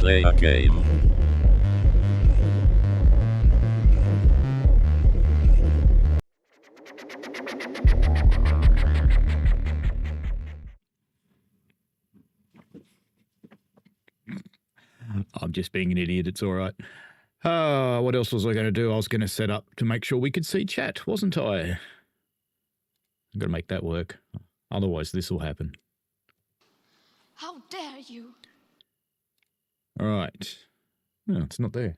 play a game. I'm just being an idiot. It's all right. What else was I going to do? I was going to set up to make sure we could see chat, wasn't I? I'm going to make that work. Otherwise, this will happen. How dare you? All right. No, it's not there.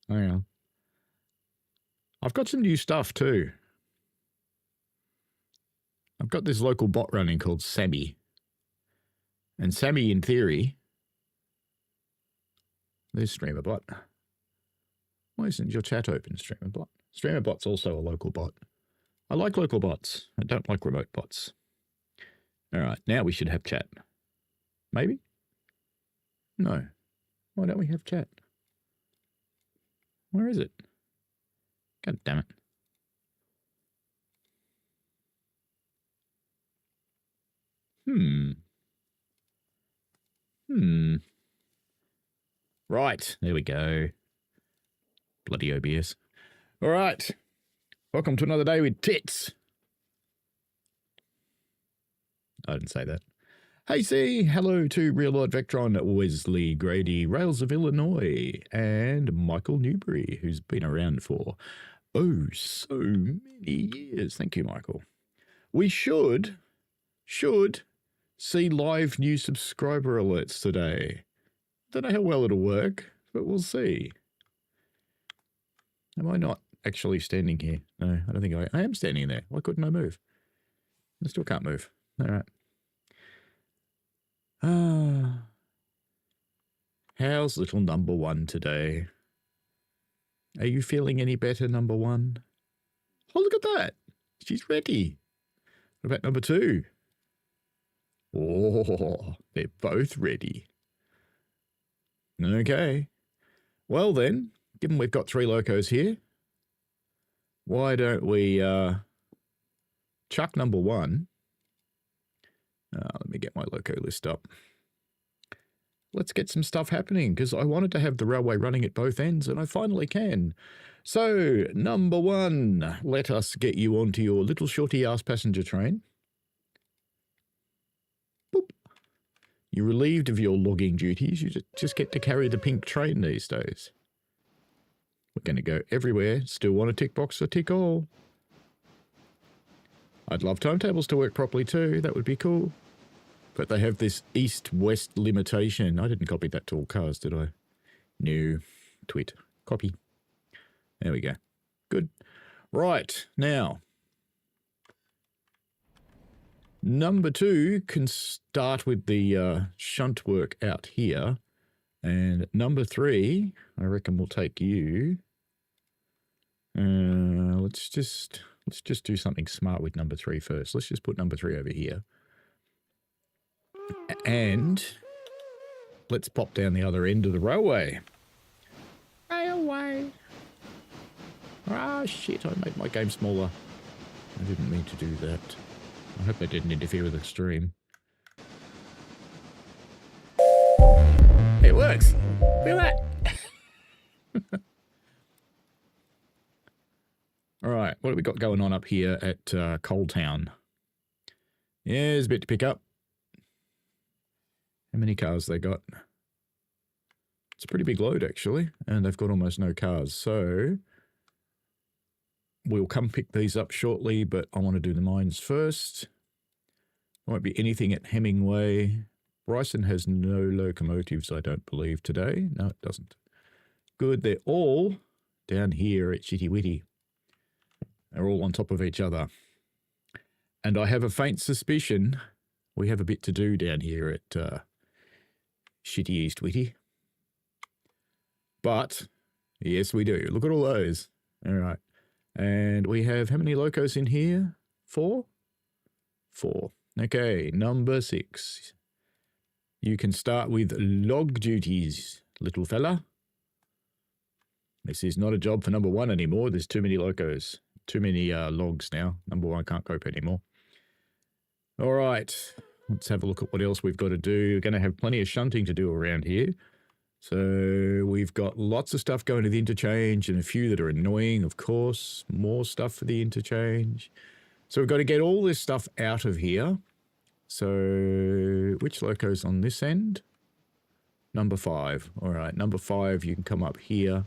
Hang on. I've got some new stuff too. I've got this local bot running called Sammy. And Sammy, in theory... There's StreamerBot. Why isn't your chat open, StreamerBot? StreamerBot's also a local bot. I like local bots. I don't like remote bots. All right, now we should have chat. Maybe? No. Why don't we have chat? Where is it? God damn it. Right, there we go. Bloody OBS. All right. Welcome to another day with tits. I didn't say that. Hey, see, hello to Real Lord Vectron, Wesley Grady, Rails of Illinois, and Michael Newbury, who's been around for, oh, so many years. Thank you, Michael. We should see live new subscriber alerts today. Don't know how well it'll work, but we'll see. Am I not actually standing here? No, I don't think I am standing there. Why couldn't I move? I still can't move. All right. How's little number one today? Are you feeling any better, number one? Oh, look at that. She's ready. What about number two? Oh, they're both ready. Okay. Well then, given we've got 3 locos here, why don't we chuck number one? Let me get my loco list up. Let's get some stuff happening, because I wanted to have the railway running at both ends, and I finally can. So, number one, let us get you onto your little shorty-ass passenger train. Boop. You're relieved of your logging duties. You just get to carry the pink train these days. We're going to go everywhere. Still want a tick box for tick all. I'd love timetables to work properly too. That would be cool. But they have this east-west limitation. I didn't copy that to all cars, did I? No. Twit. Copy. There we go. Good. Right. Now, number two can start with the shunt work out here. And number three, I reckon we'll take you. Let's just do something smart with number three first. Let's just put number three over here. And let's pop down the other end of the railway. Railway. Ah, shit, I made my game smaller. I didn't mean to do that. I hope that didn't interfere with the stream. It works. Look at that. All right, what have we got going on up here at Coal Town? Yeah, there's a bit to pick up. How many cars they got? It's a pretty big load, actually, and they've got almost no cars. So we'll come pick these up shortly, but I want to do the mines first. There won't be anything at Hemingway. Bryson has no locomotives, I don't believe, today. No, it doesn't. Good, they're all down here at Shitty Witty. They're all on top of each other. And I have a faint suspicion we have a bit to do down here at Shitty East Witty. But, yes, we do. Look at all those. All right. And we have how many locos in here? 4? 4. Okay, number 6. You can start with log duties, little fella. This is not a job for number 1 anymore. There's too many locos. Too many logs now. Number 1 can't cope anymore. All right. Let's have a look at what else we've got to do. We're going to have plenty of shunting to do around here. So we've got lots of stuff going to the interchange and a few that are annoying, of course. More stuff for the interchange. So we've got to get all this stuff out of here. So which loco's on this end? Number 5. All right, number 5, you can come up here.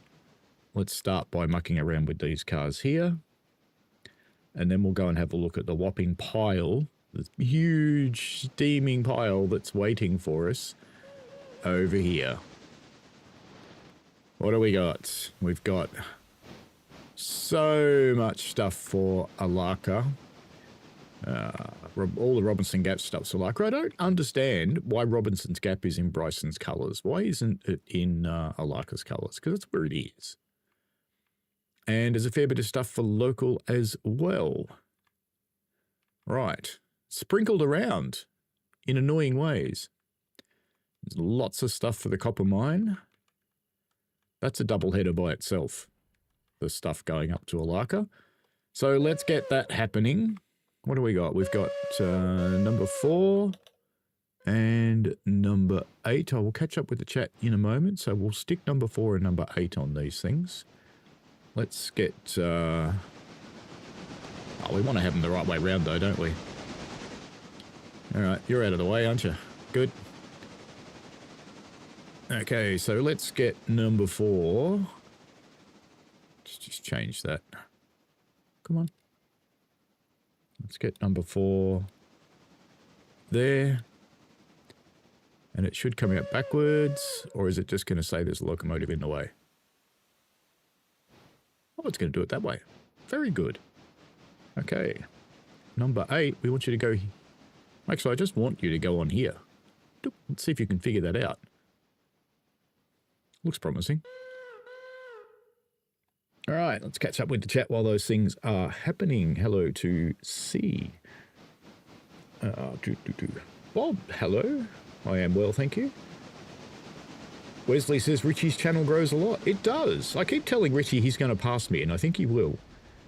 Let's start by mucking around with these cars here. And then we'll go and have a look at the whopping pile, this huge steaming pile that's waiting for us over here. What do we got? We've got so much stuff for Alaka. All the Robinson Gap stuff's Alaka. I don't understand why Robinson's Gap is in Bryson's colours. Why isn't it in Alaka's colours? Because that's where it is. And there's a fair bit of stuff for local as well. Right. Sprinkled around in annoying ways. There's lots of stuff for the copper mine. That's a double header by itself, the stuff going up to Alaka. So let's get that happening. What do we got? We've got number 4 and number 8. I will catch up with the chat in a moment. So we'll stick number 4 and number 8 on these things. Let's get... oh, we want to have them the right way round though, don't we? All right, you're out of the way, aren't you? Good. Okay, so let's get number 4. Let's just change that. Come on. Let's get number 4 there. And it should come out backwards, or is it just going to say there's a locomotive in the way? Oh, it's going to do it that way. Very good. Okay. Number 8, we want you to go... Actually, I just want you to go on here. Let's see if you can figure that out. Looks promising. All right, let's catch up with the chat while those things are happening. Hello to C. Bob, hello. I am well, thank you. Wesley says Richie's channel grows a lot. It does. I keep telling Richie he's going to pass me, and I think he will.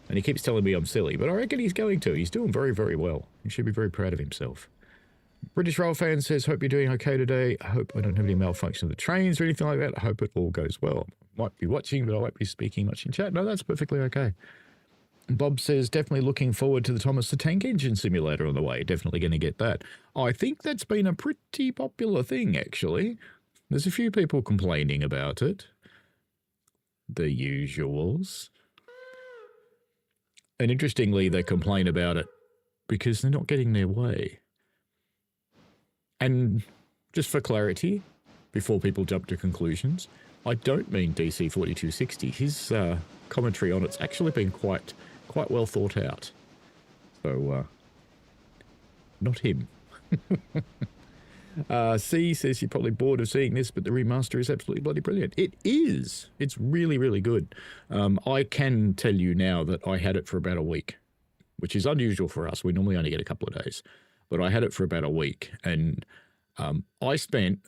And he keeps telling me I'm silly, but I reckon he's going to. He's doing very, very well. He should be very proud of himself. British Rail Fan says, hope you're doing okay today. I hope I don't have any malfunction of the trains or anything like that. I hope it all goes well. Might be watching, but I won't be speaking much in chat. No, that's perfectly okay. Bob says, definitely looking forward to the Thomas the Tank Engine Simulator on the way. Definitely going to get that. I think that's been a pretty popular thing, actually. There's a few people complaining about it. The usuals. And interestingly, they complain about it because they're not getting their way. And just for clarity, before people jump to conclusions, I don't mean DC 4260. His commentary on it's actually been quite well thought out. So, not him. C says you're probably bored of seeing this, but the remaster is absolutely bloody brilliant. It is. It's really, really good. I can tell you now that I had it for about a week, which is unusual for us. We normally only get a couple of days. But I had it for about a week, and I spent,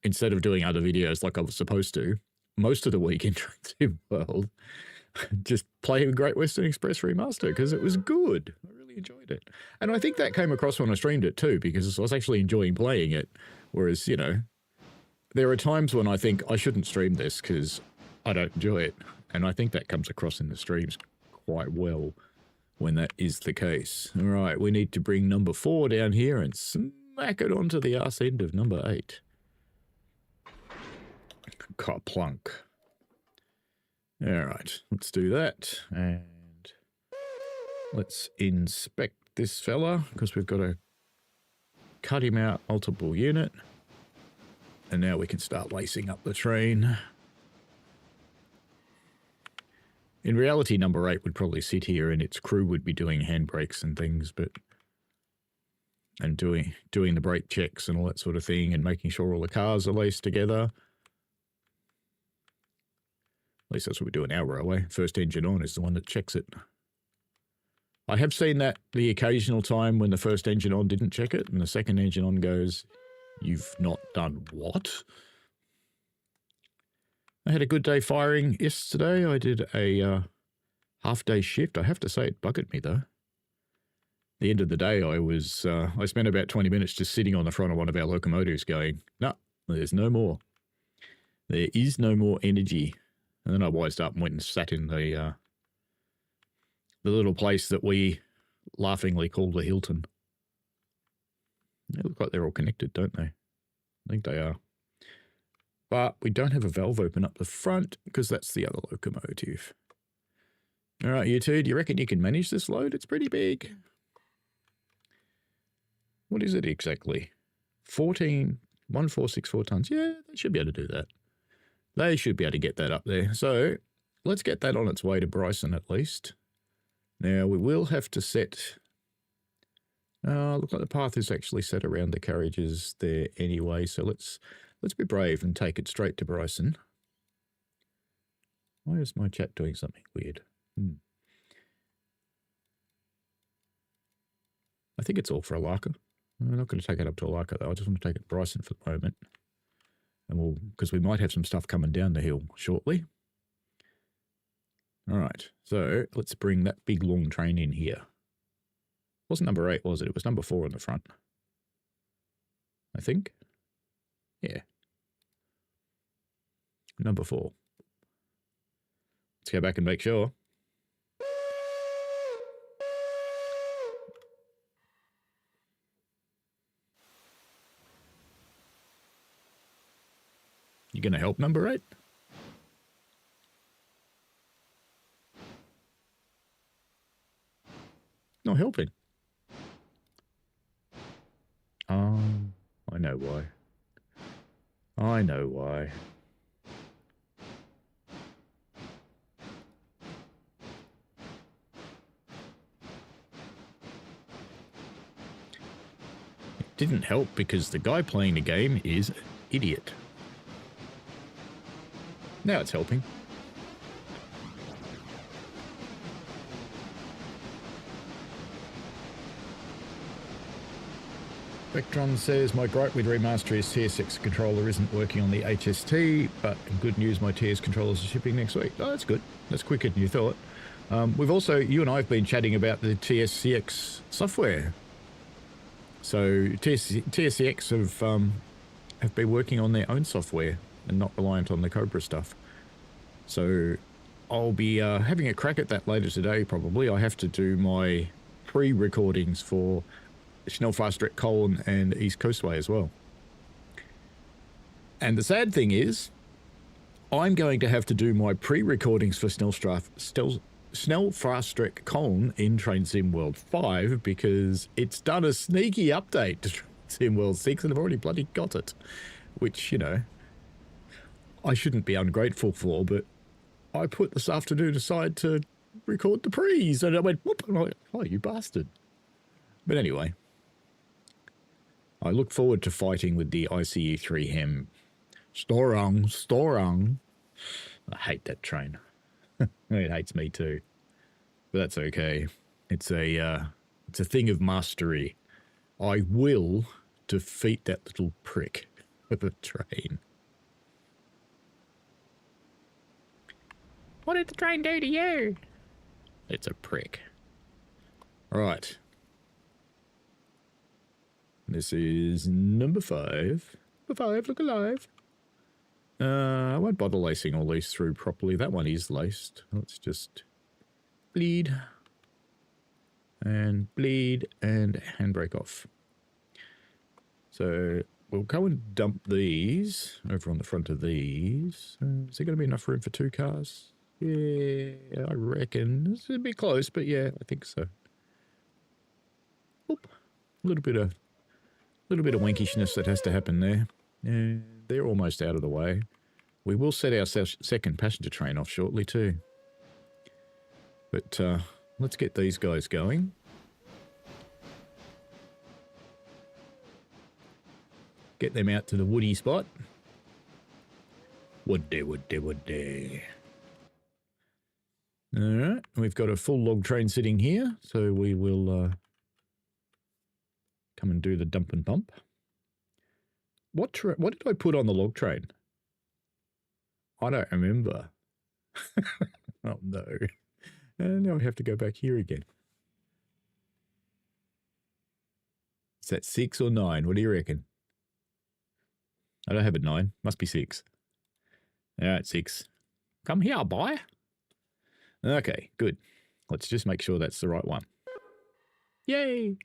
instead of doing other videos like I was supposed to, most of the week in Interactive World, just playing Great Western Express Remaster, because it was good. I really enjoyed it. And I think that came across when I streamed it too, because I was actually enjoying playing it. Whereas, you know, there are times when I think I shouldn't stream this because I don't enjoy it. And I think that comes across in the streams quite well when that is the case. All right, we need to bring number 4 down here and smack it onto the arse end of number 8. Plunk. All right, let's do that. And let's inspect this fella, because we've got to cut him out multiple unit. And now we can start lacing up the train. In reality, number 8 would probably sit here and its crew would be doing handbrakes and things, and doing the brake checks and all that sort of thing, and making sure all the cars are laced together. At least that's what we do in our railway. First engine on is the one that checks it. I have seen that the occasional time when the first engine on didn't check it, and the second engine on goes, "You've not done what?" I had a good day firing yesterday. I did a half-day shift. I have to say it buggered me, though. At the end of the day, I spent about 20 minutes just sitting on the front of one of our locomotives going, "No, there's no more." There is no more energy. And then I wised up and went and sat in the little place that we laughingly call the Hilton. They look like they're all connected, don't they? I think they are. But we don't have a valve open up the front because that's the other locomotive. All right, you two, do you reckon you can manage this load? It's pretty big. What is it exactly? 14,464 tons. Yeah, they should be able to do that. They should be able to get that up there. So let's get that on its way to Bryson at least. Now we will have to set... look like the path is actually set around the carriages there anyway. So let's be brave and take it straight to Bryson. Why is my chat doing something weird? I think it's all for Alaka. I'm not going to take it up to Alaka though. I just want to take it to Bryson for the moment. And because we might have some stuff coming down the hill shortly. All right, so let's bring that big long train in here. It wasn't number 8, was it? It was number 4 on the front. I think. Yeah. Number 4. Let's go back and make sure. You going to help number 8? Not helping. I know why. I know why. It didn't help because the guy playing the game is an idiot. Now it's helping. Vectron says, my gripe with remaster is TSX controller isn't working on the HST, but good news, my TS controllers are shipping next week. Oh, that's good. That's quicker than you thought. We've also, you and I have been chatting about the TSCX software. So TSCX have been working on their own software and not reliant on the Cobra stuff. So I'll be having a crack at that later today, probably. I have to do my pre-recordings for Schnell Fast Direct Colon and East Coastway as well. And the sad thing is, I'm going to have to do my pre-recordings for Schnell Fast Direct Colon in Train Sim World 5 because it's done a sneaky update to Train Sim World 6 and I've already bloody got it. Which, you know, I shouldn't be ungrateful for, but I put this afternoon aside to record the pre's and I went, whoop, and I'm like, oh, you bastard. But anyway, I look forward to fighting with the ICE3 Hem. Storong. I hate that train. It hates me too. But that's okay. It's a thing of mastery. I will defeat that little prick of a train. What did the train do to you? It's a prick. All right. This is number 5. Number 5, look alive. I won't bother lacing all these through properly. That one is laced. Let's just bleed and handbrake off. So we'll go and dump these over on the front of these. Is there going to be enough room for 2 cars? Yeah, I reckon. This would be close, but yeah, I think so. Oop. A little bit of wankishness that has to happen there. Yeah, they're almost out of the way. We will set our second passenger train off shortly too. But let's get these guys going. Get them out to the woody spot. Woody. Alright, we've got a full log train sitting here, so we will come and do the dump and bump. What did I put on the log train? I don't remember. Oh no. And now we have to go back here again. Is that 6 or 9? What do you reckon? I don't have a 9. Must be 6. All right, 6. Come here, boy. Okay, good. Let's just make sure that's the right one. Yay!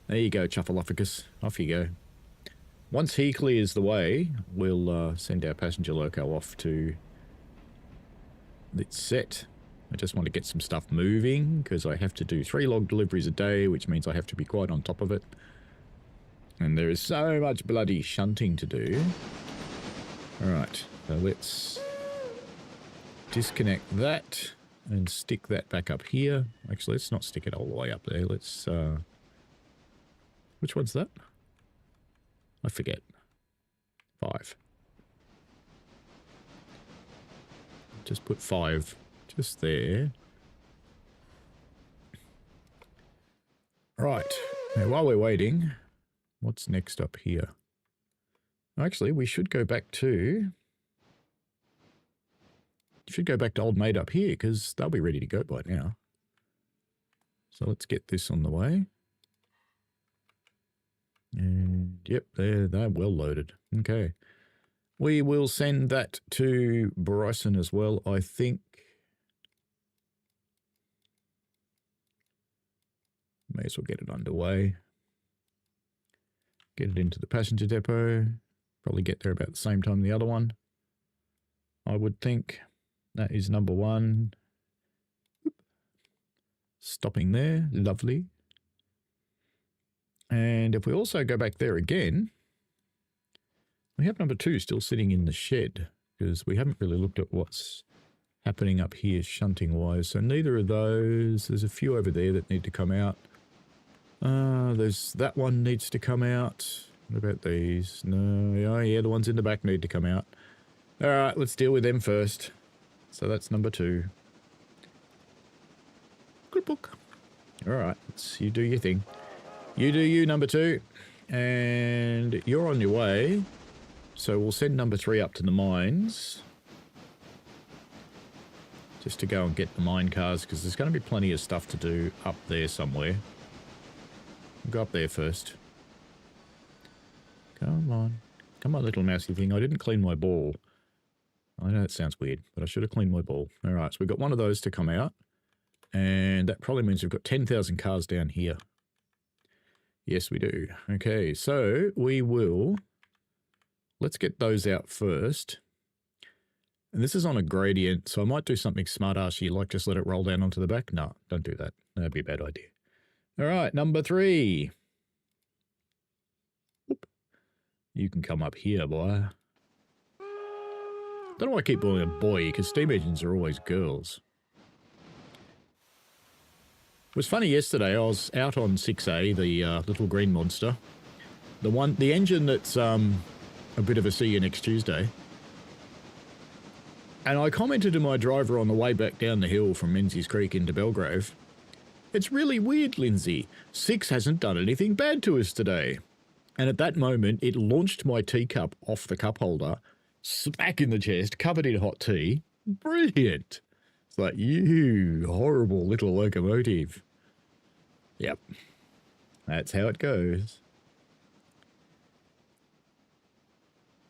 There you go, Chuffalophagus. Off you go. Once he clears the way, we'll send our passenger loco off to its set. I just want to get some stuff moving because I have to do 3 log deliveries a day, which means I have to be quite on top of it. And there is so much bloody shunting to do. Alright, so let's disconnect that and stick that back up here. Actually, let's not stick it all the way up there. Let's, which one's that? I forget. 5. Just put 5 just there. Right. Now, while we're waiting, what's next up here? Actually, we should go back to... Old Maid up here, because they'll be ready to go by now. So let's get this on the way. And yep, they're well loaded. Okay. We will send that to Bryson as well, I think. May as well get it underway. Get it into the passenger depot. Probably get there about the same time the other one, I would think. That is number 1. Stopping there. Lovely. And if we also go back there again, we have number 2 still sitting in the shed because we haven't really looked at what's happening up here shunting wise. So neither of those. There's a few over there that need to come out. There's that one needs to come out. What about these? No, oh yeah, the ones in the back need to come out. All right, let's deal with them first. So that's number 2. Good book. All right, you do your thing. You do you, number 2. And you're on your way. So we'll send number 3 up to the mines. Just to go and get the mine cars, because there's going to be plenty of stuff to do up there somewhere. We'll go up there first. Come on. Come on, little mousy thing. I didn't clean my ball. I know it sounds weird, but I should have cleaned my ball. All right, so we've got one of those to come out. And that probably means we've got 10,000 cars down here. Yes, we do. Okay, so we will... Let's get those out first. And this is on a gradient, so I might do something smart-assy, like just let it roll down onto the back. No, don't do that. That'd be a bad idea. All right, number 3. Whoop. You can come up here, boy. Don't know why I keep calling it boy, because steam engines are always girls. It was funny yesterday, I was out on 6A, the little green monster. The engine that's a bit of a see you next Tuesday. And I commented to my driver on the way back down the hill from Menzies Creek into Belgrave, it's really weird, Lindsay. 6 hasn't done anything bad to us today. And at that moment, it launched my teacup off the cup holder, smack in the chest, covered in hot tea. Brilliant. It's like, you horrible little locomotive. Yep. That's how it goes.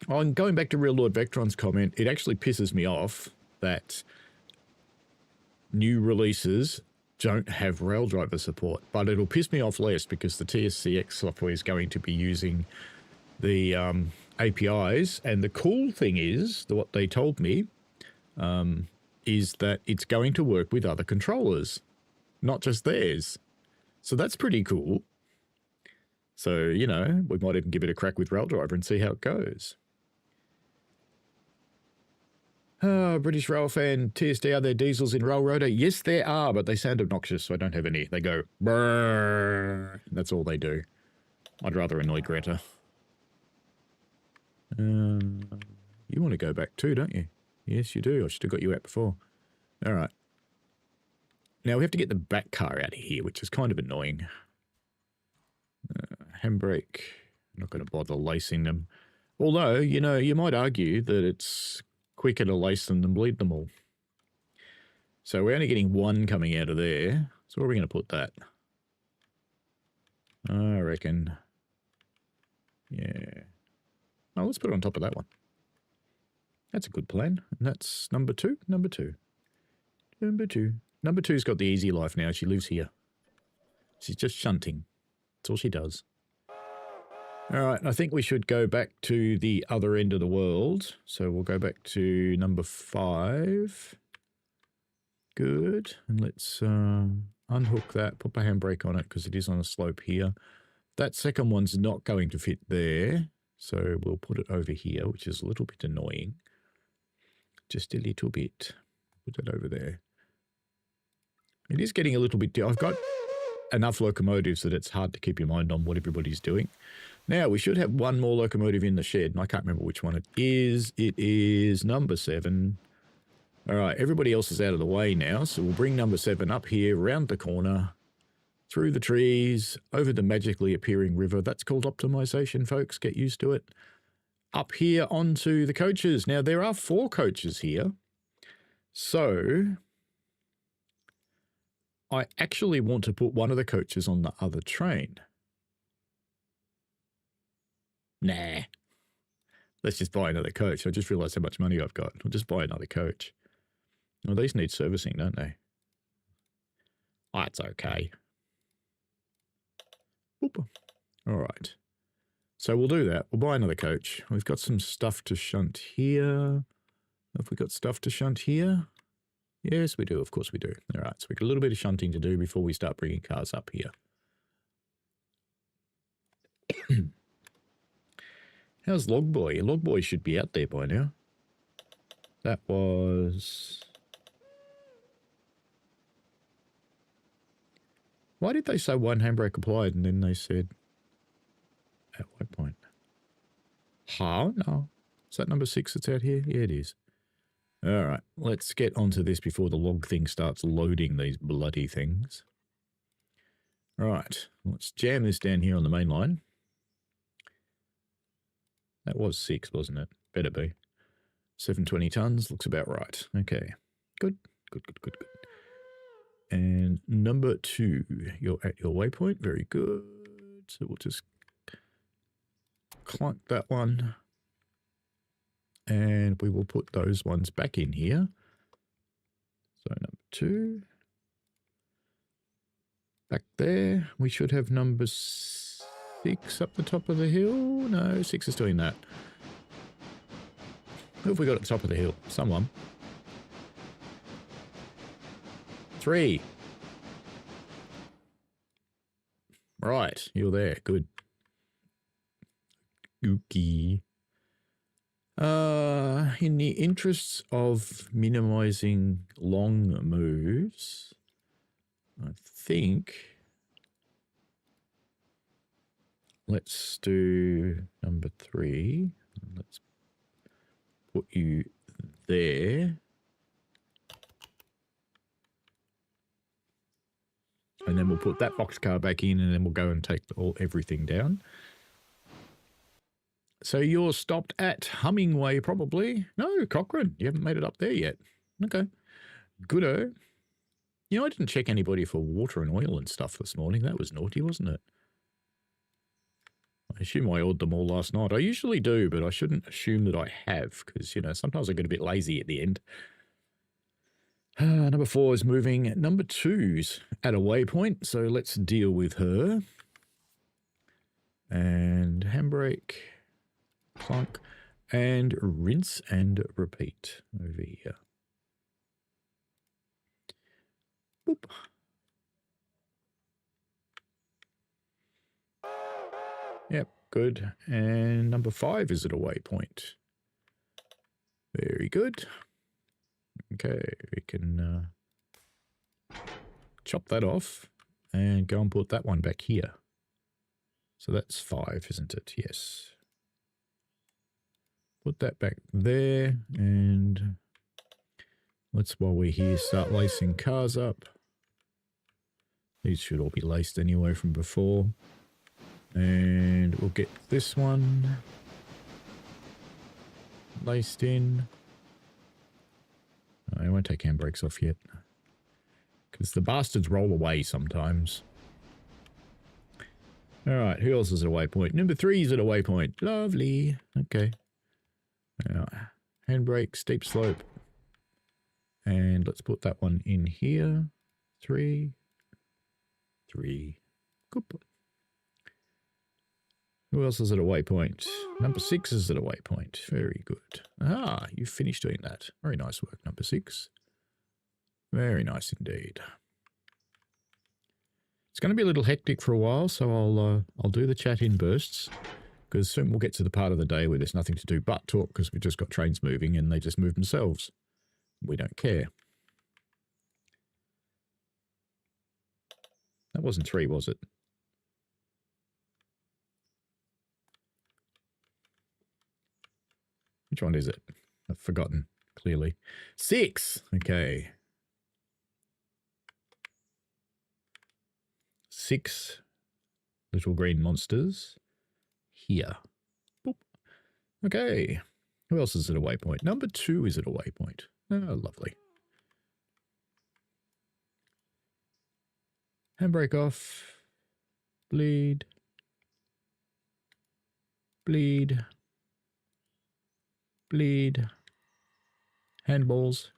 On going back to Real Lord Vectron's comment, it actually pisses me off that new releases don't have rail driver support, but it'll piss me off less because the TSCX software is going to be using the APIs. And the cool thing is, what they told me, is that it's going to work with other controllers, not just theirs. So that's pretty cool. So, you know, we might even give it a crack with rail driver and see how it goes. British Rail fan, TSD, are there diesels in Railroader? Yes, there are, but they sound obnoxious, so I don't have any. They go, brrrr. That's all they do. I'd rather annoy Greta. You want to go back too, don't you? Yes, you do. I should have got you out before. All right. Now we have to get the back car out of here, which is kind of annoying. Handbrake. I'm not going to bother lacing them. Although, you know, you might argue that it's quicker to lace them than bleed them all. So we're only getting one coming out of there. So where are we going to put that? I reckon. Yeah. Oh, let's put it on top of that one. That's a good plan. And that's number 2. Number 2. Number 2. Number 2's got the easy life now. She lives here. She's just shunting. That's all she does. All right, I think we should go back to the other end of the world. So we'll go back to number 5. Good. And let's unhook that, put the handbrake on it because it is on a slope here. That second one's not going to fit there. So we'll put it over here, which is a little bit annoying. Just a little bit. Put it over there. It is getting a little bit... I've got enough locomotives that it's hard to keep your mind on what everybody's doing. Now, we should have one more locomotive in the shed, and I can't remember which one it is. It is number 7. All right, everybody else is out of the way now, so we'll bring number 7 up here, round the corner, through the trees, over the magically appearing river. That's called optimization, folks. Get used to it. Up here onto the coaches. Now, there are 4 coaches here. So, I actually want to put one of the coaches on the other train. Nah. Let's just buy another coach. I just realised how much money I've got. I'll just buy another coach. Well, these need servicing, don't they? Oh, it's okay. Oop. All right. So we'll do that. We'll buy another coach. We've got some stuff to shunt here. Have we got stuff to shunt here? Yes, we do. Of course we do. All right. So we've got a little bit of shunting to do before we start bringing cars up here. How's Logboy? Logboy should be out there by now. That was... Why did they say one handbrake applied and then they said... At what point? How? No. Is that number 6 that's out here? Yeah, it is. All right. Let's get onto this before the log thing starts loading these bloody things. All right. Let's jam this down here on the main line. That was 6, wasn't it? Better be. 720 tons. Looks about right. Okay. Good. Good, good, good, good. And number 2, you're at your waypoint. Very good. So we'll just clunk that one. And we will put those ones back in here. So number 2. Back there. We should have number 6 up the top of the hill. No, 6 is doing that. Who have we got at the top of the hill? Someone. 3. Right, you're there. Good. Ookie. In the interests of minimizing long moves, I think let's do number 3. Let's put you there. And then we'll put that boxcar back in and then we'll go and take everything down. So you're stopped at Hummingway probably. No, Cochrane. You haven't made it up there yet. Okay. Goodo. You know, I didn't check anybody for water and oil and stuff this morning. That was naughty, wasn't it? I assume I ordered them all last night. I usually do, but I shouldn't assume that I have because, you know, sometimes I get a bit lazy at the end. Number 4 is moving. Number 2's at a waypoint, so let's deal with her. And handbrake, clunk, and rinse and repeat over here. Boop. Yep, good. And number 5 is at a waypoint. Very good. Okay, we can chop that off and go and put that one back here. So that's 5, isn't it? Yes. Put that back there and let's, while we're here, start lacing cars up. These should all be laced anyway from before. And we'll get this one laced in. I won't take handbrakes off yet because the bastards roll away sometimes. All right, who else is at a waypoint? Number 3 is at a waypoint. Lovely. Okay. Handbrake, steep slope. And let's put that one in here. 3. Good. Who else is at a waypoint? Number 6 is at a waypoint. Very good. Ah, you finished doing that. Very nice work, number 6. Very nice indeed. It's going to be a little hectic for a while, so I'll do the chat in bursts, because soon we'll get to the part of the day where there's nothing to do but talk, because we've just got trains moving and they just move themselves. We don't care. That wasn't 3, was it? Which one is it? I've forgotten, clearly. 6! Okay. 6 little green monsters here. Boop. Okay. Who else is at a waypoint? Number 2 is at a waypoint. Oh, lovely. Handbrake off. Bleed. Bleed. Bleed. Handballs.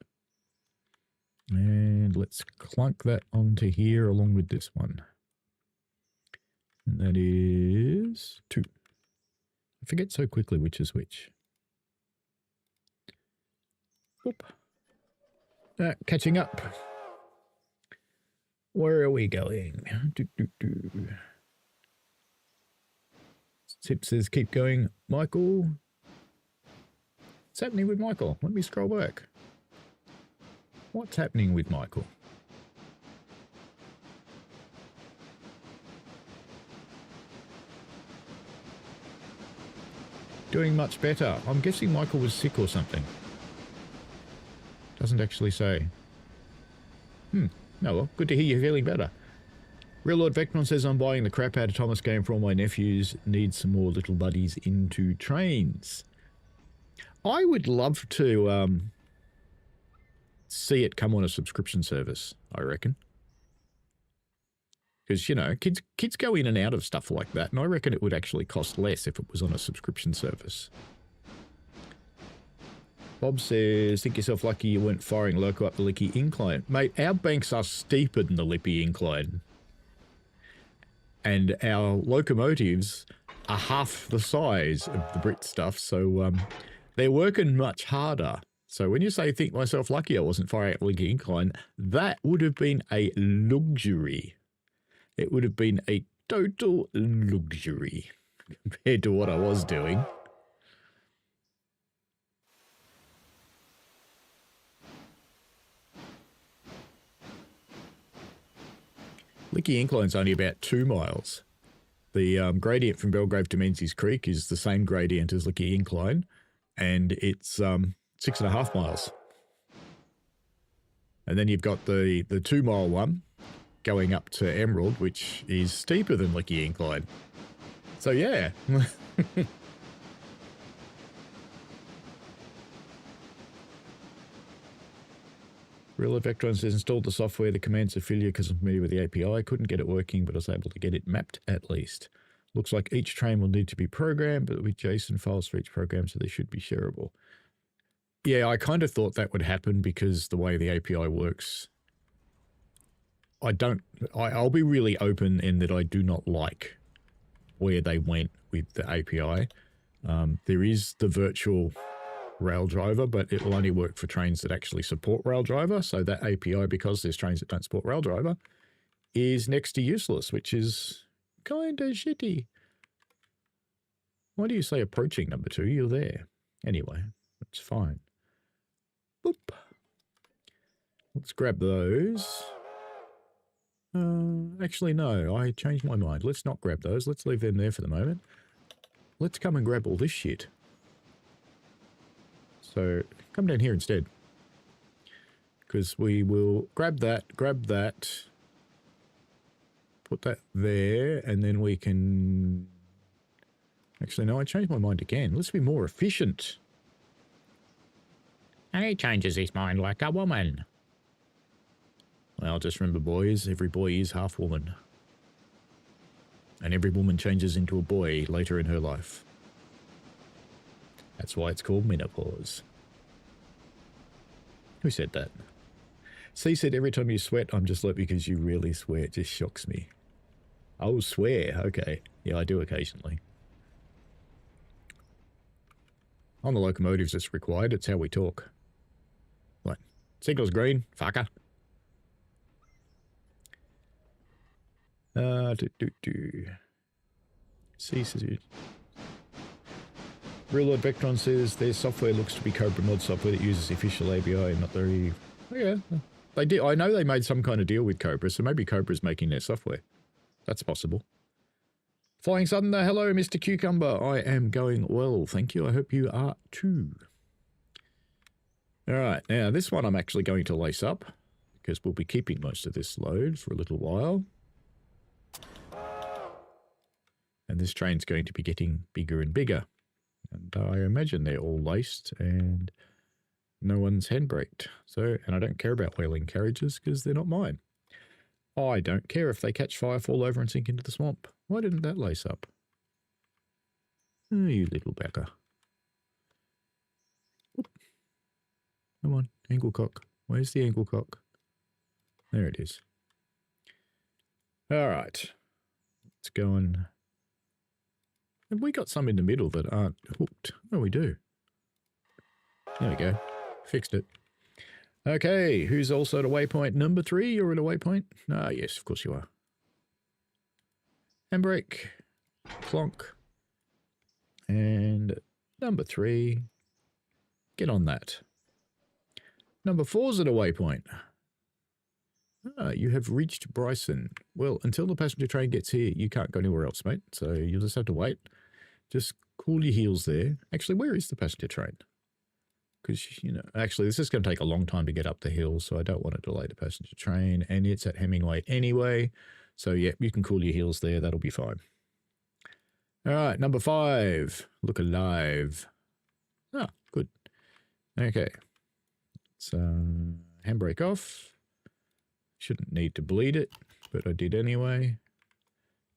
And let's clunk that onto here along with this one. And that is 2. I forget so quickly which is which. Whoop. Catching up. Where are we going? Sip says keep going. Michael. What's happening with Michael? Let me scroll back. What's happening with Michael? Doing much better. I'm guessing Michael was sick or something. Doesn't actually say. No, well, good to hear you're feeling better. Real Lord Vectron says I'm buying the crap out of Thomas game for all my nephews. Need some more little buddies into trains. I would love to see it come on a subscription service, I reckon. Because, you know, kids go in and out of stuff like that, and I reckon it would actually cost less if it was on a subscription service. Bob says, think yourself lucky you weren't firing Loco up the Licky incline. Mate, our banks are steeper than the Lippy incline. And our locomotives are half the size of the Brit stuff, so they're working much harder. So when you say, think myself lucky I wasn't firing up the Licky incline, that would have been a luxury. It would have been a total luxury compared to what I was doing. Licky Incline's only about 2 miles. The gradient from Belgrave to Menzies Creek is the same gradient as Licky Incline, and it's 6.5 miles. And then you've got the 2 mile one going up to Emerald, which is steeper than Licky Incline. So yeah. Real Vectron says installed the software, the commands are familiar because I'm familiar with the API. Couldn't get it working, but I was able to get it mapped at least. Looks like each train will need to be programmed, but with JSON files for each program, so they should be shareable. Yeah, I kind of thought that would happen because the way the API works. I'll be really open in that I do not like where they went with the API. There is the virtual rail driver, but it will only work for trains that actually support rail driver. So that API, because there's trains that don't support rail driver, is next to useless, which is kind of shitty. Why do you say approaching number 2? You're there. Anyway, it's fine. Boop. Let's grab those. Actually, no, I changed my mind. Let's not grab those. Let's leave them there for the moment. Let's come and grab all this shit. So come down here instead. Because we will grab that, put that there, and then we can... Actually, no, I changed my mind again. Let's be more efficient. And he changes his mind like a woman. Well, just remember, boys, every boy is half woman. And every woman changes into a boy later in her life. That's why it's called menopause. Who said that? C said, every time you sweat, I'm just like, because you really swear. It just shocks me. Oh, swear. Okay. Yeah, I do occasionally. On the locomotives, it's required. It's how we talk. What? Signal's green. Fucker. C says, Real Lord Vectron says their software looks to be Cobra mod software that uses the official API and not the... Oh, yeah. They did. I know they made some kind of deal with Cobra, so maybe Cobra's making their software. That's possible. Flying Thunder, hello, Mr. Cucumber. I am going well, thank you. I hope you are too. All right, now this one I'm actually going to lace up because we'll be keeping most of this load for a little while. And this train's going to be getting bigger and bigger. And I imagine they're all laced and no one's handbraked. So, and I don't care about whaling carriages because they're not mine. I don't care if they catch fire, fall over and sink into the swamp. Why didn't that lace up? Oh, you little backer. Oop. Come on, angle cock. Where's the angle cock? There it is. All right. Let's go and... Have we got some in the middle that aren't hooked? Oh, we do. There we go. Fixed it. Okay, who's also at a waypoint number 3? You're at a waypoint? Ah, yes, of course you are. Handbrake. Clonk. And number 3. Get on that. Number 4's at a waypoint. Ah, you have reached Bryson. Well, until the passenger train gets here, you can't go anywhere else, mate. So you'll just have to wait. Just cool your heels there. Actually, where is the passenger train? Because, you know, actually, this is going to take a long time to get up the hill, so I don't want to delay the passenger train. And it's at Hemingway anyway. So, yeah, you can cool your heels there. That'll be fine. All right, number 5. Look alive. Ah, good. Okay. So, handbrake off. Shouldn't need to bleed it, but I did anyway.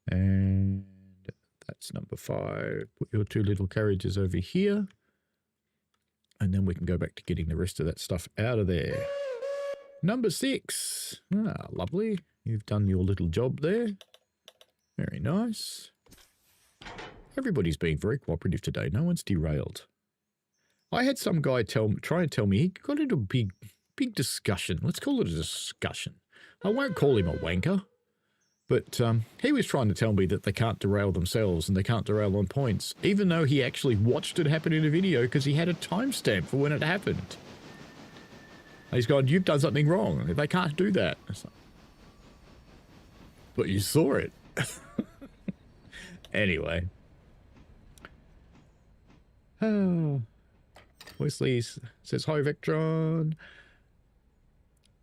And that's number 5. Put your 2 little carriages over here. And then we can go back to getting the rest of that stuff out of there. Number 6. Ah, lovely. You've done your little job there. Very nice. Everybody's being very cooperative today. No one's derailed. I had some guy try and tell me he got into a big discussion. Let's call it a discussion. I won't call him a wanker. But he was trying to tell me that they can't derail themselves and they can't derail on points, even though he actually watched it happen in a video because he had a timestamp for when it happened. And he's gone, you've done something wrong. They can't do that. Like, but you saw it. Anyway. Oh. Wesley says, hi, Vectron.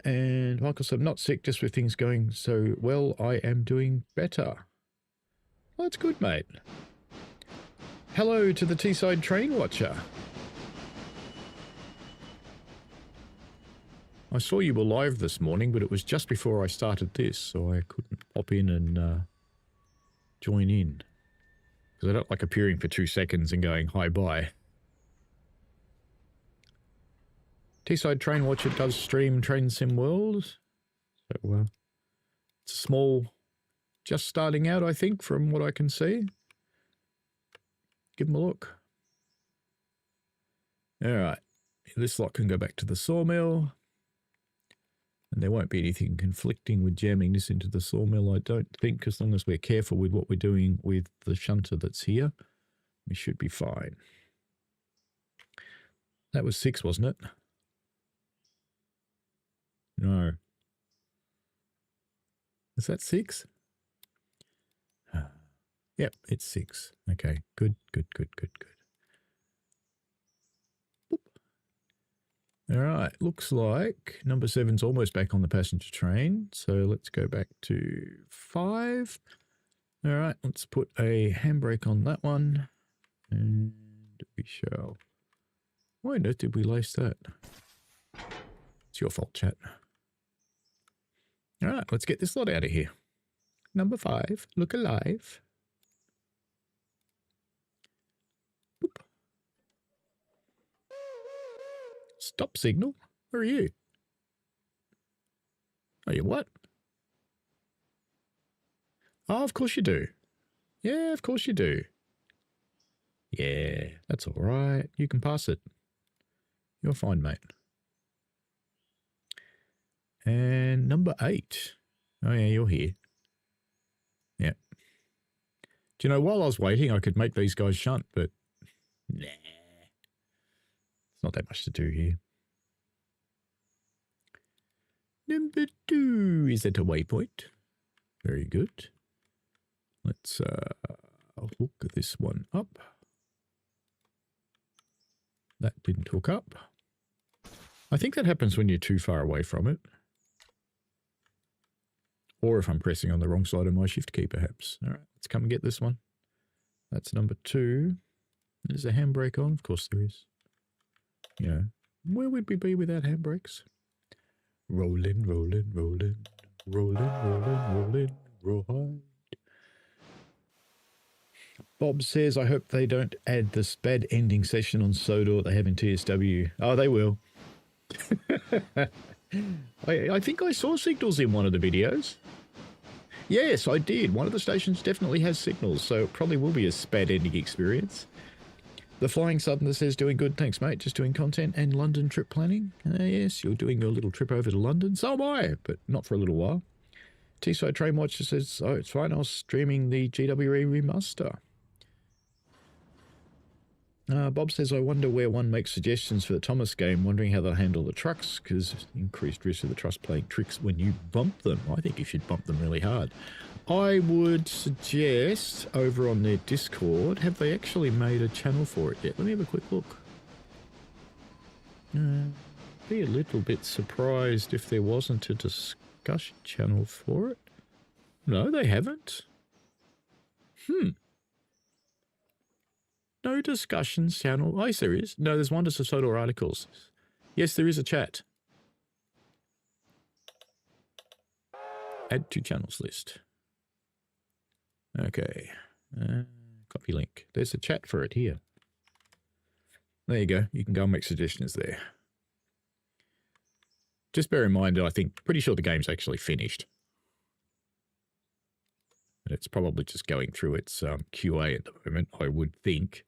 And Michael said, I'm not sick, just with things going so well, I am doing better. Well, that's good, mate. Hello to the Teesside Train Watcher. I saw you were live this morning, but it was just before I started this, so I couldn't pop in and join in. Because I don't like appearing for 2 seconds and going, hi, bye. Teesside Train Watcher does stream Train Sim World. So, it's a small, just starting out, I think, from what I can see. Give them a look. All right. This lot can go back to the sawmill. And there won't be anything conflicting with jamming this into the sawmill, I don't think, as long as we're careful with what we're doing with the shunter that's here. We should be fine. That was 6, wasn't it? No. Is that 6? Yep, it's 6. Okay, good. Boop. All right, looks like number 7's almost back on the passenger train. So let's go back to 5. All right, let's put a handbrake on that one. And we shall... Why on earth did we lace that? It's your fault, chat. All right, let's get this lot out of here. Number 5, look alive. Stop signal? Where are you? Oh, you what? Oh, of course you do. Yeah, of course you do. Yeah, that's all right. You can pass it. You're fine, mate. And number 8. Oh, yeah, you're here. Yeah. Do you know, while I was waiting, I could make these guys shunt, but nah. It's not that much to do here. Number 2 is at a waypoint. Very good. Let's hook this one up. That didn't hook up. I think that happens when you're too far away from it. Or if I'm pressing on the wrong side of my shift key, perhaps. All right, let's come and get this one. That's number 2. There's a handbrake on. Of course there is. You know, where would we be without handbrakes? Rolling, rolling, rolling, rolling, rolling, rolling, roll hard. Bob says, I hope they don't add the SPAD ending session on Sodor they have in TSW. Oh, they will. I think I saw signals in one of the videos. Yes, I did. One of the stations definitely has signals, so it probably will be a SPAD ending experience. The Flying Southerner says, doing good, thanks mate, just doing content and London trip planning. Yes, you're doing your little trip over to London. So am I, but not for a little while. T-Side Train Watcher says, oh, it's fine, I was streaming the GWE remaster. Bob says, I wonder where one makes suggestions for the Thomas game, wondering how they'll handle the trucks, because increased risk of the trucks playing tricks when you bump them. I think you should bump them really hard. I would suggest, over on their Discord, have they actually made a channel for it yet? Let me have a quick look. Be a little bit surprised if there wasn't a discussion channel for it. No, they haven't. No discussions channel. Oh, yes, there is. No, there's one just of Sodor articles. Yes, there is a chat. Add to channels list. Okay. Copy link. There's a chat for it here. There you go. You can go and make suggestions there. Just bear in mind that I think, pretty sure the game's actually finished. And it's probably just going through its QA at the moment, I would think.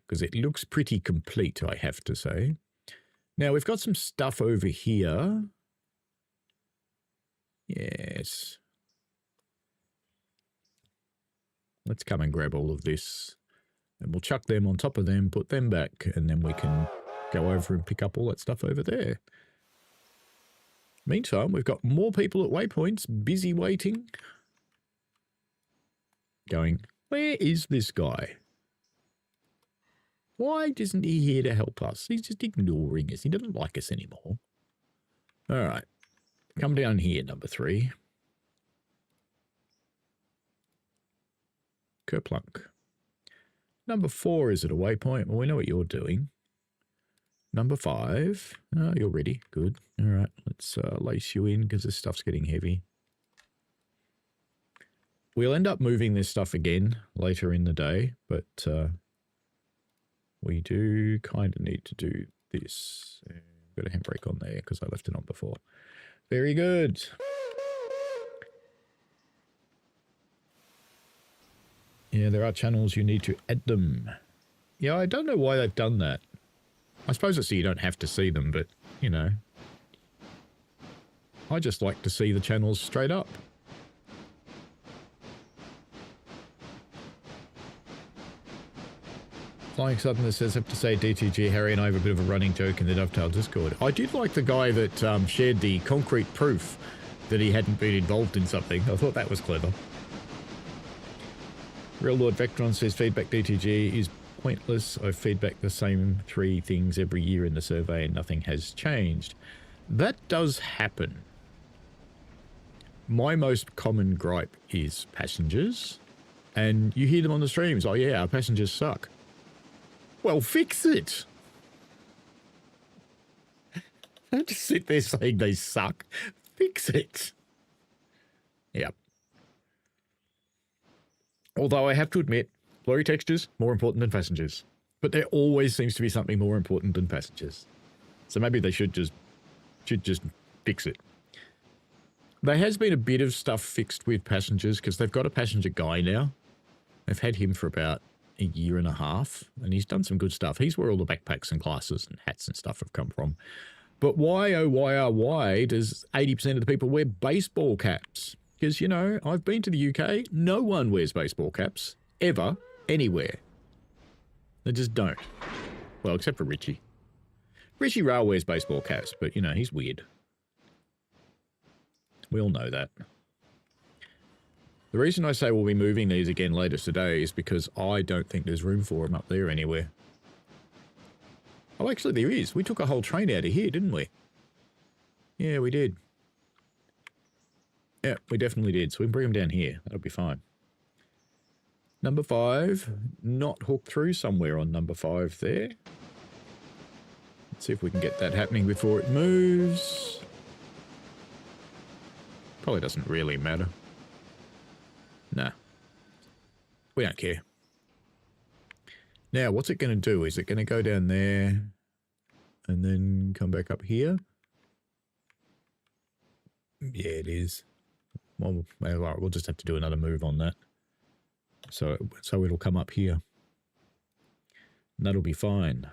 Because it looks pretty complete, I have to say. Now, we've got some stuff over here. Yes. Let's come and grab all of this. And we'll chuck them on top of them, put them back, and then we can go over and pick up all that stuff over there. Meantime, we've got more people at waypoints, busy waiting. Going, where is this guy? Why isn't he here to help us? He's just ignoring us. He doesn't like us anymore. All right. Come down here, number 3. Kerplunk. Number 4 is at a waypoint. Well, we know what you're doing. Number 5. Oh, you're ready. Good. All right. Let's lace you in because this stuff's getting heavy. We'll end up moving this stuff again later in the day, but we do kind of need to do this. Got a handbrake on there because I left it on before. Very good. Yeah, there are channels you need to add them. Yeah, I don't know why they've done that. I suppose it's so you don't have to see them, but, you know. I just like to see the channels straight up. Flying Southerner says, I have to say, DTG, Harry and I have a bit of a running joke in the Dovetail Discord. I did like the guy that shared the concrete proof that he hadn't been involved in something. I thought that was clever. Real Lord Vectron says, feedback DTG is pointless. I feedback the same 3 things every year in the survey and nothing has changed. That does happen. My most common gripe is passengers. And you hear them on the streams. Oh yeah, our passengers suck. Well, fix it. Don't just sit there saying they suck. Fix it. Yep. Although I have to admit, blurry textures, more important than passengers. But there always seems to be something more important than passengers. So maybe they should just fix it. There has been a bit of stuff fixed with passengers because they've got a passenger guy now. They've had him for about a year and a half, and he's done some good stuff. He's where all the backpacks and glasses and hats and stuff have come from. But why, oh, why does 80% of the people wear baseball caps? Because, you know, I've been to the UK. No one wears baseball caps, ever, anywhere. They just don't. Well, except for Richie. Richie Rail wears baseball caps, but, you know, he's weird. We all know that. The reason I say we'll be moving these again later today is because I don't think there's room for them up there anywhere. Oh, actually there is. We took a whole train out of here, didn't we? Yeah, we did. Yeah, we definitely did. So we can bring them down here. That'll be fine. Number 5, not hooked through somewhere on number 5 there. Let's see if we can get that happening before it moves. Probably doesn't really matter. Nah. We don't care. Now, what's it going to do? Is it going to go down there and then come back up here? Yeah, it is. Well, we'll just have to do another move on that. So it'll come up here. And that'll be fine.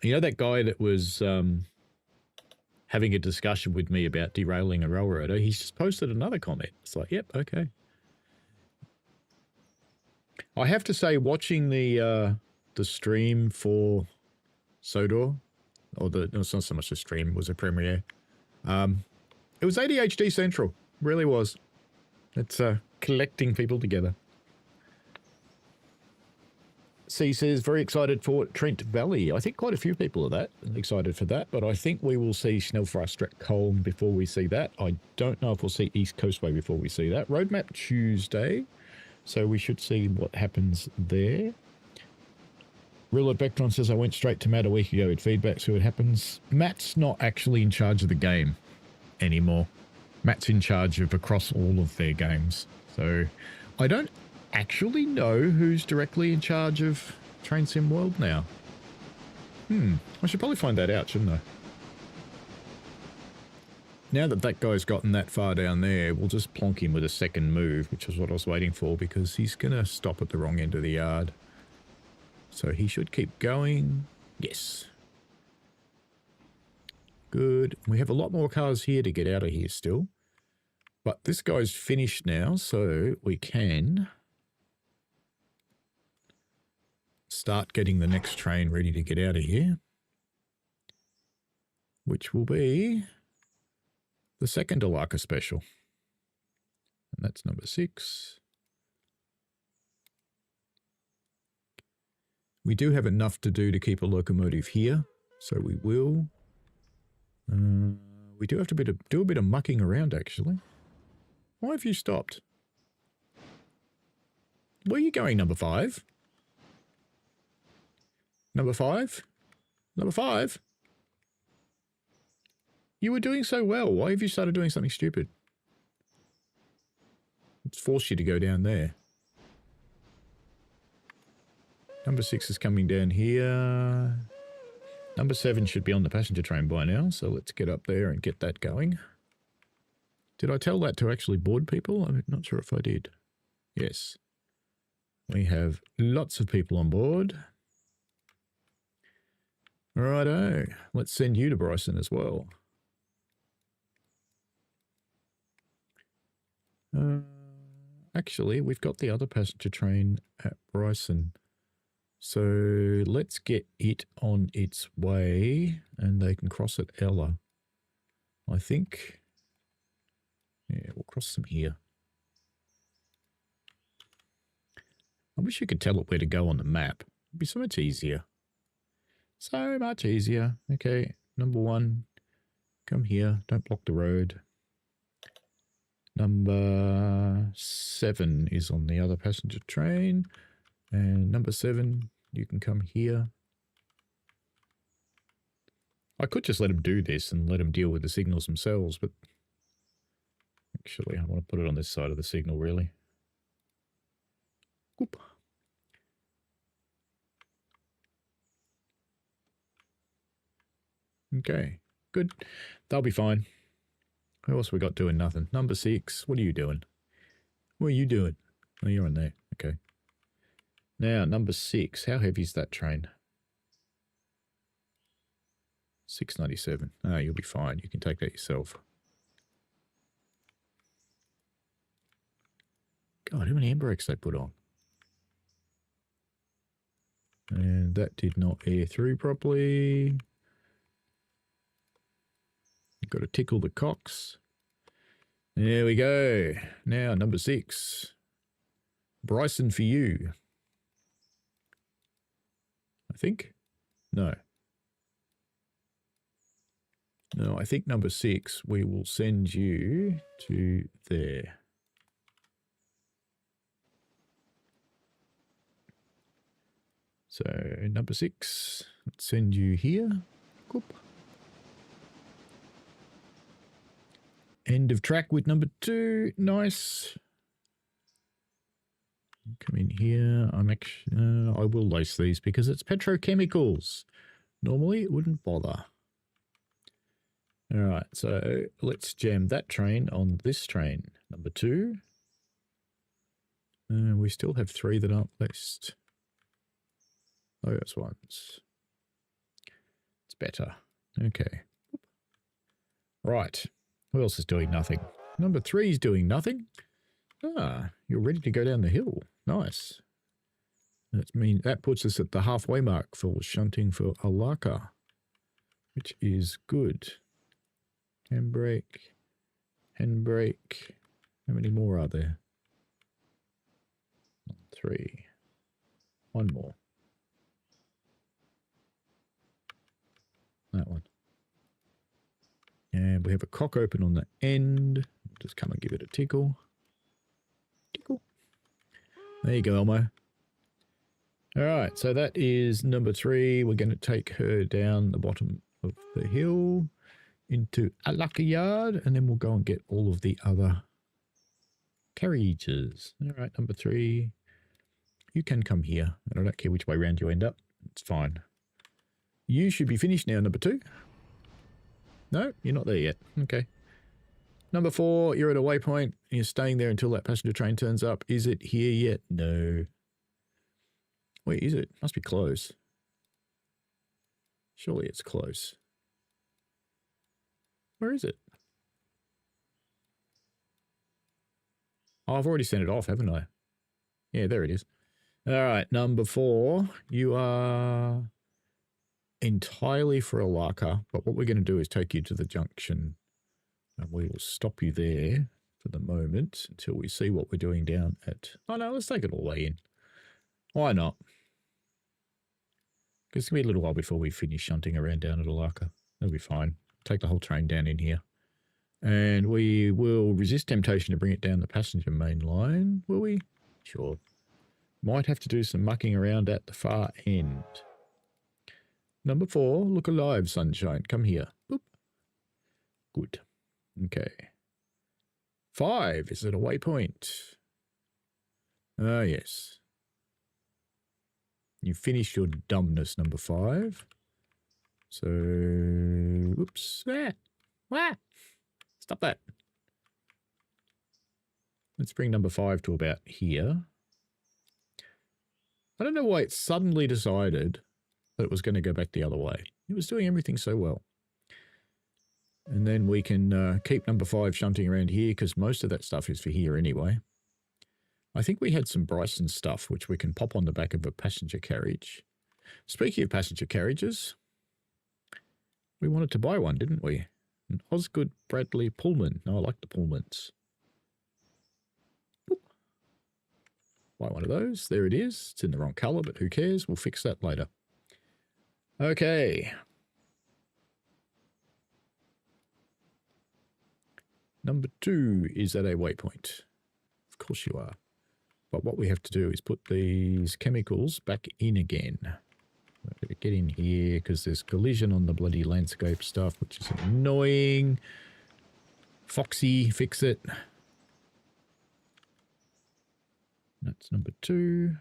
You know that guy that was having a discussion with me about derailing a railroader? He's just posted another comment. It's like, yep, okay. I have to say, watching the stream for Sodor, or no, it's not so much a stream, it was a premiere. It was ADHD Central, really was. It's collecting people together. C says, very excited for Trent Valley. I think quite a few people are excited for that, but I think we will see Schnellfrastret-Kolm before we see that. I don't know if we'll see East Coastway before we see that. Roadmap Tuesday, so we should see what happens there. Ruler Bectron says, I went straight to Matt a week ago with feedback, see what happens. Matt's not actually in charge of the game anymore. Matt's in charge of across all of their games. So I don't actually know who's directly in charge of Train Sim World now. I should probably find that out, shouldn't I? Now that that guy's gotten that far down there, we'll just plonk him with a second move, which is what I was waiting for, because he's going to stop at the wrong end of the yard. So he should keep going. Yes. Good. We have a lot more cars here to get out of here still. But this guy's finished now, so we can start getting the next train ready to get out of here, which will be the second Alaka special. And that's number 6. We do have enough to do to keep a locomotive here, so we will. We do have to do a bit of mucking around, actually. Why have you stopped? Where are you going, number 5? Number 5? Number 5? You were doing so well. Why have you started doing something stupid? It's forced you to go down there. Number 6 is coming down here. Number 7 should be on the passenger train by now, so let's get up there and get that going. Did I tell that to actually board people? I'm not sure if I did. Yes. We have lots of people on board. Righto. Let's send you to Bryson as well. Actually, we've got the other passenger train at Bryson. So let's get it on its way and they can cross at Ella. I think. Yeah, we'll cross them here. I wish you could tell it where to go on the map. It'd be so much easier. So much easier. Okay, number 1, come here. Don't block the road. Number 7 is on the other passenger train. And number 7, you can come here. I could just let them do this and let them deal with the signals themselves, but actually I want to put it on this side of the signal, really. Oop. Okay, good. They'll be fine. Who else we got doing nothing? Number 6. What are you doing? What are you doing? Oh, you're on there. Okay. Now, number 6. How heavy is that train? 697. Oh, you'll be fine. You can take that yourself. God, how many handbrakes they put on? And that did not air through properly. You've got to tickle the cocks. There we go. Now, number 6. Bryson for you. I think. No. No, I think number 6, we will send you to there. So, number 6, let's send you here. Whoop. End of track with number 2. Nice. Come in here. I'm actually, I will lace these because it's petrochemicals. Normally it wouldn't bother. All right, so let's jam that train on this train. Number 2. We still have 3 that aren't laced. Oh, that's ones. It's better. Okay. Right. Who else is doing nothing? Number 3 is doing nothing. Ah, you're ready to go down the hill. Nice. That puts us at the halfway mark for shunting for Alaka, which is good. Handbrake. Handbrake. How many more are there? 3. 1 more. That one. And we have a cock open on the end. Just come and give it a tickle. Tickle. There you go, Elmo. All right, so that is number 3. We're going to take her down the bottom of the hill into Alaka Yard, and then we'll go and get all of the other carriages. All right, number 3. You can come here, and I don't care which way round you end up. It's fine. You should be finished now, number 2. No, you're not there yet. Okay. Number 4, you're at a waypoint. You're staying there until that passenger train turns up. Is it here yet? No. Wait, is it? Must be close. Surely it's close. Where is it? Oh, I've already sent it off, haven't I? Yeah, there it is. All right, number 4. You are entirely for Alaka, but what we're going to do is take you to the junction, and we will stop you there for the moment until we see what we're doing down at... Oh, no, let's take it all the way in. Why not? Because it's going to be a little while before we finish shunting around down at Alaka. That'll be fine. Take the whole train down in here. And we will resist temptation to bring it down the passenger main line, will we? Sure. Might have to do some mucking around at the far end. Number 4, look alive, sunshine. Come here. Boop. Good. Okay. 5 is at a waypoint. Ah, yes. You finished your dumbness, number 5. So, whoops. Ah. Ah. Stop that. Let's bring number 5 to about here. I don't know why it suddenly decided that it was going to go back the other way. It was doing everything so well. And then we can keep number 5 shunting around here because most of that stuff is for here anyway. I think we had some Bryson stuff which we can pop on the back of a passenger carriage. Speaking of passenger carriages, we wanted to buy one, didn't we? An Osgood Bradley Pullman. No, I like the Pullmans. Boop. Buy one of those. There it is. It's in the wrong colour, but who cares? We'll fix that later. Okay. Number 2 is at a waypoint. Of course you are. But what we have to do is put these chemicals back in again. We're going to get in here because there's collision on the bloody landscape stuff, which is annoying. Foxy, fix it. That's number 2.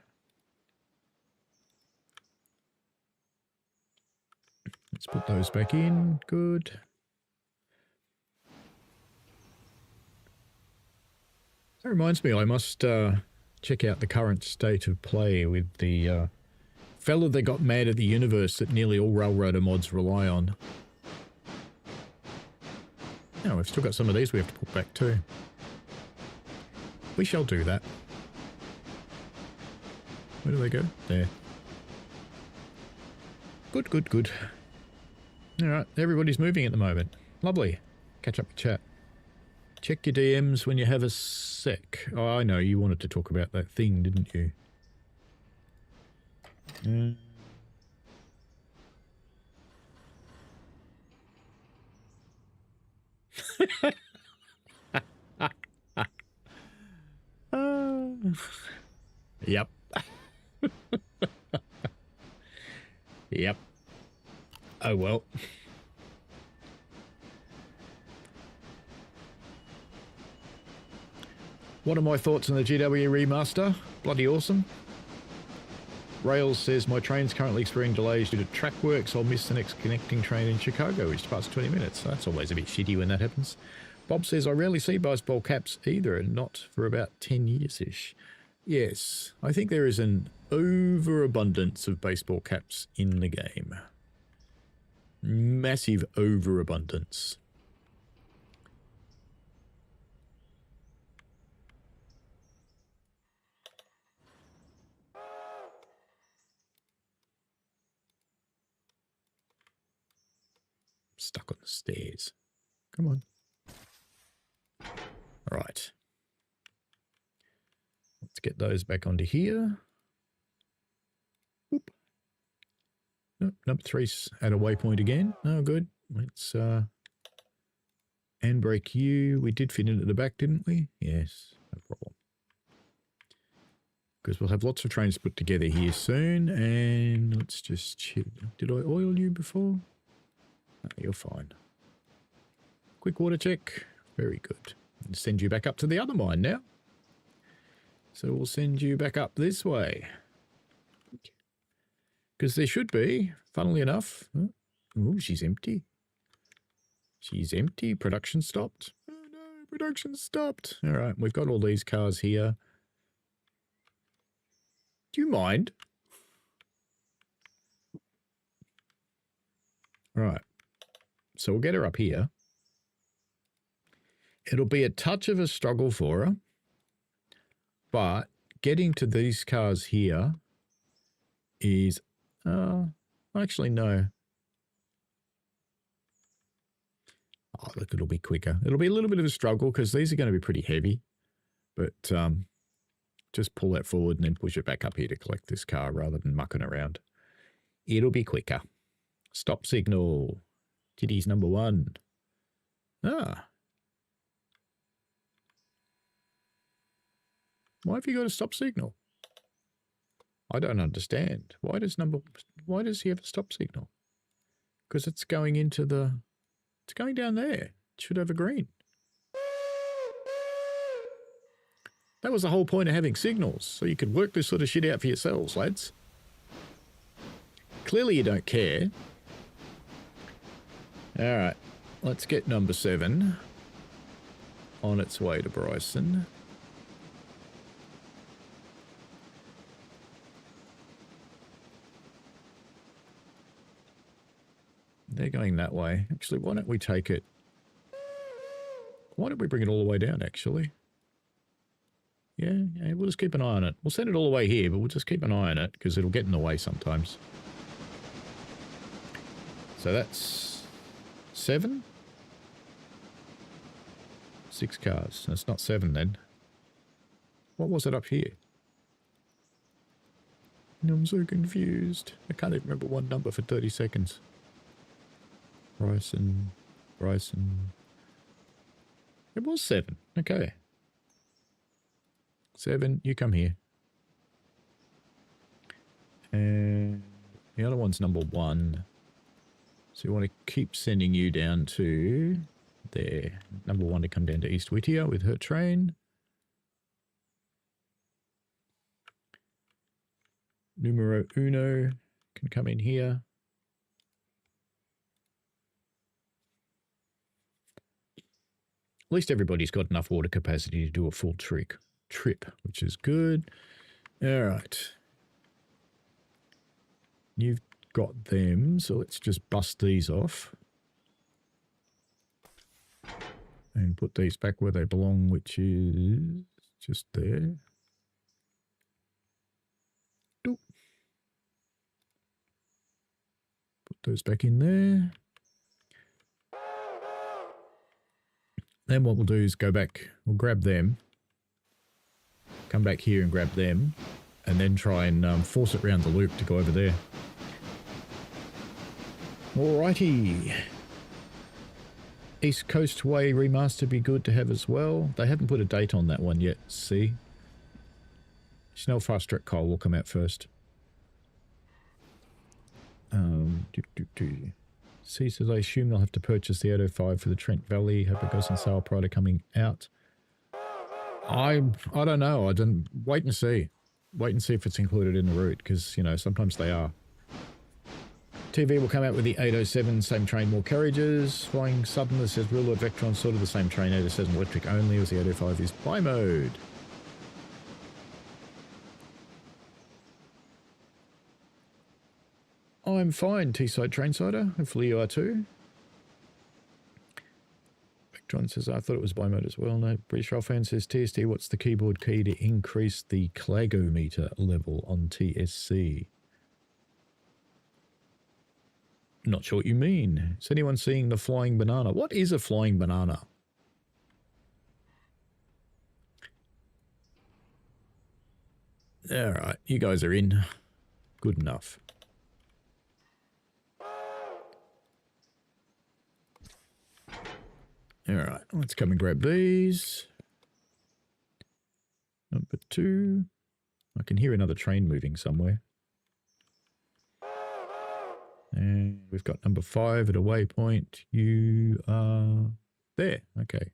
Let's put those back in. Good. That reminds me, I must check out the current state of play with the fella that got mad at the universe that nearly all Railroader mods rely on. No, we've still got some of these we have to put back too. We shall do that. Where do they go? There. Good, good, good. Alright, everybody's moving at the moment. Lovely. Catch up with chat. Check your DMs when you have a sec. Oh, I know, you wanted to talk about that thing, didn't you? Yep. Yep. Oh well. What are my thoughts on the GW remaster? Bloody awesome. Rails says, my train's currently experiencing delays due to track work, so I'll miss the next connecting train in Chicago, which departs 20 minutes. So that's always a bit shitty when that happens. Bob says, I rarely see baseball caps either, and not for about 10 years-ish. Yes, I think there is an overabundance of baseball caps in the game. Massive overabundance. Stuck on the stairs. Come on. All right. Let's get those back onto here. Oop. Nope, number 3's at a waypoint again. Oh, good. Let's handbrake you. We did fit into the back, didn't we? Yes, no problem. Because we'll have lots of trains put together here soon. And let's just check. Did I oil you before? No, you're fine. Quick water check. Very good. And send you back up to the other mine now. So we'll send you back up this way. Because there should be, funnily enough. Oh, she's empty. She's empty. Production stopped. Oh no, production stopped. All right, we've got all these cars here. Do you mind? All right. So we'll get her up here. It'll be a touch of a struggle for her. But getting to these cars here is... actually, no. Oh, look, it'll be quicker. It'll be a little bit of a struggle because these are going to be pretty heavy. But just pull that forward and then push it back up here to collect this car rather than mucking around. It'll be quicker. Stop signal. Kitty's number 1. Ah. Why have you got a stop signal? I don't understand. Why does he have a stop signal? Because it's going into the... It's going down there. It should have a green. That was the whole point of having signals, so you could work this sort of shit out for yourselves, lads. Clearly you don't care. All right, let's get number 7 on its way to Bryson. They're going that way. Actually, why don't we take it... Why don't we bring it all the way down, actually? Yeah, we'll just keep an eye on it. We'll send it all the way here, but we'll just keep an eye on it because it'll get in the way sometimes. So that's 7? 6 cars. That's not 7 then. What was it up here? I'm so confused. I can't even remember one number for 30 seconds. Bryson. It was 7. Okay. 7, you come here. And the other one's number 1. So we want to keep sending you down to there. Number 1 to come down to East Whittier with her train. Numero 1 can come in here. least everybody's got enough water capacity to do a full trip, which is good. All right. You've got them, so let's just bust these off. And put these back where they belong, which is just there. Doop. Put those back in there. Then what we'll do is go back, we'll grab them, come back here and grab them, and then try and force it around the loop to go over there. Alrighty. East Coast Way remaster be good to have as well. They haven't put a date on that one yet, see? Snell Fast Track Coal will come out first. C says, I assume they'll have to purchase the 805 for the Trent Valley. Hope it goes on sale prior to coming out. I don't know. I didn't wait and see. Wait and see if it's included in the route, because, you know, sometimes they are. TV will come out with the 807, same train, more carriages. Flying Southerner says, Real World Vectron, sort of the same train, 807 electric only, as the 805 is bi-mode. I'm fine, Teesside Trainsider. Hopefully you are too. Vectron says, I thought it was bi-mode as well. No, British Rail fan says, TSD, what's the keyboard key to increase the clagometer level on TSC? Not sure what you mean. Is anyone seeing the flying banana? What is a flying banana? All right, you guys are in. Good enough. All right, let's come and grab these. Number 2. I can hear another train moving somewhere. And we've got number 5 at a waypoint. You are there. Okay.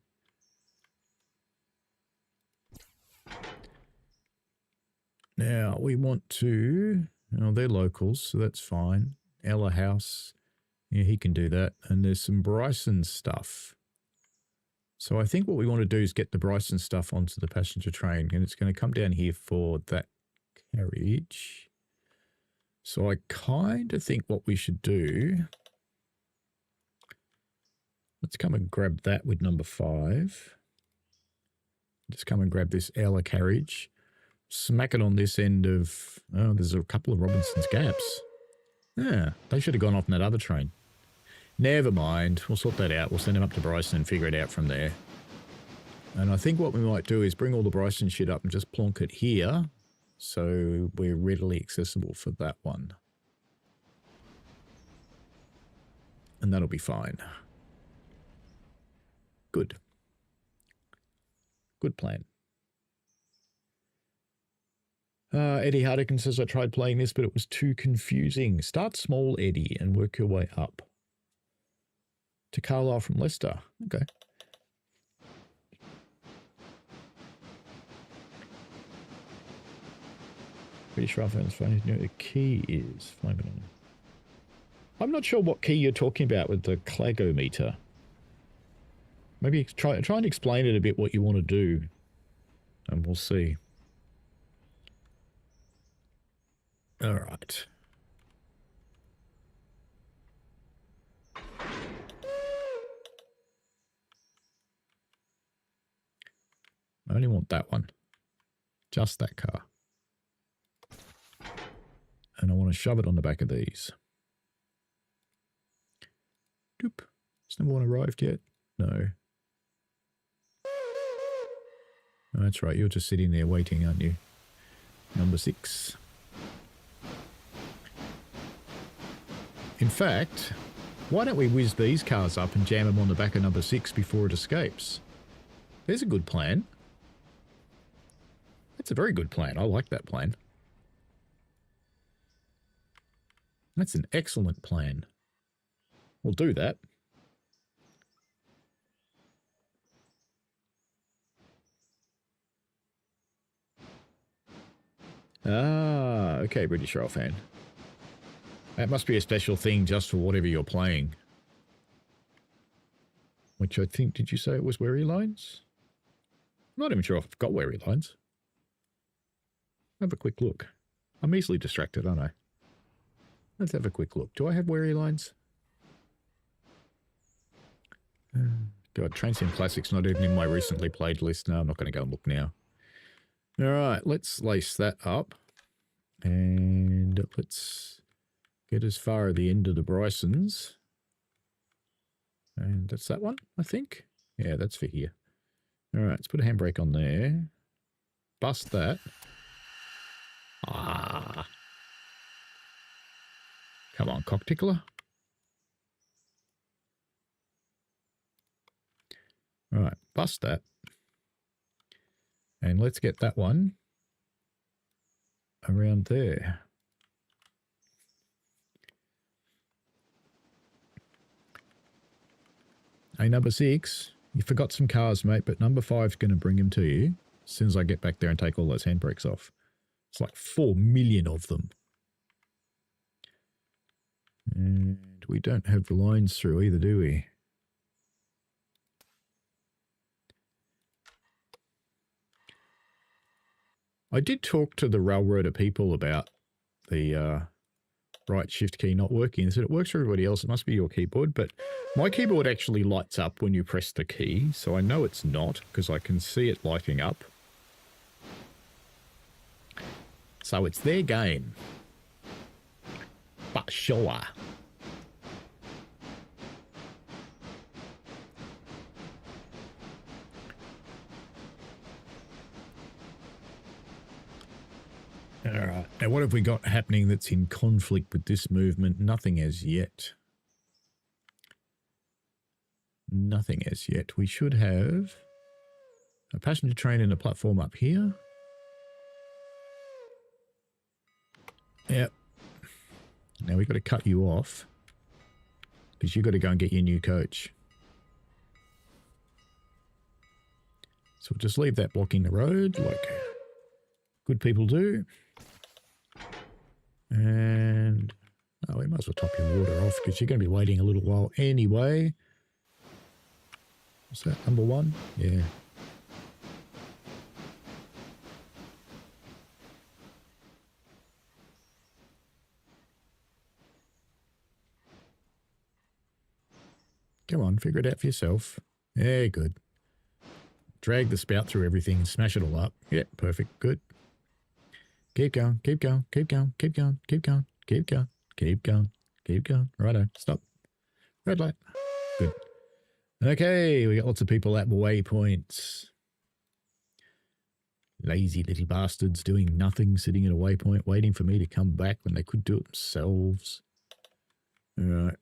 Now we want to, oh, they're locals, so that's fine. Ella House. Yeah, he can do that. And there's some Bryson stuff. So I think what we want to do is get the Bryson stuff onto the passenger train, and it's going to come down here for that carriage. So I kind of think what we should do, let's come and grab that with number 5. Just come and grab this Ella carriage. Smack it on this end of, oh, there's a couple of Robinson's Gaps. Yeah, they should have gone off in that other train. Never mind. We'll sort that out. We'll send them up to Bryson and figure it out from there. And I think what we might do is bring all the Bryson shit up and just plonk it here, so we're readily accessible for that one. And that'll be fine. Good. Good plan. Eddie Hardigan says, I tried playing this, but it was too confusing. Start small, Eddie, and work your way up. To Carlisle from Leicester. Okay. British Rail fans funny to know the key is flying banana. I'm not sure what key you're talking about with the clagometer. Maybe try and explain it a bit what you want to do, and we'll see. All right. I only want that one. Just that car. And I want to shove it on the back of these. Doop. Has number 1 arrived yet? No. Oh, that's right. You're just sitting there waiting, aren't you? Number 6. In fact, why don't we whiz these cars up and jam them on the back of number 6 before it escapes? There's a good plan. That's a very good plan. I like that plan. That's an excellent plan. We'll do that. Ah, okay, British Rail fan. That must be a special thing just for whatever you're playing. which I think, did you say it was wary lines? I'm not even sure if I've got wary lines. Have a quick look. I'm easily distracted, aren't I? Let's have a quick look. Do I have wary lines? God, Train Sim Classic's not even in my recently played list. No, I'm not going to go and look now. All right, let's lace that up. And let's get as far at the end of the Brysons. And that's that one, I think. Yeah, that's for here. All right, let's put a handbrake on there. Bust that. Ah. Come on, cock tickler. All right, bust that. And let's get that one around there. Hey, number 6, you forgot some cars, mate, but number 5's going to bring them to you as soon as I get back there and take all those handbrakes off. It's like 4 million of them. And we don't have the lines through either, do we? I did talk to the railroader people about the right shift key not working. They said it works for everybody else. It must be your keyboard. But my keyboard actually lights up when you press the key. So I know it's not because I can see it lighting up. So it's their game. But sure. All right. Now, what have we got happening that's in conflict with this movement? Nothing as yet. Nothing as yet. We should have a passenger train and a platform up here. Yep. Now we've got to cut you off because you've got to go and get your new coach. So we'll just leave that blocking the road like good people do. And, oh, we might as well top your water off because you're going to be waiting a little while anyway. What's that, number 1? Yeah. Come on, figure it out for yourself. Yeah, good. Drag the spout through everything and smash it all up. Yeah, perfect. Good. Keep going, keep going, keep going, keep going, keep going, keep going, keep going, keep going. Righto, stop. Red light. Good. Okay, we got lots of people at waypoints. Lazy little bastards doing nothing, sitting at a waypoint, waiting for me to come back when they could do it themselves. All right.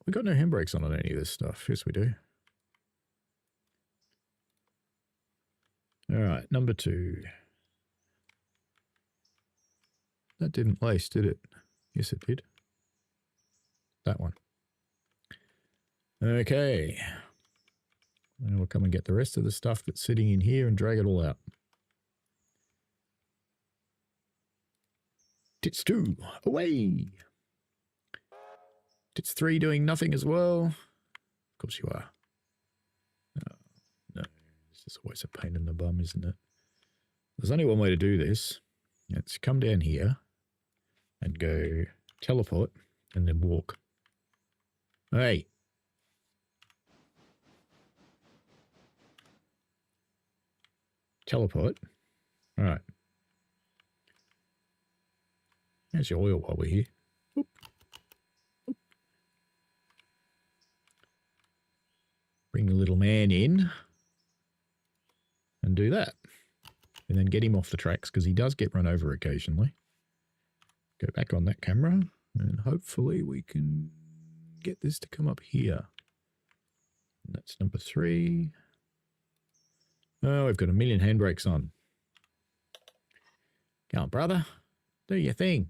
We got no handbrakes on any of this stuff. Yes, we do. All right, number 2. That didn't lace, did it? Yes, it did. That one. Okay. And we'll come and get the rest of the stuff that's sitting in here and drag it all out. Tits 2, away! Tits 3 doing nothing as well. Of course you are. Oh, no, this is always a pain in the bum, isn't it? There's only one way to do this. Let's come down here and go teleport and then walk. Hey. Teleport. All right. There's your oil while we're here. Oop. Oop. Bring the little man in and do that. And then get him off the tracks because he does get run over occasionally. Go back on that camera and hopefully we can get this to come up here. And that's number 3. Oh, we've got a million handbrakes on. Go on, brother. Do your thing.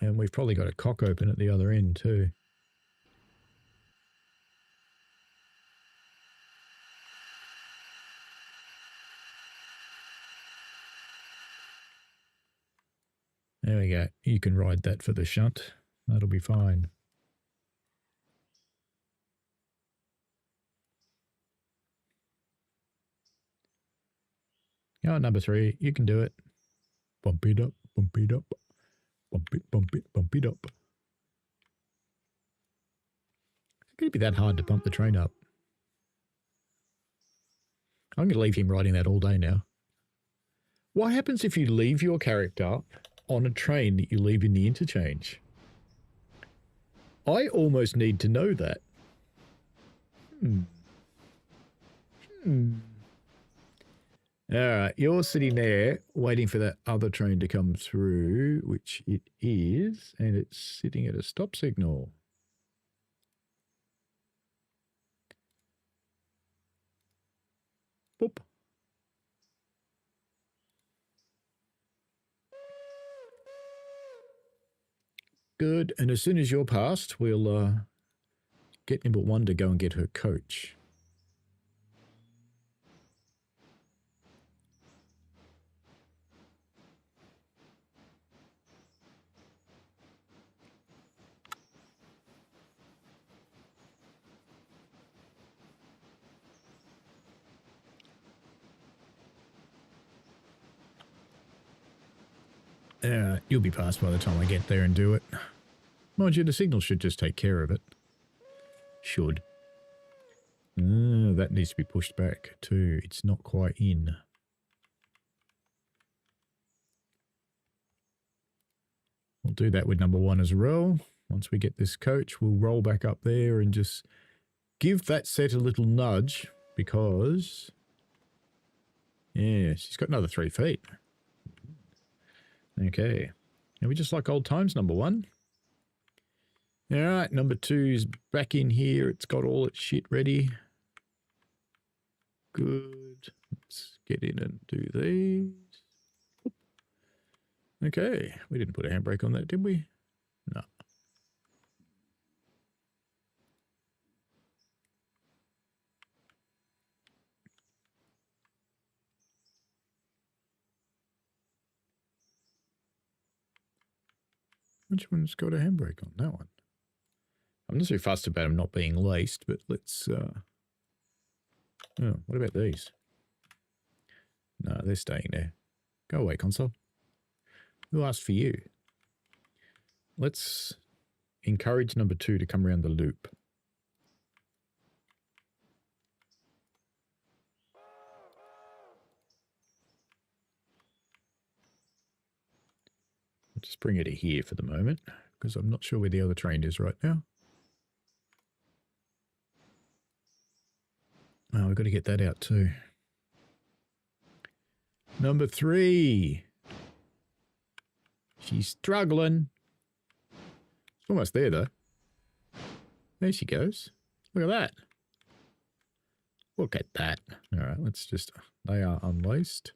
And we've probably got a cock open at the other end too. There we go. You can ride that for the shunt. That'll be fine. Oh, number 3, you can do it. Bump it up, bump it up. Bump it, bump it, bump it up. It's going to be that hard to bump the train up. I'm going to leave him riding that all day now. What happens if you leave your character on a train that you leave in the interchange? I almost need to know that. Alright, you're sitting there waiting for that other train to come through, which it is, and it's sitting at a stop signal. Boop. Good, and as soon as you're past, we'll get number 1 to go and get her coach. You'll be past by the time I get there and do it. Mind you, the signal should just take care of it. Should. That needs to be pushed back too. It's not quite in. We'll do that with number 1 as well. Once we get this coach, we'll roll back up there and just give that set a little nudge because, yeah, she's got another 3 feet. Okay. And we just like old times, number 1. All right, number 2's back in here. It's got all its shit ready. Good. Let's get in and do these. Okay. We didn't put a handbrake on that, did we? No. Which one's got a handbrake on? That one. I'm not so fussed about them not being laced, but let's... Oh, what about these? No, they're staying there. Go away, console. Who asked for you? Let's encourage number 2 to come around the loop. I'll just bring it to here for the moment, because I'm not sure where the other train is right now. Oh, we've got to get that out too. Number 3. She's struggling. It's almost there, though. There she goes. Look at that. Look at that. All right, let's just... They are unlaced.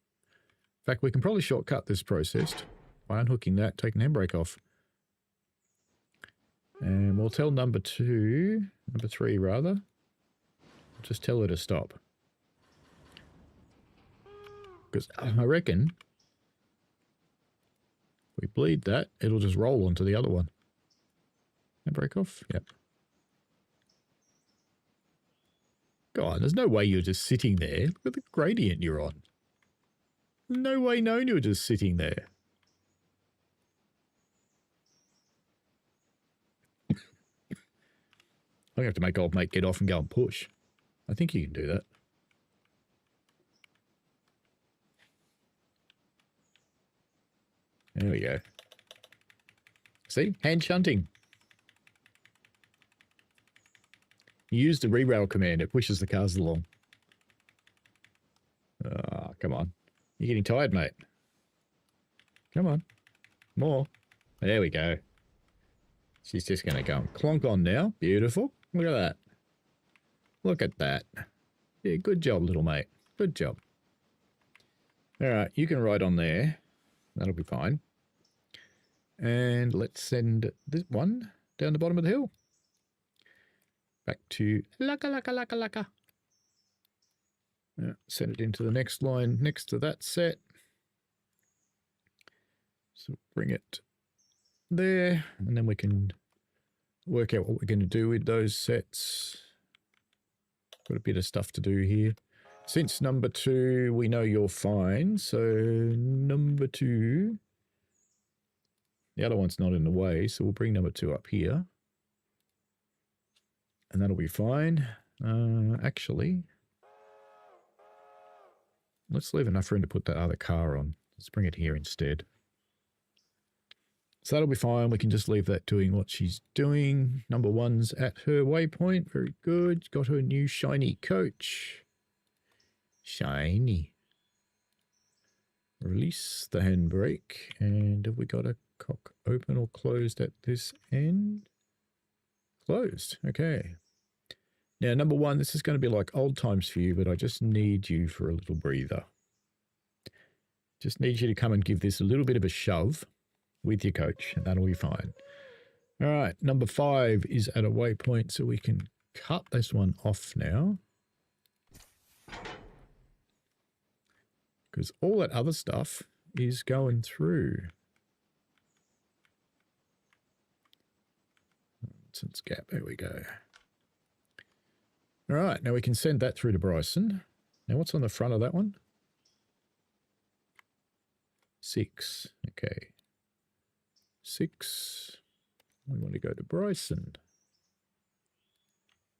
In fact, we can probably shortcut this process by unhooking that, taking the handbrake off. And we'll tell number 3 rather. Just tell her to stop. Because I reckon if we bleed that, it'll just roll onto the other one. Handbrake off? Yep. God, there's no way you're just sitting there. Look at the gradient you're on. No way known you're just sitting there. I'm going to have to make old mate get off and go and push. I think you can do that. There we go. See? Hand shunting. You use the re-rail command. It pushes the cars along. Ah, come on. You're getting tired, mate. Come on. More. There we go. She's just going to go and clonk on now. Beautiful. Look at that. Look at that. Yeah, good job, little mate. Good job. All right, you can ride on there. That'll be fine. And let's send this one down the bottom of the hill. Back to Laka. Yeah, send it into the next line next to that set. So bring it there, and then we can work out what we're going to do with those sets. Got a bit of stuff to do here. Since number 2, we know you're fine, so number 2, the other one's not in the way, so we'll bring number 2 up here. And that'll be fine. Actually, let's leave enough room to put that other car on. Let's bring it here instead. So that'll be fine. We can just leave that doing what she's doing. Number 1's at her waypoint. Very good. Got her new shiny coach. Shiny. Release the handbrake. And have we got a cock open or closed at this end? Closed. Okay. Now, number 1, this is going to be like old times for you, but I just need you for a little breather. Just need you to come and give this a little bit of a shove with your coach, and that'll be fine. All right, number 5 is at a waypoint, so we can cut this one off now. Because all that other stuff is going through. Since gap, there we go. All right, now we can send that through to Bryson. Now what's on the front of that one? 6, okay. 6, we want to go to Bryson.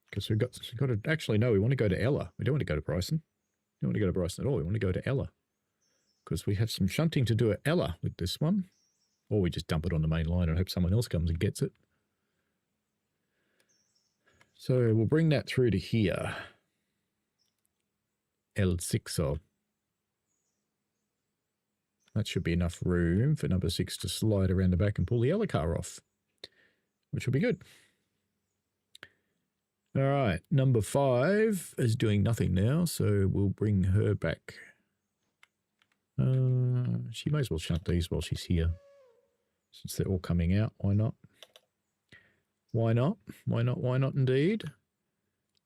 Because we've got to, actually no, we want to go to Ella. We don't want to go to Bryson. We don't want to go to Bryson at all. We want to go to Ella. Because we have some shunting to do at Ella with this one. Or we just dump it on the main line and hope someone else comes and gets it. So we'll bring that through to here. L6. That should be enough room for number 6 to slide around the back and pull the other car off, which will be good. All right, number 5 is doing nothing now, so we'll bring her back. She may as well shunt these while she's here, since they're all coming out. Why not? Why not? Why not? Why not indeed?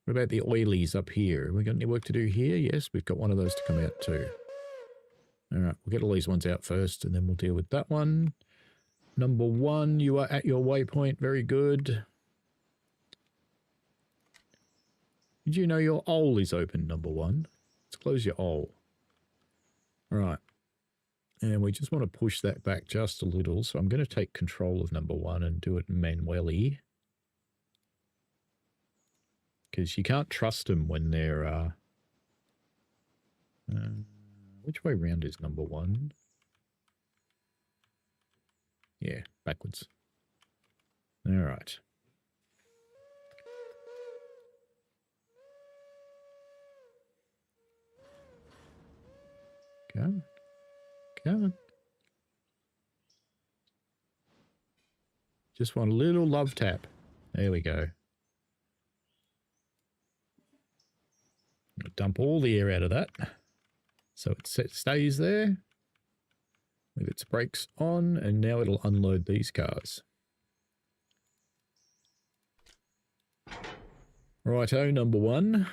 What about the oilies up here? Have we got any work to do here? Yes, we've got one of those to come out too. All right, we'll get all these ones out first, and then we'll deal with that one. Number 1, you are at your waypoint. Very good. Did you know your OL is open, number 1? Let's close your OL. All right. And we just want to push that back just a little. So I'm going to take control of number 1 and do it manually. Because you can't trust them when they're... which way round is number 1? Yeah, backwards. All right. Come on. Come on. Just want a little love tap. There we go. Dump all the air out of that. So it stays there with its brakes on, and now it'll unload these cars. Righto, number 1.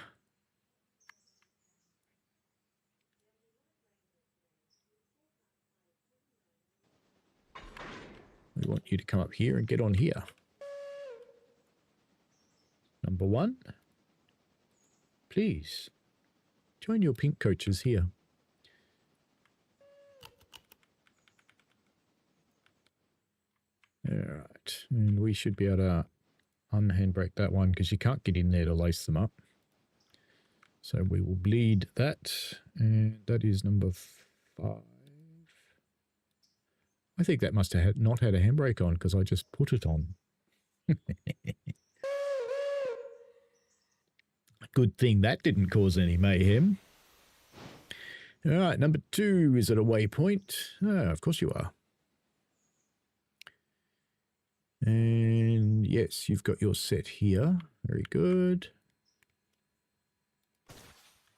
We want you to come up here and get on here. Number 1, please join your pink coaches here. All right, and we should be able to unhandbrake that one because you can't get in there to lace them up. So we will bleed that, and that is number 5. I think that must have not had a handbrake on because I just put it on. Good thing that didn't cause any mayhem. All right, number 2 is at a waypoint. Ah, of course you are. And yes, you've got your set here. Very good.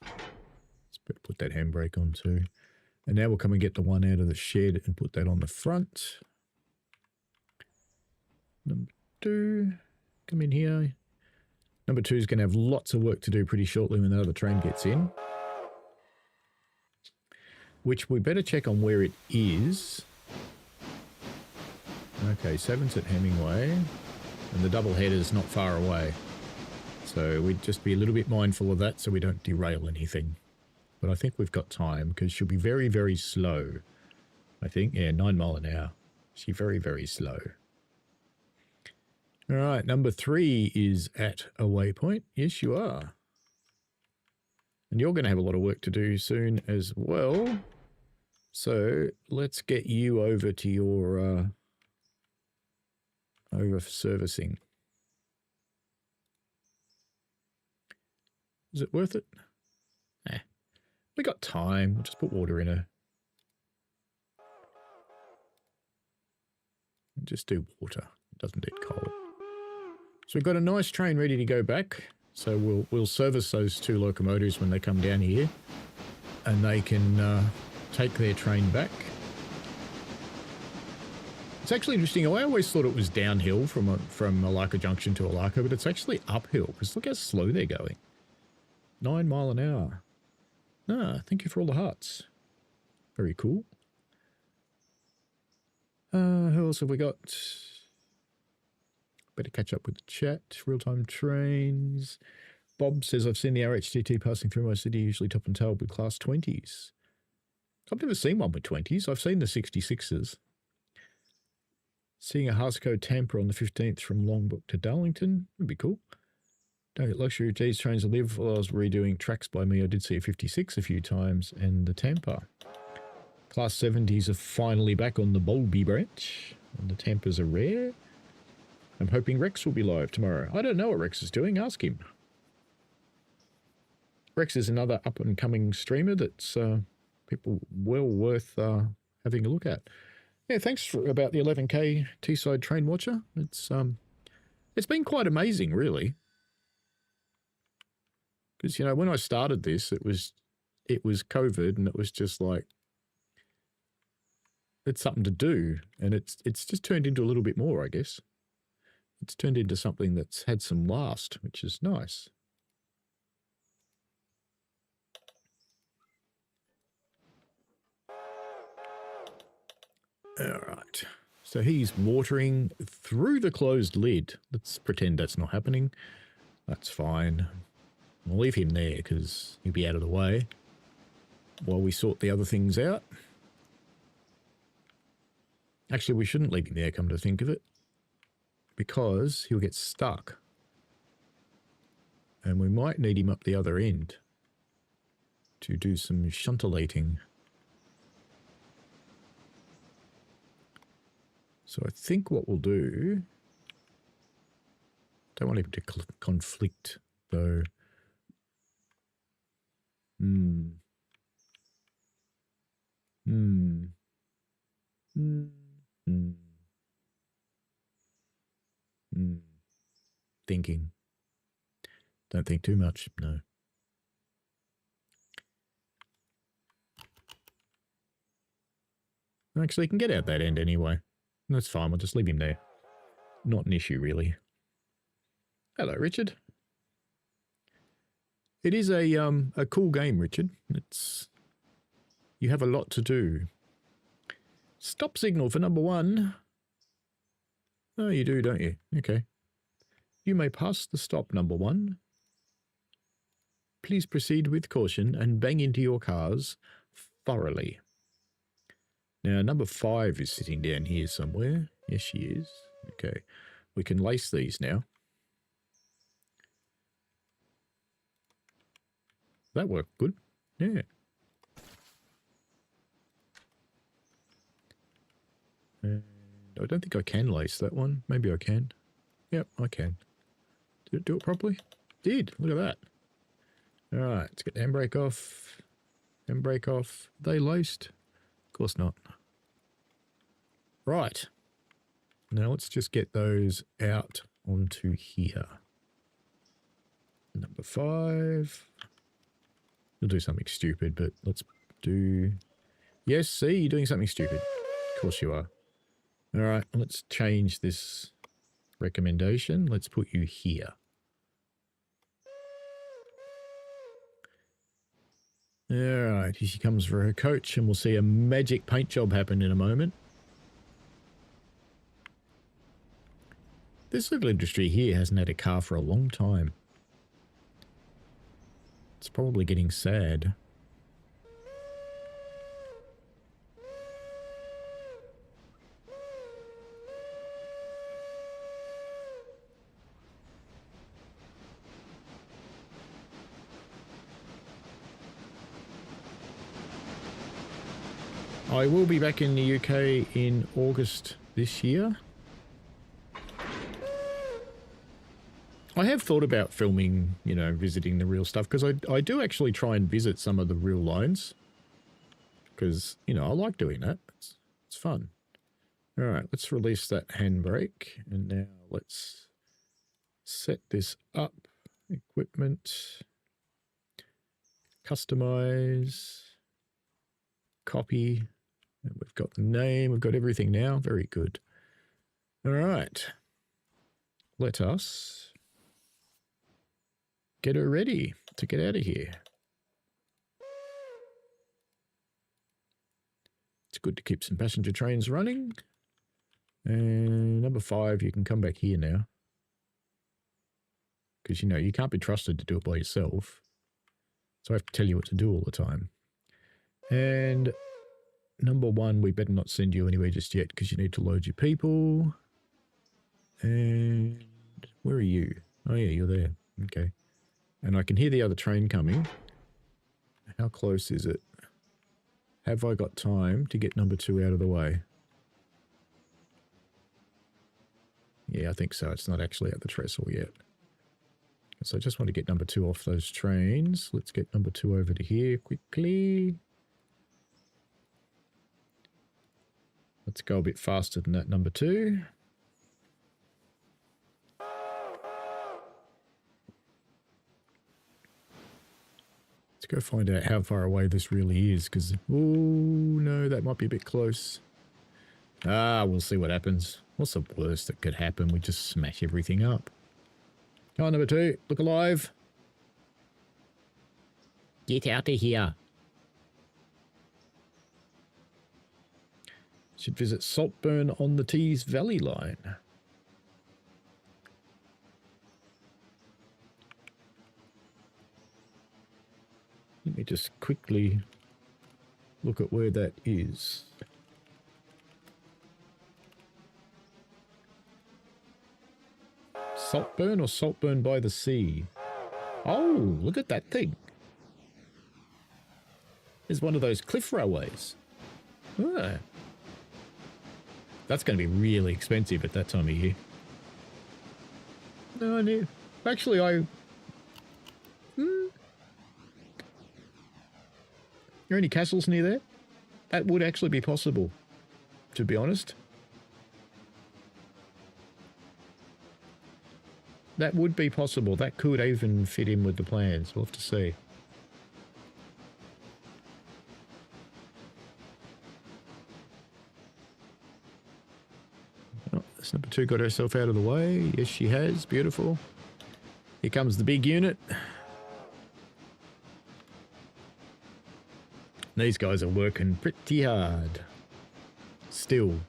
Let's put that handbrake on too. And now we'll come and get the one out of the shed and put that on the front. Number 2, come in here. Number 2 is going to have lots of work to do pretty shortly when the other train gets in. Which we better check on where it is. Okay, 7's at Hemingway, and the double header's not far away. So we'd just be a little bit mindful of that so we don't derail anything. But I think we've got time because she'll be very, very slow. I think, yeah, 9 mile an hour. She's very, very slow. All right, number 3 is at a waypoint. Yes, you are. And you're going to have a lot of work to do soon as well. So let's get you over to your over servicing. Is it worth it? We got time. We'll just put water in her. Just do water. It doesn't need coal. So we've got a nice train ready to go back. So we'll service those 2 locomotives when they come down here, and they can take their train back. It's actually interesting. I always thought it was downhill from Malacca Junction to Malacca, but it's actually uphill because look how slow they're going. 9 mile an hour. Ah, thank you for all the hearts. Very cool. Who else have we got? Better catch up with the chat. Real-time trains. Bob says, I've seen the RHTT passing through my city, usually top and tail with class 20s. I've never seen one with 20s. I've seen the 66s. Seeing a Harsco Tampa on the 15th from Longbook to Darlington would be cool. Don't get luxury T's trains to live. While I was redoing tracks by me, I did see a 56 a few times and the Tampa. Class 70s are finally back on the Bowlby branch, and the Tampas are rare. I'm hoping Rex will be live tomorrow. I don't know what Rex is doing. Ask him. Rex is another up-and-coming streamer that's people well worth having a look at. Yeah, thanks about the 11K Teesside Train Watcher. It's been quite amazing, really. Because, you know, when I started this, it was COVID, and it was just like, it's something to do, and it's just turned into a little bit more, I guess. It's turned into something that's had some last, which is nice. All right. So he's watering through the closed lid. Let's pretend that's not happening. That's fine. We'll leave him there because he'll be out of the way while we sort the other things out. Actually, we shouldn't leave him there, come to think of it, because he'll get stuck. And we might need him up the other end to do some shuntilating. So I think what we'll do, don't want him to conflict though. Thinking. Don't think too much, no. Actually, you can get out that end anyway. That's fine, we'll just leave him there. Not an issue, really. Hello, Richard. It is a cool game, Richard. You have a lot to do. Stop signal for number 1. Oh, you do, don't you? Okay. You may pass the stop, number 1. Please proceed with caution and bang into your cars thoroughly. Now, number 5 is sitting down here somewhere. Yes, she is. Okay. We can lace these now. That worked good. Yeah. And I don't think I can lace that one. Maybe I can. Yep, I can. Did it do it properly? Did. Look at that. All right, let's get the handbrake off. Handbrake off. Are they laced? Of course not. Right. Now let's just get those out onto here. Number 5. You'll do something stupid, but let's do... Yes, see, you're doing something stupid. Of course you are. All right, let's change this recommendation. Let's put you here. All right, here she comes for her coach, and we'll see a magic paint job happen in a moment. This little industry here hasn't had a car for a long time. It's probably getting sad. I will be back in the UK in August this year. I have thought about filming, you know, visiting the real stuff, because I do actually try and visit some of the real lines. Because, you know, I like doing that. It's fun. All right, let's release that handbrake. And now let's set this up. Equipment. Customize. Copy. And we've got the name. We've got everything now. Very good. All right. Let us get her ready to get out of here. It's good to keep some passenger trains running. And number 5, you can come back here now. Because, you know, you can't be trusted to do it by yourself. So I have to tell you what to do all the time. And number 1, we better not send you anywhere just yet, because you need to load your people. And where are you? Oh yeah, you're there. Okay. And I can hear the other train coming. How close is it? Have I got time to get number 2 out of the way? Yeah, I think so. It's not actually at the trestle yet. So I just want to get number 2 off those trains. Let's get number 2 over to here quickly. Let's go a bit faster than that, number 2. Let's go find out how far away this really is, because, oh no, that might be a bit close. Ah, we'll see what happens. What's the worst that could happen? We just smash everything up. Come on, number 2, look alive. Get out of here. Should visit Saltburn on the Tees Valley line. Let me just quickly look at where that is. Saltburn or Saltburn by the Sea? Oh, look at that thing. There's one of those cliff railways. Ah. That's going to be really expensive at that time of year. No, no. Actually, Are there any castles near there? That would actually be possible, to be honest. That would be possible. That could even fit in with the plans. We'll have to see. Oh, that's number 2 got herself out of the way. Yes, she has. Beautiful. Here comes the big unit. These guys are working pretty hard. Still.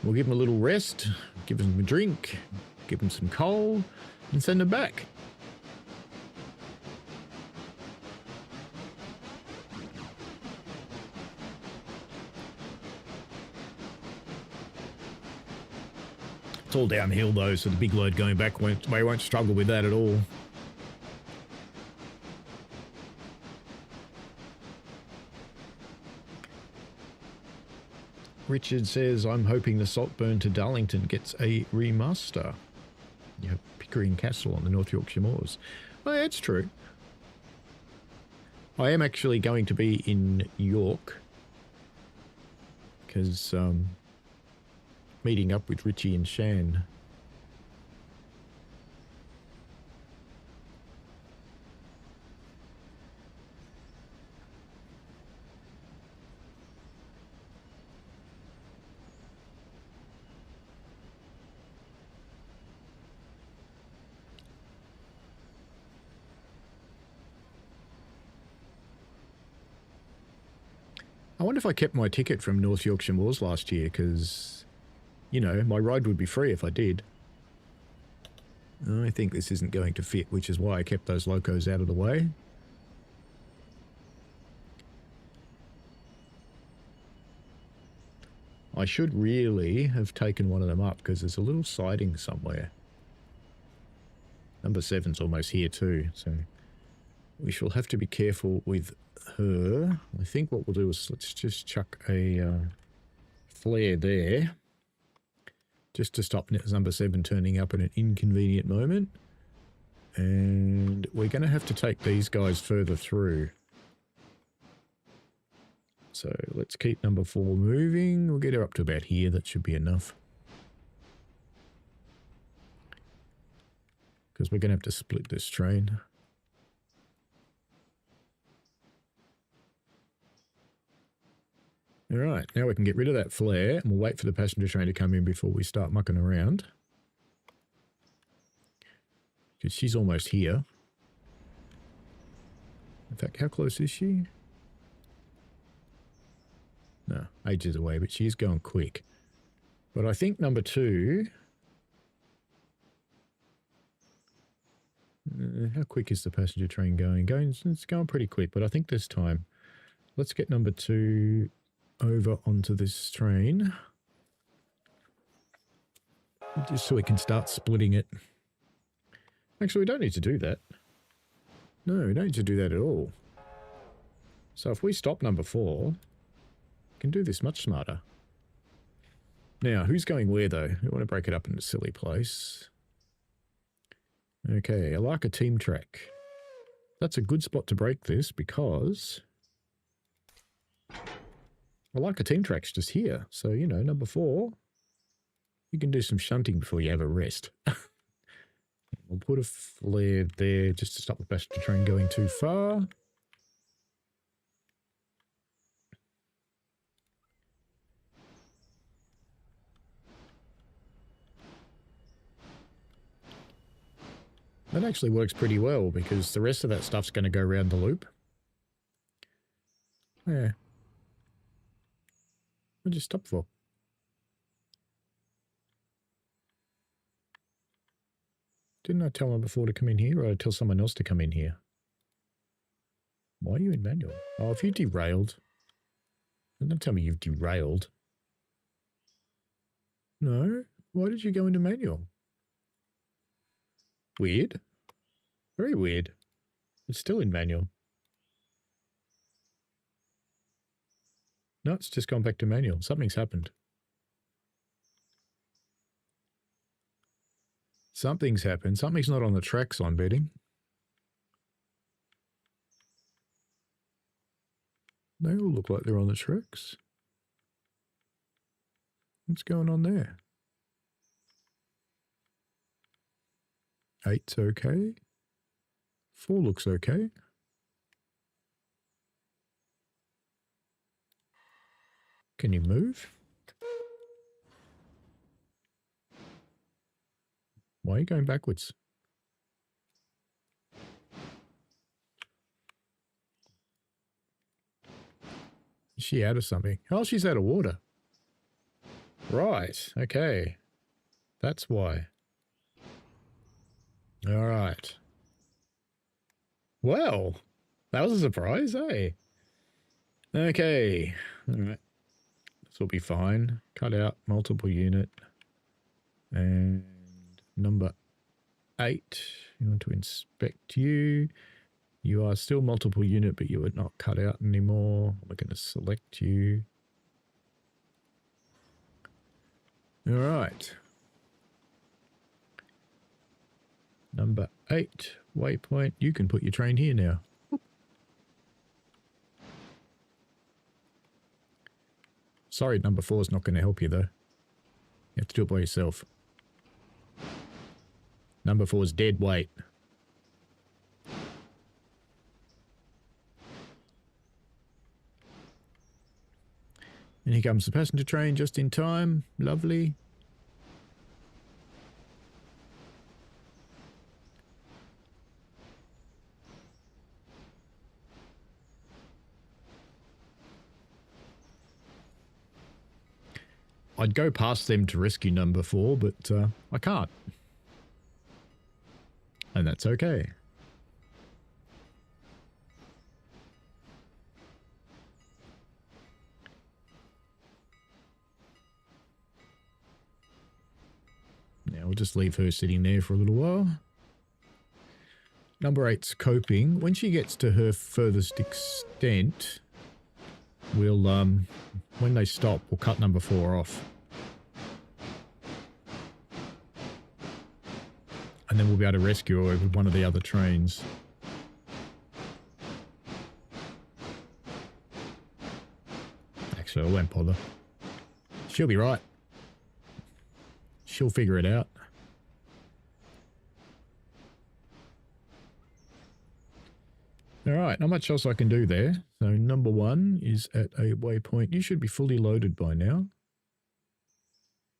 We'll give them a little rest, give them a drink, give them some coal, and send them back. It's all downhill though, so the big load going back won't struggle with that at all. Richard says, I'm hoping the Saltburn to Darlington gets a remaster. You have Pickering Castle on the North Yorkshire Moors. Well, that's true. I am actually going to be in York because meeting up with Richie and Shan. I wonder if I kept my ticket from North Yorkshire Moors last year because, you know, my ride would be free if I did. I think this isn't going to fit, which is why I kept those locos out of the way. I should really have taken one of them up because there's a little siding somewhere. Number 7's almost here too, so we shall have to be careful with her. I think what we'll do is let's just chuck a flare there just to stop number 7 turning up at an inconvenient moment. And we're going to have to take these guys further through. So let's keep number 4 moving. We'll get her up to about here. That should be enough. Because we're going to have to split this train. All right, now we can get rid of that flare and we'll wait for the passenger train to come in before we start mucking around. Because she's almost here. In fact, how close is she? No, ages away, but she's going quick. But I think number 2... how quick is the passenger train going? It's going pretty quick, but I think there's time. Let's get number 2 over onto this train. Just so we can start splitting it. Actually, we don't need to do that. No, we don't need to do that at all. So if we stop number 4, we can do this much smarter. Now, who's going where though? We want to break it up into a silly place. Okay, I like a team track. That's a good spot to break this because I like a team track's just here. So, you know, number 4, you can do some shunting before you have a rest. We'll put a flare there just to stop the passenger train going too far. That actually works pretty well because the rest of that stuff's going to go around the loop. Yeah. What'd you stop for? Didn't I tell them before to come in here, or did I tell someone else to come in here? Why are you in manual? Oh, if you derailed. Don't tell me you've derailed. No? Why did you go into manual? Weird. Very weird. It's still in manual. No, it's just gone back to manual. Something's happened. Something's happened. Something's not on the tracks, I'm betting. They all look like they're on the tracks. What's going on there? 8's okay. 4 looks okay. Can you move? Why are you going backwards? Is she out of something? Oh, she's out of water. Right, okay. That's why. All right. Well, that was a surprise, eh? Okay. All right. This will be fine. Cut out multiple unit. And number 8. You want to inspect you. You are still multiple unit, but you are not cut out anymore. We're going to select you. All right. Number 8, waypoint. You can put your train here now. Whoop. Sorry, number 4 is not going to help you, though. You have to do it by yourself. Number 4 is dead weight. And here comes the passenger train just in time. Lovely. I'd go past them to rescue number 4, but I can't. And that's okay. Now we'll just leave her sitting there for a little while. Number 8's coping. When she gets to her furthest extent, we'll, when they stop, we'll cut number 4 off. And then we'll be able to rescue her with one of the other trains. Actually, I won't bother. She'll be right. She'll figure it out. Alright, not much else I can do there. So number 1 is at a waypoint. You should be fully loaded by now.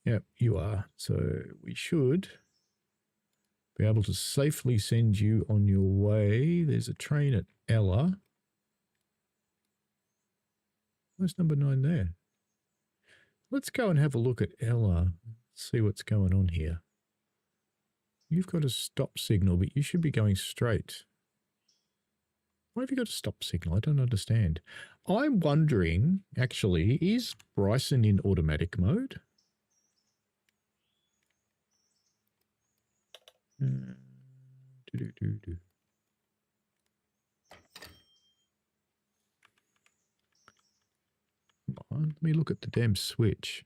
Yep, you are. So we should be able to safely send you on your way. There's a train at Ella. Where's number 9 there? Let's go and have a look at Ella. See what's going on here. You've got a stop signal, but you should be going straight. Why have you got a stop signal? I don't understand. I'm wondering, actually, is Bryson in automatic mode? Come on, let me look at the damn switch.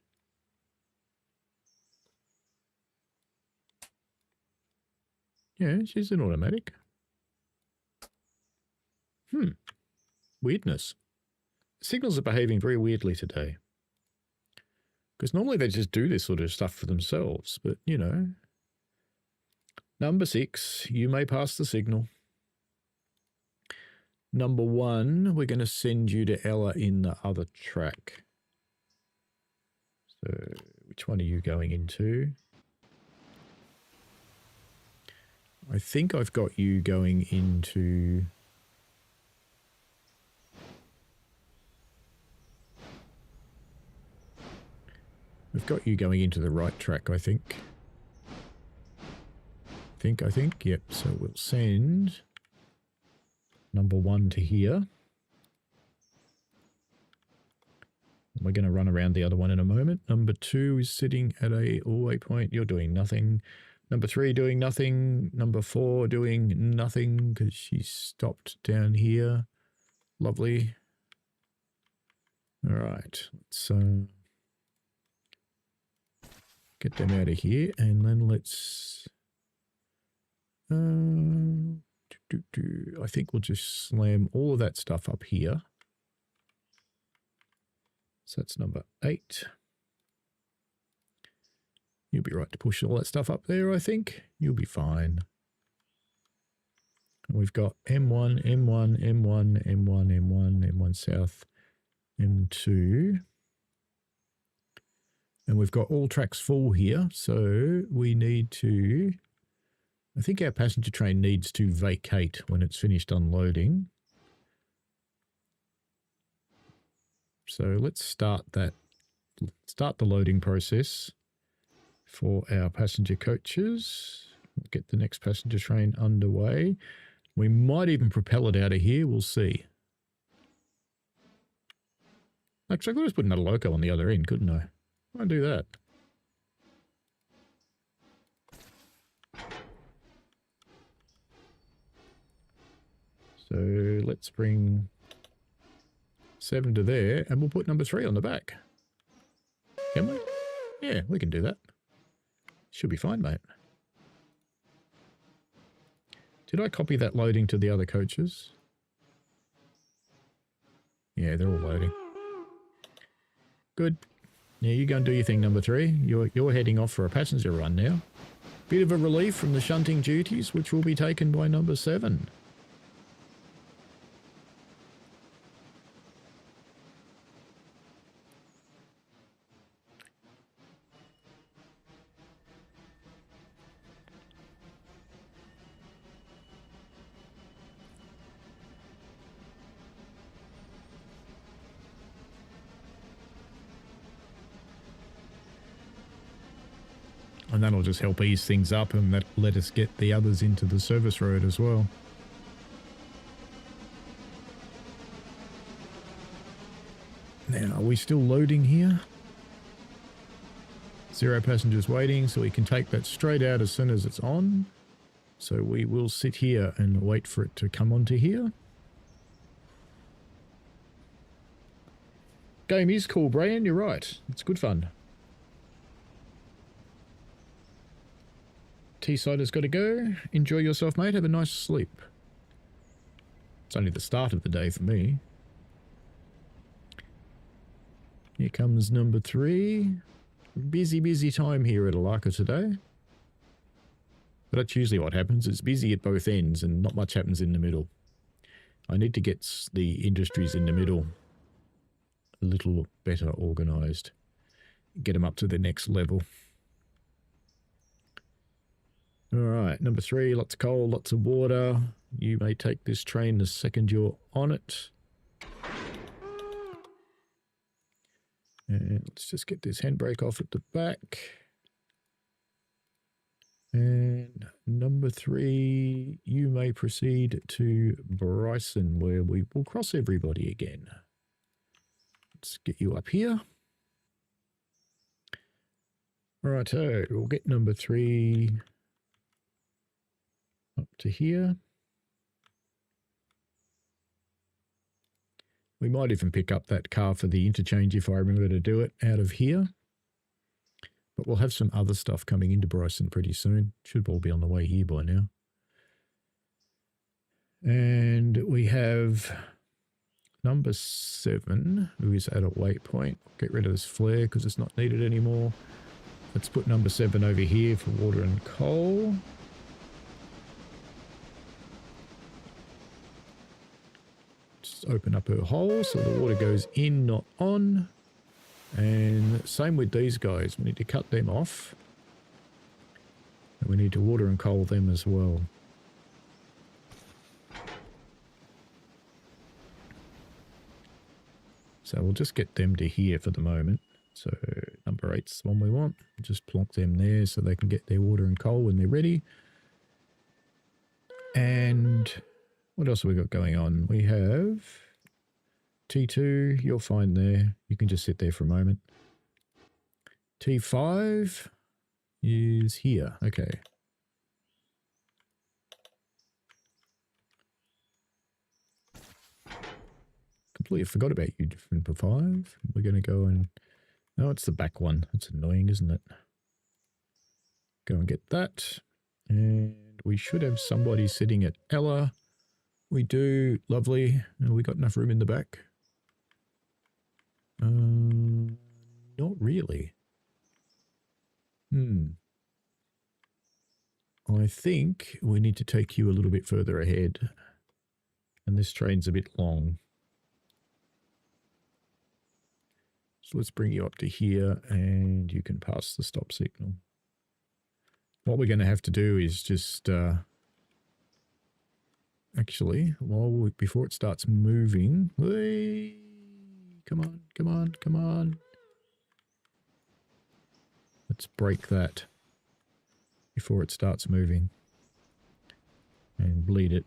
Yeah, she's in automatic. Weirdness. Signals are behaving very weirdly today. Because normally they just do this sort of stuff for themselves, but, you know. Number 6, you may pass the signal. Number 1, we're going to send you to Ella in the other track. So, which one are you going into? I think I've got you going into... We've got you going into the right track, I think. I think, yep. So we'll send number 1 to here. We're going to run around the other one in a moment. Number 2 is sitting at a waypoint. You're doing nothing. Number 3 doing nothing. Number 4 doing nothing because she stopped down here. Lovely. All right. Let's get them out of here, and then let's... I think we'll just slam all of that stuff up here. So that's number 8. You'll be right to push all that stuff up there, I think. You'll be fine. And we've got M1, M1, M1, M1, M1, M1 South, M2. And we've got all tracks full here, so we need to... I think our passenger train needs to vacate when it's finished unloading. So let's start that. Start the loading process for our passenger coaches. We'll get the next passenger train underway. We might even propel it out of here. We'll see. Actually, I could just put another loco on the other end, couldn't I? Why do that? So let's bring 7 to there, and we'll put number 3 on the back. Can we? Yeah, we can do that. Should be fine, mate. Did I copy that loading to the other coaches? Yeah, they're all loading. Good. Yeah, you go and do your thing, number 3. You're heading off for a passenger run now. Bit of a relief from the shunting duties, which will be taken by number 7. And that'll just help ease things up and that let us get the others into the service road as well. Now, are we still loading here? 0 passengers waiting, so we can take that straight out as soon as it's on. So we will sit here and wait for it to come onto here. Game is cool, Brian, you're right. It's good fun. T-Sider's got to go. Enjoy yourself, mate. Have a nice sleep. It's only the start of the day for me. Here comes number 3. Busy time here at Alaka today. But that's usually what happens. It's busy at both ends and not much happens in the middle. I need to get the industries in the middle a little better organised. Get them up to the next level. Alright, number 3, lots of coal, lots of water. You may take this train the second you're on it. And let's just get this handbrake off at the back. And number 3, you may proceed to Bryson, where we will cross everybody again. Let's get you up here. Righto, we'll get number 3 up to here. We might even pick up that car for the interchange if I remember to do it out of here. But we'll have some other stuff coming into Bryson pretty soon. Should all be on the way here by now. And we have number 7, who is at a waypoint. Get rid of this flare because it's not needed anymore. Let's put number 7 over here for water and coal. Just open up her hole so the water goes in, not on. And same with these guys. We need to cut them off. And we need to water and coal them as well. So we'll just get them to here for the moment. So number 8's the one we want. Just plonk them there so they can get their water and coal when they're ready. And what else have we got going on? We have T2, you're fine there. You can just sit there for a moment. T5 is here. Okay. Completely forgot about you, number 5. We're going to go and... Oh, it's the back one. That's annoying, isn't it? Go and get that. And we should have somebody sitting at Ella. We do. Lovely. Oh, we got enough room in the back. Not really. I think we need to take you a little bit further ahead. And this train's a bit long. So let's bring you up to here and you can pass the stop signal. What we're going to have to do is just... actually, before it starts moving... Hey, come on, come on, come on. Let's break that before it starts moving. And bleed it.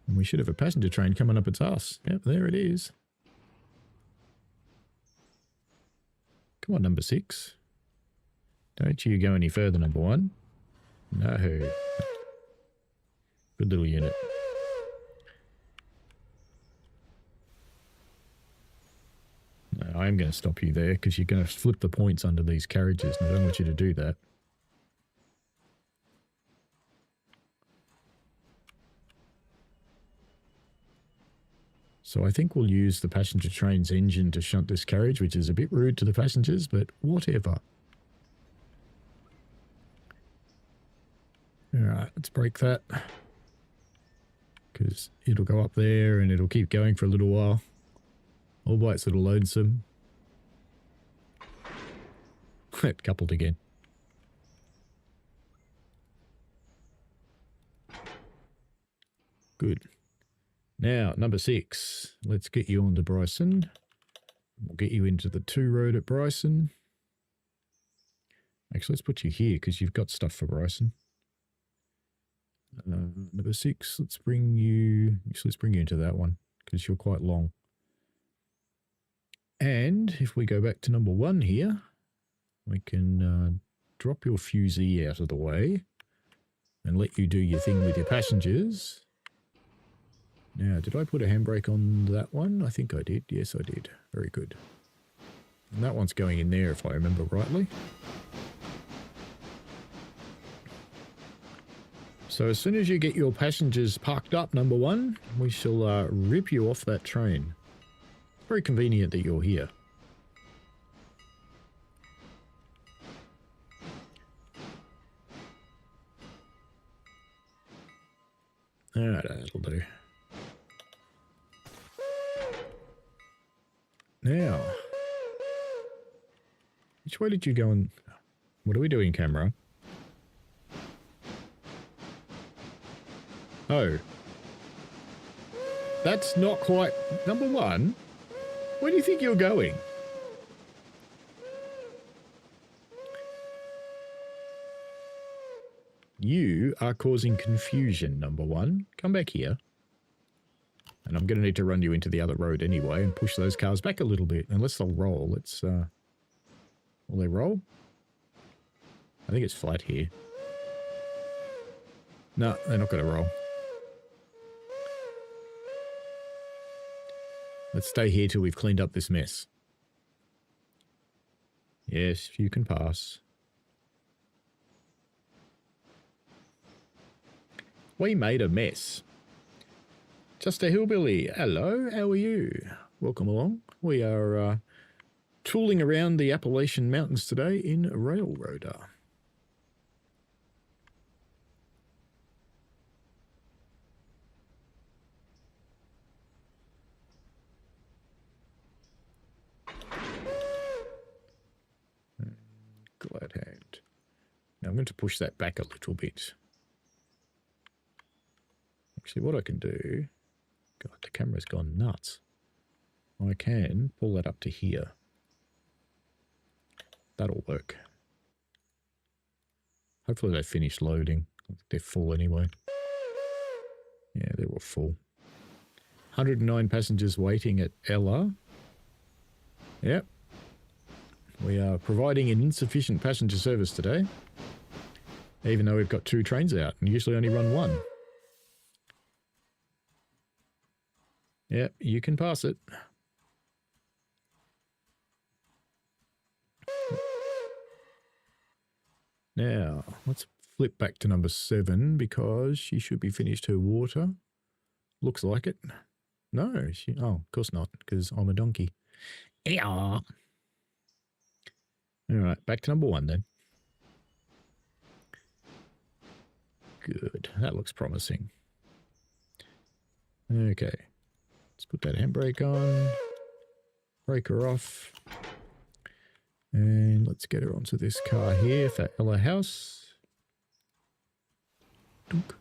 And we should have a passenger train coming up its ass. Yep, there it is. Come on, number 6. Don't you go any further, number 1. No. Good little unit. No, I am going to stop you there because you're going to flip the points under these carriages and I don't want you to do that. So I think we'll use the passenger train's engine to shunt this carriage, which is a bit rude to the passengers, but whatever. Alright, let's break that. Because it'll go up there and it'll keep going for a little while. All by its little lonesome. It coupled again. Good. Now, number 6. Let's get you on to Bryson. We'll get you into the 2 road at Bryson. Actually, let's put you here because you've got stuff for Bryson. Number 6, let's bring you into that one because you're quite long. And if we go back to number 1 here, we can drop your fusee out of the way and let you do your thing with your passengers. Now, did I put a handbrake on that one? I think I did. Yes, I did. Very good. And that one's going in there if I remember rightly. So as soon as you get your passengers parked up, number 1, we shall rip you off that train. Very convenient that you're here. Alright, that'll do. Now, which way did you go and... What are we doing, camera? Oh. That's not quite... Number 1, where do you think you're going? You are causing confusion, number 1. Come back here. And I'm going to need to run you into the other road anyway and push those cars back a little bit. Unless they'll roll. Let's, will they roll? I think it's flat here. No, they're not going to roll. Let's stay here till we've cleaned up this mess. Yes, you can pass. We made a mess. Just a hillbilly. Hello, how are you? Welcome along. We are tooling around the Appalachian Mountains today in Railroader. Glad hand. Now I'm going to push that back a little bit. Actually, what I can do... God, the camera's gone nuts. I can pull that up to here. That'll work. Hopefully they finish loading. They're full anyway. Yeah, they're all full. 109 passengers waiting at Ella. Yep. We are providing an insufficient passenger service today. Even though we've got 2 trains out and usually only run 1. Yep, you can pass it. Now, let's flip back to number 7 because she should be finished her water. Looks like it. No, she... Oh, of course not, because I'm a donkey. Yeah. All right, back to number 1 then. Good, that looks promising. Okay. Let's put that handbrake on, brake her off, and let's get her onto this car here for Ella House. Dunk.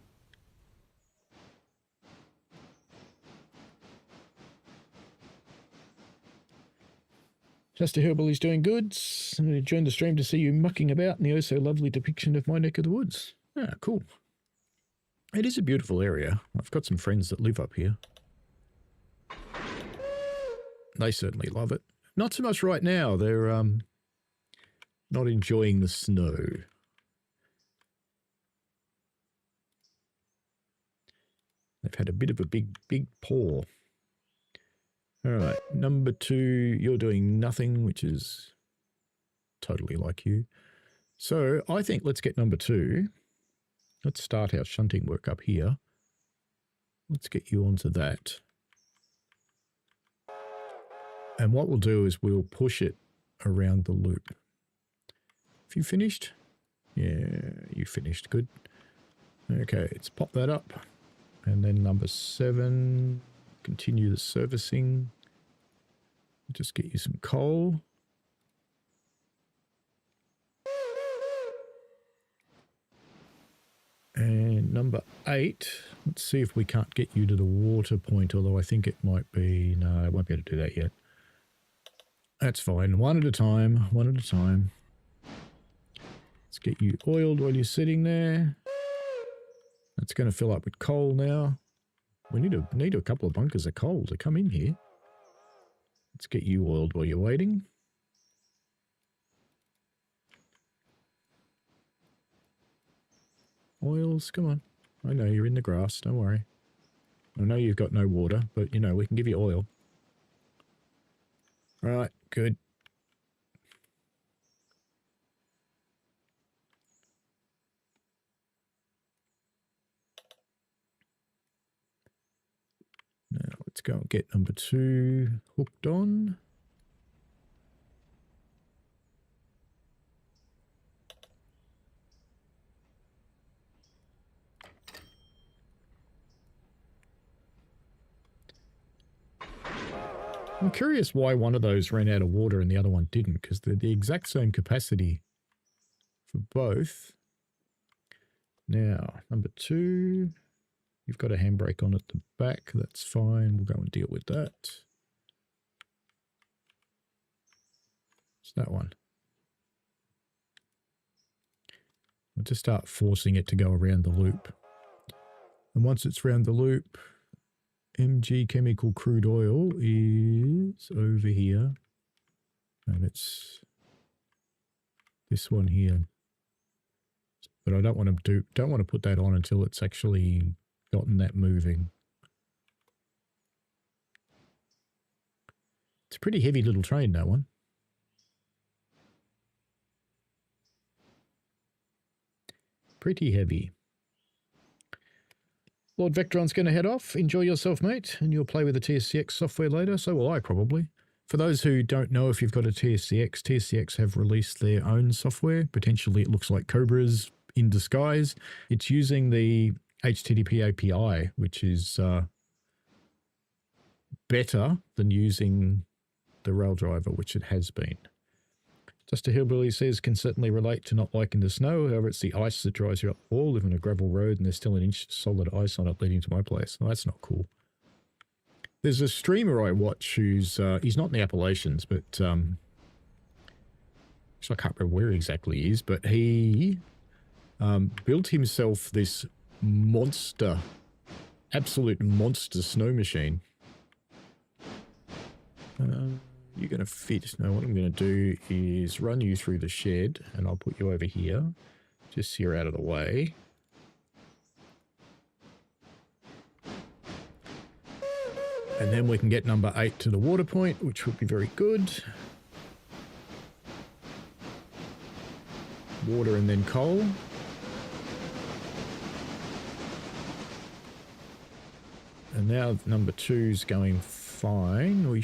Just a Hillbilly's doing good. I joined the stream to see you mucking about in the oh-so-lovely depiction of my neck of the woods. Ah, cool. It is a beautiful area. I've got some friends that live up here. They certainly love it. Not so much right now. They're not enjoying the snow. They've had a bit of a big pour. All right, number 2, you're doing nothing, which is totally like you. So I think let's get number 2. Let's start our shunting work up here. Let's get you onto that. And what we'll do is we'll push it around the loop. Have you finished? Yeah, you finished. Good. Okay, let's pop that up. And then number 7, continue the servicing. Just get you some coal. And number 8, let's see if we can't get you to the water point, although I think it might be... No, I won't be able to do that yet. That's fine. One at a time. One at a time. Let's get you oiled while you're sitting there. That's going to fill up with coal now. We need a couple of bunkers of coal to come in here. Let's get you oiled while you're waiting. Oils, come on. I know you're in the grass, don't worry. I know you've got no water, but you know, we can give you oil. Right, good. Now let's go and get number 2 hooked on. I'm curious why one of those ran out of water and the other one didn't, because they're the exact same capacity for both. Now, number 2, you've got a handbrake on at the back. That's fine. We'll go and deal with that. It's that one. We'll just start forcing it to go around the loop. And once it's around the loop, MG chemical crude oil is over here. And it's this one here. But I don't want to put that on until it's actually gotten that moving. It's a pretty heavy little train, that one. Pretty heavy. Lord Vectron's going to head off. Enjoy yourself, mate, and you'll play with the TSCX software later. So will I, probably. For those who don't know if you've got a TSCX, TSCX have released their own software. Potentially it looks like Cobra's in disguise. It's using the HTTP API, which is better than using the rail driver, which it has been. Just a Hillbilly says, can certainly relate to not liking the snow. However, it's the ice that drives you up the wall. Live on a gravel road and there's still an inch of solid ice on it leading to my place. Well, that's not cool. There's a streamer I watch who's, he's not in the Appalachians, but, actually I can't remember where exactly he is, but he built himself this monster, absolute monster snow machine. You're going to fit. Now, what I'm going to do is run you through the shed, and I'll put you over here, just so you're out of the way. And then we can get number 8 to the water point, which would be very good. Water and then coal. And now number 2's going fine.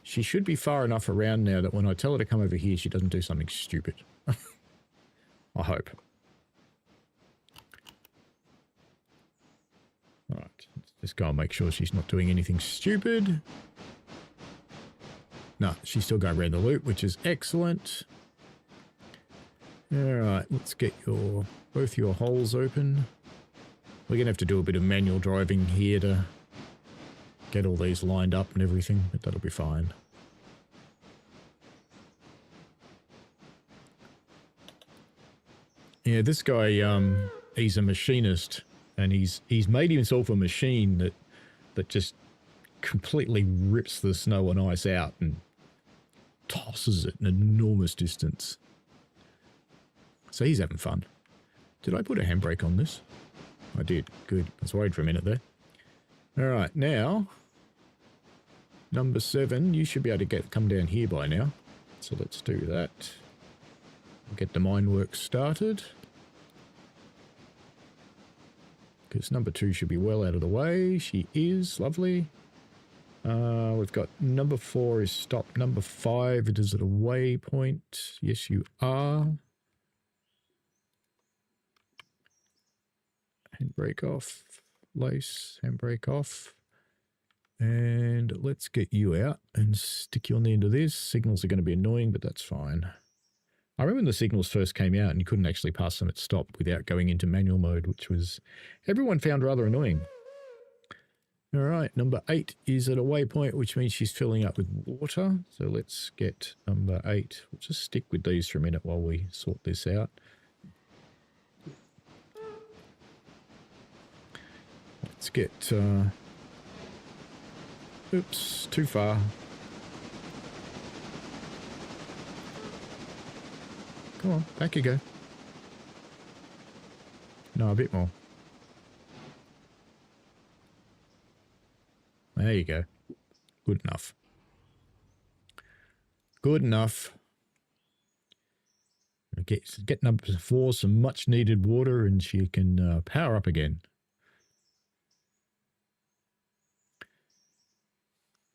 She should be far enough around now that when I tell her to come over here, she doesn't do something stupid. I hope. All right, let's just go and make sure she's not doing anything stupid. No, she's still going around the loop, which is excellent. All right, let's get both your holes open. We're going to have to do a bit of manual driving here to get all these lined up and everything, but that'll be fine. Yeah, this guy, he's a machinist, and he's made himself a machine that just completely rips the snow and ice out and tosses it an enormous distance. So he's having fun. Did I put a handbrake on this? I did. Good. I was worried for a minute there. All right, now, number 7, you should be able to come down here by now. So let's do that. Get the mine work started. Because number 2 should be well out of the way. She is. Lovely. We've got number 4 is stopped. Number 5, it is at a waypoint. Yes, you are. Handbrake off. Lace, handbrake off. And let's get you out and stick you on the end of this. Signals are going to be annoying, but that's fine. I remember when the signals first came out and you couldn't actually pass them at stop without going into manual mode, which was everyone found rather annoying. All right, number 8 is at a waypoint, which means she's filling up with water. So let's get number 8. We'll just stick with these for a minute while we sort this out. Let's get... oops, too far. Come on, back you go. No, a bit more. There you go. Good enough. Good enough. Get number 4 some much needed water and she can power up again.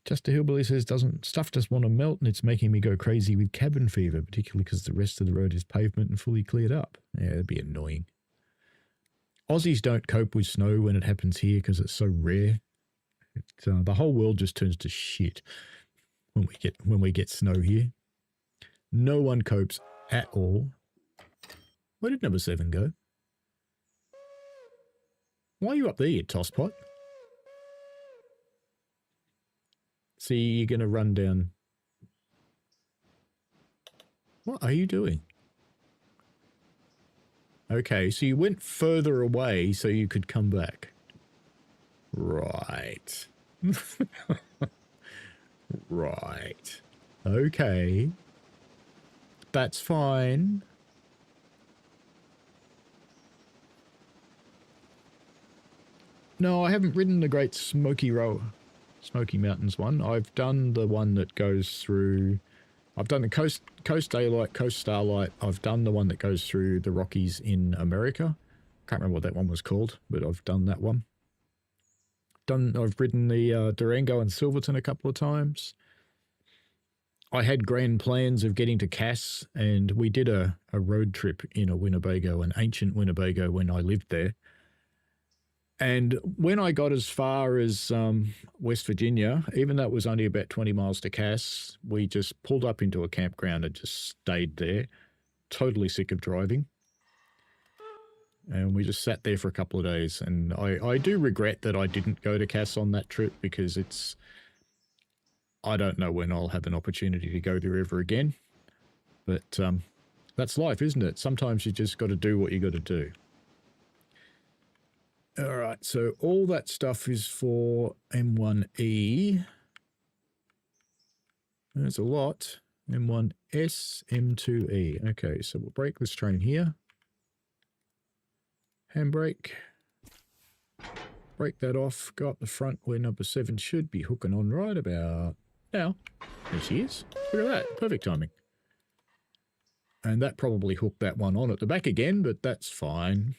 Just a Hillbilly says, stuff just want to melt and it's making me go crazy with cabin fever, particularly because the rest of the road is pavement and fully cleared up. Yeah, it'd be annoying. Aussies don't cope with snow when it happens here because it's so rare. The whole world just turns to shit when we get snow here. No one copes at all. Where did number 7 go? Why are you up there, you tosspot? See, you're going to run down. What are you doing? Okay, so you went further away so you could come back. Right. Right. Okay. That's fine. No, I haven't ridden the Great Smoky Mountains one. I've done the one that goes through... I've done the Coast Daylight, Coast Starlight. I've done the one that goes through the Rockies in America. Can't remember what that one was called, but I've done that one. I've ridden the Durango and Silverton a couple of times. I had grand plans of getting to Cass, and we did a road trip in a Winnebago, an ancient Winnebago when I lived there. And when I got as far as West Virginia, even though it was only about 20 miles to Cass, we just pulled up into a campground and just stayed there, totally sick of driving. And we just sat there for a couple of days. And I do regret that I didn't go to Cass on that trip because it's... I don't know when I'll have an opportunity to go there ever again. But that's life, isn't it? Sometimes you just got to do what you got to do. All right, so all that stuff is for M1E. There's a lot. M1S, M2E. Okay, so we'll brake this train here. Handbrake. Break that off. Go up the front where number 7 should be hooking on right about now. There she is. Look at that. Perfect timing. And that probably hooked that one on at the back again, but that's fine.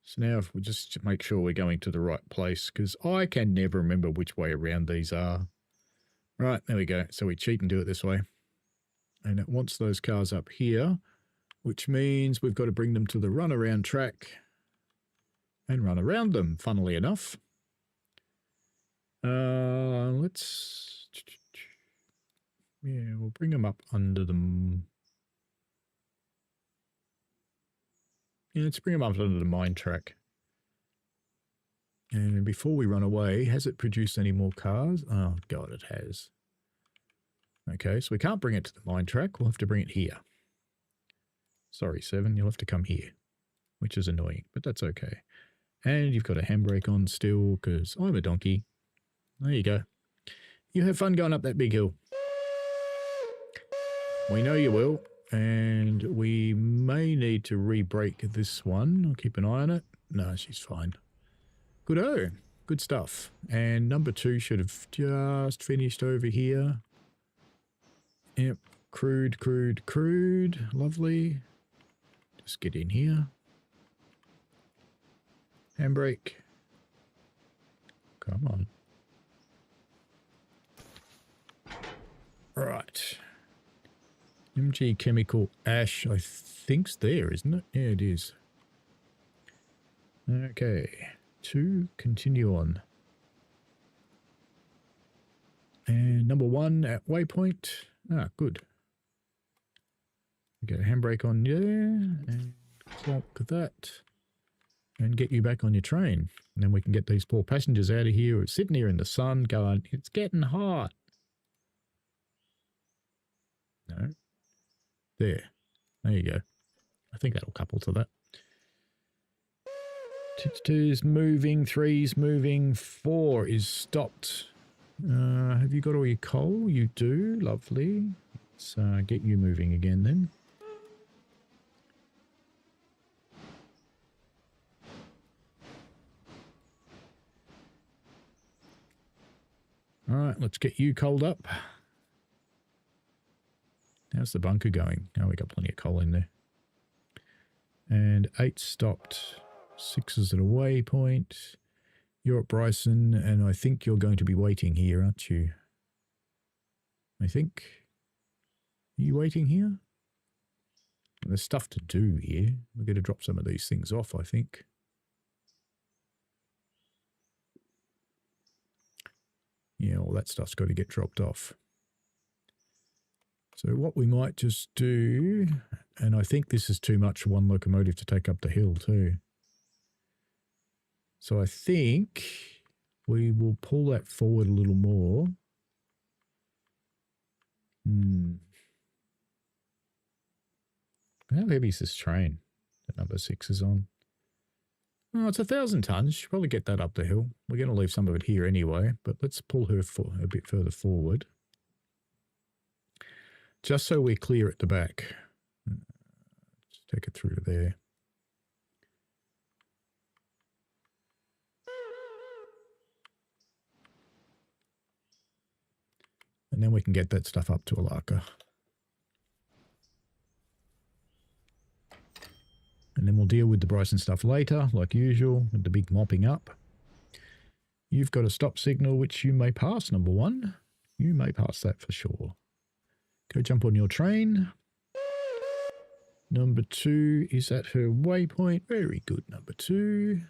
So now if we just make sure we're going to the right place, because I can never remember which way around these are. Right, there we go. So we cheat and do it this way. And it wants those cars up here, which means we've got to bring them to the runaround track and run around them, funnily enough. Let's... Yeah, we'll bring them up under them. Yeah, let's bring them up under the mine track. And before we run away, has it produced any more cars? Oh, God, it has. Okay, so we can't bring it to the mine track. We'll have to bring it here. Sorry, 7, you'll have to come here, which is annoying, but that's okay. And you've got a handbrake on still, because I'm a donkey. There you go. You have fun going up that big hill. We know you will. And we may need to re-brake this one. I'll keep an eye on it. No, she's fine. Good-o. Good stuff. And number 2 should have just finished over here. Yep. Crude. Lovely. Just get in here. Handbrake. Come on. Right. MG Chemical Ash, I think's there, isn't it? Yeah, it is. Okay. 2, continue on. And number 1 at waypoint. Ah, good. Okay, handbrake on there. And clonk that. and get you back on your train. And then we can get these poor passengers out of here, sitting here in the sun going, it's getting hot. No. There you go. I think that'll couple to that. 2's moving, 3's moving, 4 is stopped. Have you got all your coal? You do. Lovely. Let's get you moving again then. All right, let's get you coaled up. How's the bunker going? Oh, we got plenty of coal in there. And 8 stopped. 6 is at a waypoint. You're at Bryson, and I think you're going to be waiting here, aren't you? I think. Are you waiting here? There's stuff to do here. We're going to drop some of these things off, I think. Yeah, all that stuff's got to get dropped off. So what we might just do, and I think this is too much for one locomotive to take up the hill too. So I think we will pull that forward a little more. How heavy is this train that number 6 is on? Oh, it's 1,000 tons. Should probably get that up the hill. We're going to leave some of it here anyway, but let's pull her a bit further forward. Just so we're clear at the back. Let's take it through to there. And then we can get that stuff up to Alaka. And then we'll deal with the Bryson stuff later, like usual, with the big mopping up. You've got a stop signal, which you may pass, number 1. You may pass that for sure. Go jump on your train. Number 2 is at her waypoint. Very good, number 2.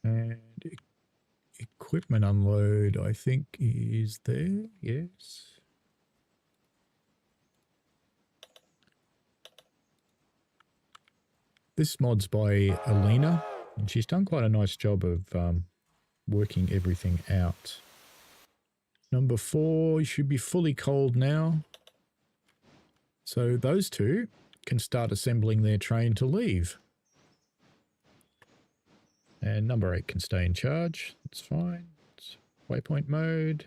And equipment unload, I think, is there. Yes. This mod's by Alina, and she's done quite a nice job of working everything out. Number 4 should be fully coaled now. So those two can start assembling their train to leave. And number 8 can stay in charge. That's fine. It's waypoint mode.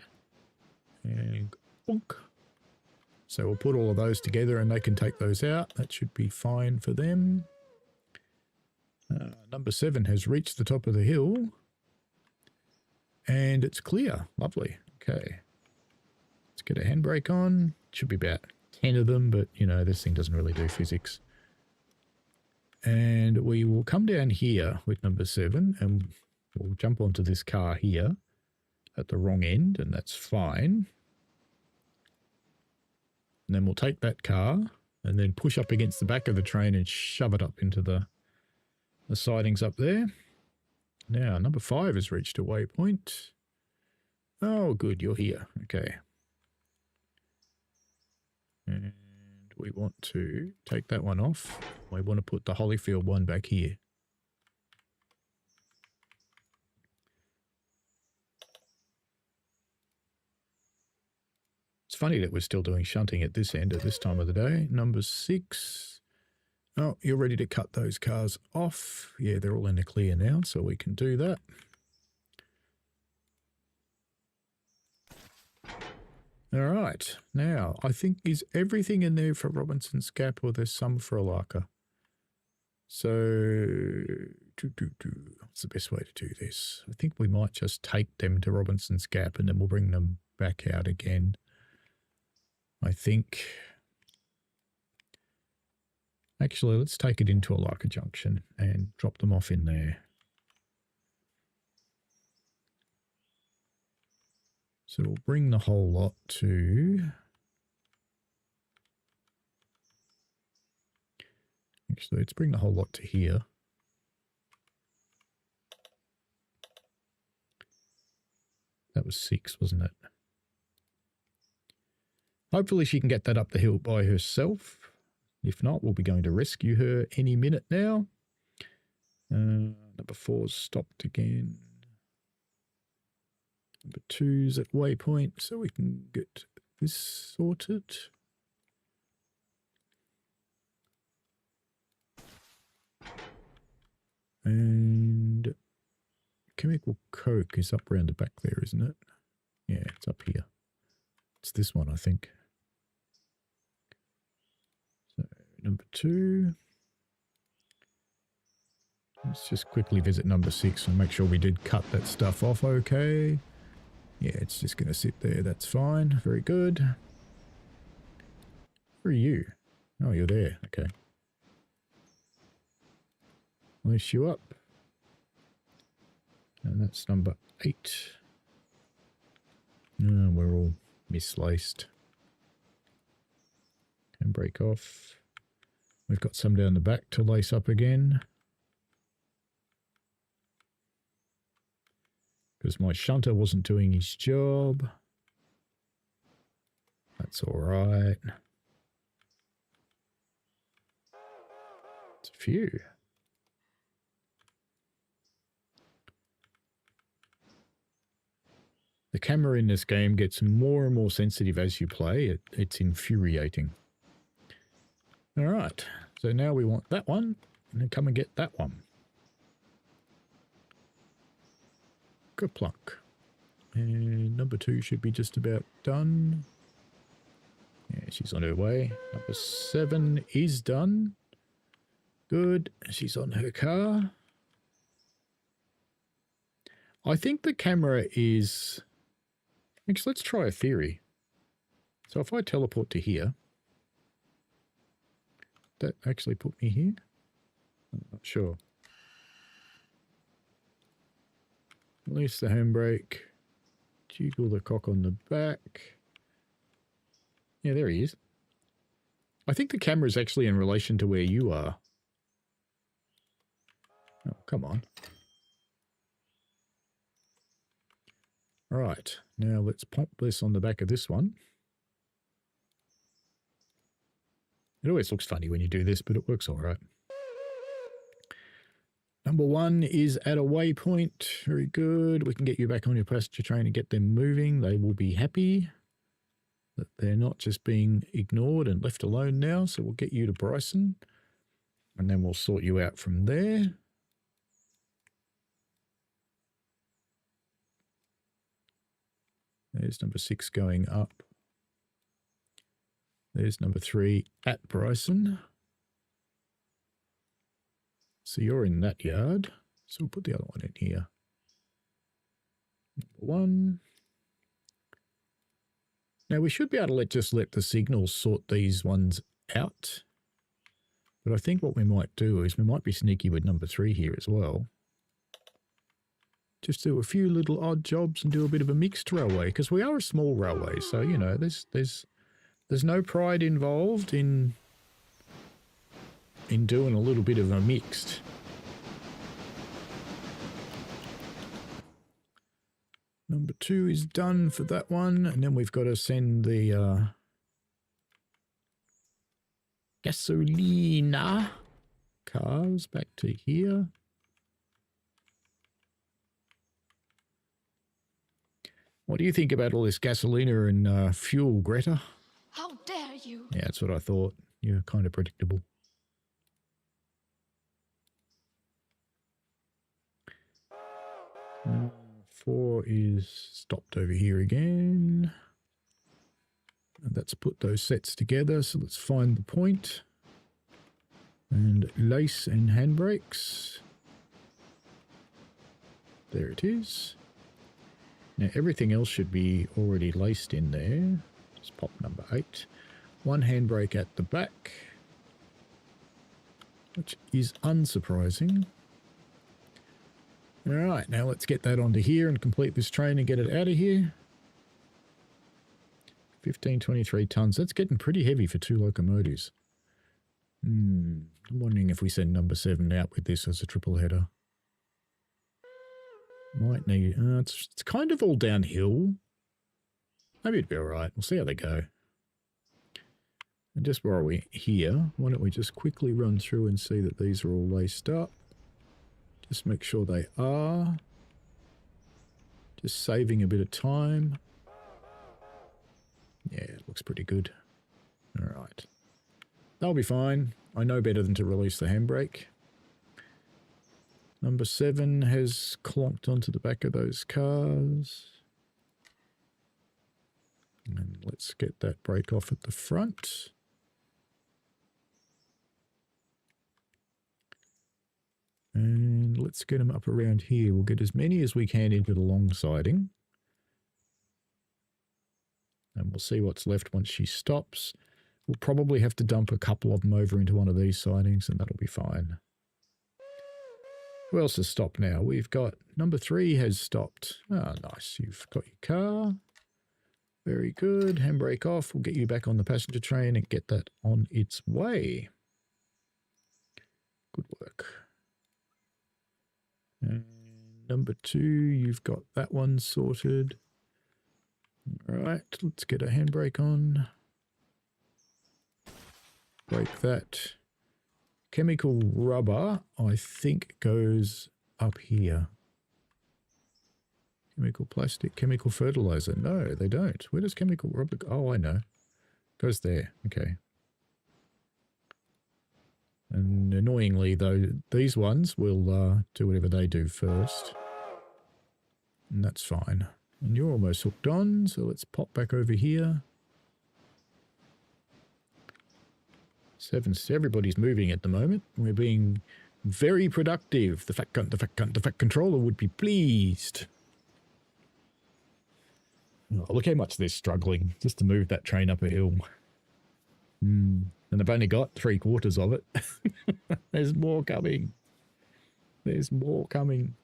And bonk. So we'll put all of those together and they can take those out. That should be fine for them. Number 7 has reached the top of the hill. And it's clear. Lovely. Okay. Let's get a handbrake on. Should be about 10 of them, but, you know, this thing doesn't really do physics. And we will come down here with number 7 and we'll jump onto this car here at the wrong end, and that's fine. And then we'll take that car and then push up against the back of the train and shove it up into the sidings up there. Now, number 5 has reached a waypoint. Oh, good, you're here. Okay. And we want to take that one off. We want to put the Holyfield one back here. It's funny that we're still doing shunting at this end at this time of the day. Number 6. Oh, you're ready to cut those cars off. Yeah, they're all in the clear now, so we can do that. All right. Now, I think, is everything in there for Robinson's Gap, or there's some for Alaka? So, what's the best way to do this? I think we might just take them to Robinson's Gap and then we'll bring them back out again. I think. Actually, let's take it into Alaka Junction and drop them off in there. So we'll bring the whole lot to... Actually, let's bring the whole lot to here. That was 6, wasn't it? Hopefully she can get that up the hill by herself. If not, we'll be going to rescue her any minute now. Number 4's stopped again. Number 2's at waypoint, so we can get this sorted. And chemical coke is up around the back there, isn't it? Yeah, it's up here. It's this one, I think. So, number 2. Let's just quickly visit number 6 and make sure we did cut that stuff off okay. Yeah, it's just going to sit there. That's fine. Very good. Where are you? Oh, you're there. Okay. Lace you up. And that's number 8. Oh, we're all mislaced. And break off. We've got some down the back to lace up again. Because my shunter wasn't doing his job. That's all right. It's a few. The camera in this game gets more and more sensitive as you play. It's infuriating. All right. So now we want that one. And then come and get that one. Plunk. And number 2 should be just about done. Yeah, she's on her way. Number 7 is done. Good. She's on her car. I think the camera is... Actually, let's try a theory. So if I teleport to here, that actually put me here? I'm not sure. Release the handbrake. Jiggle the cock on the back. Yeah, there he is. I think the camera is actually in relation to where you are. Oh, come on. All right, now let's pop this on the back of this one. It always looks funny when you do this, but it works all right. Number 1 is at a waypoint. Very good. We can get you back on your passenger train and get them moving. They will be happy that they're not just being ignored and left alone now. So we'll get you to Bryson and then we'll sort you out from there. There's number 6 going up. There's number 3 at Bryson. So you're in that yard. So we'll put the other one in here. Number 1. Now we should be able to just let the signals sort these ones out. But I think what we might do is we might be sneaky with number 3 here as well. Just do a few little odd jobs and do a bit of a mixed railway, because we are a small railway. So, you know, there's no pride involved in doing a little bit of a mixed. Number 2 is done for that one, and then we've got to send the gasolina cars back to here. What do you think about all this gasolina and fuel, Greta? How dare you? Yeah, that's what I thought. You're kind of predictable. Uh, 4 is stopped over here again. And let's put those sets together. So let's find the point. And lace and handbrakes. There it is. Now everything else should be already laced in there. Just pop number 8. 1 handbrake at the back, which is unsurprising. All right, now let's get that onto here and complete this train and get it out of here. 1523 tons. That's getting pretty heavy for 2 locomotives. I'm wondering if we send number 7 out with this as a triple header. Might need... it's kind of all downhill. Maybe it'd be all right. We'll see how they go. And just while we're here, why don't we just quickly run through and see that these are all laced up. Just make sure they are. Just saving a bit of time. Yeah, it looks pretty good. All right. They'll be fine. I know better than to release the handbrake. Number 7 has clonked onto the back of those cars. And let's get that brake off at the front. And let's get them up around here. We'll get as many as we can into the long siding. And we'll see what's left once she stops. We'll probably have to dump a couple of them over into one of these sidings and that'll be fine. Who else has stopped now? We've got number 3 has stopped. Ah, nice. You've got your car. Very good. Handbrake off. We'll get you back on the passenger train and get that on its way. Good work. And number 2, you've got that one sorted. All right, let's get a handbrake on. Break that. Chemical rubber, I think, goes up here. Chemical plastic, chemical fertilizer. No, they don't. Where does chemical rubber go? Oh, I know. Goes there. Okay. And annoyingly, though, these ones will do whatever they do first. And that's fine. And you're almost hooked on, so let's pop back over here. 7, everybody's moving at the moment. We're being very productive. The fat cunt, the fat cunt, the fat controller would be pleased. Oh, look how much they're struggling just to move that train up a hill. And they've only got 3/4 of it. There's more coming. There's more coming.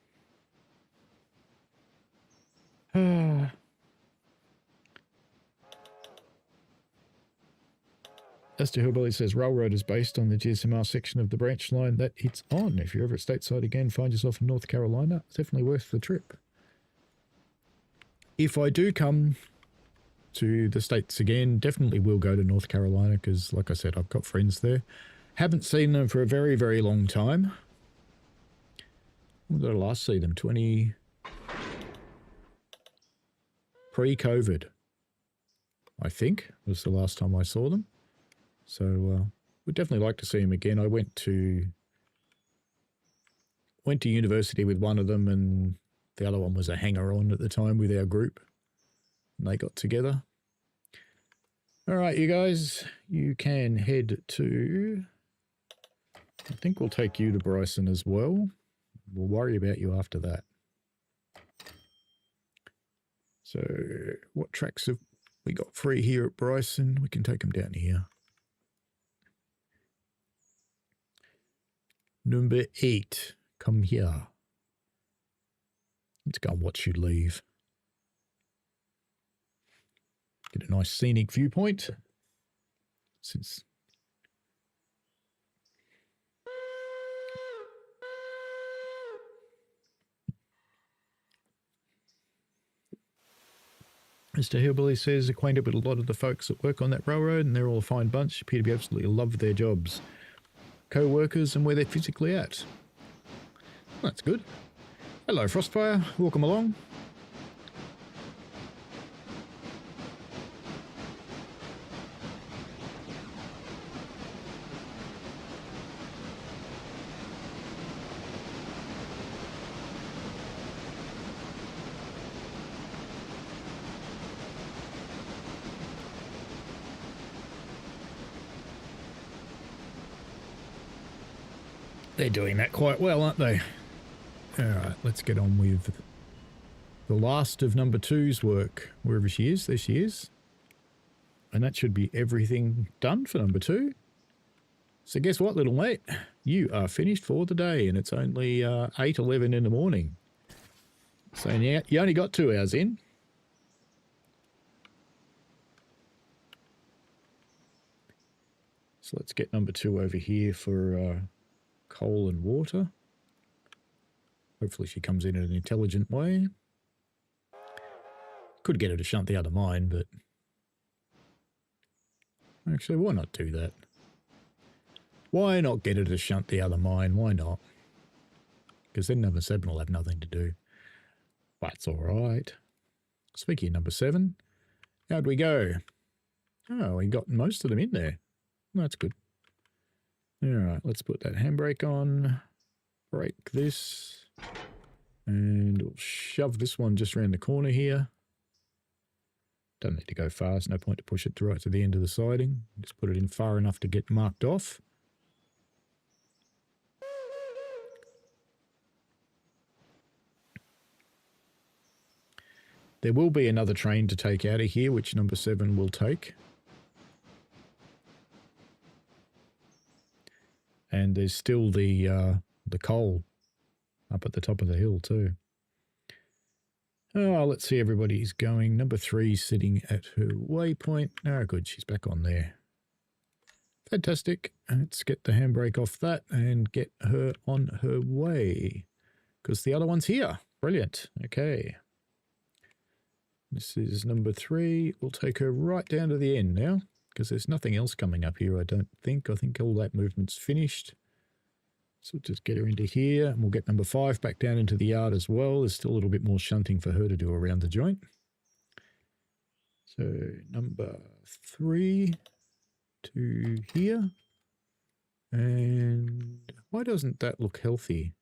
Esther Hillbilly says Railroad is based on the GSMR section of the branch line that it's on. If you're ever at stateside again, find yourself in North Carolina, it's definitely worth the trip. If I do come to the States again, definitely will go to North Carolina because, like I said, I've got friends there. Haven't seen them for a very, very long time. When did I last see them? Pre-COVID, I think, was the last time I saw them. So we'd definitely like to see them again. I went to university with one of them and the other one was a hanger-on at the time with our group. And they got together. All right, you guys, you can head to... I think we'll take you to Bryson as well. We'll worry about you after that. So what tracks have we got free here at Bryson? We can take them down here. Number 8, come here. Let's go and watch you leave. Get a nice scenic viewpoint. Since Mr. Hillbilly says, acquainted with a lot of the folks that work on that railroad, and they're all a fine bunch. Appear to be absolutely love their jobs. Co-workers and where they're physically at. That's good. Hello, Frostfire. Welcome along. They're doing that quite well, aren't they? All right, let's get on with the last of number 2's work. Wherever she is, there she is. And that should be everything done for number 2. So guess what, little mate? You are finished for the day, and it's only 8:11 in the morning. So yeah, you only got 2 hours in. So let's get number 2 over here for coal and water. Hopefully she comes in an intelligent way. Could get her to shunt the other mine, but Actually, why not do that? Why not get her to shunt the other mine? Why not? Because then number 7 will have nothing to do. That's all right. Speaking of number 7, how'd we go? Oh, we got most of them in there. That's good. All right, let's put that handbrake on. Brake this. And we'll shove this one just around the corner here. Don't need to go fast. No point to push it right to the end of the siding. Just put it in far enough to get marked off. There will be another train to take out of here, which number 7 will take. And there's still the coal up at the top of the hill too. Oh, let's see, everybody's going. Number 3 sitting at her waypoint. Oh, good, she's back on there. Fantastic. Let's get the handbrake off that and get her on her way. Because the other one's here. Brilliant. Okay. This is number 3. We'll take her right down to the end now. Because there's nothing else coming up here, I don't think. I think all that movement's finished. So we'll just get her into here, and we'll get number 5 back down into the yard as well. There's still a little bit more shunting for her to do around the joint. So number 3 to here. And why doesn't that look healthy?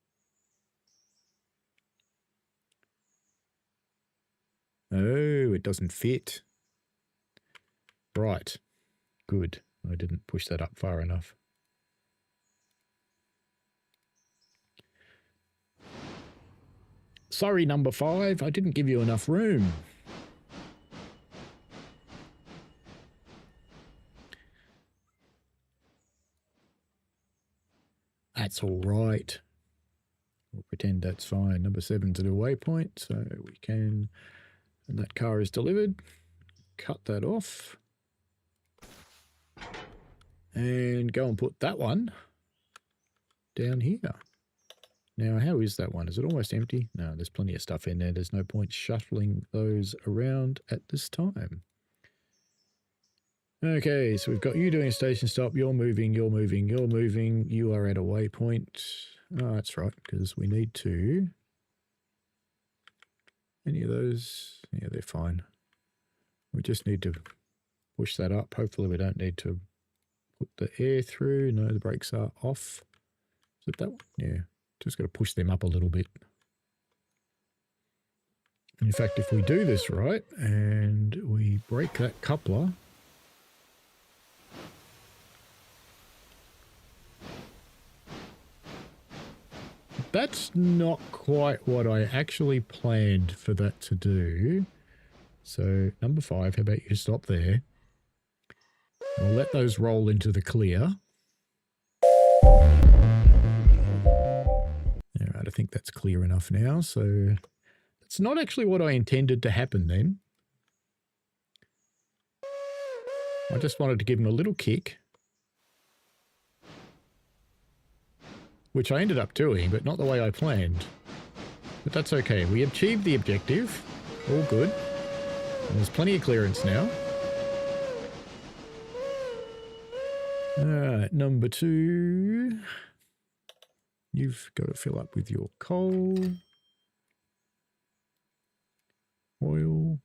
Oh, it doesn't fit. Right. Good. I didn't push that up far enough. Sorry, number 5. I didn't give you enough room. That's all right. We'll pretend that's fine. Number 7's at a waypoint, so we can... And that car is delivered. Cut that off. And go and put that one down here. Now, how is that one? Is it almost empty? No, there's plenty of stuff in there. There's no point shuffling those around at this time. Okay, so we've got you doing a station stop. You're moving, you're moving, you're moving. You are at a waypoint. Oh, that's right, because we need to... Any of those? Yeah, they're fine. We just need to push that up. Hopefully we don't need to put the air through. No, the brakes are off. Is it that one? Yeah. Just got to push them up a little bit. In fact, if we do this right and we break that coupler, that's not quite what I actually planned for that to do. So number 5, how about you stop there? We'll let those roll into the clear. All right, I think that's clear enough now. So it's not actually what I intended to happen then. I just wanted to give him a little kick, which I ended up doing, but not the way I planned. But that's okay. We achieved the objective. All good. And there's plenty of clearance now. Alright, number 2. You've got to fill up with your coal. Oil.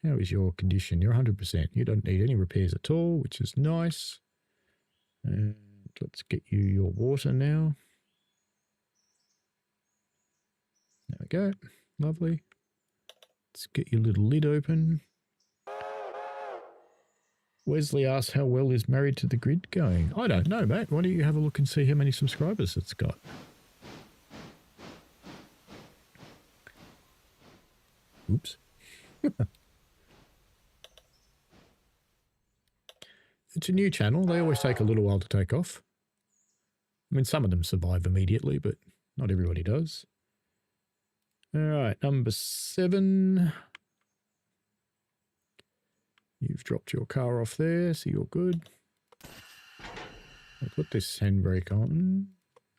How is your condition? You're 100%. You don't need any repairs at all, which is nice. And let's get you your water now. There we go. Lovely. Let's get your little lid open. Wesley asks, how well is Married to the Grid going? I don't know, mate. Why don't you have a look and see how many subscribers it's got? Oops. It's a new channel. They always take a little while to take off. I mean, some of them survive immediately, but not everybody does. All right, number 7. You've dropped your car off there, so you're good. I'll put this handbrake on.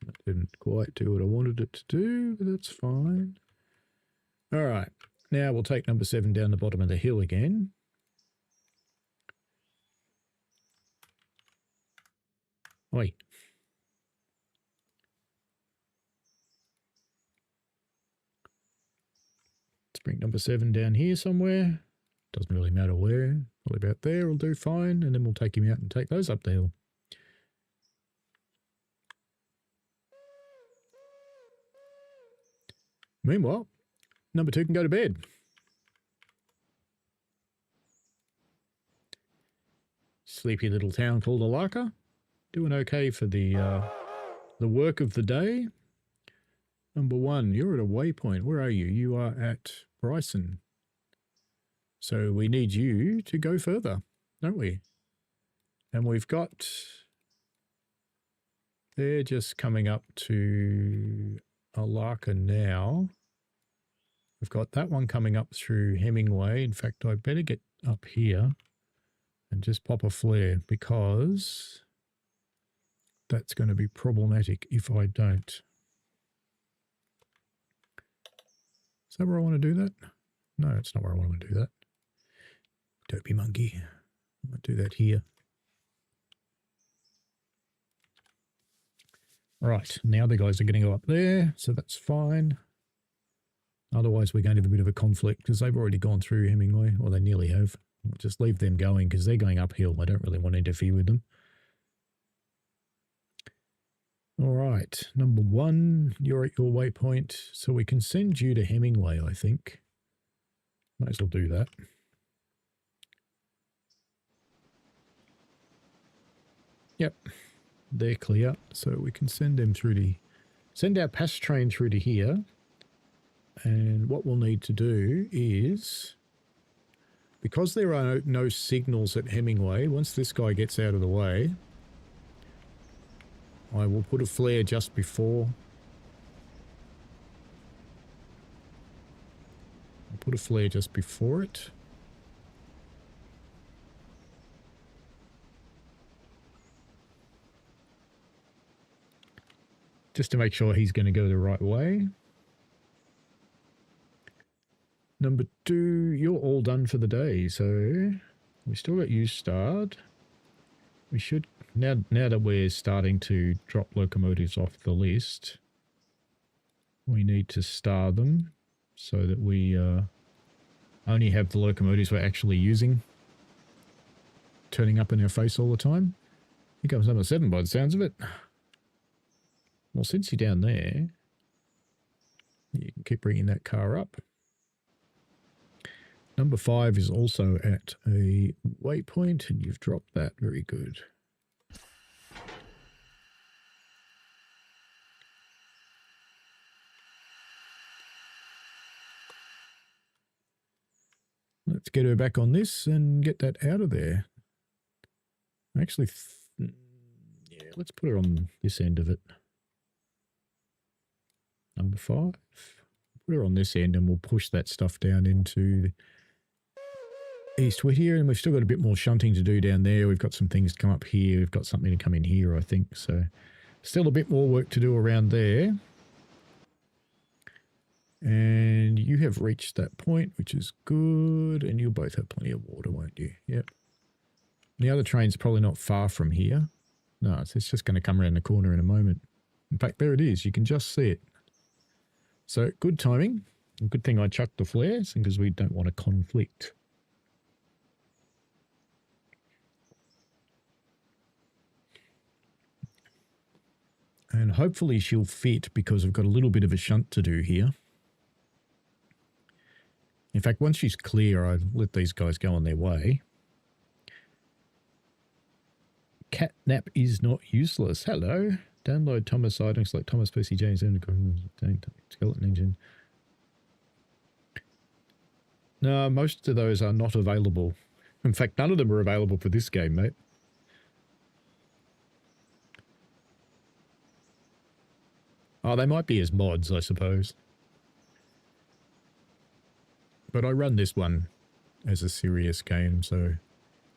That didn't quite do what I wanted it to do, but that's fine. All right, Now we'll take number 7 down the bottom of the hill again. Oi. Let's bring number 7 down here somewhere. Doesn't really matter where. Probably about there will do fine. And then we'll take him out and take those up the hill. Meanwhile, number 2 can go to bed. Sleepy little town called Alaka. Doing okay for the work of the day. Number 1, you're at a waypoint. Where are you? You are at Bryson. So we need you to go further, don't we? And we've got... They're just coming up to Alaka now. We've got that one coming up through Hemingway. In fact, I better get up here and just pop a flare because that's going to be problematic if I don't. Is that where I want to do that? No, it's not where I want to do that. Dopey monkey. I'm going to do that here. Right, now the guys are going to go up there, so that's fine. Otherwise, we're going to have a bit of a conflict because they've already gone through Hemingway, or they nearly have. We'll just leave them going because they're going uphill. I don't really want to interfere with them. All right, number 1, you're at your waypoint, so we can send you to Hemingway, I think. Might as well do that. Yep, they're clear, so we can send them through to... Send our pass train through to here. And what we'll need to do is... Because there are no signals at Hemingway, once this guy gets out of the way... I will put a flare just before. I'll put a flare just before it. Just to make sure he's going to go the right way. Number 2, you're all done for the day, so we still got you starred. We should... Now that we're starting to drop locomotives off the list, we need to star them so that we only have the locomotives we're actually using turning up in our face all the time. Here comes number 7 by the sounds of it. Well, since you're down there, you can keep bringing that car up. Number 5 is also at a waypoint, and you've dropped that. Very good. Let's get her back on this and get that out of there. Actually, yeah, let's put her on this end of it. Number 5. Put her on this end and we'll push that stuff down into East Whittier. And we've still got a bit more shunting to do down there. We've got some things to come up here. We've got something to come in here, I think. So still a bit more work to do around there. And you have reached that point, which is good. And you'll both have plenty of water, won't you? Yep. The other train's probably not far from here. No, it's just going to come around the corner in a moment. In fact, there it is. You can just see it. So good timing. Good thing I chucked the flares because we don't want a conflict. And hopefully she'll fit because I've got a little bit of a shunt to do here. In fact, once she's clear, I let these guys go on their way. Catnap is not useless. Hello. Download Thomas items like Thomas Percy James Skeleton Engine. No, most of those are not available. In fact, none of them are available for this game, mate. Oh, they might be as mods, I suppose. But I run this one as a serious game, so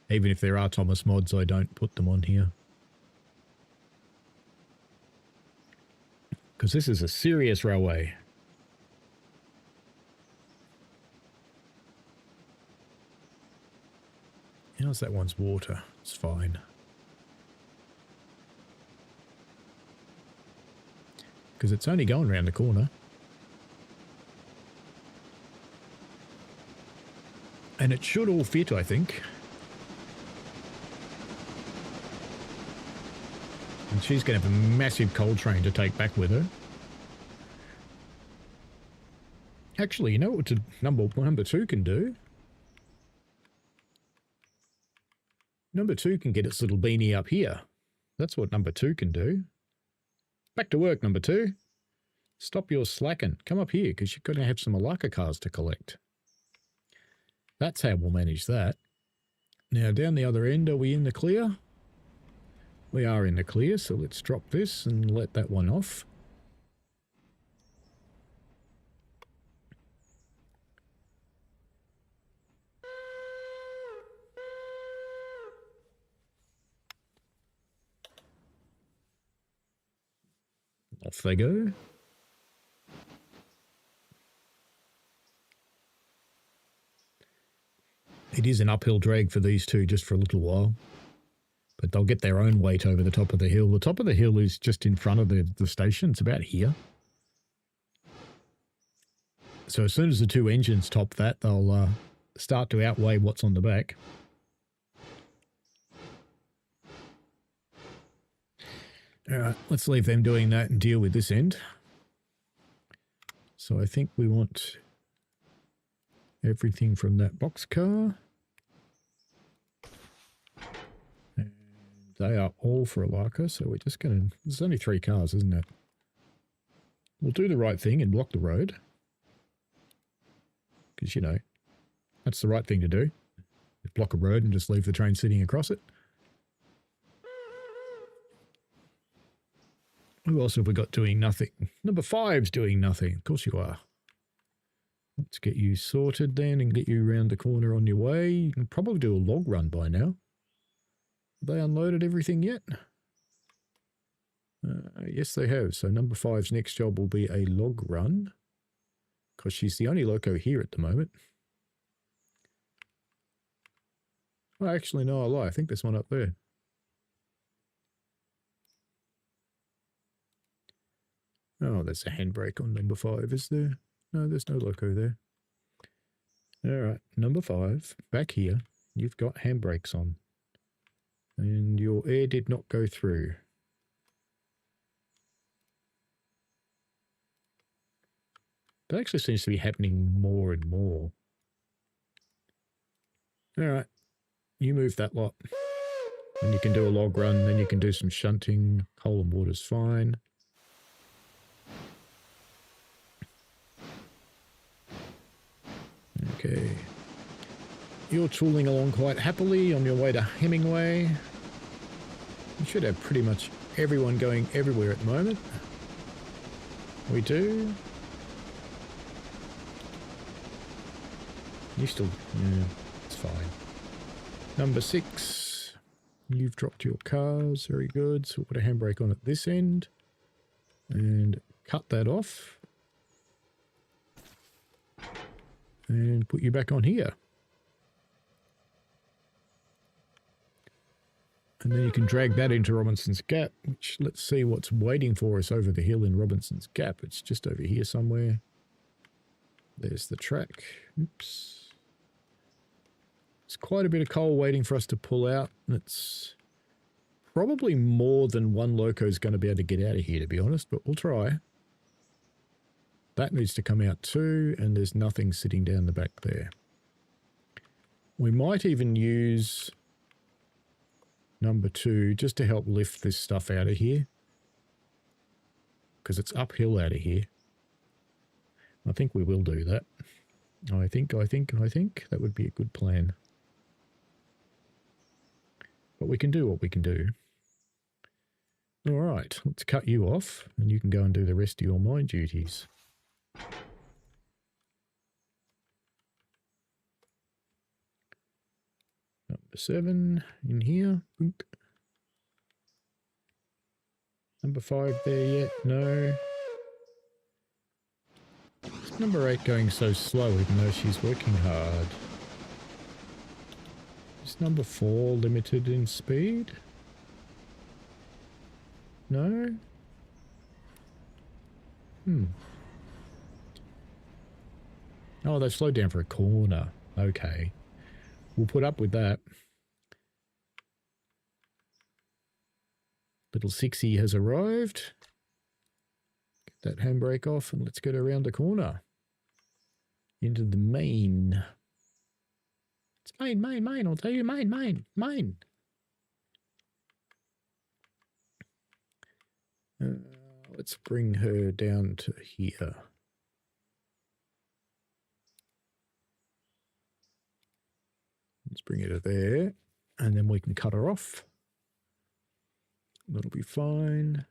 even if there are Thomas mods, I don't put them on here. Because this is a serious railway. How's that one's water? It's fine. Because it's only going around the corner. And it should all fit, I think. And she's going to have a massive coal train to take back with her. Actually, you know what number 2 can do? Number 2 can get its little beanie up here. That's what number 2 can do. Back to work, number 2. Stop your slacking. Come up here, because you're going to have some Malacca cars to collect. That's how we'll manage that. Now, down the other end, are we in the clear? We are in the clear, so let's drop this and let that one off. Off they go. It is an uphill drag for these two just for a little while. But they'll get their own weight over the top of the hill. The top of the hill is just in front of the station. It's about here. So as soon as the two engines top that, they'll start to outweigh what's on the back. All right, let's leave them doing that and deal with this end. So I think we want everything from that boxcar. And they are all for Alaka, so we're just going to... There's only 3 cars, isn't it? We'll do the right thing and block the road. Because, you know, that's the right thing to do. Block a road and just leave the train sitting across it. Who else have we got doing nothing? Number 5's doing nothing. Of course you are. Let's get you sorted then and get you around the corner on your way. You can probably do a log run by now. Have they unloaded everything yet? Yes, they have. So number 5's next job will be a log run. Because she's the only loco here at the moment. Well, actually, no, I lie. I think there's one up there. Oh, there's a handbrake on number 5, is there? No, there's no loco there. All right, number 5, back here, you've got handbrakes on. And your air did not go through. That actually seems to be happening more and more. All right, you move that lot. And you can do a log run, then you can do some shunting. Coal and water's fine. Okay. You're tooling along quite happily on your way to Hemingway. You should have pretty much everyone going everywhere at the moment. We do. You still... yeah, it's fine. Number 6. You've dropped your cars. Very good. So we'll put a handbrake on at this end. And cut that off. And put you back on here. And then you can drag that into Robinson's Gap, which let's see what's waiting for us over the hill in Robinson's Gap. It's just over here somewhere. There's the track. Oops. There's quite a bit of coal waiting for us to pull out. It's probably more than one loco is going to be able to get out of here, to be honest, but we'll try. That needs to come out too, and there's nothing sitting down the back there. We might even use number 2 just to help lift this stuff out of here. Because it's uphill out of here. I think we will do that. I think that would be a good plan. But we can do what we can do. All right, let's cut you off, and you can go and do the rest of your mine duties. Number 7 in here. Boop. Number 5 there yet? No. Is number 8 going so slow even though she's working hard? Is Is number 4 limited in speed? No? Oh, they slowed down for a corner. Okay. We'll put up with that. Little Sixie has arrived. Get that handbrake off and let's get around the corner. Into the main. It's main. I'll tell you, main. Let's bring her down to here. Let's bring her to there. And then we can cut her off. That'll be fine.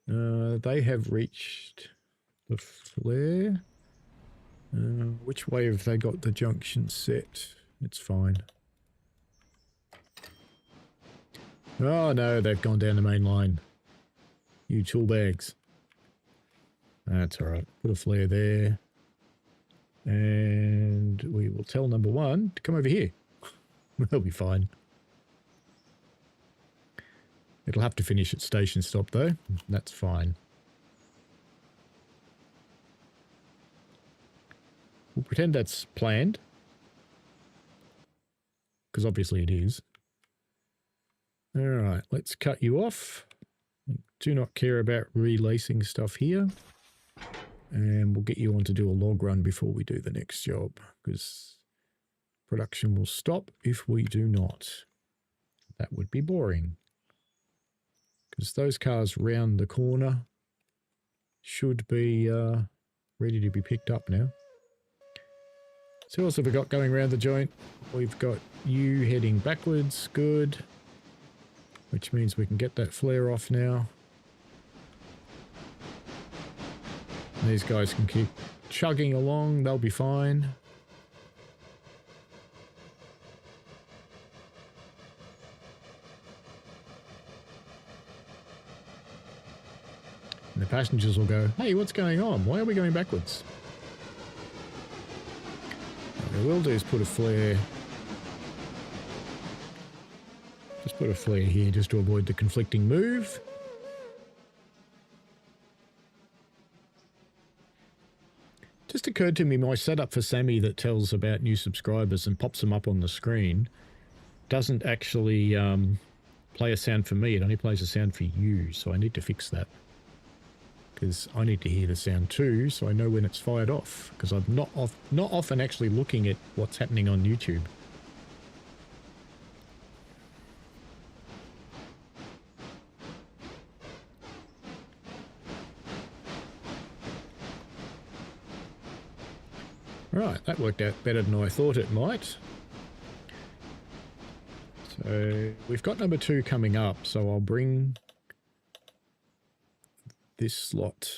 They have reached the flare. Which way have they got the junction set? It's fine. Oh no, they've gone down the main line. You tool bags. That's alright. Put a flare there. And we will tell number 1 to come over here. They'll be fine. It'll have to finish at station stop though. That's fine. We'll pretend that's planned. Because obviously it is. Alright, let's cut you off. Do not care about relacing stuff here. And we'll get you on to do a log run before we do the next job. Because production will stop if we do not. That would be boring. Because those cars round the corner should be ready to be picked up now. So what else have we got going around the joint? We've got you heading backwards, good. Which means we can get that flare off now. And these guys can keep chugging along, they'll be fine. And the passengers will go, hey, what's going on? Why are we going backwards? What I will do is put a flare. Just put a flare here just to avoid the conflicting move. Just occurred to me my setup for Sammy that tells about new subscribers and pops them up on the screen doesn't actually play a sound for me. It only plays a sound for you, so I need to fix that. Because I need to hear the sound too, so I know when it's fired off. Because I'm not often actually looking at what's happening on YouTube. Right, that worked out better than I thought it might. So we've got number 2 coming up, so I'll bring this slot.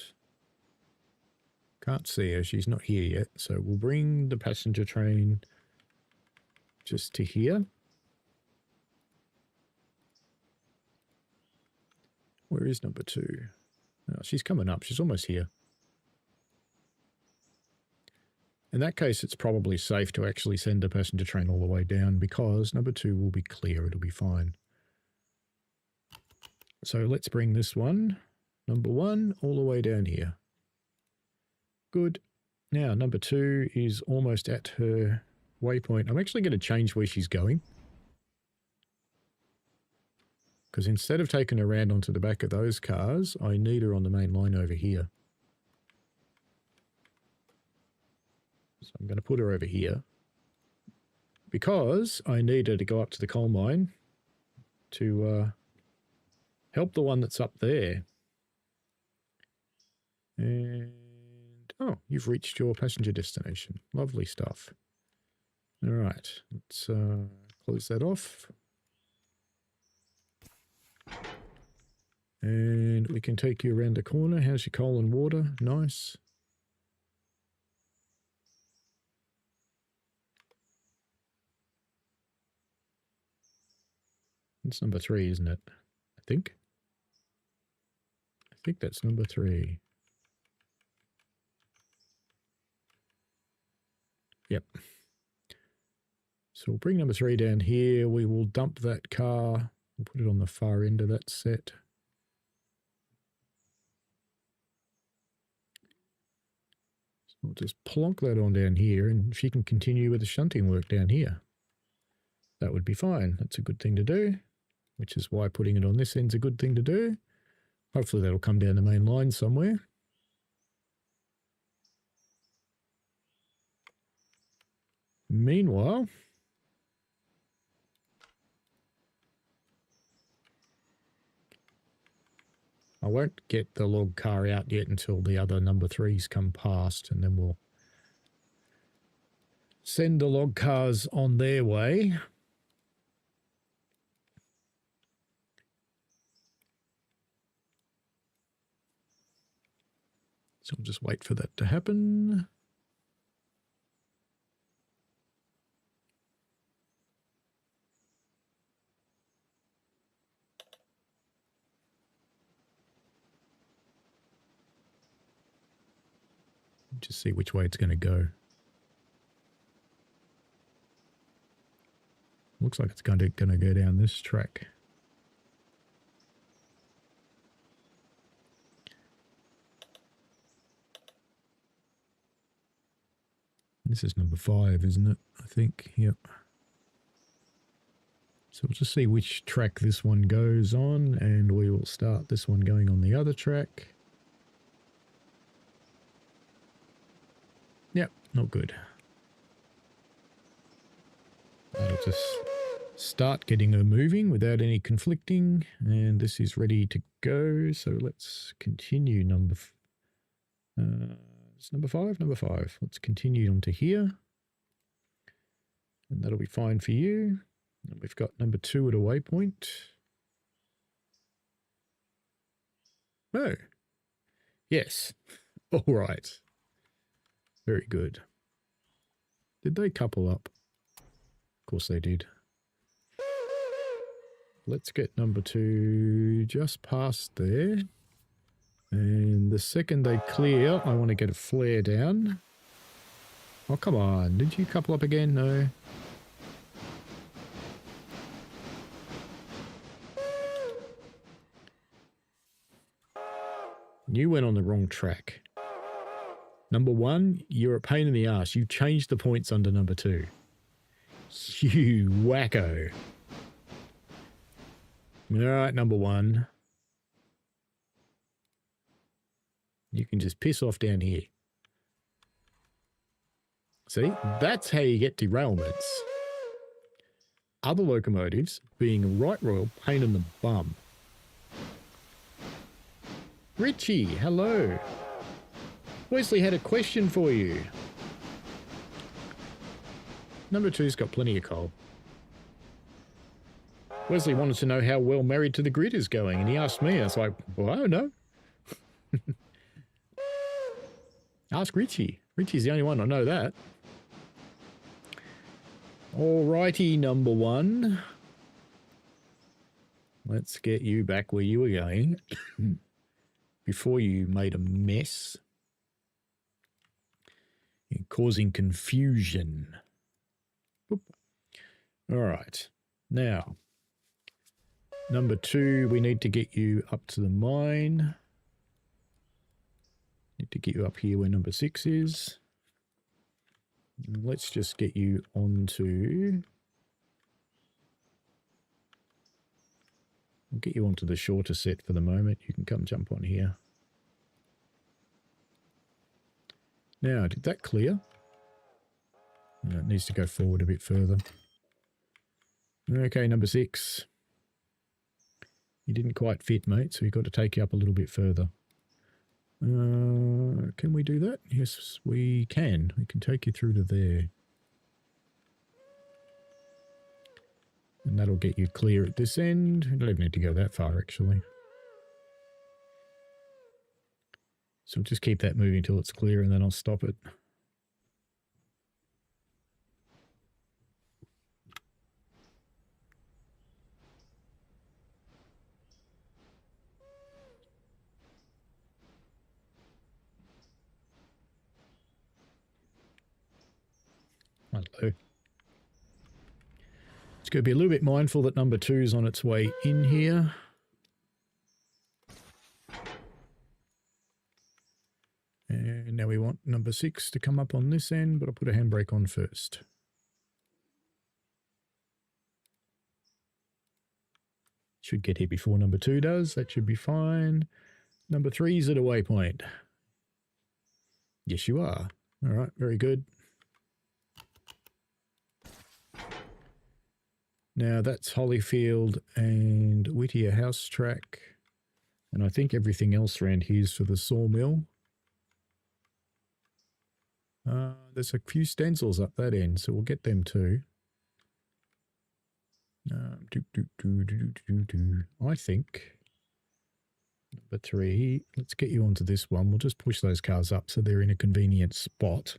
Can't see her, she's not here yet, so we'll bring the passenger train just to here. Where is number 2? Oh, she's coming up, she's almost here. In that case, it's probably safe to actually send the passenger train all the way down because number 2 will be clear, it'll be fine. So let's bring this one, number 1, all the way down here. Good. Now, number 2 is almost at her waypoint. I'm actually going to change where she's going. Because instead of taking her around onto the back of those cars, I need her on the main line over here. So I'm going to put her over here. Because I need her to go up to the coal mine to help the one that's up there. And, oh, you've reached your passenger destination. Lovely stuff. All right, let's close that off. And we can take you around the corner. How's your coal and water? Nice. It's number 3, isn't it? I think that's number 3. Yep. So So we'll bring number 3 down here. We will dump that car. We'll put it on the far end of that set. So we'll just plonk that on down here, and she can continue with the shunting work down here. That would be fine. That's a good thing to do, which is why putting it on this end's a good thing to do. Hopefully that'll come down the main line somewhere. Meanwhile, I won't get the log car out yet until the other number 3s come past, and then we'll send the log cars on their way. So I'll just wait for that to happen. Just see which way it's going to go. Looks like it's going to go down this track. This is number 5, isn't it? I think. Yep. So we'll just see which track this one goes on, and we will start this one going on the other track. Yep, not good. That'll just start getting her moving without any conflicting, and this is ready to go. So let's continue it's number 5, number 5. Let's continue on to here, and that'll be fine for you. And we've got number 2 at a waypoint. Oh, yes. All right. Very good. Did they couple up? Of course they did. Let's get number 2 just past there. And the second they clear, I want to get a flare down. Oh, come on. Did you couple up again? No. You went on the wrong track. Number 1, you're a pain in the ass. You changed the points under number 2. You wacko. All right, number 1. You can just piss off down here. See, that's how you get derailments. Other locomotives being a right royal pain in the bum. Richie, hello. Wesley had a question for you. Number 2's got plenty of coal. Wesley wanted to know how well Married to the Grid is going, and he asked me. I was like, well, I don't know. Ask Richie. Richie's the only one I know that. Alrighty, number 1. Let's get you back where you were going before you made a mess and causing confusion. Boop. All right. Now, number 2, we need to get you up to the mine. Need to get you up here where number 6 is. Let's just get you onto... I'll get you onto the shorter set for the moment. You can come jump on here. Now, did that clear? No, it needs to go forward a bit further. Okay, number 6. You didn't quite fit, mate, so we've got to take you up a little bit further. Can we do that? Yes, we can. We can take you through to there. And that'll get you clear at this end. You don't even need to go that far, actually. So just keep that moving until it's clear, and then I'll stop it. Hello. It's going to be a little bit mindful that number 2 is on its way in here. And now we want number 6 to come up on this end, but I'll put a handbrake on first. Should get here before number 2 does. That should be fine. Number 3 is at a waypoint. Yes, you are. All right, very good. Now that's Hollyfield and Whittier House Track. And I think everything else around here is for the sawmill. There's a few stencils up that end, so we'll get them too. I think number 3, let's get you onto this one. We'll just push those cars up so they're in a convenient spot.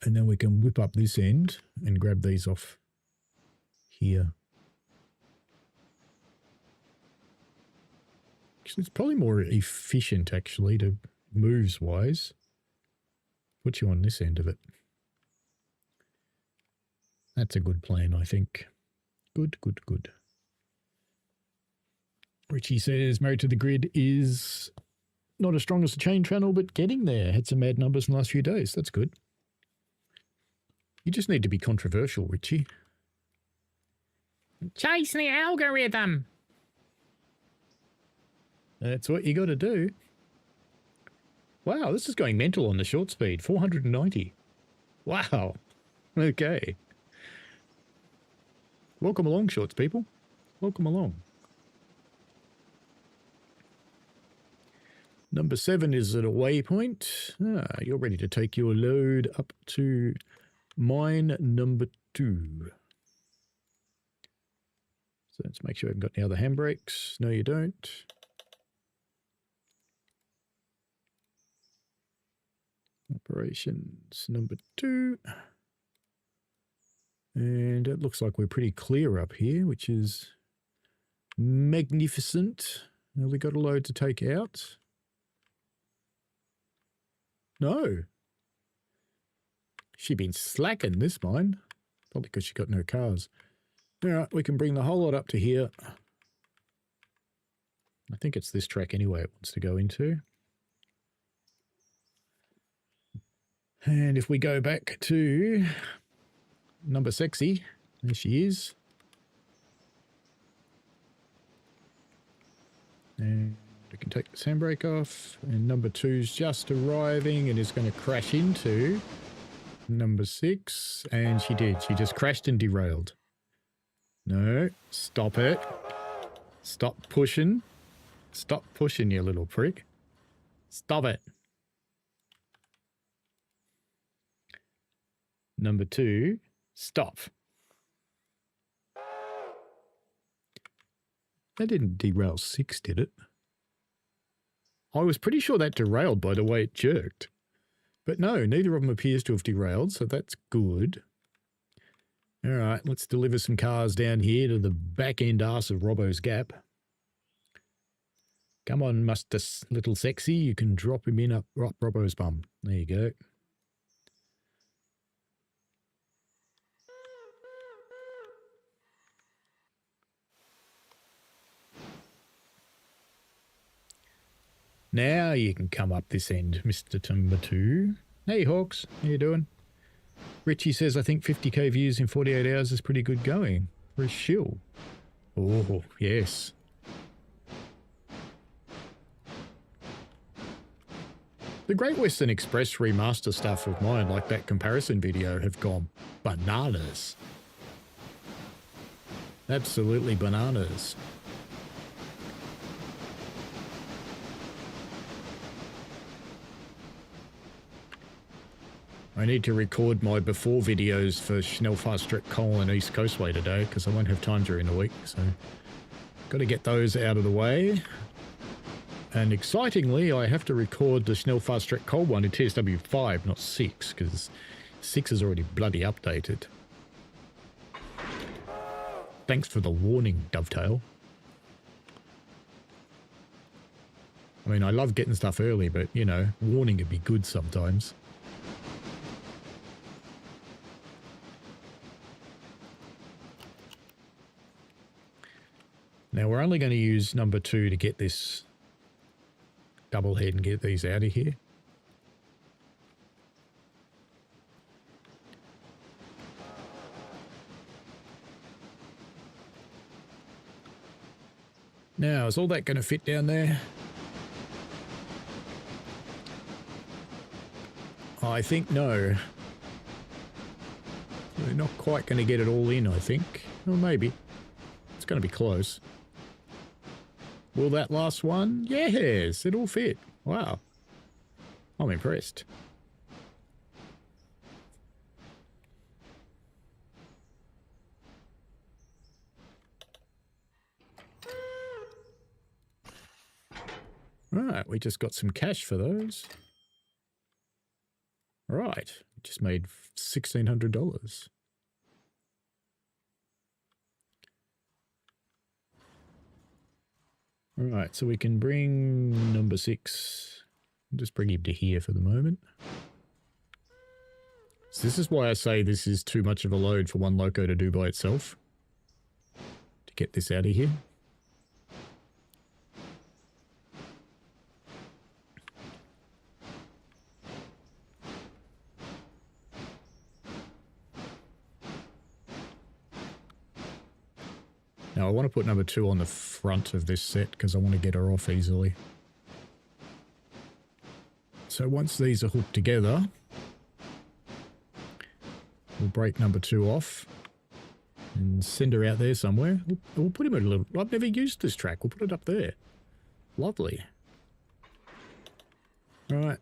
And then we can whip up this end and grab these off here. It's probably more efficient actually to moves wise. Put you on this end of it. That's a good plan, I think. Good, good, good. Richie says Married to the Grid is not as strong as the chain channel, but getting there. Had some mad numbers in the last few days. That's good. You just need to be controversial, Richie. Chase the algorithm. That's what you got to do. Wow, this is going mental on the short speed. 490. Wow. Okay. Welcome along, shorts people. Welcome along. Number 7 is at a waypoint. You're ready to take your load up to mine number 2. So let's make sure I haven't got any other handbrakes. No, you don't. Operations number 2. And it looks like we're pretty clear up here, which is magnificent. Have we got a load to take out? No. She's been slacking this mine. Probably because she got no cars. All right, we can bring the whole lot up to here. I think it's this track anyway it wants to go into. And if we go back to number sexy, there she is. And we can take the handbrake off. And number 2's just arriving and is going to crash into number 6. And she did. She just crashed and derailed. No, stop it. Stop pushing. Stop pushing, you little prick. Stop it. Number 2, stop. That didn't derail 6, did it? I was pretty sure that derailed by the way it jerked. But no, neither of them appears to have derailed, so that's good. All right, let's deliver some cars down here to the back end arse of Robbo's Gap. Come on, Master Little Sexy, you can drop him in up Robbo's bum. There you go. Now you can come up this end, Mr. Timber 2. Hey, Hawks. How you doing? Richie says, I think 50k views in 48 hours is pretty good going. For a shill. Oh, yes. The Great Western Express remaster stuff of mine, like that comparison video, have gone bananas. Absolutely bananas. I need to record my before videos for Schnellfahrstrecke Coal and East Coastway today because I won't have time during the week. So, got to get those out of the way. And excitingly, I have to record the Schnellfahrstrecke Coal one in TSW 5, not 6, because 6 is already bloody updated. Thanks for the warning, Dovetail. I mean, I love getting stuff early, but, you know, warning would be good sometimes. Now we're only going to use number 2 to get this double head and get these out of here. Now, is all that going to fit down there? I think no. We're not quite going to get it all in, I think. Or maybe. It's going to be close. Will that last one? Yes, it all fit. Wow. I'm impressed. Right, we just got some cash for those. Right, just made $1,600. All right, so we can bring number 6. Just bring him to here for the moment. So this is why I say this is too much of a load for one loco to do by itself. To get this out of here. Now I want to put number 2 on the front of this set because I want to get her off easily. So once these are hooked together, we'll break number 2 off and send her out there somewhere. We'll put him in a little... I've never used this track. We'll put it up there. Lovely. All right.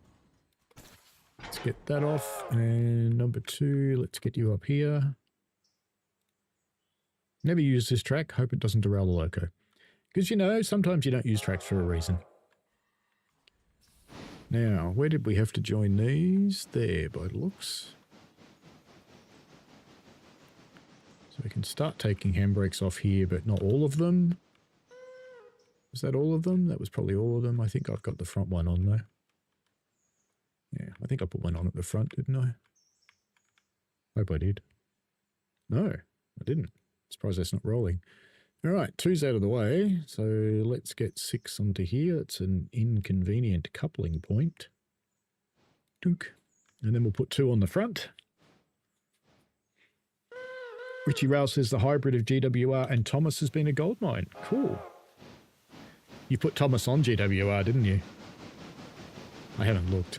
Let's get that off. And number 2, let's get you up here. Never used this track. Hope it doesn't derail the loco. Because, you know, sometimes you don't use tracks for a reason. Now, where did we have to join these? There, by the looks. So we can start taking handbrakes off here, but not all of them. Was that all of them? That was probably all of them. I think I've got the front one on, though. Yeah, I think I put one on at the front, didn't I? Hope I did. No, I didn't. Surprised that's not rolling. All right, 2's out of the way. So let's get 6 onto here. It's an inconvenient coupling point. Dunk. And then we'll put 2 on the front. Richie Rail says the hybrid of GWR and Thomas has been a goldmine. Cool. You put Thomas on GWR, didn't you? I haven't looked.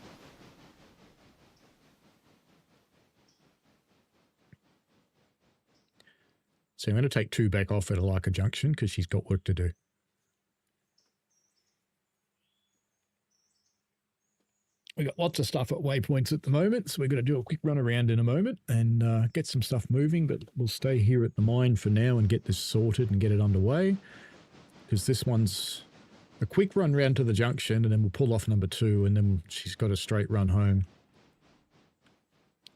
So I'm going to take 2 back off at Alaka Junction because she's got work to do. We've got lots of stuff at waypoints at the moment, so we're going to do a quick run around in a moment and get some stuff moving, but we'll stay here at the mine for now and get this sorted and get it underway because this one's a quick run round to the junction and then we'll pull off number 2 and then she's got a straight run home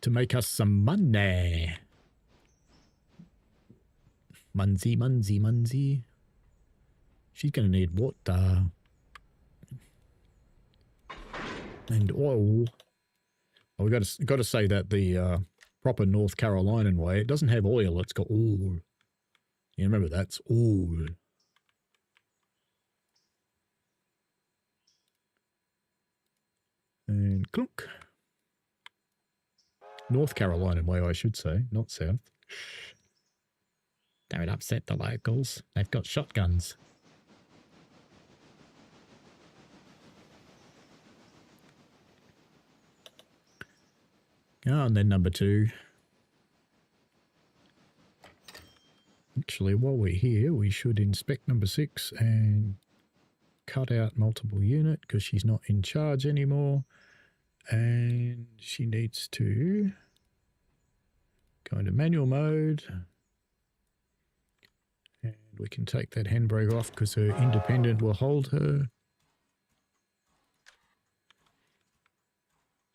to make us some money. Munsey, Munsey, Munsey. She's going to need water. And oil. Oh, we got to say that the proper North Carolinian way, it doesn't have oil, it's got oil. You remember that's oil. And clunk. North Carolinian way, I should say, not south. Don't upset the locals. They've got shotguns. Oh, and then number 2. Actually, while we're here, we should inspect number 6 and cut out multiple unit because she's not in charge anymore. And she needs to go into manual mode. And we can take that handbrake off because her independent will hold her.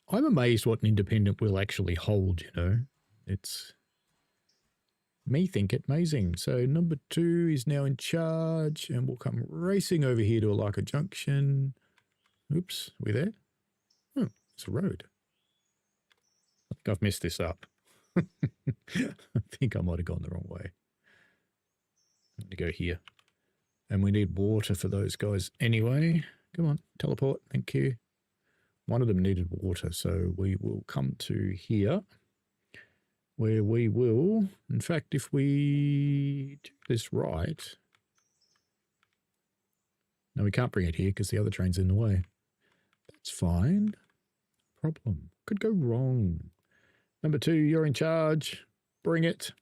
I'm amazed what an independent will actually hold, you know. It's me think it amazing. So number 2 is now in charge and we'll come racing over here to Alaka Junction. Oops, are we there? Oh, it's a road. I think I've messed this up. I think I might have gone the wrong way. I'm going to go here. And we need water for those guys anyway. Come on, teleport. Thank you. One of them needed water, so we will come to here where we will, in fact, if we do this right, no, we can't bring it here because the other train's in the way. That's fine. Problem. Could go wrong. Number 2, you're in charge. Bring it.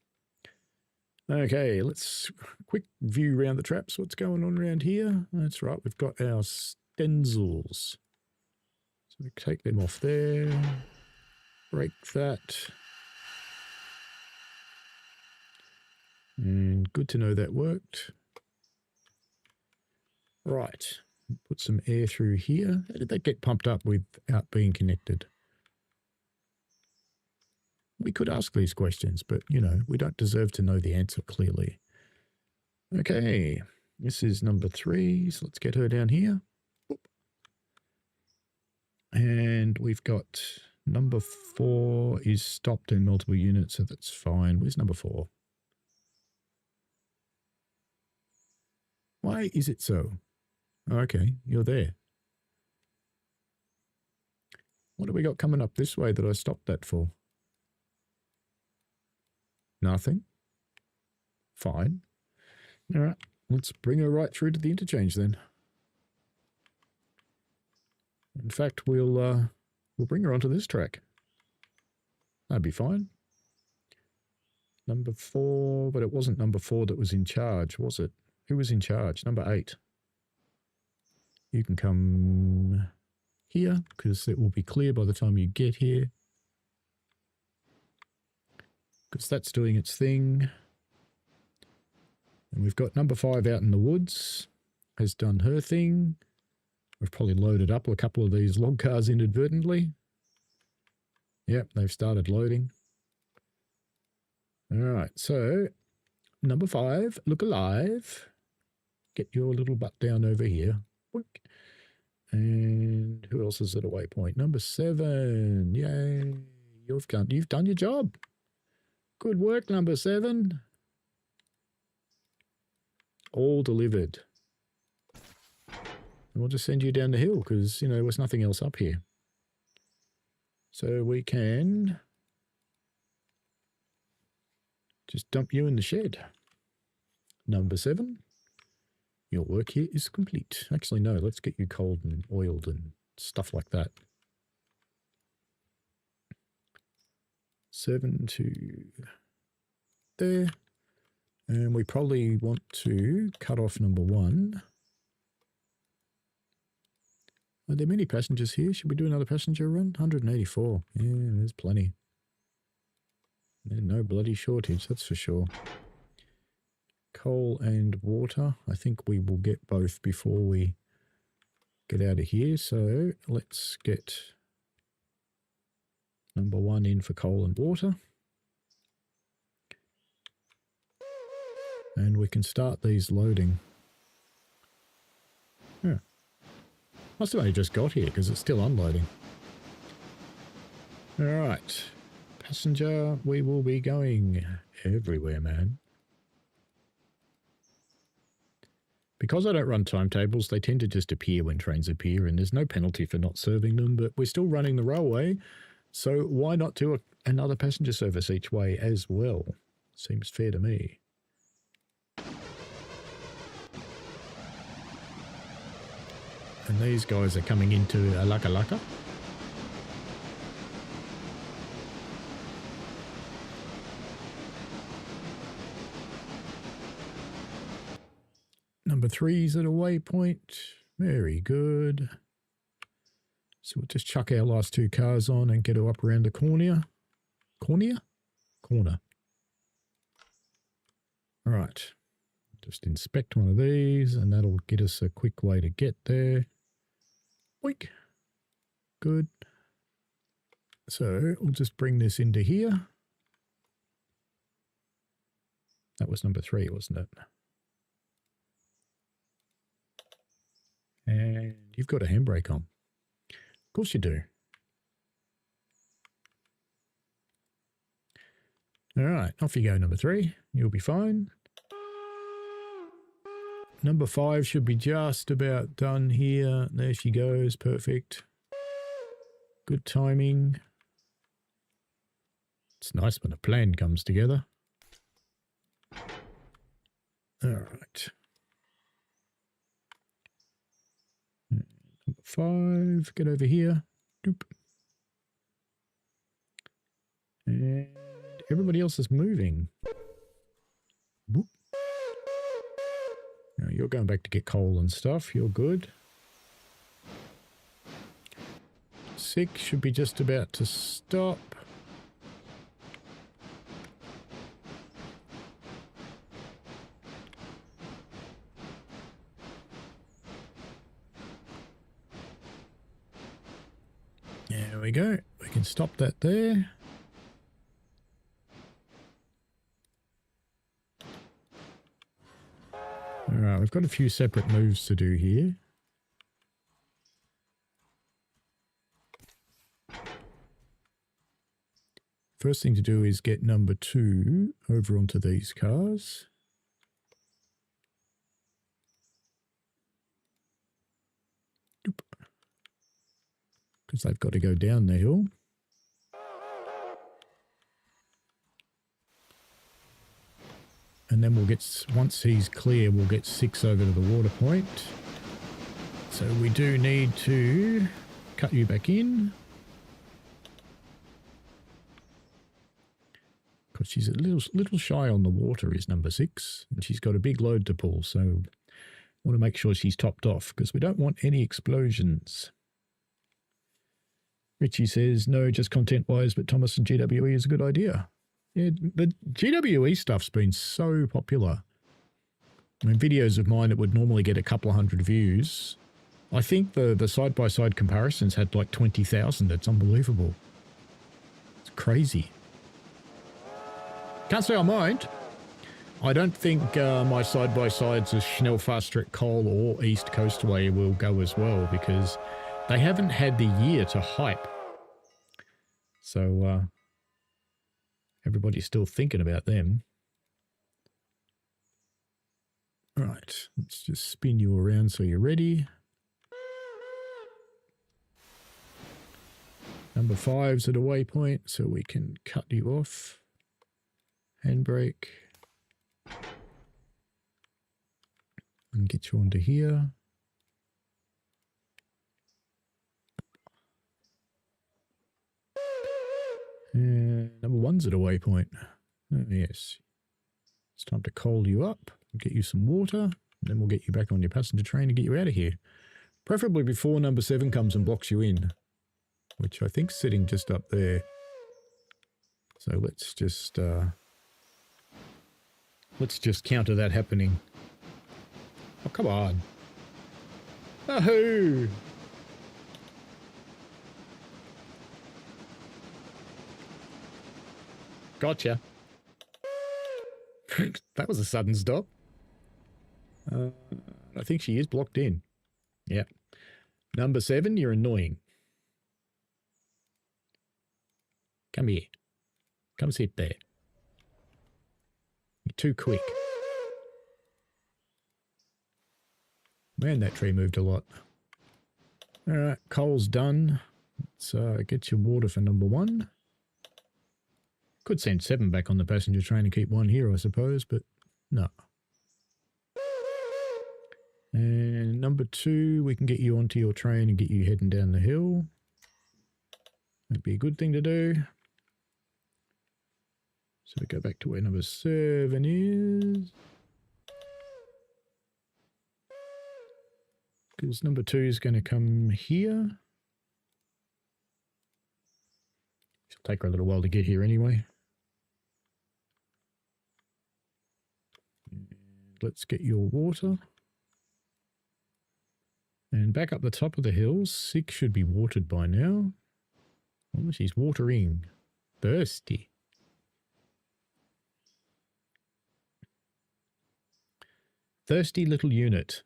Okay, let's quick view around the traps. What's going on around here? That's right, we've got our stencils. So we take them off there. Break that. And good to know that worked. Right, put some air through here. How did that get pumped up without being connected? We could ask these questions, but, you know, we don't deserve to know the answer clearly. Okay, this is number 3, so let's get her down here. And we've got number 4 is stopped in multiple units, so that's fine. Where's number 4? Why is it so? Okay, you're there. What have we got coming up this way that I stopped that for? Nothing. Fine. All right, let's bring her right through to the interchange then. In fact, we'll bring her onto this track. That'd be fine. Number 4, but it wasn't number 4 that was in charge, was it? Who was in charge? Number 8. You can come here because it will be clear by the time you get here. Because that's doing its thing. And we've got number 5 out in the woods, has done her thing. We've probably loaded up a couple of these log cars inadvertently. Yep, they've started loading. All right, so number 5, look alive. Get your little butt down over here. And who else is at a waypoint? Number 7. Yay. You've done your job. Good work, number 7. All delivered. And we'll just send you down the hill because, you know, there's nothing else up here. So we can just dump you in the shed. Number 7. Your work here is complete. Actually, no, let's get you cold and oiled and stuff like that. 7 to there. And we probably want to cut off number 1. Are there many passengers here? Should we do another passenger run? 184. Yeah, there's plenty. There's no bloody shortage, that's for sure. Coal and water. I think we will get both before we get out of here. So let's get number 1 in for coal and water. And we can start these loading. Yeah. Must have only just got here because it's still unloading. All right. Passenger, we will be going everywhere, man. Because I don't run timetables, they tend to just appear when trains appear, and there's no penalty for not serving them, but we're still running the railway, so why not do another passenger service each way as well? Seems fair to me. And these guys are coming into Alaka Laka. Number 3's at a waypoint. Very good. So we'll just chuck our last 2 cars on and get her up around the corner. Corner. All right. Just inspect one of these and that'll get us a quick way to get there. Boink. Good. So we'll just bring this into here. That was number 3, wasn't it? And you've got a handbrake on. Of course you do. All right, off you go, number 3. You'll be fine. Number 5 should be just about done here. There she goes. Perfect. Good timing. It's nice when a plan comes together. All right. Number 5, get over here. Doop. And everybody else is moving. Whoop. Now you're going back to get coal and stuff. You're good. 6 should be just about to stop. There we go. We can stop that there. Alright, we've got a few separate moves to do here. First thing to do is get number 2 over onto these cars. Because they've got to go down the hill. And then we'll get, once he's clear, we'll get 6 over to the water point. So we do need to cut you back in. Because she's a little shy on the water is number 6. And she's got a big load to pull. So I want to make sure she's topped off because we don't want any explosions. Richie says, no, just content-wise, but Thomas and GWE is a good idea. Yeah, the GWE stuff's been so popular. I mean, videos of mine that would normally get a couple of hundred views. I think the side-by-side comparisons had like 20,000. It's unbelievable. It's crazy. Can't say I mind. I don't think my side-by-sides of Schnellfahrstrecke Coal or East Coastway will go as well because they haven't had the year to hype. So, everybody's still thinking about them. Right, let's just spin you around so you're ready. Number 5's at a waypoint, so we can cut you off. Handbrake. And get you onto here. Number 1's at a waypoint. Oh, yes. It's time to coal you up, get you some water, and then we'll get you back on your passenger train and get you out of here. Preferably before number 7 comes and blocks you in, which I think's sitting just up there. So let's just counter that happening. Oh, come on. Ahoo! Gotcha. That was a sudden stop. I think she is blocked in. Yeah. Number 7, you're annoying. Come here. Come sit there. You're too quick. Man, that tree moved a lot. Alright, coal's done. Let's get your water for number 1. Could send 7 back on the passenger train and keep 1 here, I suppose, but no. And number 2, we can get you onto your train and get you heading down the hill. That'd be a good thing to do. So we go back to where number 7 is. Because number 2 is going to come here. It'll take her a little while to get here anyway. Let's get your water. And back up the top of the hill, 6 should be watered by now. Oh, she's watering. Thirsty. Thirsty little unit.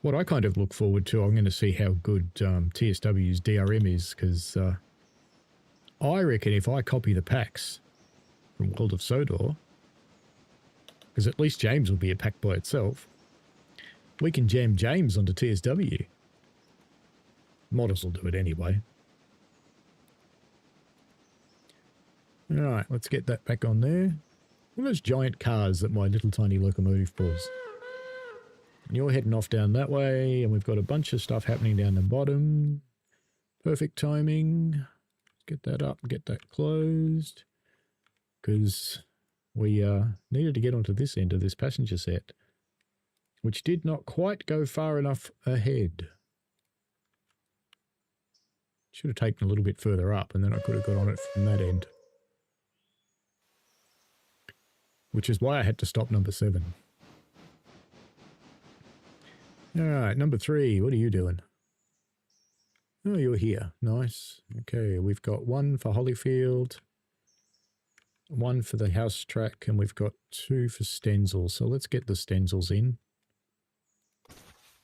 What I kind of look forward to, I'm going to see how good TSW's DRM is, because I reckon if I copy the packs from World of Sodor. Because at least James will be a pack by itself. We can jam James onto TSW. Models will do it anyway. Alright, let's get that back on there. What are those giant cars that my little tiny locomotive pulls? And you're heading off down that way, and we've got a bunch of stuff happening down the bottom. Perfect timing. Get that up, get that closed. Because we needed to get onto this end of this passenger set, which did not quite go far enough ahead. Should have taken a little bit further up, and then I could have got on it from that end. Which is why I had to stop number 7. Alright, number 3, what are you doing? Oh, you're here. Nice. Okay, we've got 1 for Hollyfield, 1 for the house track, and we've got 2 for Stenzel. So let's get the Stenzels in.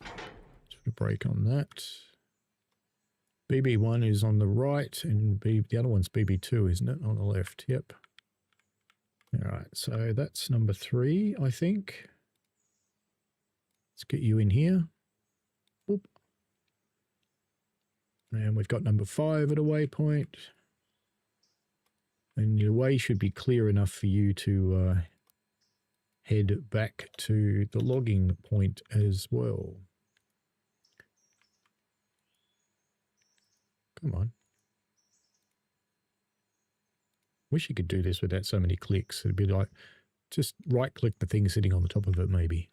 Let's put a break on that. BB1 is on the right, and the other one's BB2, isn't it? On the left, yep. Alright, so that's number 3, I think. Let's get you in here. Boop. And we've got number 5 at a waypoint. And your way should be clear enough for you to head back to the logging point as well. Come on. Wish you could do this without so many clicks. It'd be like, just right-click the thing sitting on the top of it, maybe.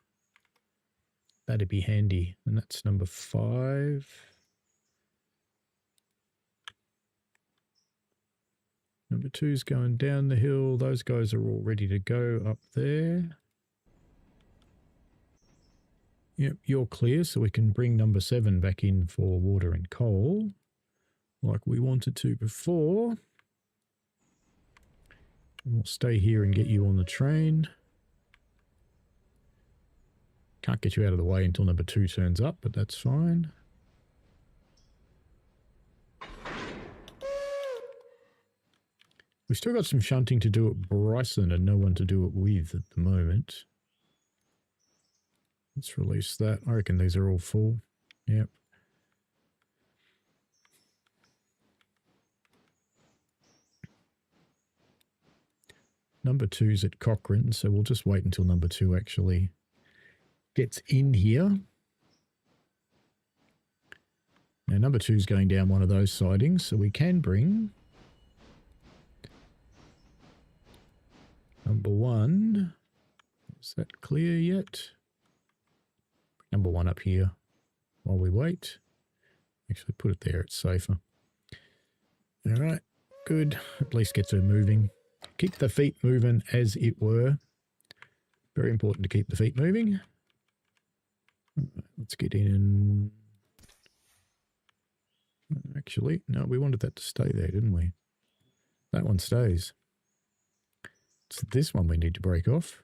That'd be handy. And that's number 5. Number 2's going down the hill. Those guys are all ready to go up there. Yep, you're clear, so we can bring number 7 back in for water and coal, like we wanted to before. And we'll stay here and get you on the train. Can't get you out of the way until number 2 turns up, but that's fine. We've still got some shunting to do at Bryson and no one to do it with at the moment. Let's release that. I reckon these are all full. Yep. Number 2's at Cochrane, so we'll just wait until number 2 actually gets in here. Now number 2's going down one of those sidings, so we can bring number 1. Is that clear yet? Number 1 up here while we wait. Actually put it there, it's safer. Alright, good. At least gets her moving. Keep the feet moving, as it were. Very important to keep the feet moving. Let's get in. Actually, no, we wanted that to stay there, didn't we? That one stays. It's this one we need to break off.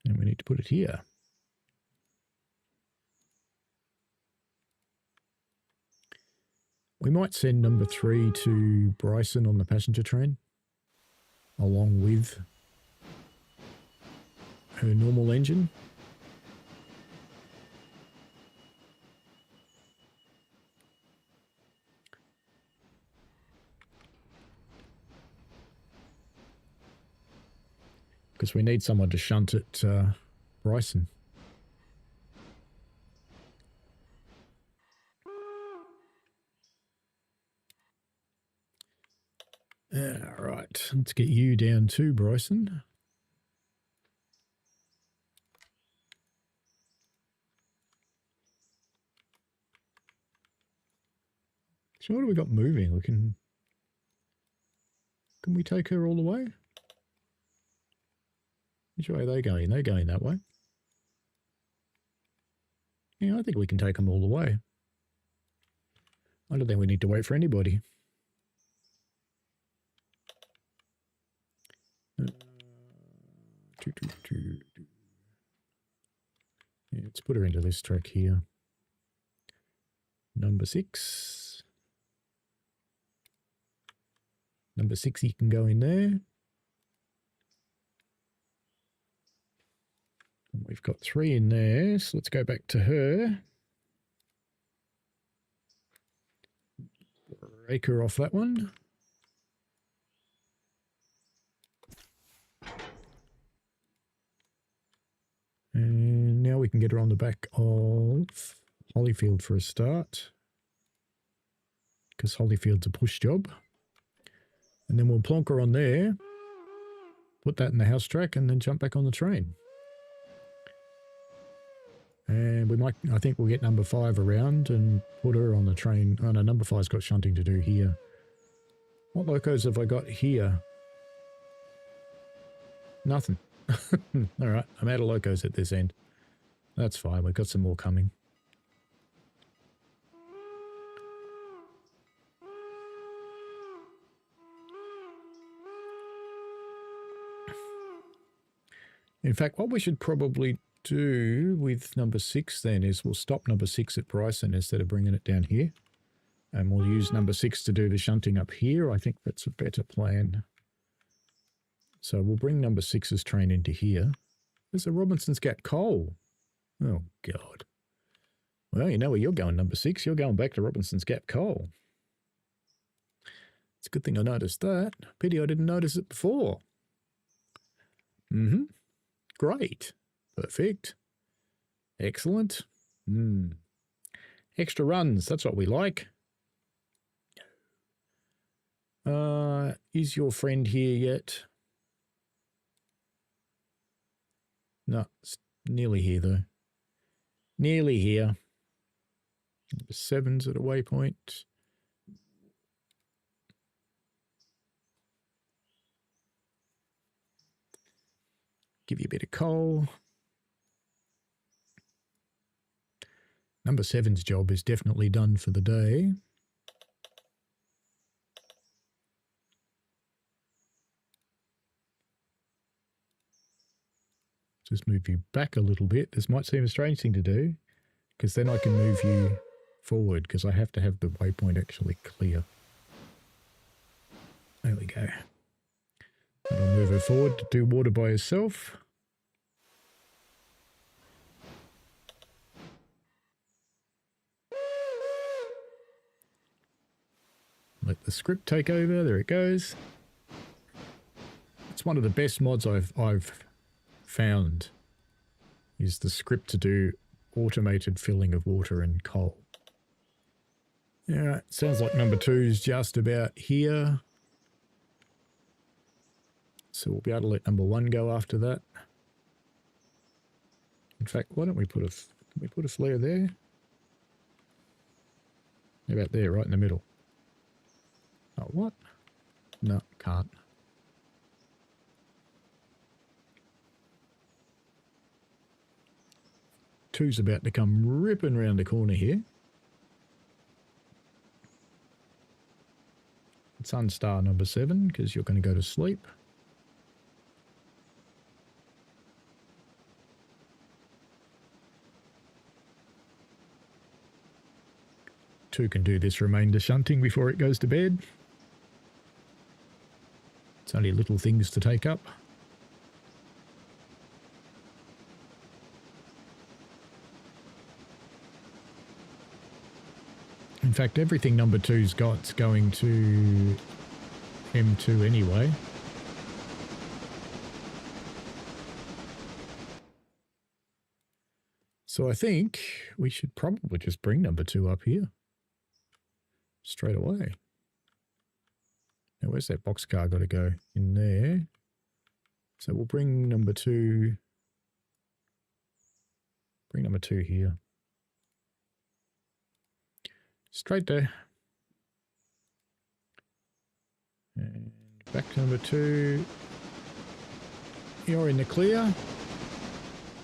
And we need to put it here. We might send number 3 to Bryson on the passenger train, along with her normal engine. Because we need someone to shunt at Bryson. Right, let's get you down to Bryson. So what do we got moving? We can we take her all the way? Which way are they going? They're going that way. Yeah, I think we can take them all the way. I don't think we need to wait for anybody. Yeah, let's put her into this track here. Number 6. Number 6, he can go in there. And we've got 3 in there, so let's go back to her. Break her off that one. And now we can get her on the back of Holyfield for a start, because Holyfield's a push job. And then we'll plonk her on there, put that in the house track, and then jump back on the train. And we might, I think we'll get number 5 around and put her on the train. Oh no, number 5's got shunting to do here. What locos have I got here? Nothing. All right, I'm out of locos at this end. That's fine, we've got some more coming. In fact, what we should probably do with number 6 then is we'll stop number 6 at Bryson instead of bringing it down here. And we'll use number 6 to do the shunting up here. I think that's a better plan. So we'll bring number 6's train into here. There's a Robinson's Gap coal. Oh, God. Well, you know where you're going, number 6. You're going back to Robinson's Gap coal. It's a good thing I noticed that. Pity I didn't notice it before. Mm-hmm. Great. Perfect. Excellent. Extra runs. That's what we like. Is your friend here yet? No, it's nearly here though. Nearly here. Number 7's at a waypoint. Give you a bit of coal. Number 7's job is definitely done for the day. Just move you back a little bit. This might seem a strange thing to do, because then I can move you forward, because I have to have the waypoint actually clear. There we go. And I'll move her forward to do water by herself. Let the script take over. There it goes. It's one of the best mods I've found, is the script to do automated filling of water and coal. Yeah, sounds like number 2's just about here. So we'll be able to let number 1 go after that. In fact, why don't we put a flare there? How about there, right in the middle? Oh, what? No, can't. Two's about to come ripping around the corner here. It's unstar number 7 because you're going to go to sleep. Two can do this remainder shunting before it goes to bed. It's only little things to take up. In fact, everything number 2's got's going to M2 anyway. So I think we should probably just bring number 2 up here straight away. Now, where's that boxcar got to go? In there. So we'll bring number 2. Bring number 2 here. Straight there. And back to number 2. You're in the clear.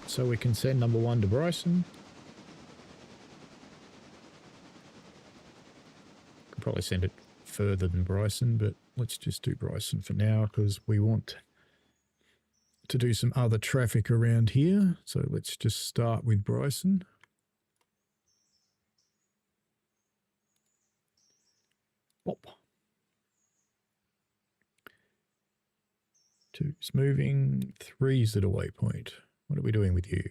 So we can send number 1 to Bryson. Could probably send it further than Bryson, but let's just do Bryson for now because we want to do some other traffic around here. So let's just start with Bryson. Bop. 2's moving. 3's at a waypoint. What are we doing with you?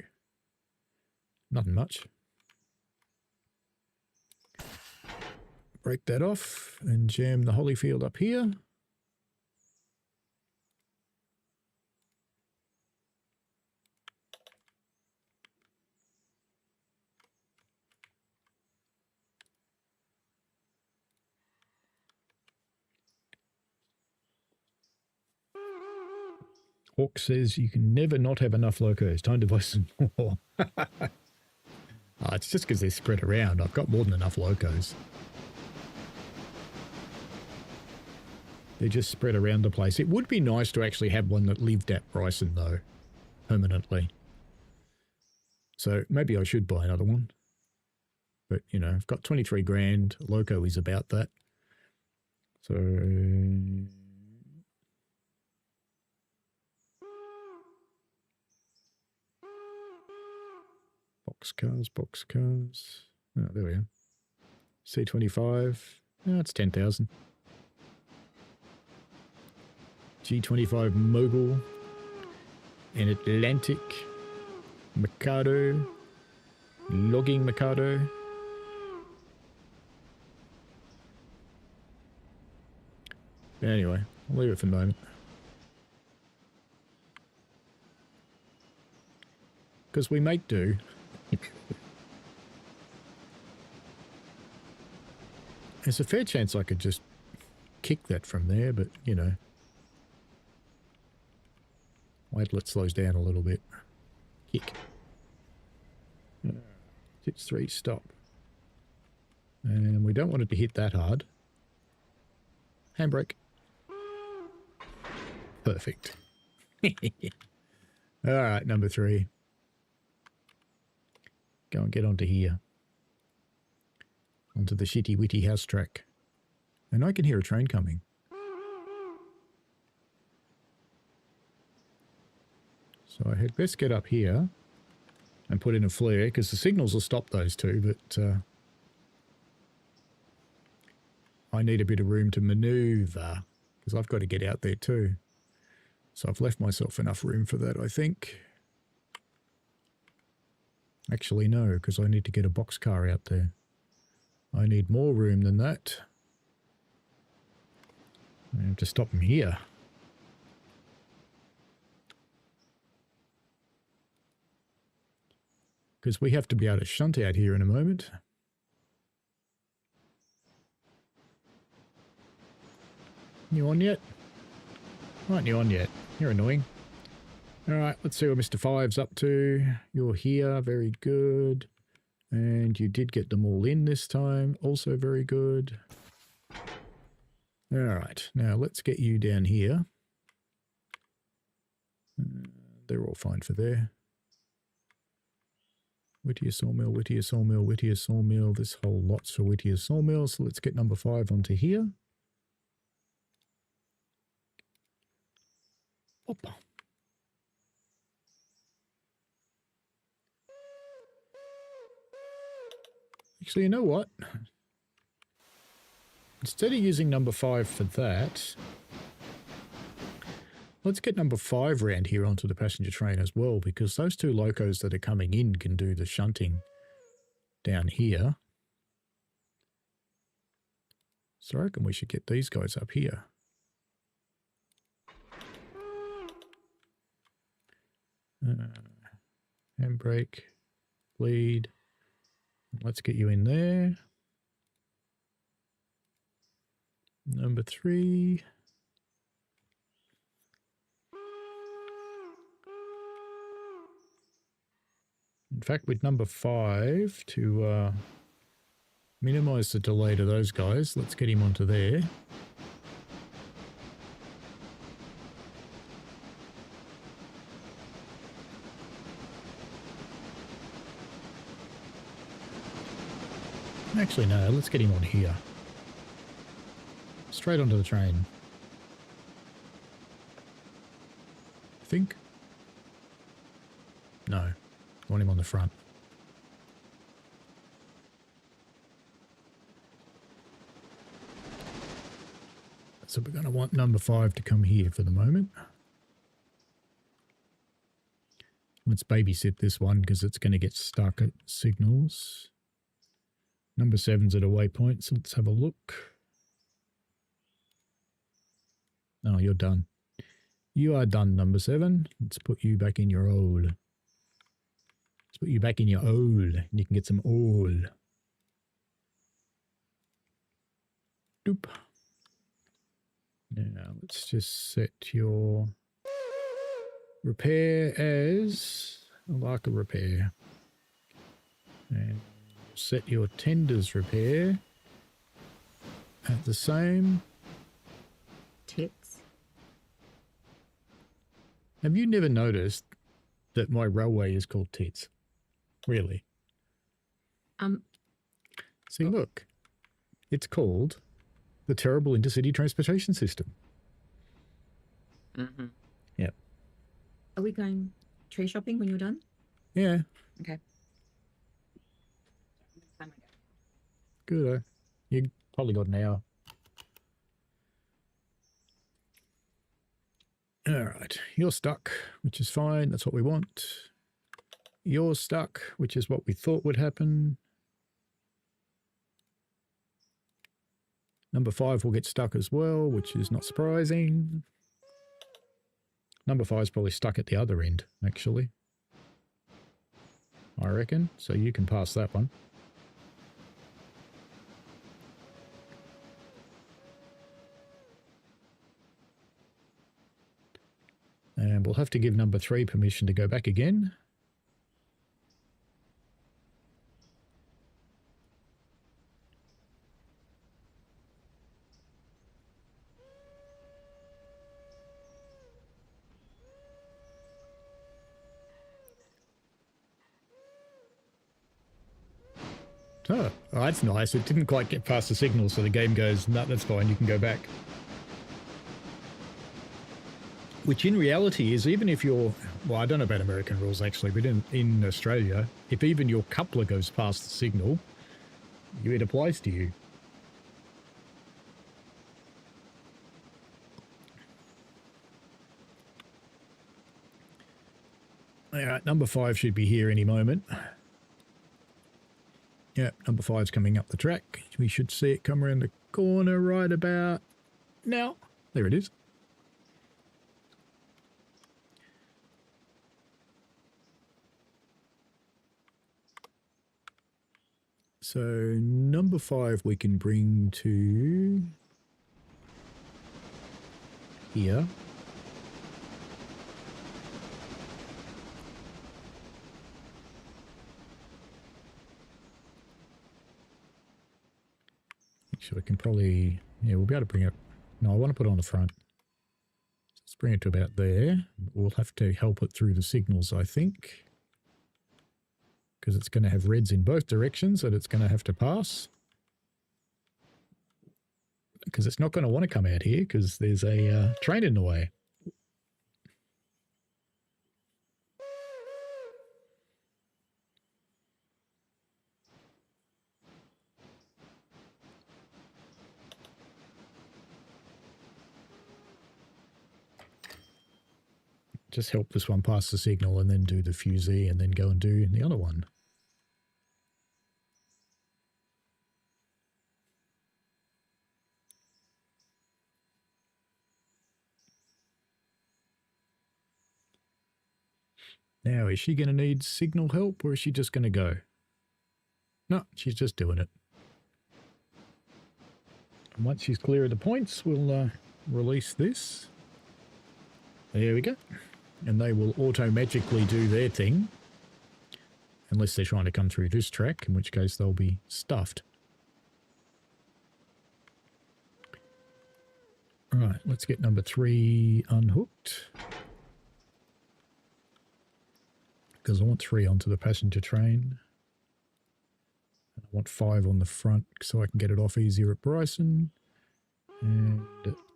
Nothing much. Break that off and jam the Holyfield up here. Hawk says you can never not have enough locos. Time to buy some more. It's just because they're spread around. I've got more than enough locos. They're just spread around the place. It would be nice to actually have one that lived at Bryson, though, permanently. So maybe I should buy another one. But, you know, I've got 23 grand. Loco is about that. So... boxcars. Oh, there we are. C25. Oh, it's 10,000. G25 Mogul. An Atlantic. Mikado. Logging Mikado. Anyway, I'll leave it for the moment. Because we make do. There's a fair chance I could just kick that from there, but, you know. Wait till it slows down a little bit. Kick. Hits 3, stop. And we don't want it to hit that hard. Handbrake. Perfect. Alright, number 3. Go and get onto here. Onto the shitty witty house track. And I can hear a train coming. So I had best get up here and put in a flare, because the signals will stop those two, but I need a bit of room to manoeuvre, because I've got to get out there too. So I've left myself enough room for that, I think. Actually, no, because I need to get a boxcar out there. I need more room than that. I have to stop them here. Because we have to be able to shunt out here in a moment. You on yet? Aren't you on yet? You're annoying. Alright, let's see what Mr. Five's up to. You're here, very good. And you did get them all in this time, also very good. Alright, now let's get you down here. They're all fine for there. Whittier Sawmill, Whittier Sawmill, Whittier Sawmill. This whole lot's for Whittier Sawmill, so let's get number 5 onto here. Hoppa. Actually, you know what? Instead of using number 5 for that, let's get number 5 round here onto the passenger train as well, because those 2 locos that are coming in can do the shunting down here. So I reckon we should get these guys up here. Handbrake, bleed. Let's get you in there. Number 3. In fact, with number 5, to minimize the delay to those guys, let's get him onto there. Actually, no, let's get him on here. Straight onto the train. I think. No, I want him on the front. So we're going to want number 5 to come here for the moment. Let's babysit this one because it's going to get stuck at signals. Number 7's at a waypoint, so let's have a look. Oh, you're done. You are done, number 7. Let's put you back in your hole. Let's put you back in your hole, and you can get some oil. Doop. Now, let's just set your repair as a Larka repair. And set your tenders repair at the same. Tits. Have you never noticed that my railway is called Tits? Really? See, look. It's called the Terrible Intercity Transportation System. Mm-hmm. Yep. Are we going tree shopping when you're done? Yeah. Okay. Good. You probably got an hour. All right. You're stuck, which is fine. That's what we want. You're stuck, which is what we thought would happen. Number 5 will get stuck as well, which is not surprising. Number 5 is probably stuck at the other end, actually. I reckon. So you can pass that one. And we'll have to give number 3 permission to go back again. Oh, that's nice. It didn't quite get past the signal, so the game goes, no, that's fine, you can go back. Which in reality is, even if you're, well, I don't know about American rules actually, but in Australia, if even your coupler goes past the signal, it applies to you. All right, number 5 should be here any moment. Yeah, number 5's coming up the track. We should see it come around the corner right about now. There it is. So number 5 we can bring to here. So we can probably, yeah, we'll be able to bring it. No, I want to put it on the front. Let's bring it to about there. We'll have to help it through the signals, I think. Because it's going to have reds in both directions that it's going to have to pass. Because it's not going to want to come out here because there's a train in the way. Just help this one pass the signal and then do the fusee and then go and do the other one. Now, is she going to need signal help or is she just going to go? No, she's just doing it. And once she's clear of the points, we'll release this. There we go. And they will auto-magically do their thing. Unless they're trying to come through this track, in which case they'll be stuffed. Right, let's get number 3 unhooked. Because I want 3 onto the passenger train. I want 5 on the front so I can get it off easier at Bryson. And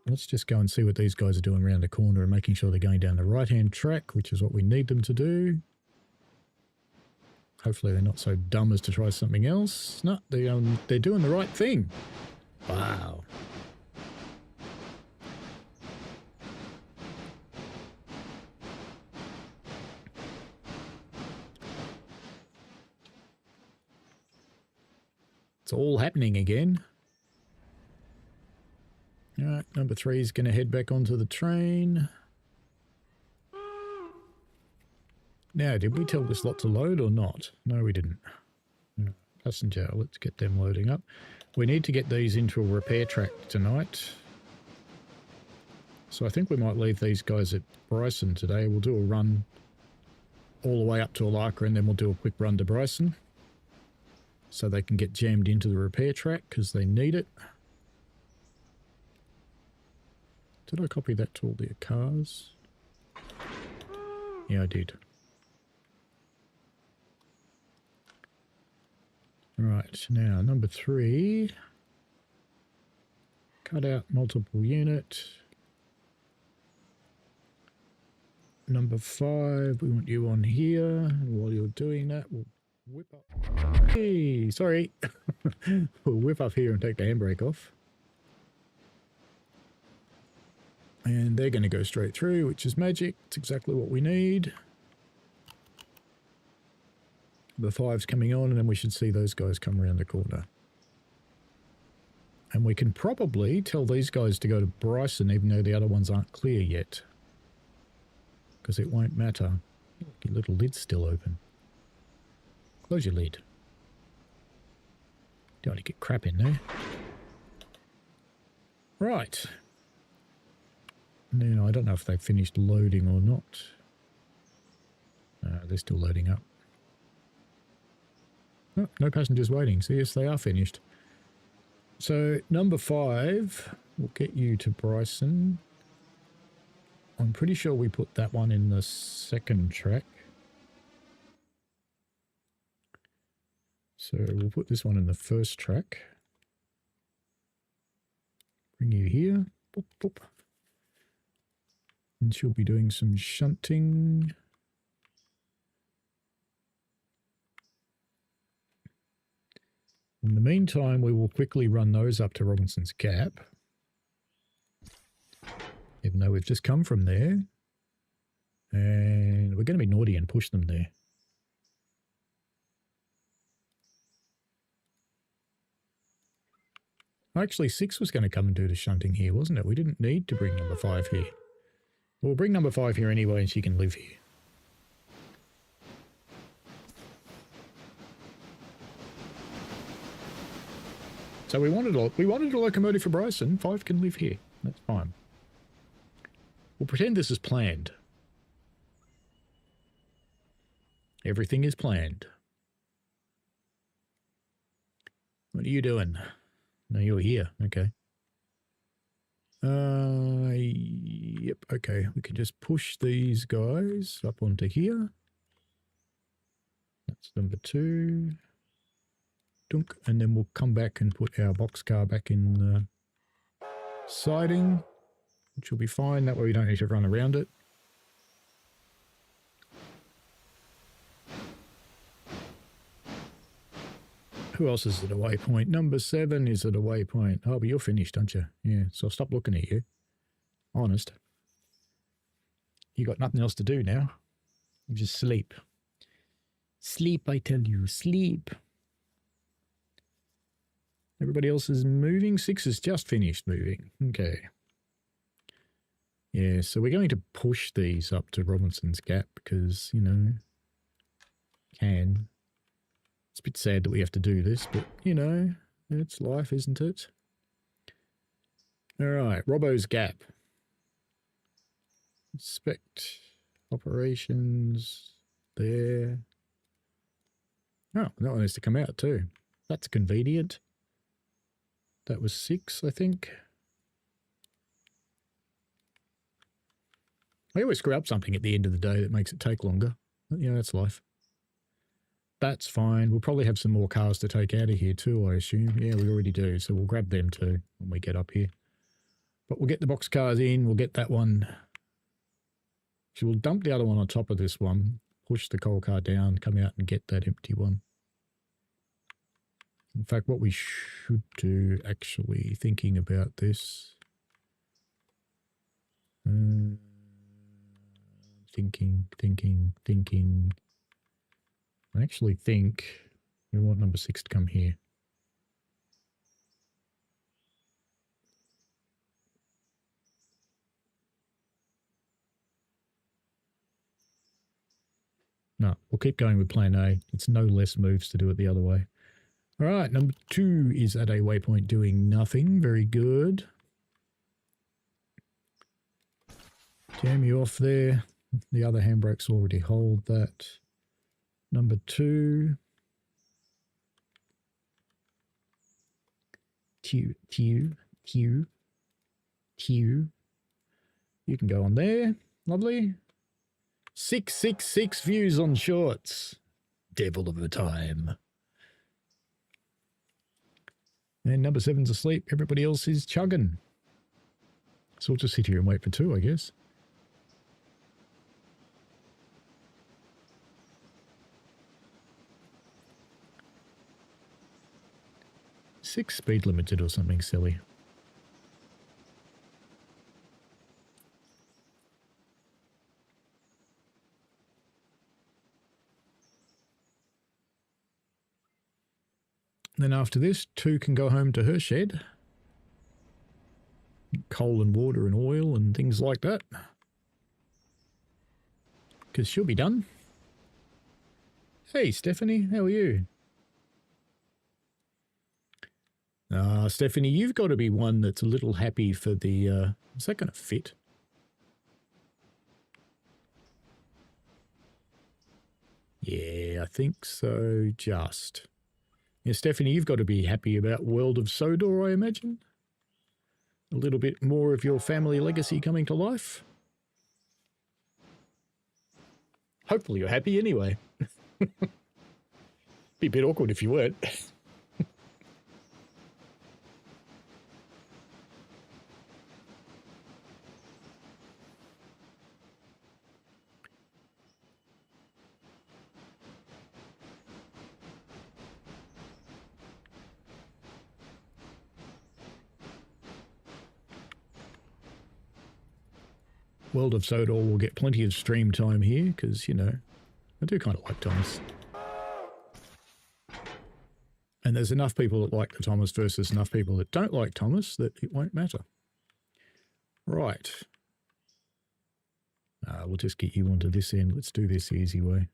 let's just go and see what these guys are doing around the corner and making sure they're going down the right-hand track, which is what we need them to do. Hopefully they're not so dumb as to try something else. No, they're doing the right thing. Wow. It's all happening again. All right, number 3 is going to head back onto the train. Now, did we tell this lot to load or not? No, we didn't. Passenger, let's get them loading up. We need to get these into a repair track tonight. So I think we might leave these guys at Bryson today. We'll do a run all the way up to Alaka and then we'll do a quick run to Bryson. So they can get jammed into the repair track because they need it. Did I copy that to all their cars? Yeah, I did. Right, now number 3. Cut out multiple unit. Number 5, we want you on here. And while you're doing that, we'll whip up. Hey, sorry. We'll whip up here and take the handbrake off. And they're going to go straight through, which is magic. It's exactly what we need. The 5's coming on, and then we should see those guys come around the corner. And we can probably tell these guys to go to Bryson, even though the other ones aren't clear yet. Because it won't matter. Your little lid's still open. Close your lid. Don't want to get crap in there. Right. Now, I don't know if they've finished loading or not. They're still loading up. Oh, no passengers waiting. So yes, they are finished. So number 5 will get you to Bryson. I'm pretty sure we put that one in the second track. So we'll put this one in the first track. Bring you here. Boop, boop. And she'll be doing some shunting. In the meantime, we will quickly run those up to Robinson's Gap. Even though we've just come from there. And we're going to be naughty and push them there. Actually, 6 was going to come and do the shunting here, wasn't it? We didn't need to bring number 5 here. We'll bring number 5 here anyway and she can live here. So we wanted a locomotive for Bryson. 5 can live here. That's fine. We'll pretend this is planned. Everything is planned. What are you doing? No, you're here. Okay. Yep. Okay. We can just push these guys up onto here. That's number 2. Dunk. And then we'll come back and put our boxcar back in the siding, which will be fine. That way we don't need to run around it. Who else is at a waypoint? Number 7 is at a waypoint. Oh, but you're finished, aren't you? Yeah, so I'll stop looking at you. Honest. You got nothing else to do now. You just sleep. Sleep, I tell you. Sleep. Everybody else is moving. 6 is just finished moving. Okay. Yeah, so we're going to push these up to Robinson's Gap because, you know, can. It's a bit sad that we have to do this, but, you know, it's life, isn't it? All right, Robbo's Gap. Inspect operations there. Oh, that one has to come out too. That's convenient. That was 6, I think. I always screw up something at the end of the day that makes it take longer. But, you know, that's life. That's fine. We'll probably have some more cars to take out of here too, I assume. Yeah, we already do. So we'll grab them too when we get up here. But we'll get the box cars in. We'll get that one. So we'll dump the other one on top of this one. Push the coal car down. Come out and get that empty one. In fact, what we should do, actually, thinking about this. Thinking. I actually think we want number 6 to come here. No, we'll keep going with plan A. It's no less moves to do it the other way. All right, number 2 is at a waypoint doing nothing. Very good. Jam you off there. The other handbrakes already hold that. Number 2. Q. You can go on there. Lovely. 666 views on shorts. Devil of a time. And number 7's asleep. Everybody else is chugging. So we'll just sit here and wait for 2, I guess. Six speed limited or something silly. Then after this, 2 can go home to her shed. Coal and water and oil and things like that. Because she'll be done. Hey, Stephanie, how are you? Stephanie, you've got to be one that's a little happy for the... is that going to fit? Yeah, I think so, just. Yeah, Stephanie, you've got to be happy about World of Sodor, I imagine. A little bit more of your family legacy coming to life. Hopefully you're happy anyway. Be a bit awkward if you weren't. World of Sodor will get plenty of stream time here because, you know, I do kind of like Thomas. And there's enough people that like the Thomas versus enough people that don't like Thomas that it won't matter. Right. We'll just get you onto this end. Let's do this the easy way.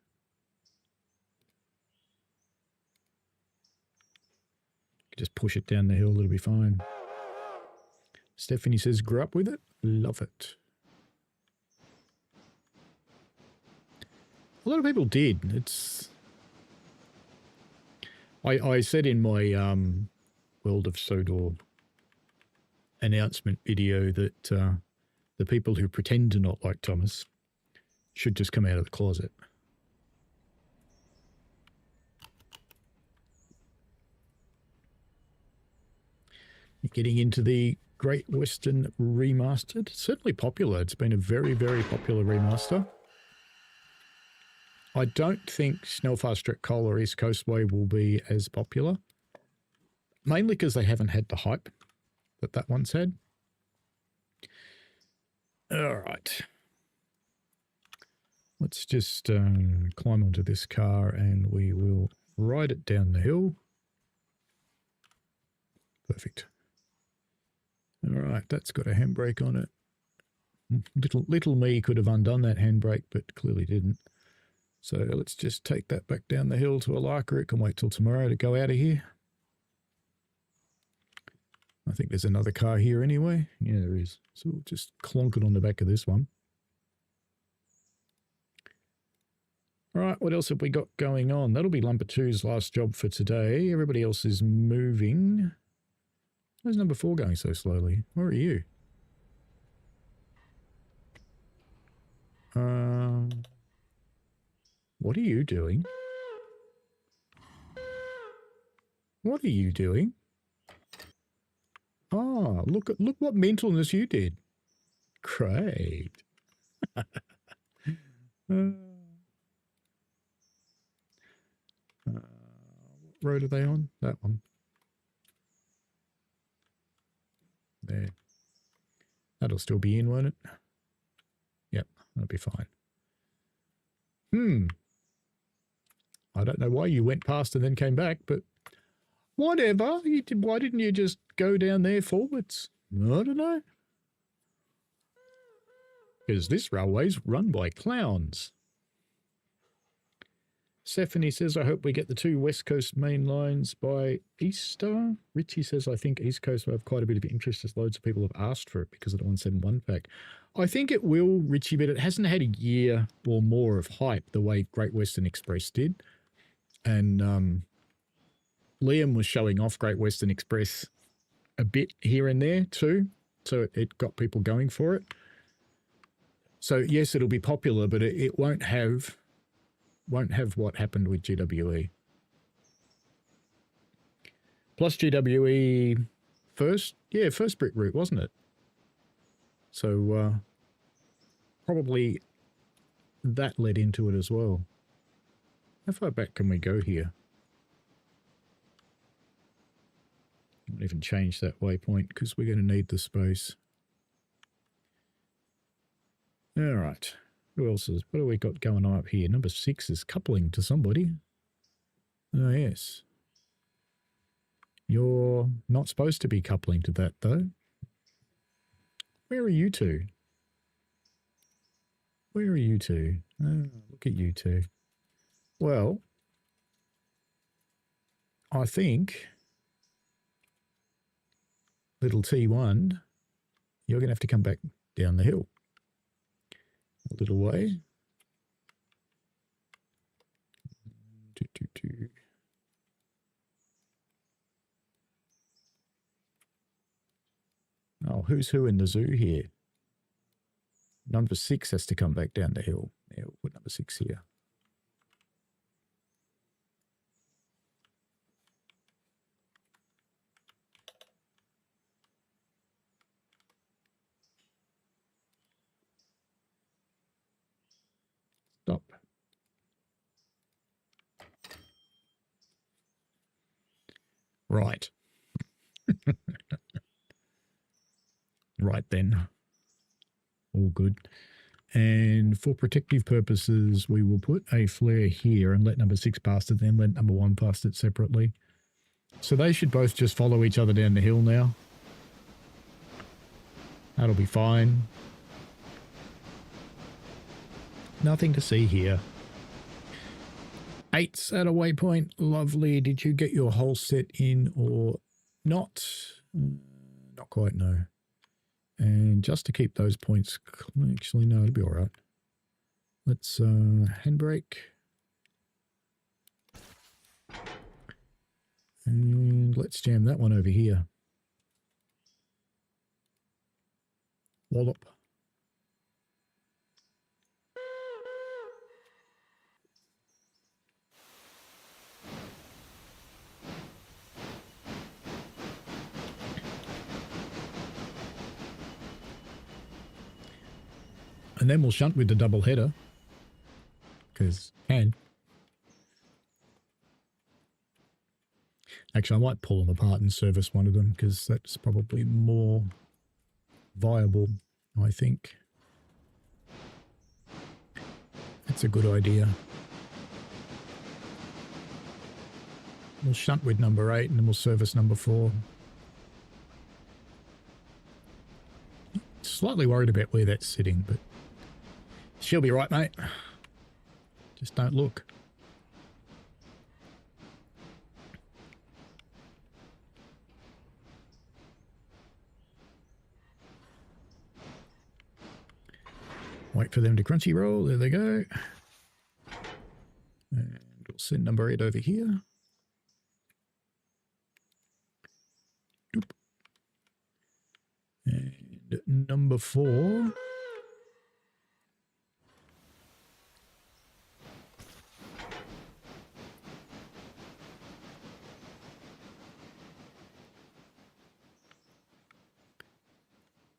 Just push it down the hill, it'll be fine. Stephanie says, grew up with it. Love it. A lot of people did. It's... I said in my World of Sodor announcement video that the people who pretend to not like Thomas should just come out of the closet. Getting into the Great Western Remastered. Certainly popular. It's been a very, very popular remaster. I don't think Snellfast Trek Coal or East Coast Way will be as popular. Mainly because they haven't had the hype that that one's had. All right. Let's just climb onto this car and we will ride it down the hill. Perfect. All right, that's got a handbrake on it. Little me could have undone that handbrake, but clearly didn't. So let's just take that back down the hill to Alaka. It can wait till tomorrow to go out of here. I think there's another car here anyway. Yeah, there is. So we'll just clonk it on the back of this one. All right, what else have we got going on? That'll be Lumber 2's last job for today. Everybody else is moving. Where's number 4 going so slowly? Where are you? What are you doing? What are you doing? Oh, look what mentalness you did. Great. What road are they on? That one. There. That'll still be in, won't it? Yep, that'll be fine. I don't know why you went past and then came back, but whatever. Why didn't you just go down there forwards? I don't know. Because this railway's run by clowns. Stephanie says, I hope we get the 2 West Coast main lines by Easter. Richie says, I think East Coast will have quite a bit of interest as loads of people have asked for it because of the 171 pack. I think it will, Richie, but it hasn't had a year or more of hype the way Great Western Express did. And Liam was showing off Great Western Express a bit here and there too. So it got people going for it. So yes, it'll be popular, but it won't have what happened with GWE. Plus GWE first brick route, wasn't it? So probably that led into it as well. How far back can we go here? I won't even change that waypoint because we're going to need the space. All right. Who else is? What do we got going on up here? Number 6 is coupling to somebody. Oh, yes. You're not supposed to be coupling to that, though. Where are you two? Where are you two? Oh, look at you two. Well, I think little T1, you're going to have to come back down the hill a little way. Oh, who's who in the zoo here? Number 6 has to come back down the hill. Yeah, we'll put number 6 here. Stop. Right. Right then. All good. And for protective purposes, we will put a flare here and let number 6 past it, then let number 1 past it separately. So they should both just follow each other down the hill now. That'll be fine. Nothing to see here. 8's at a waypoint. Lovely. Did you get your whole set in or not? Not quite, no. And just to keep those points, actually, no, it'll be all right. Let's handbrake. And let's jam that one over here. Wallop. And then we'll shunt with the double header. Because can. Actually, I might pull them apart and service one of them because that's probably more viable, I think. That's a good idea. We'll shunt with number 8 and then we'll service number 4. Slightly worried about where that's sitting, but she'll be right, mate. Just don't look. Wait for them to crunchy roll. There they go. And we'll send number 8 over here. Doop. And number 4.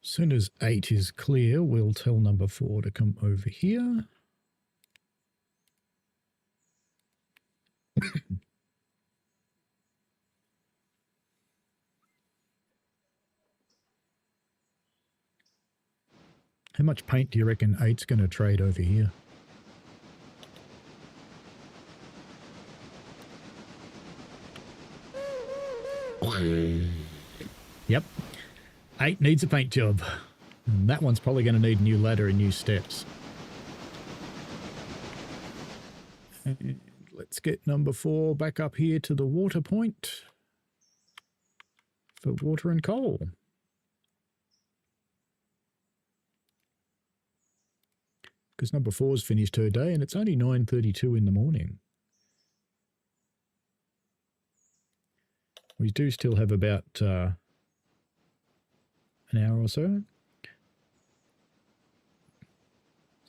As soon as 8 is clear, we'll tell number 4 to come over here. How much paint do you reckon 8's going to trade over here? Yep. 8 needs a paint job. And that one's probably going to need a new ladder and new steps. And let's get number 4 back up here to the water point for water and coal. Because number 4's finished her day and it's only 9:32 in the morning. We do still have about an hour or so.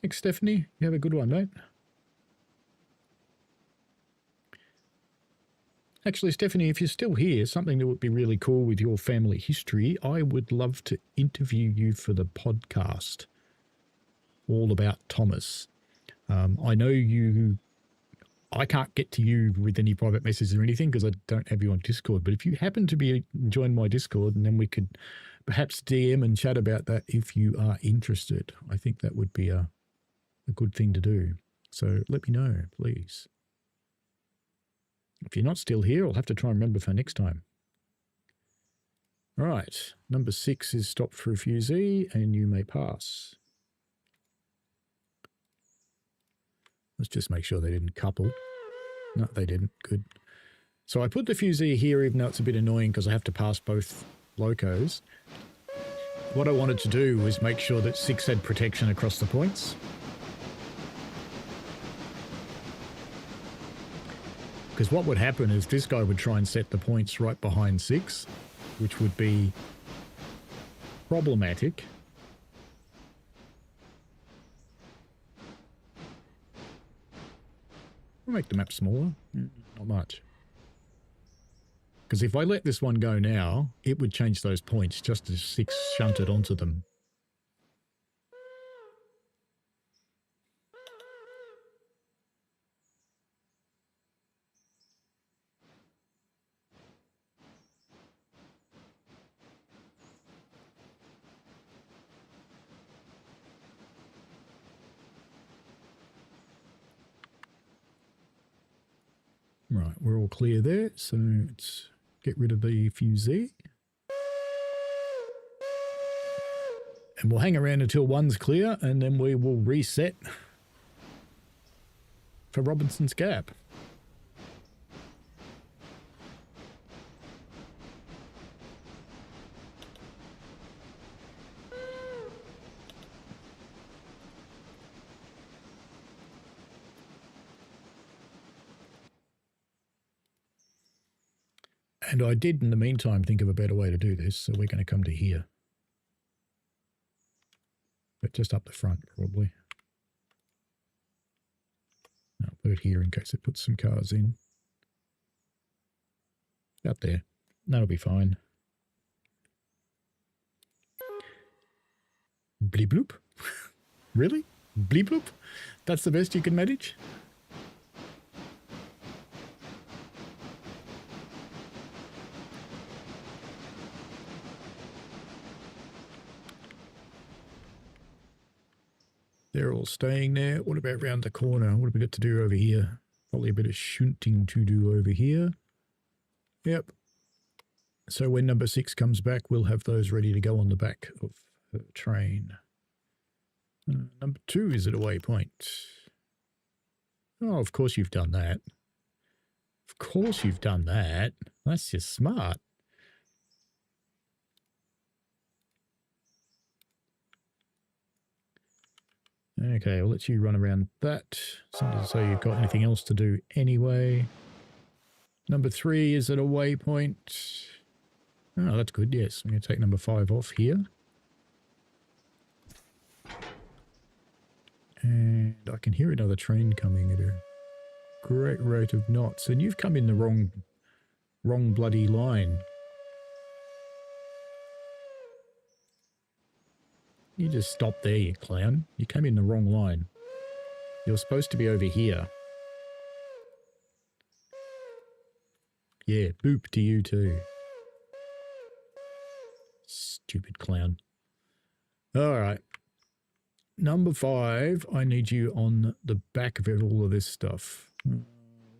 Thanks, Stephanie. You have a good one, mate. Actually, Stephanie, if you're still here, something that would be really cool with your family history, I would love to interview you for the podcast all about Thomas. I know I can't get to you with any private messages or anything because I don't have you on Discord, but if you happen to be join my Discord, and then we could perhaps DM and chat about that if you are interested. I think that would be a good thing to do. So let me know, please. If you're not still here, I'll have to try and remember for next time. All right, number 6 is stopped for refusee, and you may pass. Let's just make sure they didn't couple. No, they didn't. Good. So I put the fusee here, even though it's a bit annoying because I have to pass both locos. What I wanted to do was make sure that 6 had protection across the points. Because what would happen is this guy would try and set the points right behind 6, which would be problematic. I'll make the map smaller. Not much. Because if I let this one go now, it would change those points just as 6 shunted onto them. Right, we're all clear there, so let's get rid of the fusee. And we'll hang around until 1's clear, and then we will reset for Robinson's Gap. And I did, in the meantime, think of a better way to do this, so we're going to come to here. But just up the front, probably. I'll put it here in case it puts some cars in. Out there. That'll be fine. Bleep bloop? Really? Bleep bloop? That's the best you can manage? They're all staying there. What about round the corner? What have we got to do over here? Probably a bit of shunting to do over here. Yep. So when number 6 comes back, we'll have those ready to go on the back of the train. Number 2 is at a waypoint. Oh, of course you've done that. Of course you've done that. That's just smart. Okay, I'll let you run around that. Something to say you've got anything else to do anyway. Number 3 is at a waypoint. Oh, that's good, yes. I'm going to take number 5 off here. And I can hear another train coming at a great rate of knots. And you've come in the wrong bloody line. You just stop there, you clown. You came in the wrong line. You're supposed to be over here. Yeah, boop to you too. Stupid clown. All right. Number 5, I need you on the back of all of this stuff.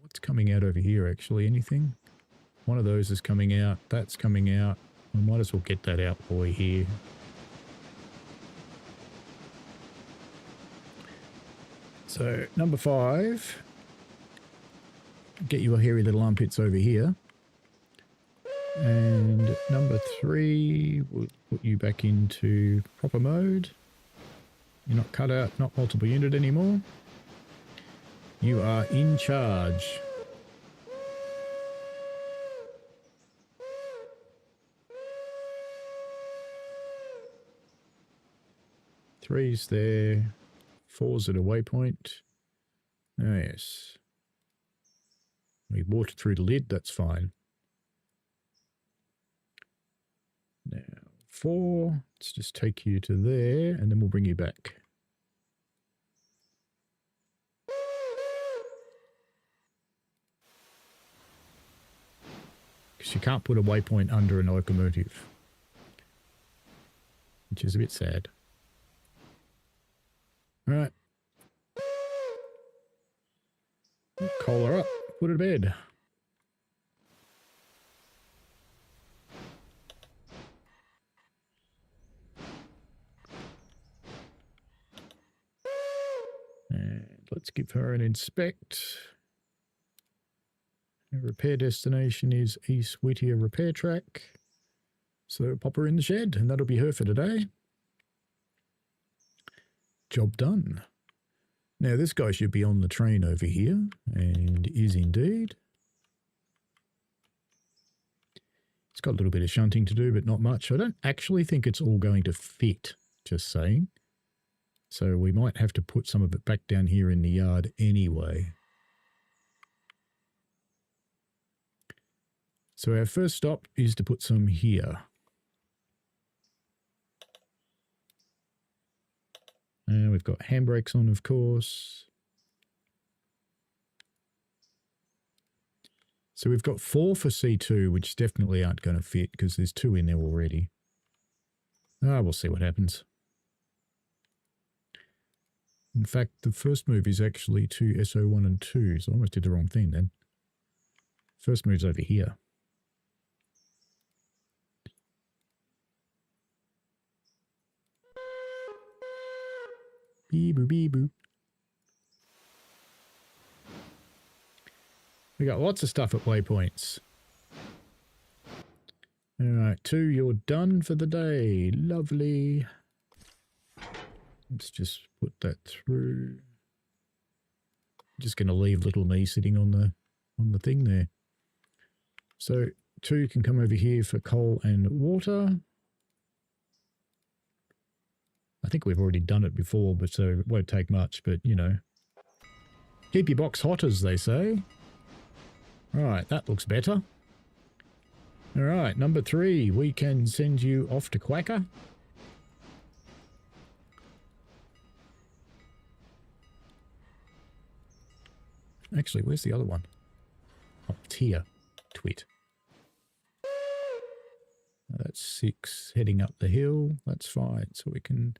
What's coming out over here, actually? Anything? One of those is coming out. That's coming out. We might as well get that out while we're here. So, number 5, get your hairy little armpits over here. And number 3, we'll put you back into proper mode. You're not cut out, not multiple unit anymore. You are in charge. Three's there. 4's at a waypoint. Oh, yes. We water through the lid, that's fine. Now, 4, let's just take you to there, and then we'll bring you back. Because you can't put a waypoint under a locomotive, which is a bit sad. All right. Call her up, put her to bed. And let's give her an inspect. Her repair destination is East Whittier Repair Track. So pop her in the shed, and that'll be her for today. Job done. Now this guy should be on the train over here, and is indeed. It's got a little bit of shunting to do, but not much. I don't actually think it's all going to fit, just saying. So we might have to put some of it back down here in the yard anyway. So our first stop is to put some here. And we've got handbrakes on, of course. So we've got 4 for C2, which definitely aren't going to fit because there's 2 in there already. We'll see what happens. In fact, the first move is actually to SO1 and 2, so I almost did the wrong thing then. First move's over here. Bee-boo, bee-boo. We got lots of stuff at waypoints. Alright, 2, you're done for the day. Lovely. Let's just put that through. I'm just going to leave little me sitting on the thing there. So 2 can come over here for coal and water. I think we've already done it before, but so it won't take much, but you know. Keep your box hot, as they say. Right, that looks better. Alright, number 3, we can send you off to Quacker. Actually, where's the other one? Up here. Twit. That's 6 heading up the hill. That's fine. So we can...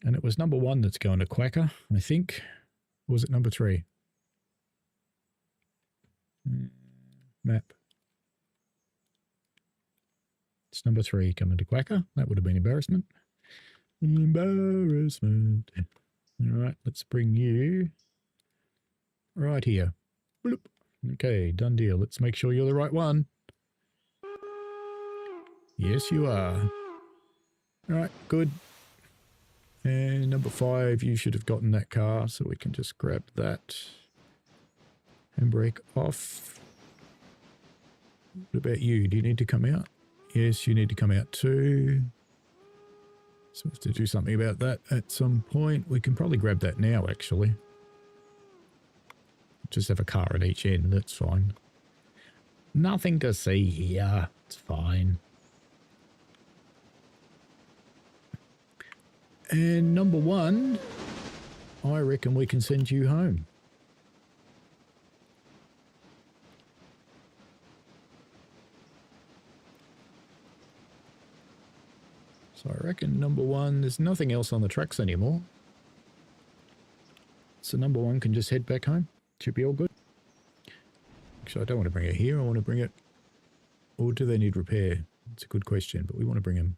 And it was number 1 that's going to Quacker, I think. Or was it number 3? Map. It's number 3 coming to Quacker. That would have been embarrassment. Embarrassment. All right, let's bring you right here. Bloop. Okay, done deal. Let's make sure you're the right one. Yes, you are. All right, good. And number 5, you should have gotten that car, so we can just grab that and break off. What about you? Do you need to come out? Yes, you need to come out too. So we have to do something about that at some point. We can probably grab that now, actually. Just have a car at each end, that's fine. Nothing to see here. It's fine. And number 1, I reckon we can send you home. So I reckon number 1, there's nothing else on the tracks anymore. So number 1 can just head back home. Should be all good. Actually, I don't want to bring it here. I want to bring it... Or do they need repair? It's a good question, but we want to bring them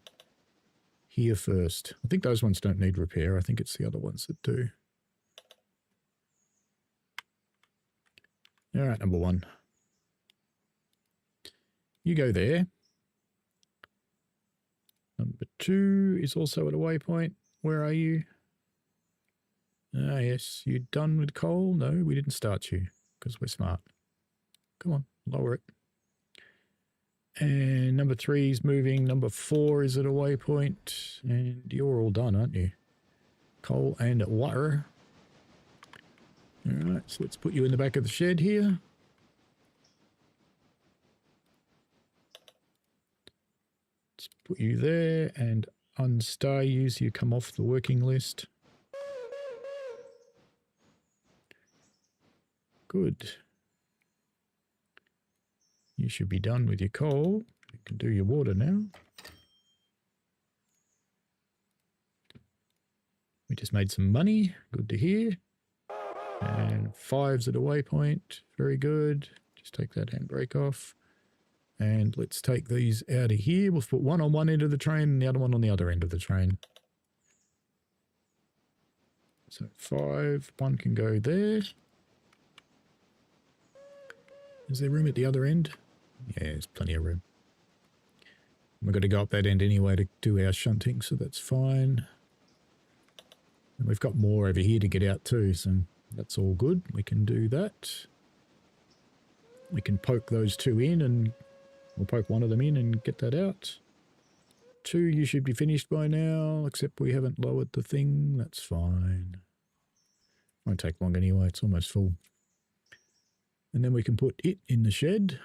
here first. I think those ones don't need repair. I think it's the other ones that do. All right, number 1. You go there. Number 2 is also at a waypoint. Where are you? Ah, yes. You done with coal? No, we didn't start you because we're smart. Come on, lower it. And number 3 is moving. Number 4 is at a waypoint. And you're all done, aren't you? Coal and water. All right, so let's put you in the back of the shed here. Let's put you there and unstar you so you come off the working list. Good. You should be done with your coal. You can do your water now. We just made some money. Good to hear. And 5's at a waypoint. Very good. Just take that handbrake off. And let's take these out of here. We'll put one on one end of the train and the other one on the other end of the train. So 5, 1 can go there. Is there room at the other end? Yeah, there's plenty of room. We've got to go up that end anyway to do our shunting, so that's fine. And we've got more over here to get out too, so that's all good. We can do that. We can poke those 2 in and we'll poke one of them in and get that out. 2, you should be finished by now, except we haven't lowered the thing. That's fine. Won't take long anyway, it's almost full. And then we can put it in the shed.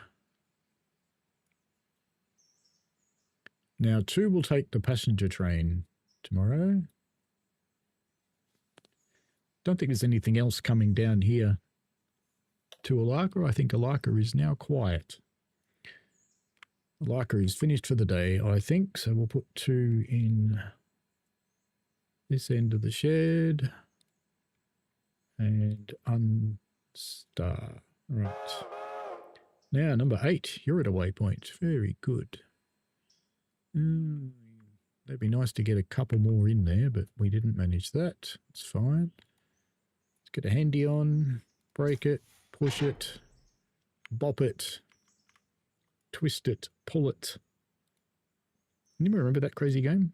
Now 2 will take the passenger train tomorrow. Don't think there's anything else coming down here to Alaka. I think Alaka is now quiet. Alaka is finished for the day, I think. So we'll put 2 in this end of the shed. And unstar. Right. Now, number 8. You're at a waypoint. Very good. That'd be nice to get a couple more in there, but we didn't manage that. It's fine. Let's get a handy on. Break it. Push it. Bop it. Twist it. Pull it. Anyone remember that crazy game?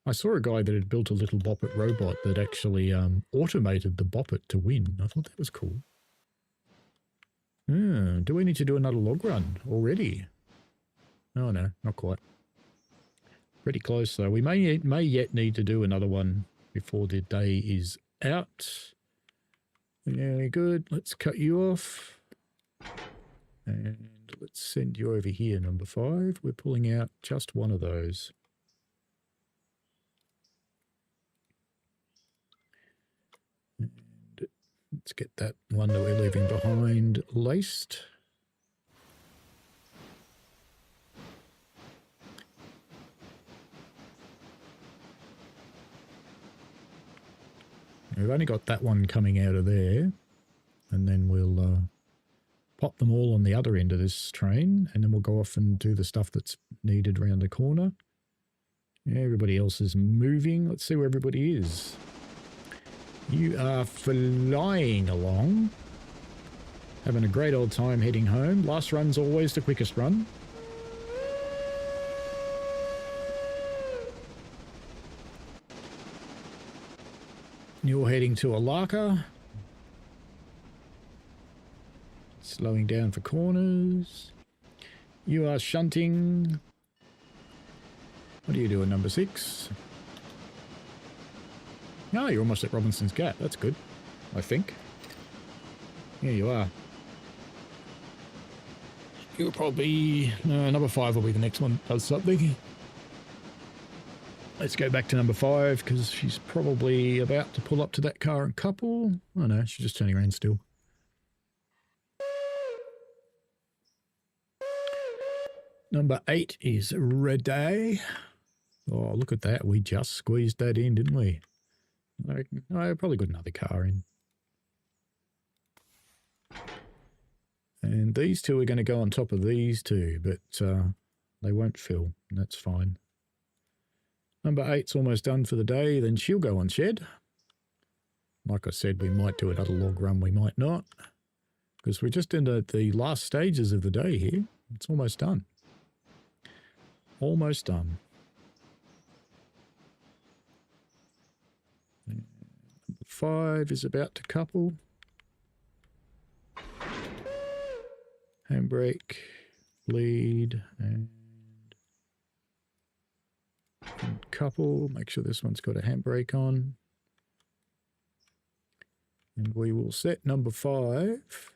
I saw a guy that had built a little bop it robot that actually automated the bop it to win. I thought that was cool. Do we need to do another log run already? Oh no, not quite. Pretty close though. We may yet need to do another one before the day is out. Very good. Let's cut you off. And let's send you over here, number 5. We're pulling out just one of those. And let's get that one that we're leaving behind laced. We've only got that one coming out of there, and then we'll pop them all on the other end of this train, and then we'll go off and do the stuff that's needed around the corner. Yeah, everybody else is moving. Let's see where everybody is. You are flying along, having a great old time heading home. Last run's always the quickest run. You're heading to Alaka. Slowing down for corners. You are shunting. What are you doing, number 6? Oh, you're almost at Robinson's Gap. That's good, I think. Yeah, you are. You'll probably... number 5 will be the next one. Does something. Let's go back to number 5, because she's probably about to pull up to that car and couple. Oh no, she's just turning around still. Number 8 is ready. Oh, look at that. We just squeezed that in, didn't we? I probably got another car in. And these 2 are going to go on top of these 2, but they won't fill. That's fine. Number 8's almost done for the day. Then she'll go on shed. Like I said, we might do another log run, we might not. Because we're just into the last stages of the day here. It's almost done. Almost done. Number 5 is about to couple. Handbrake, bleed, and couple. Make sure this one's got a handbrake on. And we will set number 5,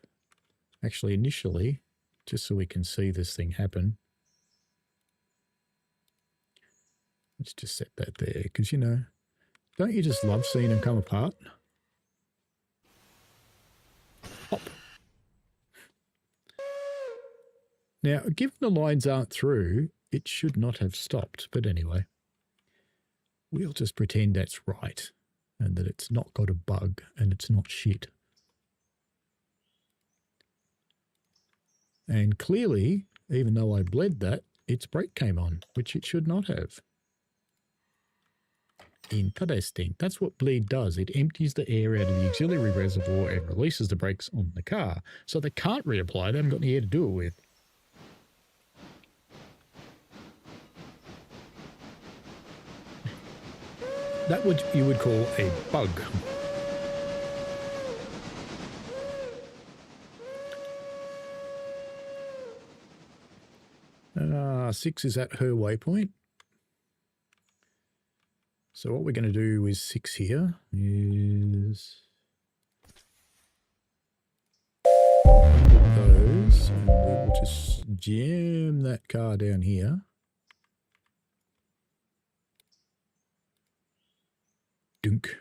actually initially, just so we can see this thing happen. Let's just set that there, because, you know, don't you just love seeing them come apart? Hop. Now, given the lines aren't through, it should not have stopped. But anyway, we'll just pretend that's right and that it's not got a bug and it's not shit. And clearly, even though I bled that, its brake came on, which it should not have. Interesting. That's what bleed does. It empties the air out of the auxiliary reservoir and releases the brakes on the car. So they can't reapply. They haven't got any air to do it with. That you would call a bug. Six is at her waypoint. So what we're going to do with 6 here is those, and we will just jam that car down here. Dunk.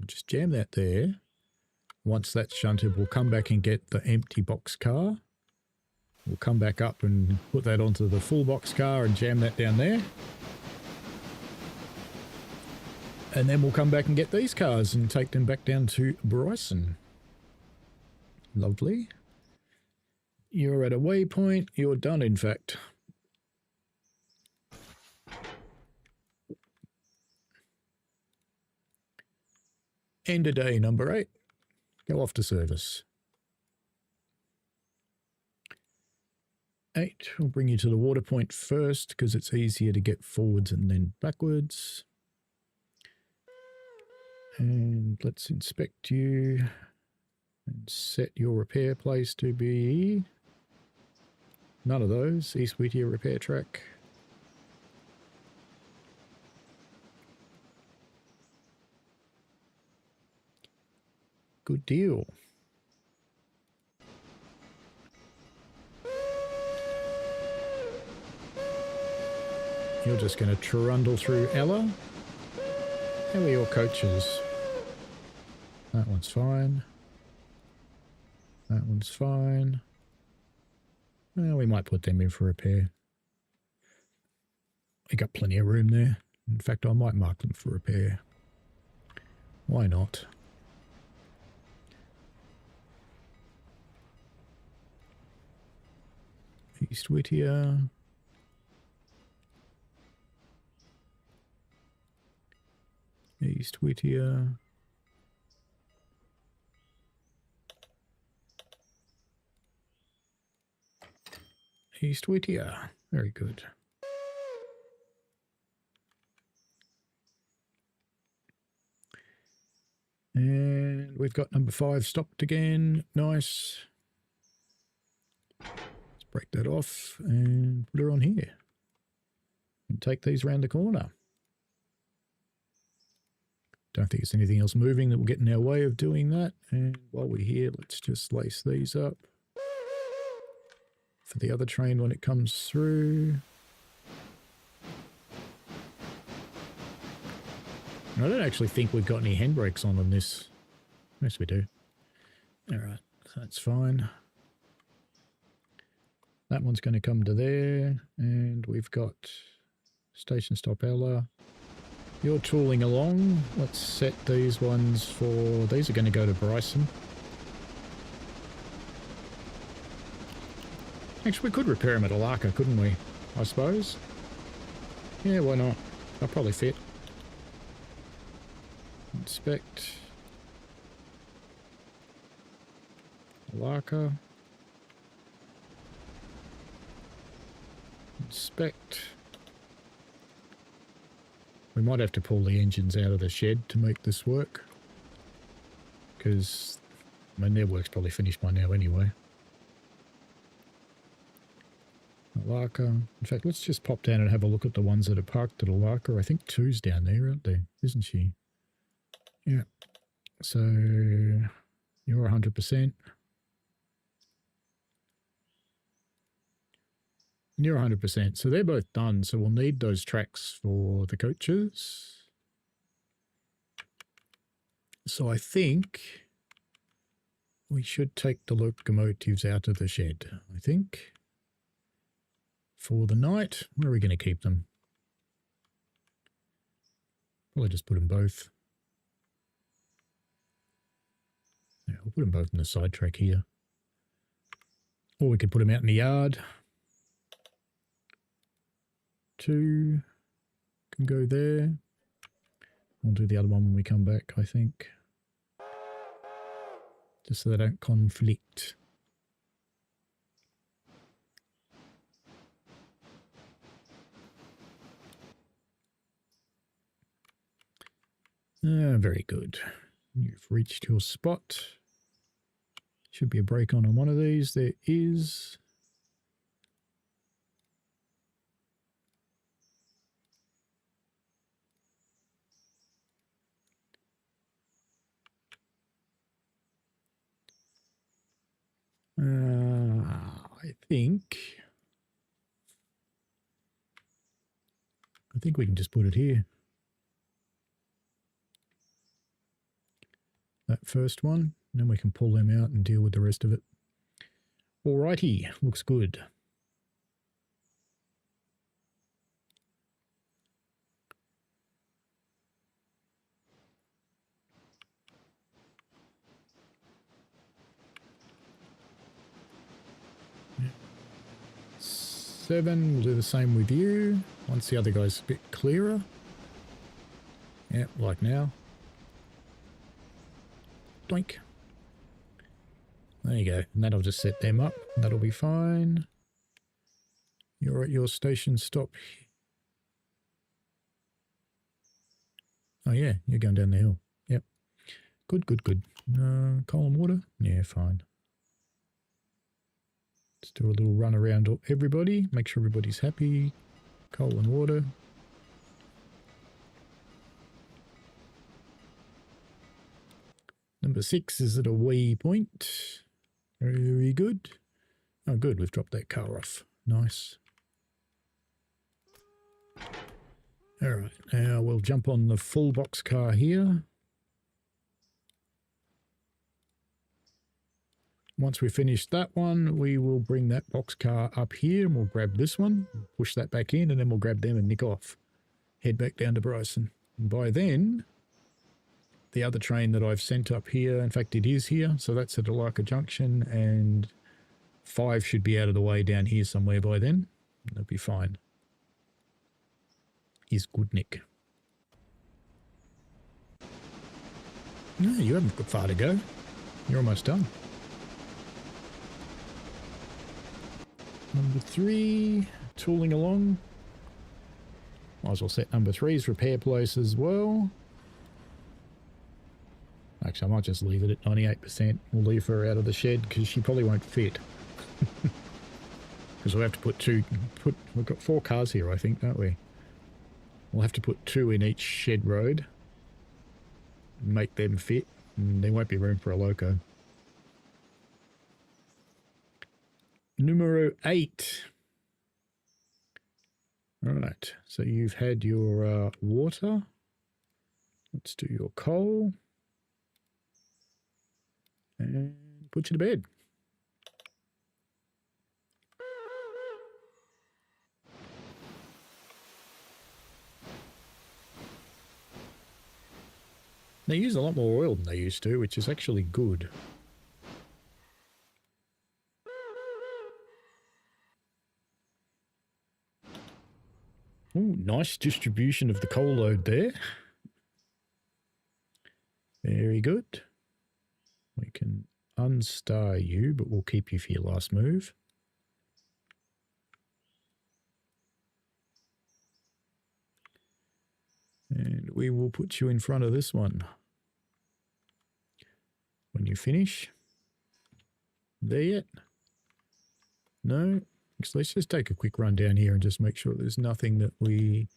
Just jam that there. Once that's shunted, we'll come back and get the empty box car. We'll come back up and put that onto the full box car and jam that down there. And then we'll come back and get these cars and take them back down to Bryson. Lovely. You're at a waypoint. You're done, in fact. End of day number 8. Go off to service. 8 will bring you to the water point first because it's easier to get forwards and then backwards. And let's inspect you and set your repair place to be none of those. East Whittier repair track. Good deal. You're just going to trundle through Ella. How are your coaches? That one's fine. That one's fine. Well, we might put them in for repair. We got plenty of room there. In fact, I might mark them for repair. Why not? East Whittier. East Whittier. East Whittier. Very good. And we've got number 5 stopped again. Nice. Let's break that off and put her on here. And take these round the corner. Don't think there's anything else moving that will get in our way of doing that. And while we're here, let's just lace these up for the other train when it comes through. And I don't actually think we've got any handbrakes on this. Yes, we do. All right, that's fine. That one's going to come to there. And we've got station stop Ella. You're tooling along. Let's set these ones for... These are going to go to Bryson. Actually, we could repair them at Alaka, couldn't we? I suppose. Yeah, why not? They'll probably fit. Inspect. Laka. Inspect. We might have to pull the engines out of the shed to make this work. Because, I mean, their work's probably finished by now anyway. Alaka. In fact, let's just pop down and have a look at the ones that are parked at Alaka. I think 2's down there, aren't there? Isn't she? Yeah. So, you're 100%. And you're 100%. So they're both done. So we'll need those tracks for the coaches. So I think we should take the locomotives out of the shed, I think. For the night, where are we going to keep them? Probably just put them both. Yeah, we'll put them both in the side track here. Or we could put them out in the yard. 2 can go there. We'll do the other one when we come back, I think. Just so they don't conflict. Very good. You've reached your spot. Should be a brake on one of these. There is. I think we can just put it here. That first one, and then we can pull them out and deal with the rest of it. Alrighty, looks good. Yeah. 7, we'll do the same with you. Once the other guy's a bit clearer. Yeah, like now. Doink. There you go. And that'll just set them up. That'll be fine. You're at your station stop. Oh yeah, you're going down the hill. Yep. Good, good, good. Coal and water? Yeah, fine. Let's do a little run around everybody. Make sure everybody's happy. Coal and water. Number 6 is at a waypoint. Very good. Oh, good. We've dropped that car off. Nice. All right. Now we'll jump on the full box car here. Once we finish that one, we will bring that box car up here and we'll grab this one, push that back in, and then we'll grab them and nick off. Head back down to Bryson. And by then, the other train that I've sent up here, in fact, it is here. So that's at Alaka Junction, and 5 should be out of the way down here somewhere by then. That'll be fine. Is good, Nick. No, you haven't got far to go. You're almost done. Number 3, tooling along. Might as well set number 3's repair place as well. Actually, I might just leave it at 98%. We'll leave her out of the shed because she probably won't fit. Because we'll have to put we've got 4 cars here, I think, don't we? We'll have to put 2 in each shed road. Make them fit. And there won't be room for a loco. Numero 8. All right, so you've had your water. Let's do your coal. And put you to bed. They use a lot more oil than they used to, which is actually good. Ooh, nice distribution of the coal load there. Very good. We can unstar you, but we'll keep you for your last move. And we will put you in front of this one. When you finish. There yet? No? So let's just take a quick run down here and just make sure there's nothing that we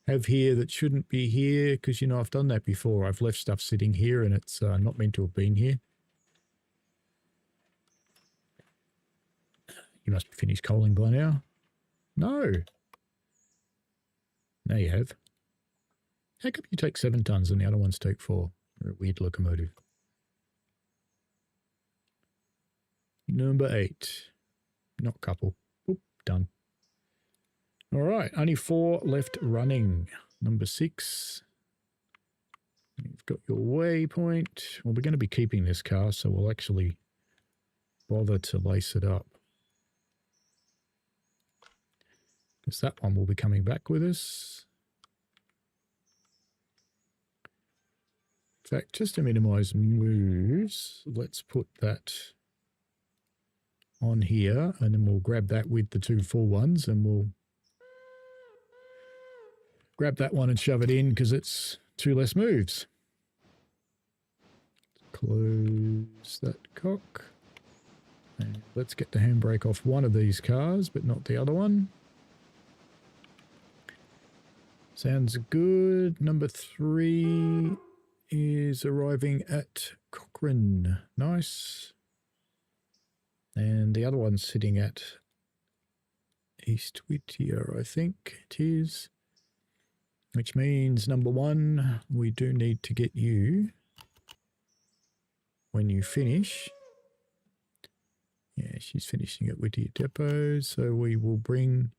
have here that shouldn't be here, because, you know, I've done that before. I've left stuff sitting here and it's not meant to have been here. You must be finished coaling by now. No. Now you have. How come you take 7 tons and the other ones take 4? You're a weird locomotive. Number 8. Not couple. Oop, done. All right, only 4 left running. Number 6. You've got your waypoint. Well, we're going to be keeping this car, so we'll actually bother to lace it up. Because that one will be coming back with us. In fact, just to minimize moves, let's put that on here, and then we'll grab that with the 2 full ones, and we'll grab that one and shove it in because it's 2 less moves. Close that cock. And let's get the handbrake off one of these cars, but not the other one. Sounds good. Number 3 is arriving at Cochrane. Nice. And the other one's sitting at East Whittier, I think it is. Which means, number 1, we do need to get you, when you finish. Yeah, she's finishing at Whittier Depot, so we will bring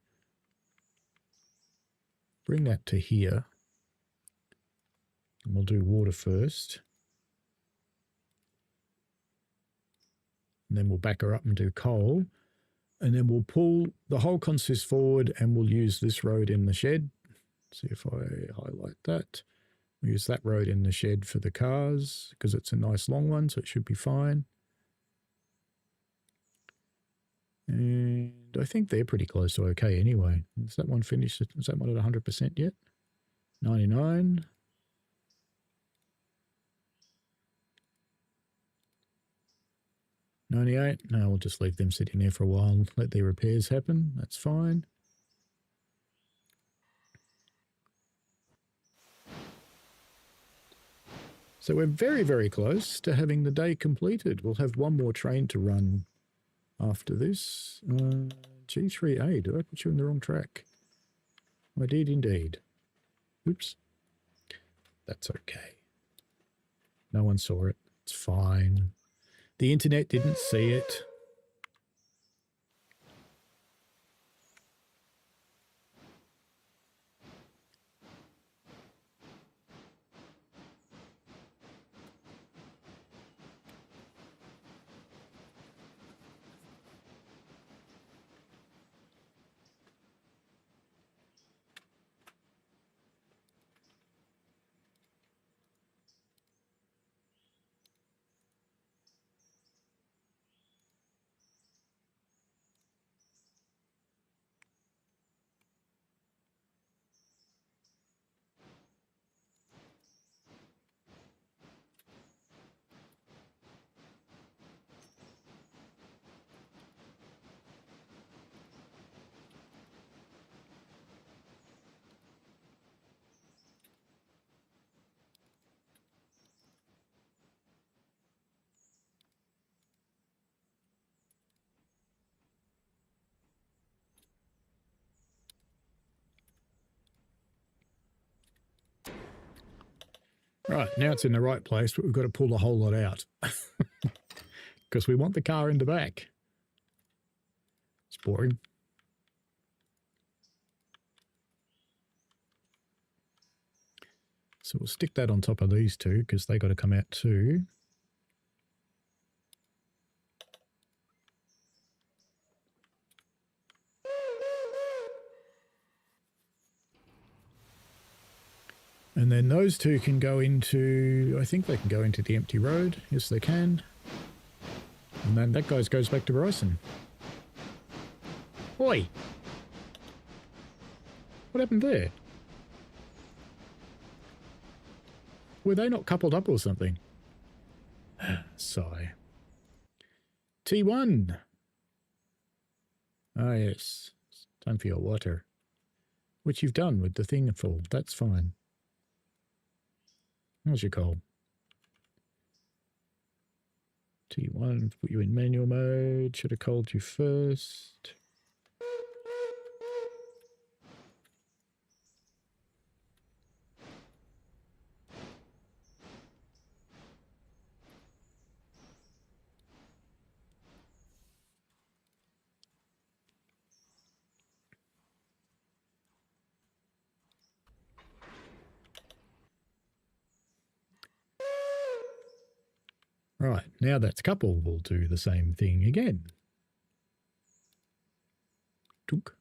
that to here. And we'll do water first. And then we'll back her up and do coal. And then we'll pull the whole consist forward and we'll use this road in the shed. See if I highlight that. We'll use that road in the shed for the cars because it's a nice long one, so it should be fine. And I think they're pretty close to okay anyway. Is that one finished? Is that one at 100% yet? 99. $98. No, we'll just leave them sitting there for a while and let their repairs happen. That's fine. So we're very, very close to having the day completed. We'll have one more train to run after this. G3A, did I put you in the wrong track? I did indeed. Oops. That's okay. No one saw it. It's fine. The internet didn't see it. Right, now it's in the right place, but we've got to pull the whole lot out. Because we want the car in the back. It's boring. So we'll stick that on top of these two, because they got to come out too. And then those two can go into, I think they can go into the empty road. Yes, they can. And then that guy goes back to Bryson. Oi! What happened there? Were they not coupled up or something? Sigh. T1. Ah, yes. Time for your water. Which you've done with the thing full. That's fine. How's your coal? T1, put you in manual mode. Should have called you first. Right, now that's coupled, we'll do the same thing again. Tunk.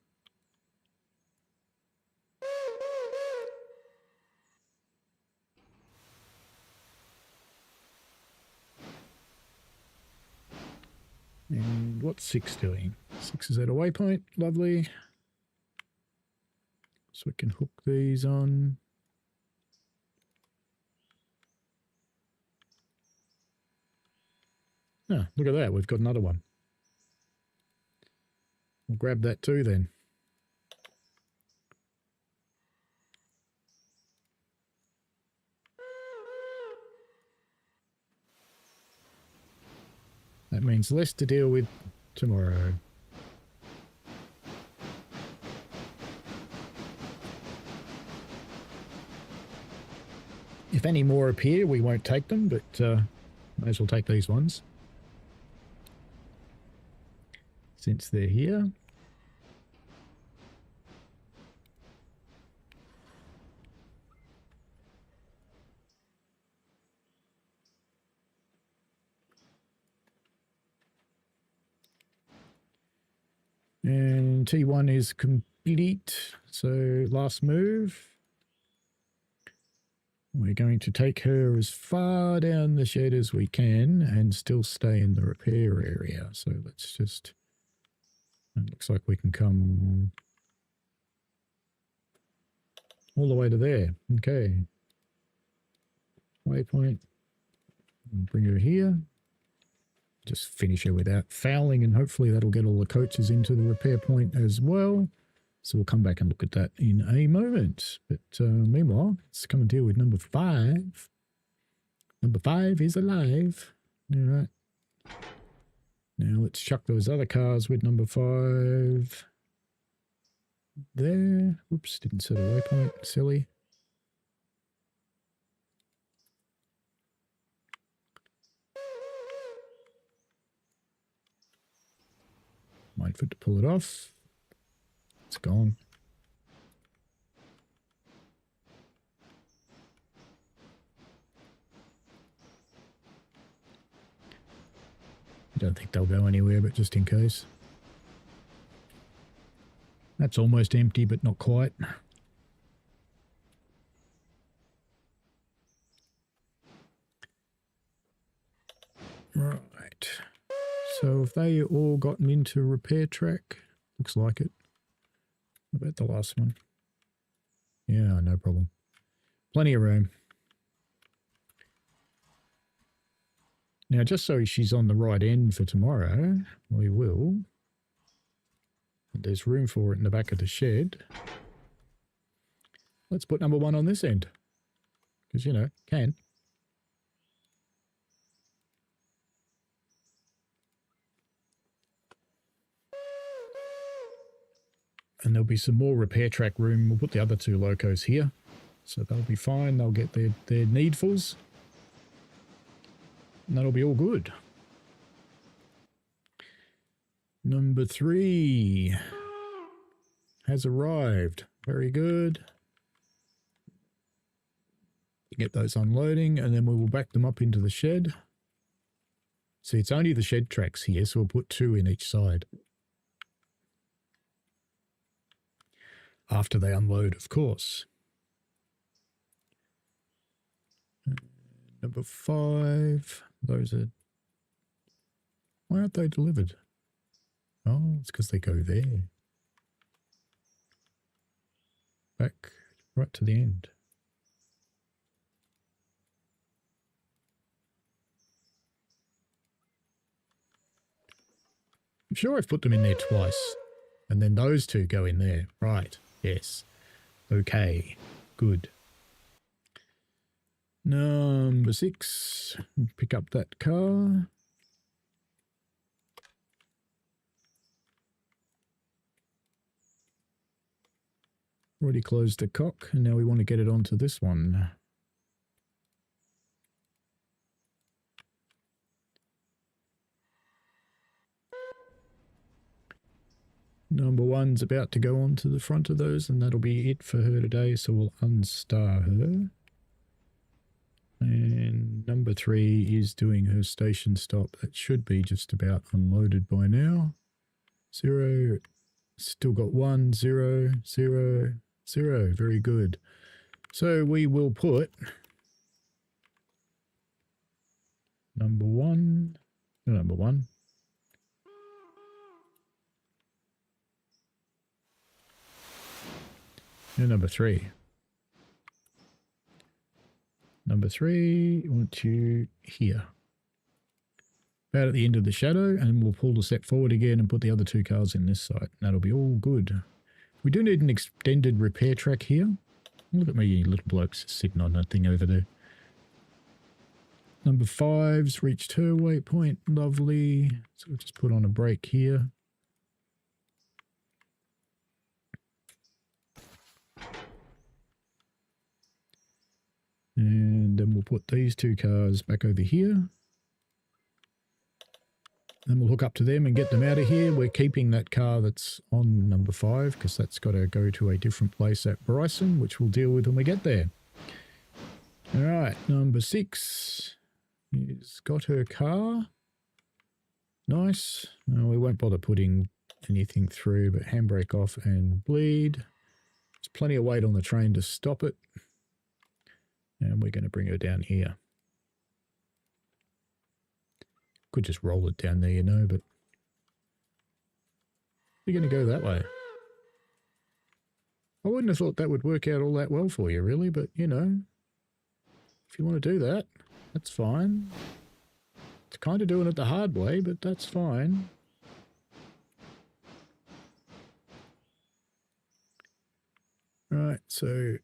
And what's 6 doing? 6 is at a waypoint, lovely. So we can hook these on. Ah, look at that, we've got another one. We'll grab that too then. That means less to deal with tomorrow. If any more appear, we won't take them, but may as well take these ones. Since they're here. And T1 is complete. So last move. We're going to take her as far down the shed as we can and still stay in the repair area. So let's just... It looks like we can come all the way to there. Okay. Waypoint. Bring her here. Just finish her without fouling, and hopefully that'll get all the coaches into the repair point as well. So we'll come back and look at that in a moment. But meanwhile, let's come and deal with number 5. Number 5 is alive. All right. Now let's chuck those other cars with number 5 there. Oops, didn't set a waypoint. Silly. Wait for it to pull it off. It's gone. I don't think they'll go anywhere, but just in case. That's almost empty, but not quite. Right. So have they all gotten into repair track? Looks like it. What about the last one? Yeah, no problem. Plenty of room. Now, just so she's on the right end for tomorrow, we will. There's room for it in the back of the shed. Let's put number 1 on this end. Because, you know, can. And there'll be some more repair track room. We'll put the other 2 locos here. So they'll be fine. They'll get their needfuls. And that'll be all good. Number 3 has arrived. Very good. Get those unloading, and then we will back them up into the shed. See, it's only the shed tracks here, so we'll put 2 in each side. After they unload, of course. Number 5, those are Why aren't they delivered? Oh, it's because they go there. Back right to the end. I'm sure I've put them in there twice. And then those two go in there. Right. Yes. Okay. Good. Number 6. Pick up that car. Already closed the cock, and now we want to get it onto this one. Number 1's about to go onto the front of those, and that'll be it for her today, so we'll unstar her. And number 3 is doing her station stop. That should be just about unloaded by now. 0, still got 1, 0, 0, 0. Very good. So we will put number 1, number 1. And number 3. Number 3, I want you here. About at the end of the shadow, and we'll pull the set forward again and put the other 2 cars in this side. That'll be all good. We do need an extended repair track here. Look at me, little blokes sitting on that thing over there. Number 5's reached her waypoint. Lovely. So we'll just put on a brake here. And then we'll put these 2 cars back over here. Then we'll hook up to them and get them out of here. We're keeping that car that's on number 5 because that's got to go to a different place at Bryson, which we'll deal with when we get there. All right, number 6 has got her car. Nice. No, we won't bother putting anything through, but handbrake off and bleed. There's plenty of weight on the train to stop it. And we're going to bring her down here. Could just roll it down there, you know, but you're going to go that way. I wouldn't have thought that would work out all that well for you, really, but, you know, if you want to do that, that's fine. It's kind of doing it the hard way, but that's fine. Right, so,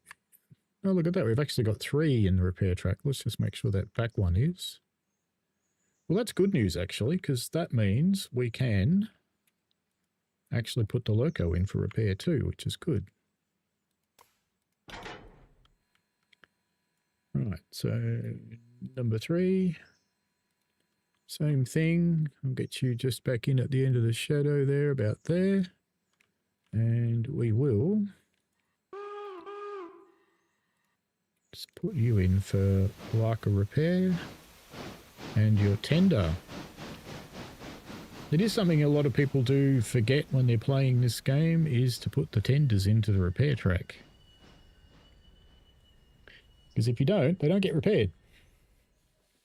oh, look at that. We've actually got 3 in the repair track. Let's just make sure that back one is. Well, that's good news, actually, because that means we can actually put the loco in for repair too, which is good. Right, so number 3, same thing. I'll get you just back in at the end of the shadow there, about there. And we will just put you in for like a repair. And your tender. It is something a lot of people do forget when they're playing this game, is to put the tenders into the repair track. Because if you don't, they don't get repaired.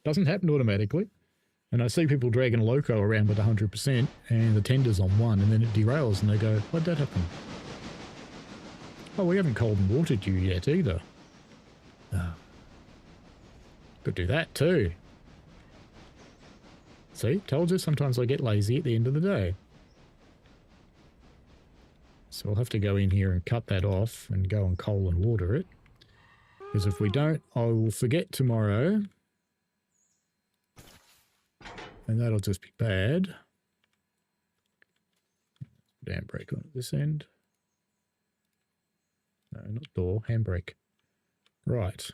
Doesn't happen automatically. And I see people dragging a loco around with 100% and the tender's on 1 and then it derails and they go, why'd that happen? Oh, we haven't cold and watered you yet either. Oh. Could do that too. See, told you, sometimes I get lazy at the end of the day. So I'll have to go in here and cut that off and go and coal and water it. Because if we don't, I will forget tomorrow. And that'll just be bad. Handbrake on this end. No, not door, handbrake. Right.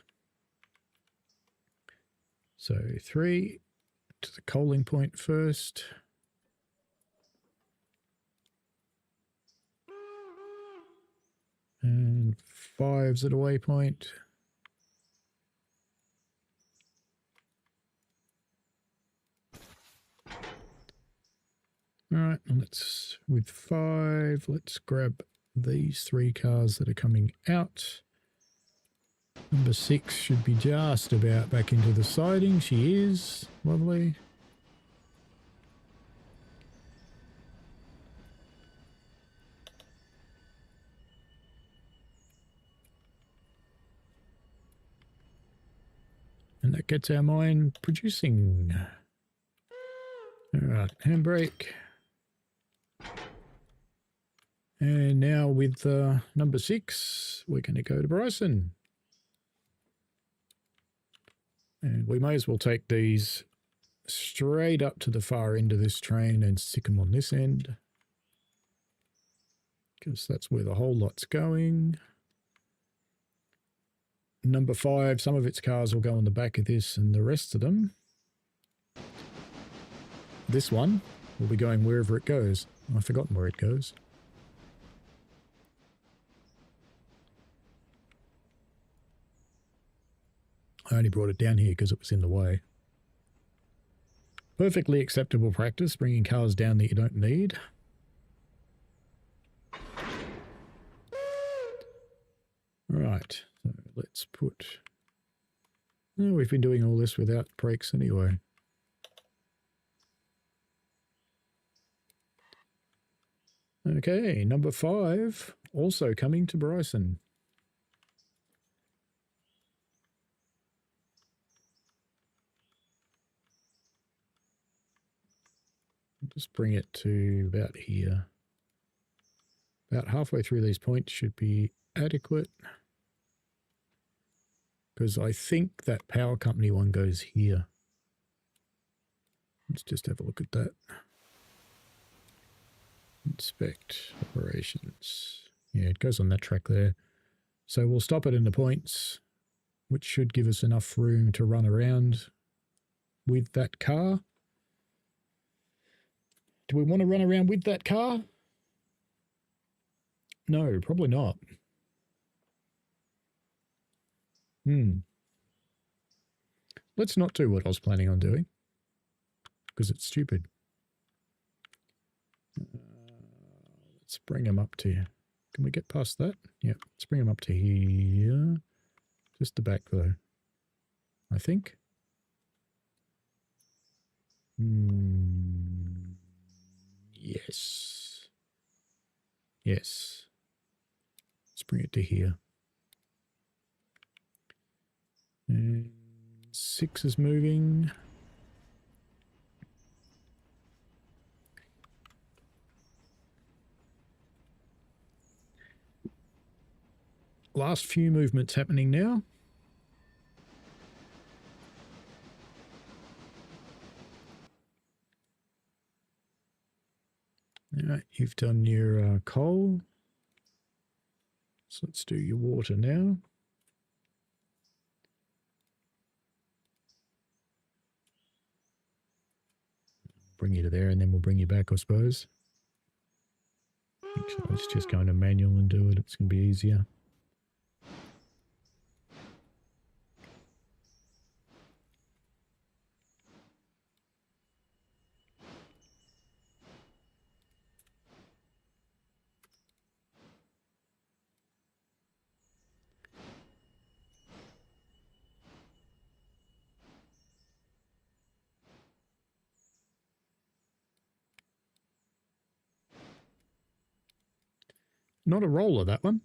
So 3... to the coaling point first. And 5's at a waypoint. All right, and let's, with 5, let's grab these 3 cars that are coming out. Number 6 should be just about back into the siding. She is. Lovely. And that gets our mine producing. All right, handbrake. And now with number 6, we're going to go to Bryson. And we may as well take these straight up to the far end of this train and stick them on this end, because that's where the whole lot's going. Number 5, some of its cars will go on the back of this, and the rest of them, this one, will be going wherever it goes. I've forgotten where it goes. I only brought it down here because it was in the way. Perfectly acceptable practice, bringing cars down that you don't need. Right, so let's put... Oh, we've been doing all this without brakes anyway. Okay, number 5, also coming to Bryson. Just bring it to about here. About halfway through these points should be adequate. Because I think that power company one goes here. Let's just have a look at that. Inspect operations. Yeah, it goes on that track there. So we'll stop it in the points, which should give us enough room to run around with that car. Do we want to run around with that car? No, probably not. Let's not do what I was planning on doing, because it's stupid. Let's bring them up to... Can we get past that? Yeah, let's bring them up to here. Just the back, though, I think. Yes. Yes. Let's bring it to here. And 6 is moving. Last few movements happening now. All right, you've done your coal. So let's do your water now. Bring you to there and then we'll bring you back, I suppose. Actually, let's just go into manual and do it. It's going to be easier. Not a roller, that one.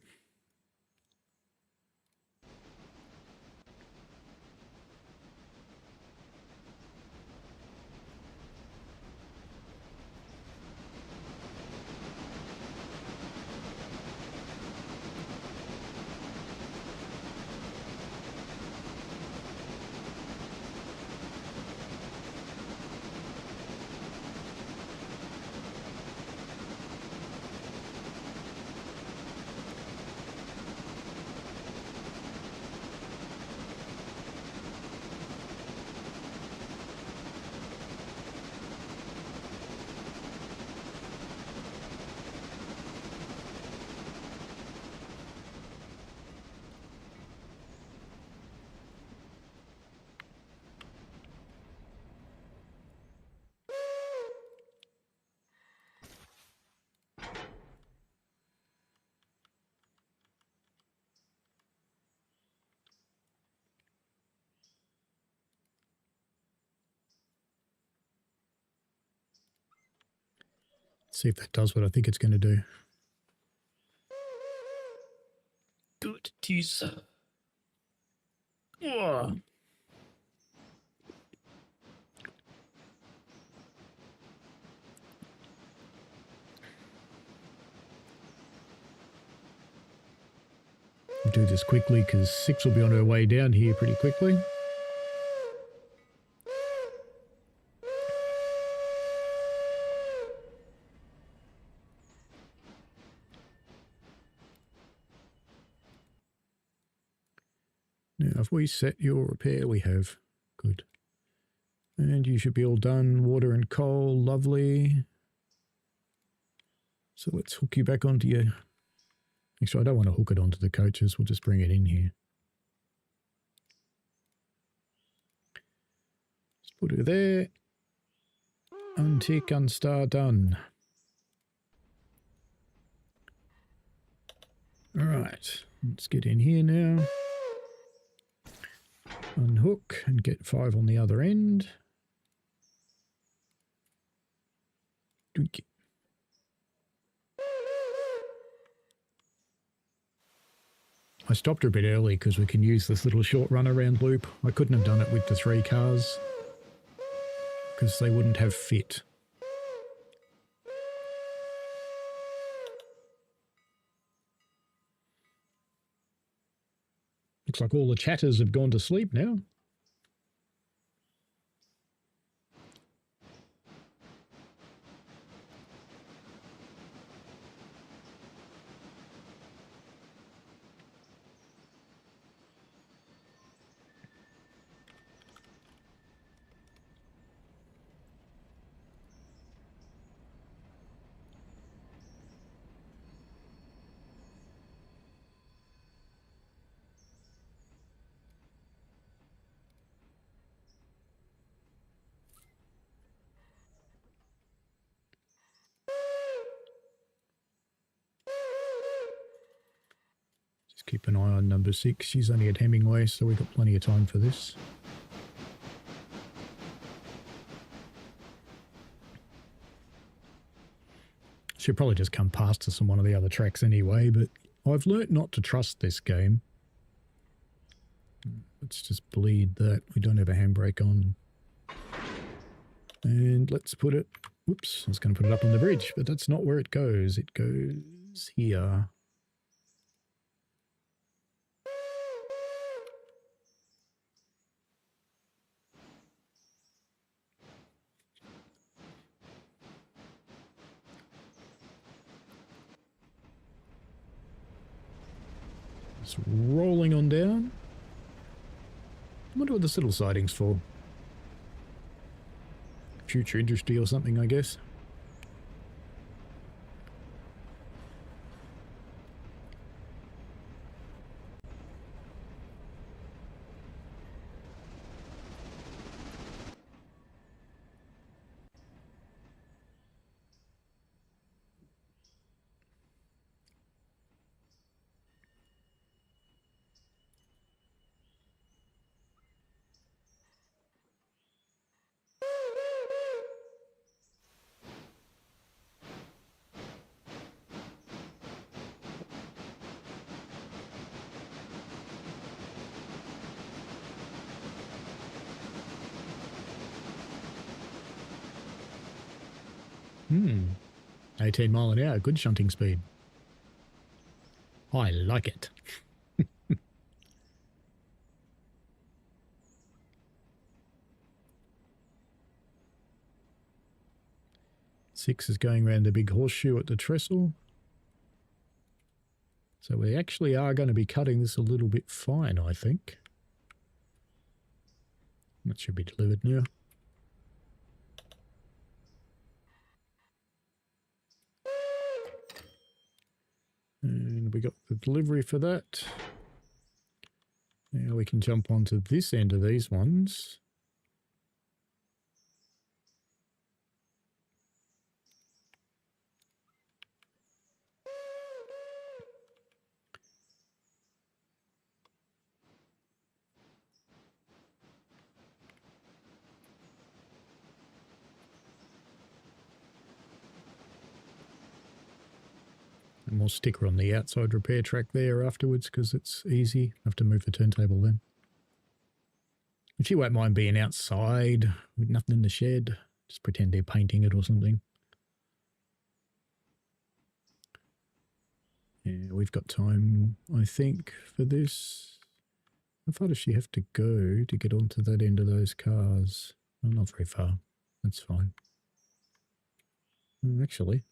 See if that does what I think it's going to do. Good teaser. Oh. do this quickly because 6 will be on her way down here pretty quickly. Now, have we set your repair? We have. Good. And you should be all done. Water and coal, lovely. So let's hook you back onto your... Actually, I don't want to hook it onto the coaches. We'll just bring it in here. Just put her there. Untick, unstar, done. All right, let's get in here now. Unhook and get 5 on the other end. Doink. I stopped her a bit early because we can use this little short runaround loop. I couldn't have done it with the 3 cars because they wouldn't have fit. Looks like all the chatters have gone to sleep now. Keep an eye on number 6. She's only at Hemingway, so we've got plenty of time for this. She'll probably just come past us on one of the other tracks anyway, but I've learnt not to trust this game. Let's just bleed that. We don't have a handbrake on. And let's put it... Whoops, I was going to put it up on the bridge, but that's not where it goes. It goes here. It's rolling on down. I wonder what this little siding's for. Future industry or something, I guess. Hmm. 18 mile an hour. Good shunting speed. I like it. Six is going around the big horseshoe at the trestle. So we actually are going to be cutting this a little bit fine, I think. That should be delivered now. And we got the delivery for that. Now we can jump onto this end of these ones. And we'll stick her on the outside repair track there afterwards because it's easy. Have to move the turntable then. And she won't mind being outside with nothing in the shed. Just pretend they're painting it or something. Yeah, we've got time, I think, for this. How far does she have to go to get onto that end of those cars? Well, not very far. That's fine. Actually.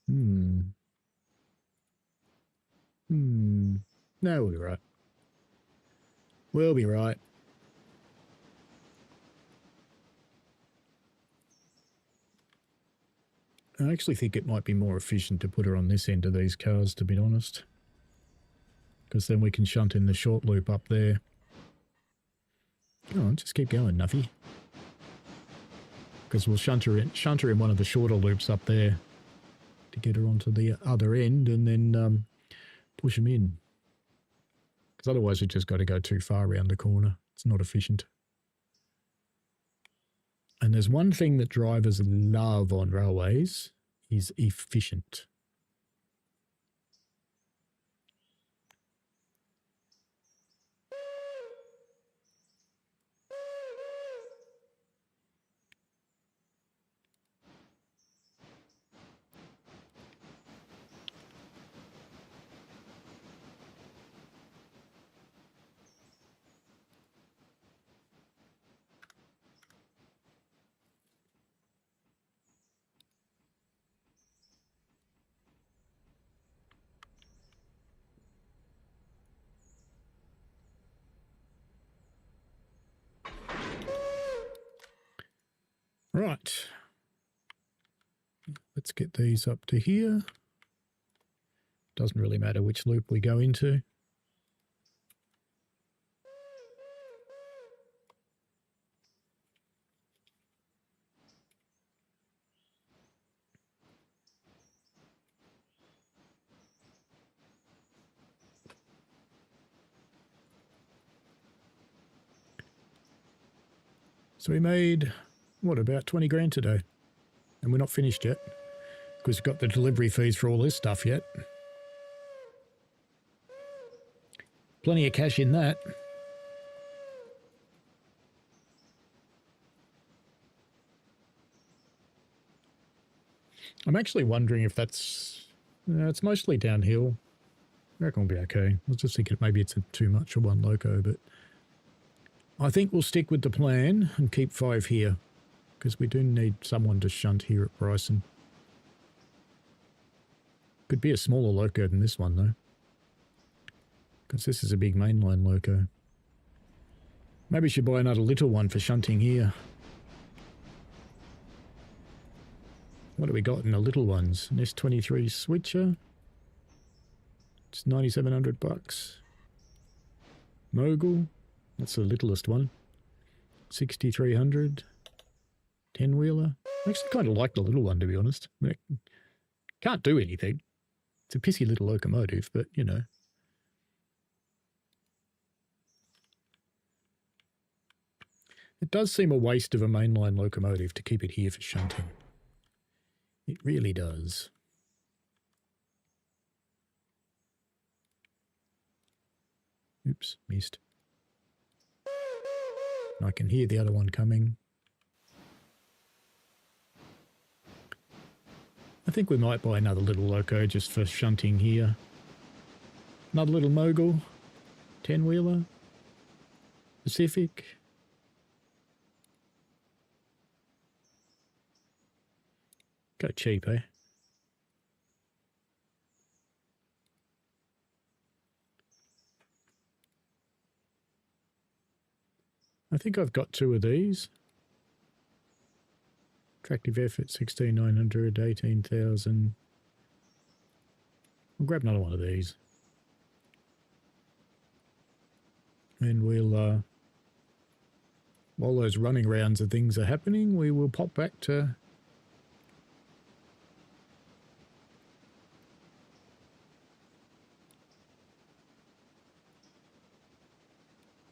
No, we'll be right. We'll be right. I actually think it might be more efficient to put her on this end of these cars, to be honest. Because then we can shunt in the short loop up there. Go on, just keep going, Nuffy. Because we'll shunt her in one of the shorter loops up there to get her onto the other end and then push them in. Because otherwise we've just got to go too far around the corner. It's not efficient. And there's one thing that drivers love on railways is efficient. Right. Let's get these up to here. Doesn't really matter which loop we go into. So we made, what, about 20 grand today? And we're not finished yet, because we've got the delivery fees for all this stuff yet. Plenty of cash in that. I'm actually wondering if that's, it's mostly downhill. I reckon we'll be okay. I was just thinking maybe it's too much for one loco, but I think we'll stick with the plan and keep 5 here, because we do need someone to shunt here at Bryson. Could be a smaller loco than this one, though, because this is a big mainline loco. Maybe we should buy another little one for shunting here. What do we got in the little ones? An S23 switcher. It's $9,700. Mogul. That's the littlest one. 6,300. 10-wheeler. I actually kind of like the little one, to be honest. I mean, it can't do anything. It's a pissy little locomotive, but, you know. It does seem a waste of a mainline locomotive to keep it here for shunting. It really does. Oops, missed. I can hear the other one coming. I think we might buy another little loco just for shunting here. Another little Mogul. 10-wheeler. Pacific. Go cheap, eh? I think I've got 2 of these. Attractive effort, 16,900, 18,000. I'll grab another one of these. And we'll, while those running rounds of things are happening, we will pop back to...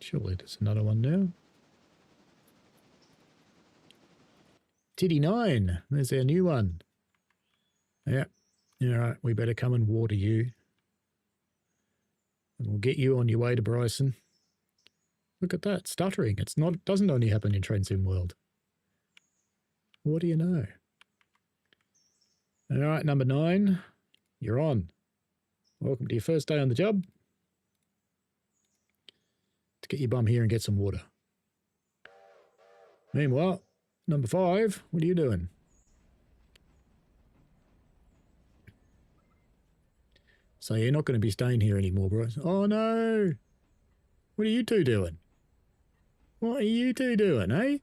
Surely there's another one now. Titty 9, there's our new one. Yeah, all right, we better come and water you. And we'll get you on your way to Bryson. Look at that, stuttering. It doesn't only happen in Transcend World. What do you know? All right, number 9. you're on. Welcome to your first day on the job. Let's get your bum here and get some water. Meanwhile, number 5, what are you doing? So you're not going to be staying here anymore, Bryce. Oh, no. What are you two doing? What are you two doing, eh?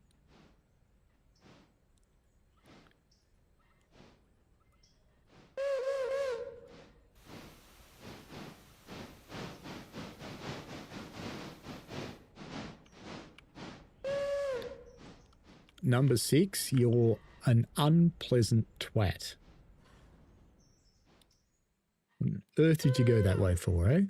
Number 6, you're an unpleasant twat. What on earth did you go that way for, eh?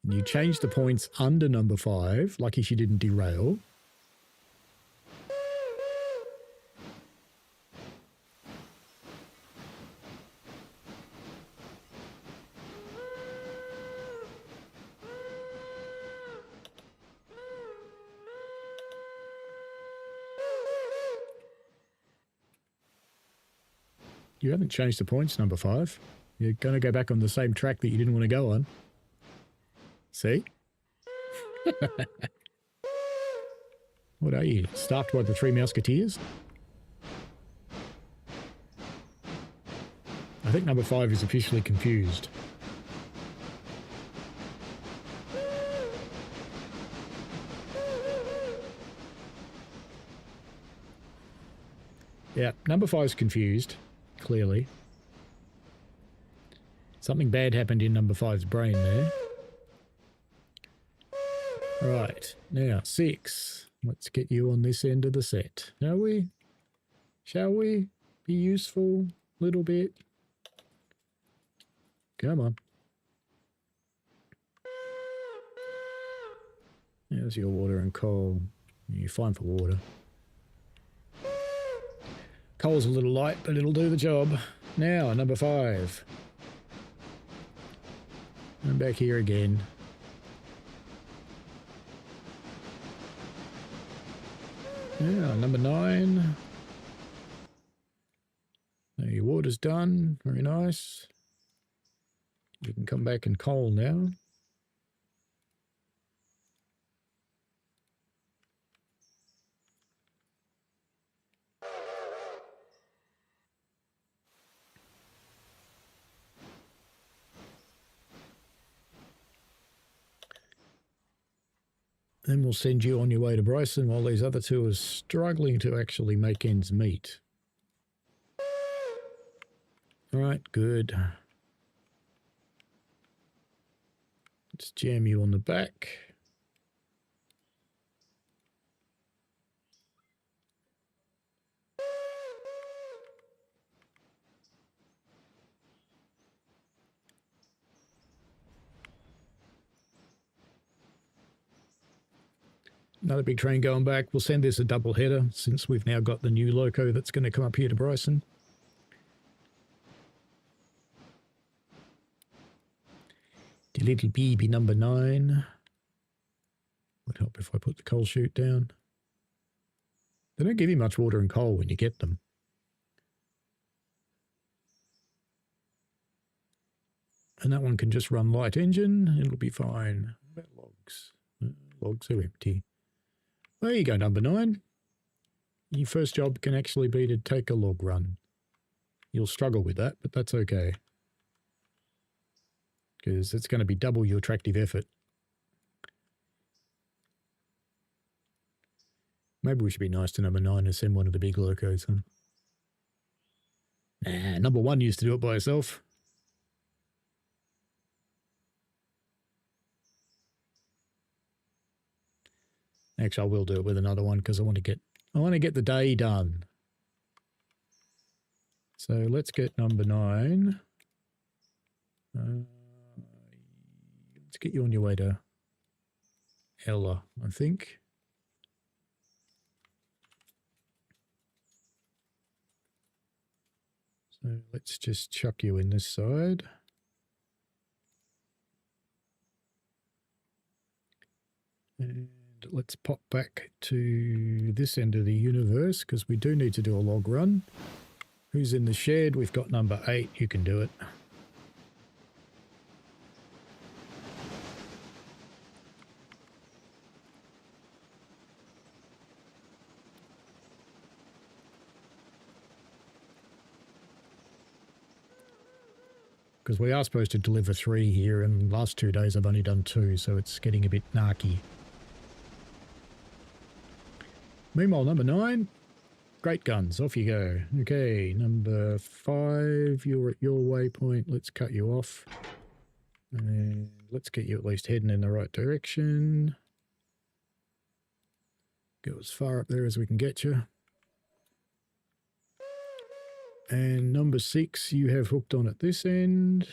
You changed the points under number 5. Lucky she didn't derail. You haven't changed the points, number 5. You're going to go back on the same track that you didn't want to go on. See? What are you, staffed by the 3 Musketeers? I think number 5 is officially confused. Yeah, number 5's confused, clearly. Something bad happened in number 5's brain there. Right, now 6. Let's get you on this end of the set, shall we? Shall we be useful a little bit? Come on. There's your water and coal. You're fine for water. Coal's a little light, but it'll do the job. Now, number 5. I'm back here again. Yeah, number 9. Now your water's done. Very nice. You can come back and coal now. Then we'll send you on your way to Bryson while these other two are struggling to actually make ends meet. All right, good. Let's jam you on the back. Another big train going back. We'll send this a double header since we've now got the new loco that's going to come up here to Bryson. The little baby number 9. Would help if I put the coal chute down. They don't give you much water and coal when you get them. And that one can just run light engine. It'll be fine. What about logs? Logs are empty. There you go, number 9. Your first job can actually be to take a log run. You'll struggle with that, but that's okay. Because it's going to be double your tractive effort. Maybe we should be nice to number 9 and send one of the big locos, huh? Nah, number 1 used to do it by herself. Actually, I will do it with another one because I want to get the day done. So let's get number 9. Let's get you on your way to Ella, I think. So let's just chuck you in this side. And let's pop back to this end of the universe because we do need to do a log run. Who's in the shed? We've got number 8. You can do it. Because we are supposed to deliver 3 here, and the last 2 days I've only done 2, so it's getting a bit narky. Meanwhile, number 9, great guns, off you go. Okay, number 5, you're at your waypoint. Let's cut you off. And let's get you at least heading in the right direction. Go as far up there as we can get you. And number 6, you have hooked on at this end.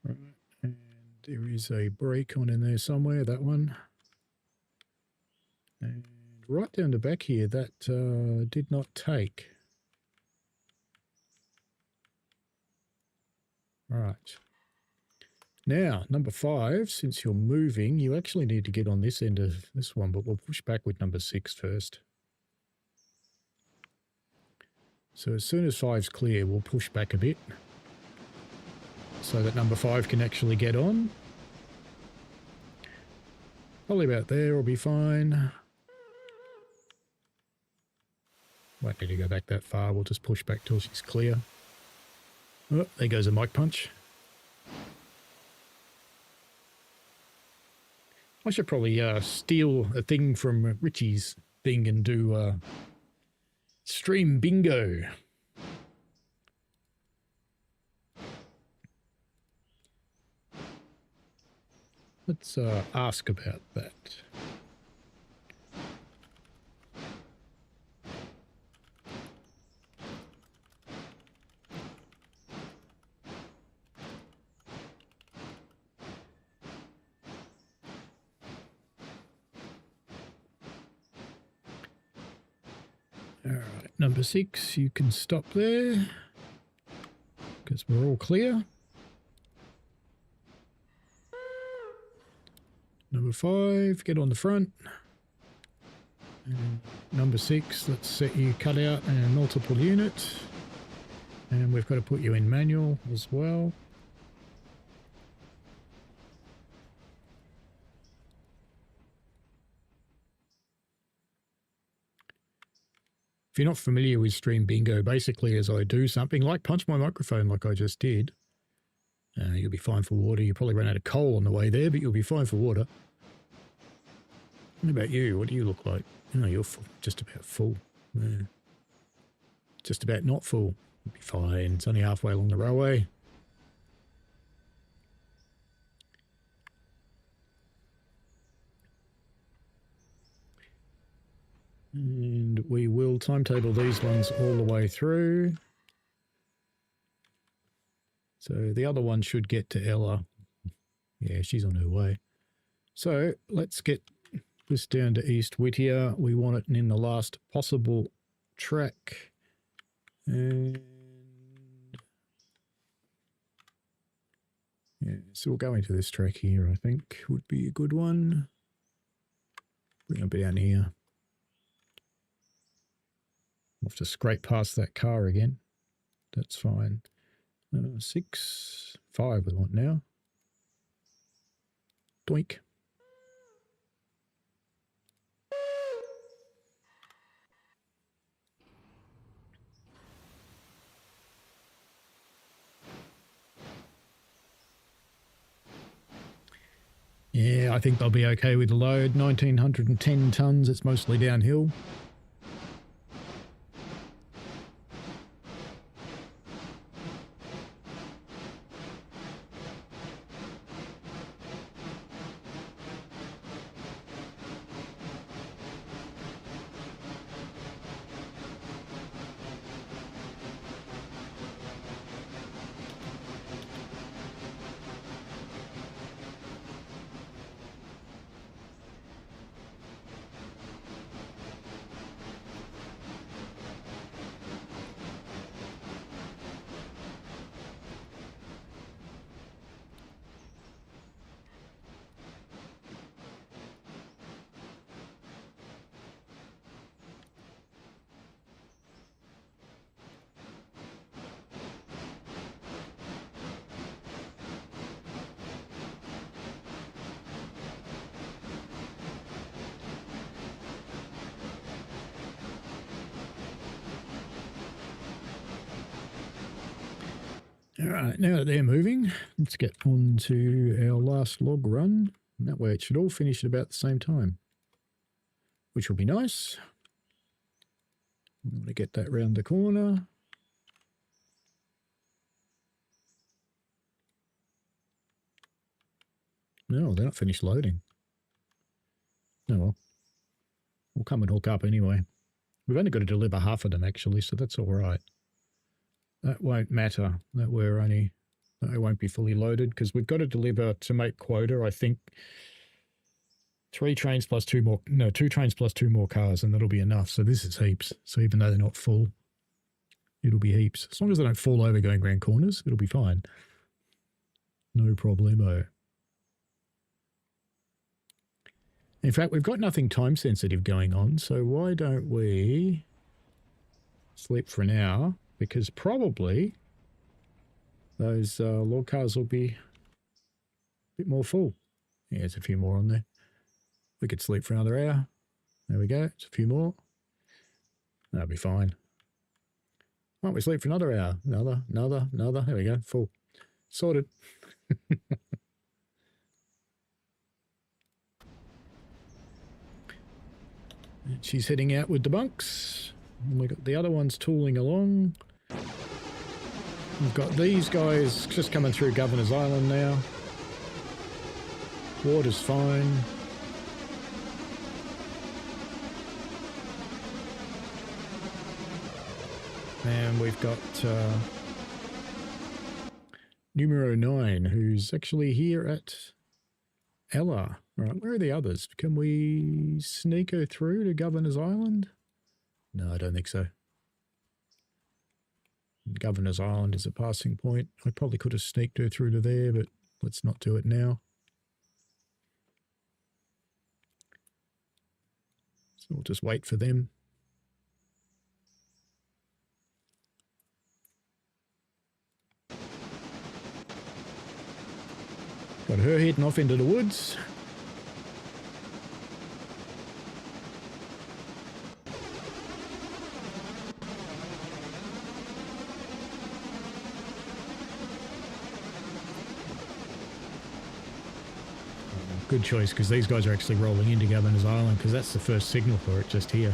Right, and there is a brake on in there somewhere, that one. And right down the back here, that did not take. Right. Now, number 5, since you're moving, you actually need to get on this end of this one, but we'll push back with number 6 first. So as soon as 5's clear, we'll push back a bit so that number 5 can actually get on. Probably about there will be fine. Won't need to go back that far. We'll just push back till she's clear. Oh, there goes a mic punch. I should probably steal a thing from Richie's thing and do stream bingo. Let's ask about that. All right, number 6, you can stop there because we're all clear. Number 5, get on the front. And number 6, let's set you cut out and multiple unit. And we've got to put you in manual as well. If you're not familiar with Stream Bingo, basically as I do something like punch my microphone like I just did, you'll be fine for water. You probably run out of coal on the way there, but you'll be fine for water. What about you? What do you look like? Oh, you're full, just about full. Yeah. Just about not full. You'll be fine. It's only halfway along the railway. And we will timetable these ones all the way through. So the other one should get to Ella. Yeah, she's on her way. So let's get this down to East Whittier. We want it in the last possible track. And yeah, so we'll go into this track here, I think would be a good one. Bring it down here. We'll have to scrape past that car again. That's fine. 6, 5 we want now. Doink. Yeah, I think they'll be okay with the load. 1,910 tons, it's mostly downhill. All right, now that they're moving, let's get on to our last log run. And that way it should all finish at about the same time, which will be nice. I'm going to get that round the corner. No, they're not finished loading. Oh well. We'll come and hook up anyway. We've only got to deliver half of them actually, so that's all right. That won't matter that it won't be fully loaded because we've got to deliver to make quota, I think, 2 trains plus 2 more cars, and that'll be enough. So this is heaps. So even though they're not full, it'll be heaps. As long as they don't fall over going around corners, it'll be fine. No problemo. In fact, we've got nothing time sensitive going on, so why don't we sleep for an hour? Because probably those log cars will be a bit more full. Yeah, there's a few more on there. We could sleep for another hour. There we go. It's a few more. That'll be fine. Why don't we sleep for another hour? Another. There we go. Full. Sorted. And she's heading out with the bunks. And we've got the other ones tooling along. We've got these guys just coming through Governor's Island now. Water's fine. And we've got numero 9, who's actually here at Ella. Right, where are the others? Can we sneak her through to Governor's Island? No, I don't think so. Governor's Island is a passing point. I probably could have sneaked her through to there, but let's not do it now. So we'll just wait for them. Got her heading off into the woods. Good choice, because these guys are actually rolling into Governor's Island, because that's the first signal for it, just here.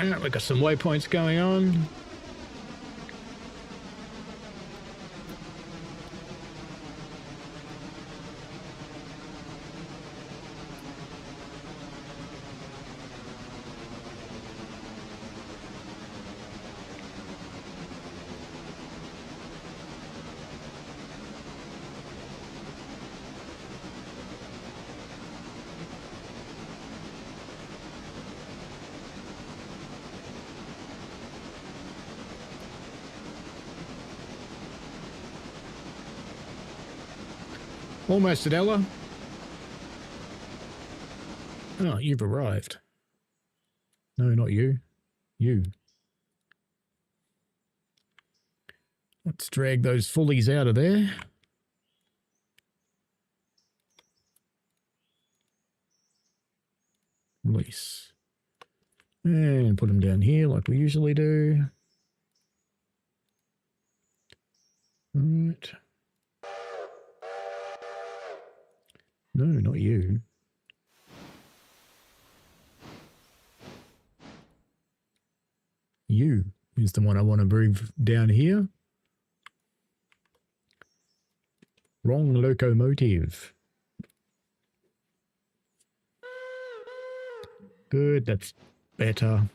We've got some waypoints going on. Almost at Ella. Oh, you've arrived. No, not you. You. Let's drag those fullies out of there. Release. And put them down here like we usually do. Right. No, not you. You is the one I want to move down here. Wrong locomotive. Good, that's better.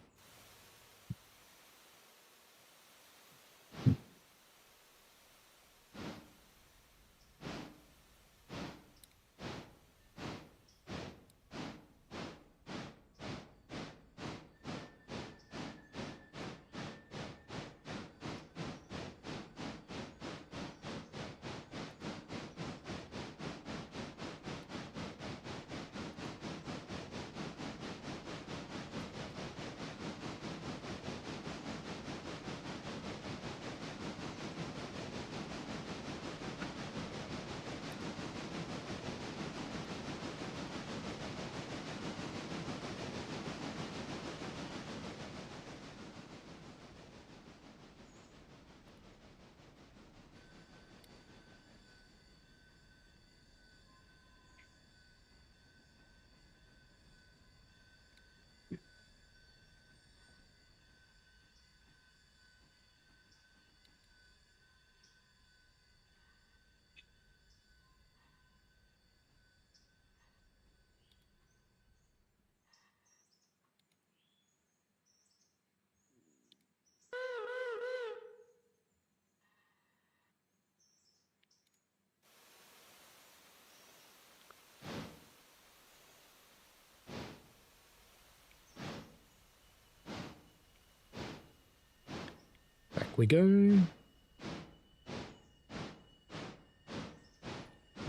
Back we go.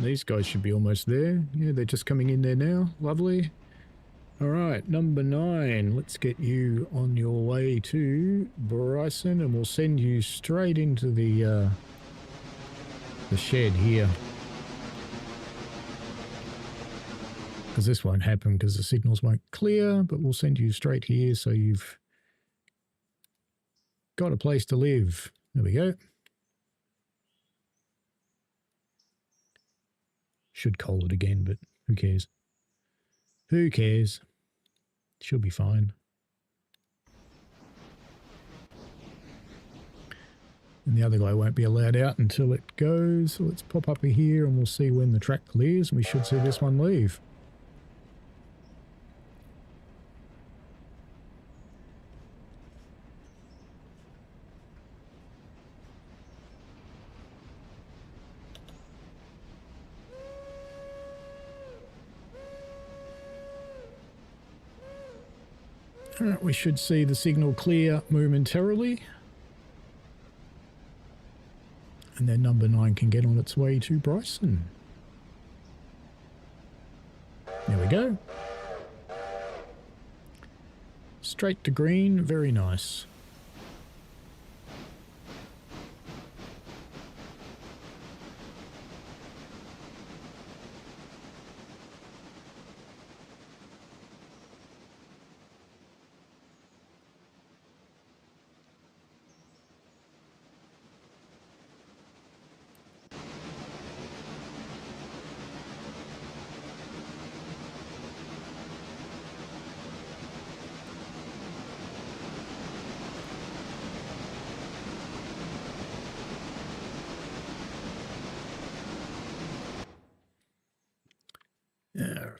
These guys should be almost there. Yeah, they're just coming in there now. Lovely. All right, number 9. Let's get you on your way to Bryson, and we'll send you straight into the shed here. Because this won't happen because the signals won't clear, but we'll send you straight here so you've got a place to live. There we go. Should call it again, but who cares? Who cares? She'll be fine. And the other guy won't be allowed out until it goes. So let's pop up here and we'll see when the track clears. And we should see this one leave. Alright, we should see the signal clear momentarily. And then number 9 can get on its way to Bryson. There we go. Straight to green, very nice.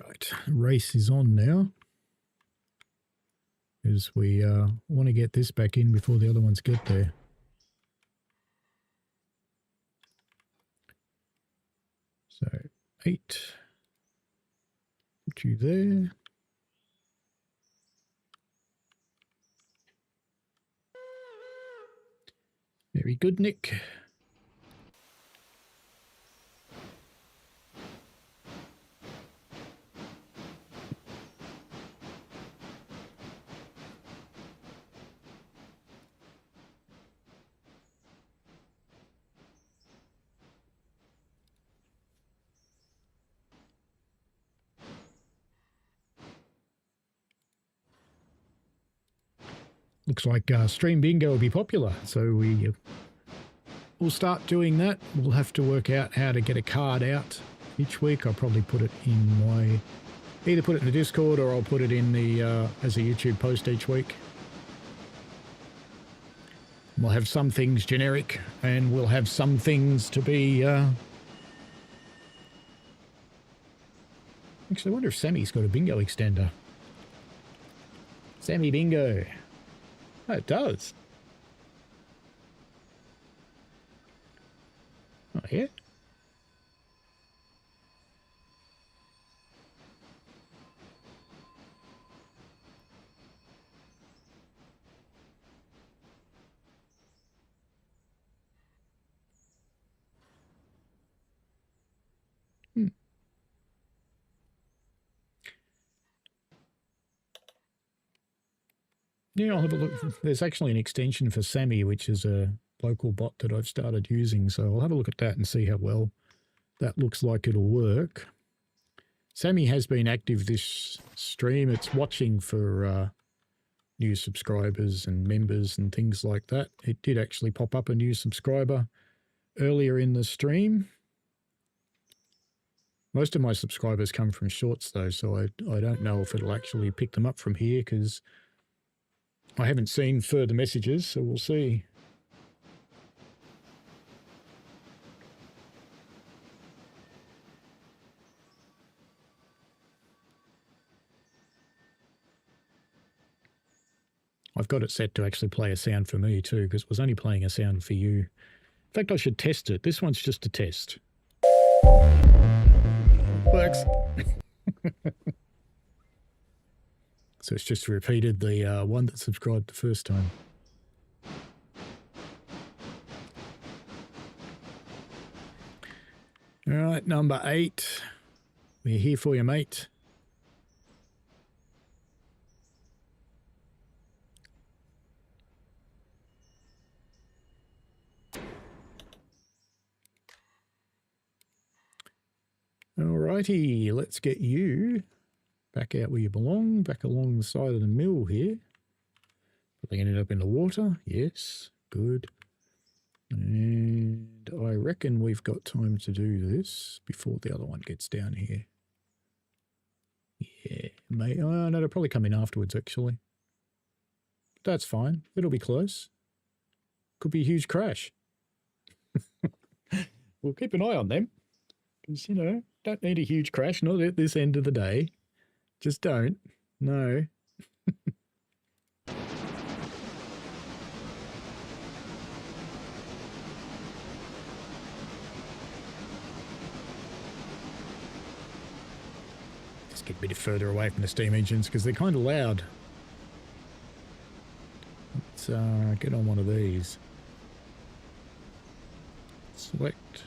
right, race is on now. Because we want to get this back in before the other ones get there. So 8. Put you there. Very good, Nick. Looks like Stream Bingo will be popular, so we'll start doing that. We'll have to work out how to get a card out each week. I'll probably put it in my, either put it in the Discord or I'll put it in the as a YouTube post each week. We'll have some things generic, and we'll have some things to be. Actually, I wonder if Sammy's got a bingo extender. Sammy Bingo. Oh, it does. Oh, yeah. Yeah, I'll have a look. There's actually an extension for Sammy, which is a local bot that I've started using. So I'll have a look at that and see how well that looks like it'll work. Sammy has been active this stream. It's watching for new subscribers and members and things like that. It did actually pop up a new subscriber earlier in the stream. Most of my subscribers come from shorts though, so I don't know if it'll actually pick them up from here because I haven't seen further messages, so we'll see. I've got it set to actually play a sound for me too, because it was only playing a sound for you. In fact, I should test it. This one's just a test. Works. So it's just repeated the one that subscribed the first time. All right, number 8. We're here for you, mate. All righty, let's get you back out where you belong, back along the side of the mill here. Probably ended up in the water. Yes, good. And I reckon we've got time to do this before the other one gets down here. Yeah, mate. Oh, no, they'll probably come in afterwards, actually. But that's fine. It'll be close. Could be a huge crash. We'll keep an eye on them. Because, you know, don't need a huge crash, not at this end of the day. Just don't. No. Just get a bit further away from the steam engines because they're kind of loud. Let's get on one of these. Select.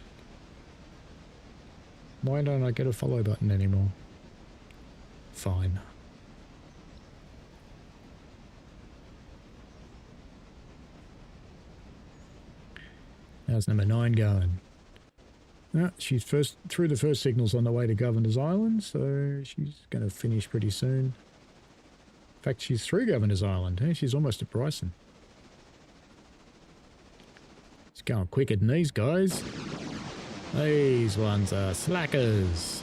Why don't I get a follow button anymore? Fine. How's number 9 going? Oh, she's through the first signals on the way to Governor's Island, so she's going to finish pretty soon. In fact, she's through Governor's Island. Eh? She's almost at Bryson. It's going quicker than these guys. These ones are slackers.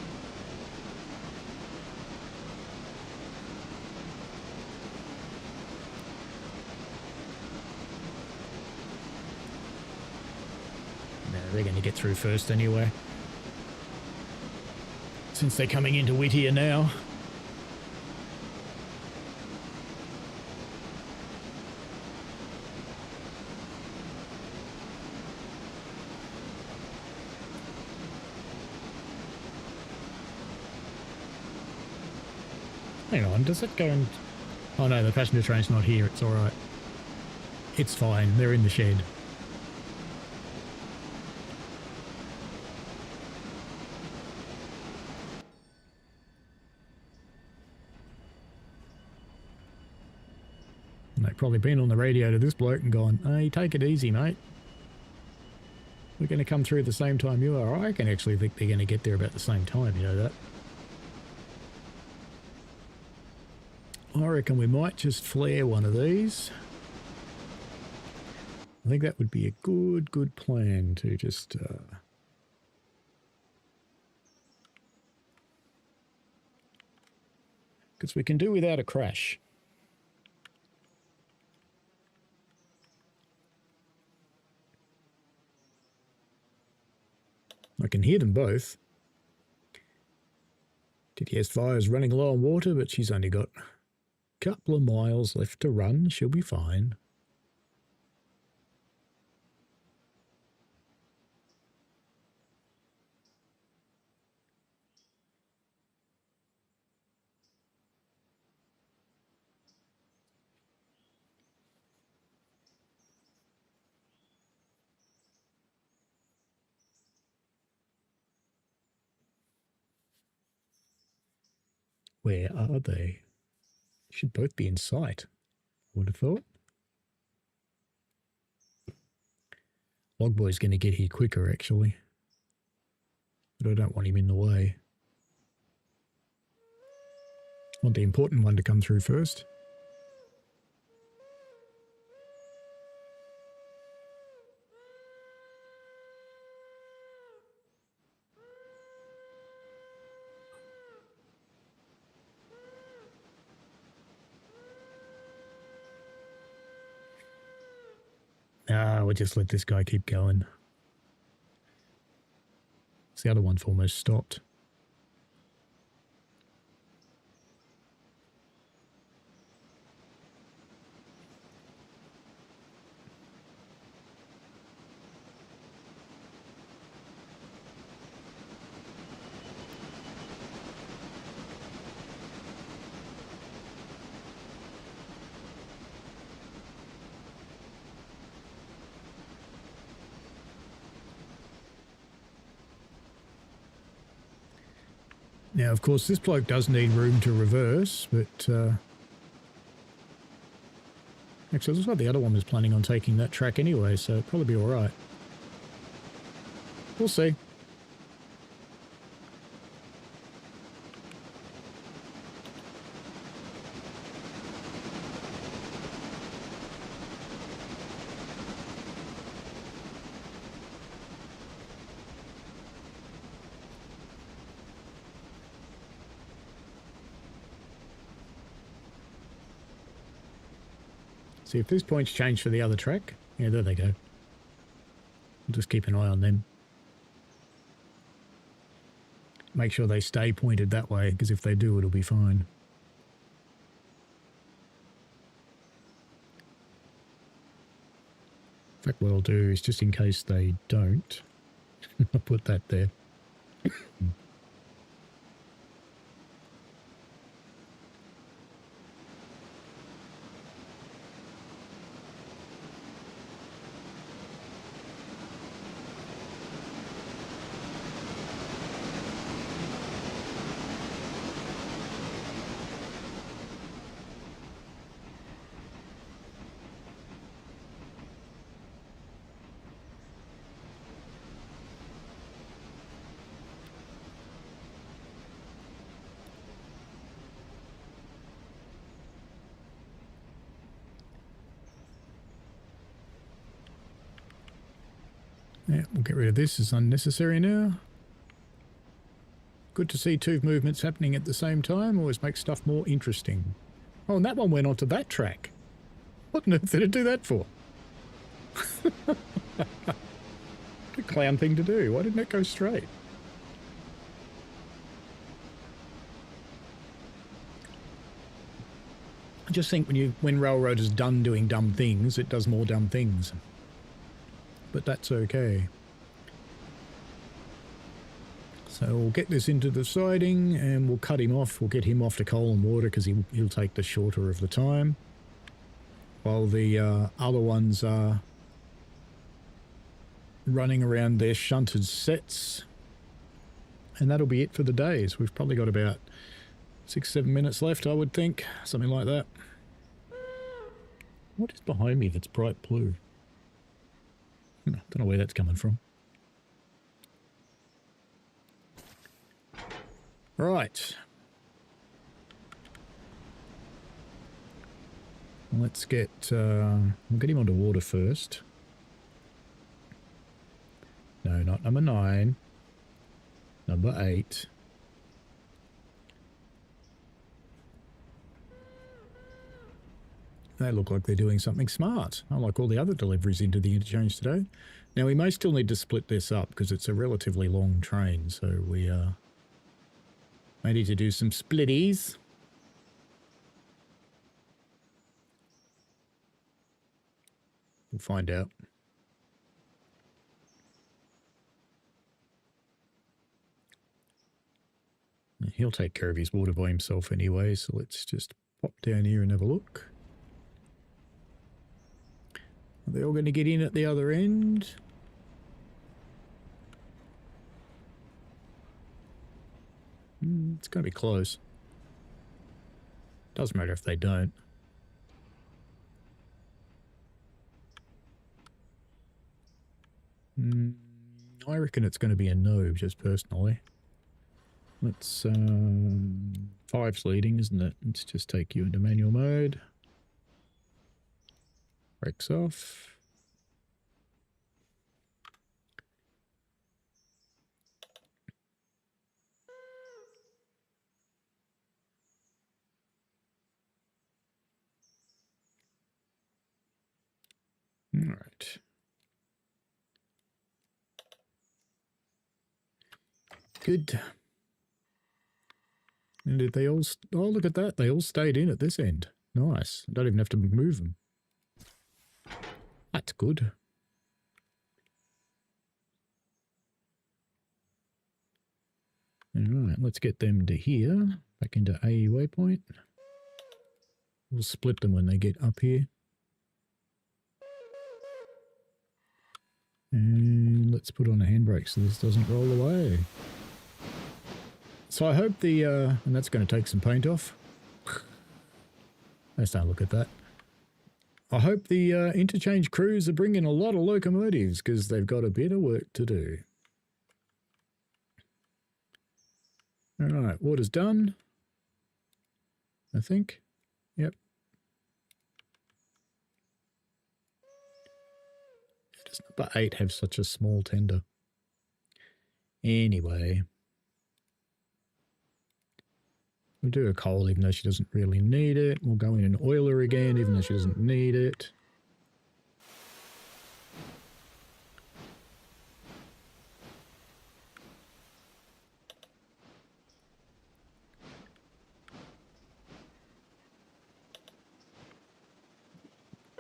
They're going to get through first anyway. since they're coming into Whittier now. Hang on, does it go and... Oh no, the passenger train's not here, it's alright. It's fine, they're in the shed. And they've probably been on the radio to this bloke and gone, hey, take it easy, mate. We're going to come through the same time you are. I can actually think they're going to get there about the same time, you know that? I reckon we might just flare one of these. I think that would be a good plan to just... because we can do without a crash. I can hear them both. TTS Fire's running low on water, but she's only got a couple of miles left to run. She'll be fine. Where are they? Should both be in sight, I would have thought. Logboy's going to get here quicker, actually. But I don't want him in the way. I want the important one to come through first. We'll just let this guy keep going. The other one's almost stopped. Now, of course, this bloke does need room to reverse, but actually, it looks like the other one was planning on taking that track anyway, so it'll probably be all right. We'll see. See if these points change for the other track. Yeah, there they go. We'll just keep an eye on them. Make sure they stay pointed that way, because if they do, it'll be fine. In fact, what I'll do is, just in case they don't, I'll put that there. Yeah, we'll get rid of this. It's unnecessary now. Good to see two movements happening at the same time. Always makes stuff more interesting. Oh, and that one went onto that track. What on earth did it do that for? What a clown thing to do. Why didn't it go straight? I just think when Railroad is done doing dumb things, it does more dumb things. But that's okay. So we'll get this into the siding and we'll cut him off. We'll get him off to coal and water because he'll take the shorter of the time. While the other ones are running around their shunted sets. And that'll be it for the days. We've probably got about 6-7 minutes left, I would think. Something like that. What is behind me that's bright blue? I don't know where that's coming from. Right. Let's get... we'll get him onto water first. No, not number 9. Number 8. They look like they're doing something smart, unlike all the other deliveries into the interchange today. Now, we may still need to split this up because it's a relatively long train, so we may need to do some splitties. We'll find out. He'll take care of his water by himself anyway, so let's just pop down here and have a look. Are they all going to get in at the other end? It's going to be close. Doesn't matter if they don't. I reckon it's going to be a no, just personally. Let's, 5's leading, isn't it? Let's just take you into manual mode. Brakes off. All right. Good. And did they all... Oh, look at that. They all stayed in at this end. Nice. I don't even have to move them. That's good. All right, let's get them to here. Back into A waypoint. We'll split them when they get up here. And let's put on a handbrake so this doesn't roll away. So I hope the, and that's going to take some paint off. Let's not look at that. I hope the interchange crews are bringing a lot of locomotives because they've got a bit of work to do. All right, water's done. I think. Yep. Does number 8 have such a small tender? Anyway. We'll do a coal even though she doesn't really need it. We'll go in an oiler again even though she doesn't need it.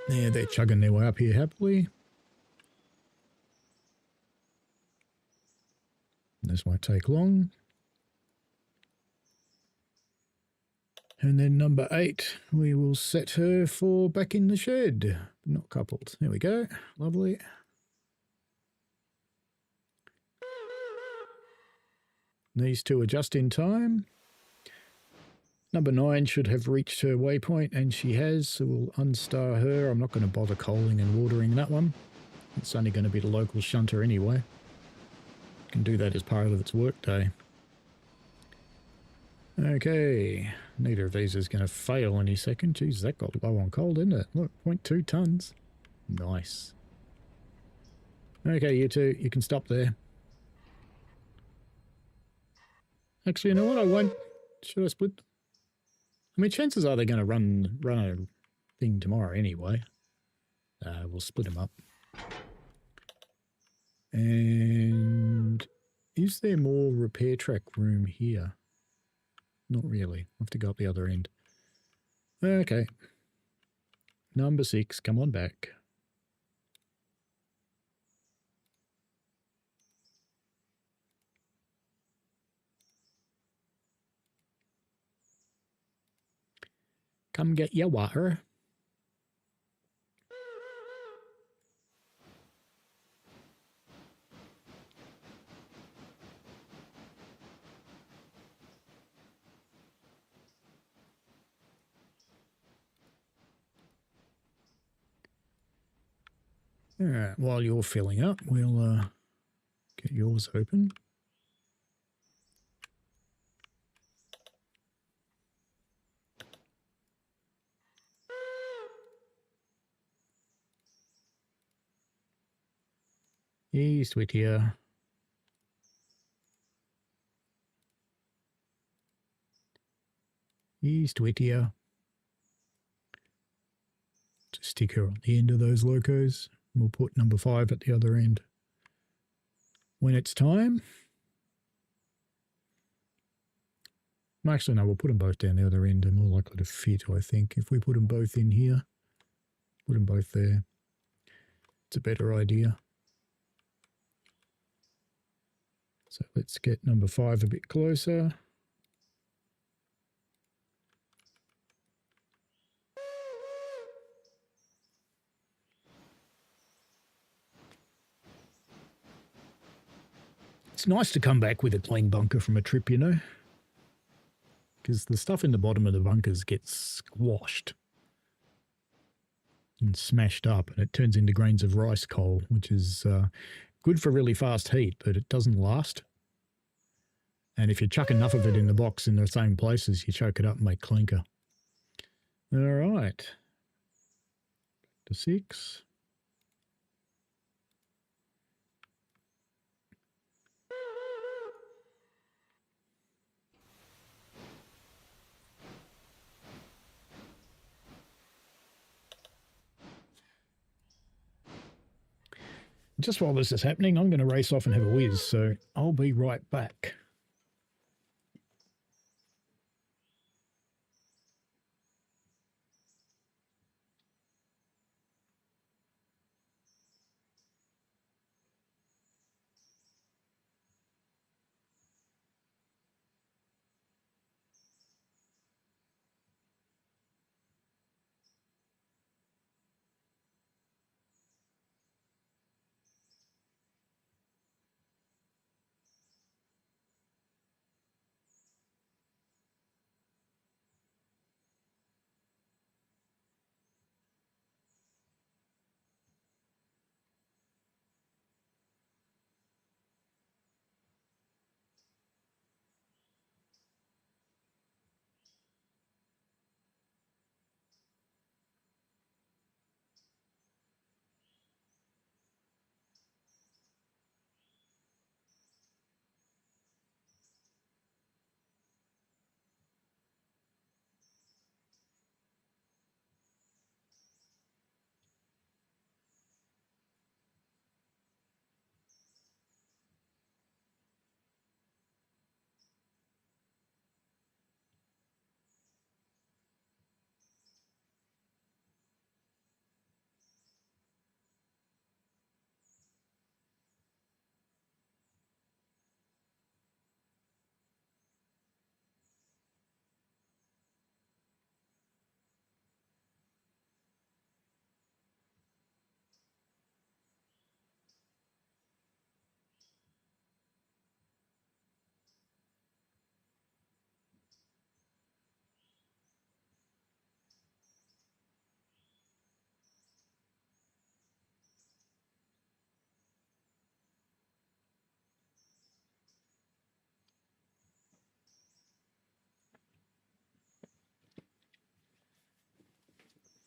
Yeah, they're chugging their way up here happily. This won't take long. And then number 8, we will set her for back in the shed. Not coupled. There we go. Lovely. These two are just in time. Number 9 should have reached her waypoint, and she has, so we'll unstar her. I'm not going to bother coaling and watering that one. It's only going to be the local shunter anyway. Can do that as part of its workday. Okay, neither of these is going to fail any second. Jeez, that got low on coal, didn't it? Look, 0.2 tons. Nice. Okay, you two, you can stop there. Actually, you know what? I won't. Should I split? I mean, chances are they're going to run a thing tomorrow anyway. We'll split them up. And is there more repair track room here? Not really. I'll have to go up the other end. Okay. Number 6, come on back. Come get your water. All right, while you're filling up, we'll get yours open. East with you. East with you. Sticker on the end of those locos. We'll put number 5 at the other end. When it's time. Actually, no, we'll put them both down the other end. They're more likely to fit, I think. If we put them both in here, put them both there. It's a better idea. So let's get number 5 a bit closer. It's nice to come back with a clean bunker from a trip, you know, because the stuff in the bottom of the bunkers gets squashed and smashed up, and it turns into grains of rice coal, which is good for really fast heat, but it doesn't last. And if you chuck enough of it in the box in the same places, you choke it up and make clinker. All right. To 6. Just while this is happening, I'm going to race off and have a whiz, so I'll be right back.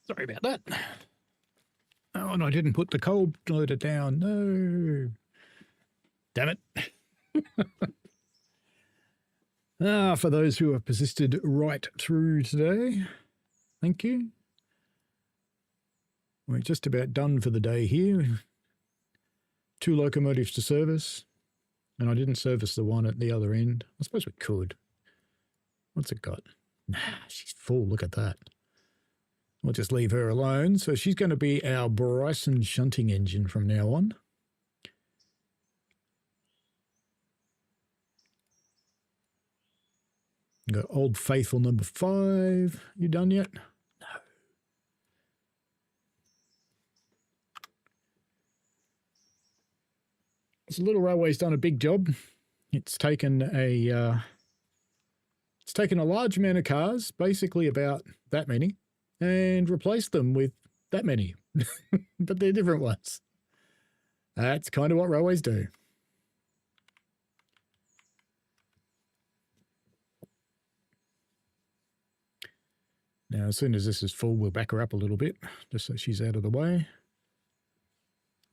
Sorry about that. Oh, and I didn't put the cold loader down. No. Damn it. For those who have persisted right through today, thank you. We're just about done for the day here. 2 locomotives to service, and I didn't service the one at the other end. I suppose we could. What's it got? Nah, she's full. Look at that. We'll just leave her alone. So she's going to be our Bryson shunting engine from now on. Got Old Faithful number 5. You done yet? No. This little railway's done a big job. It's taken a large amount of cars, basically about that many, and replaced them with that many, but they're different ones. That's kind of what railways do. Now, as soon as this is full, we'll back her up a little bit, just so she's out of the way.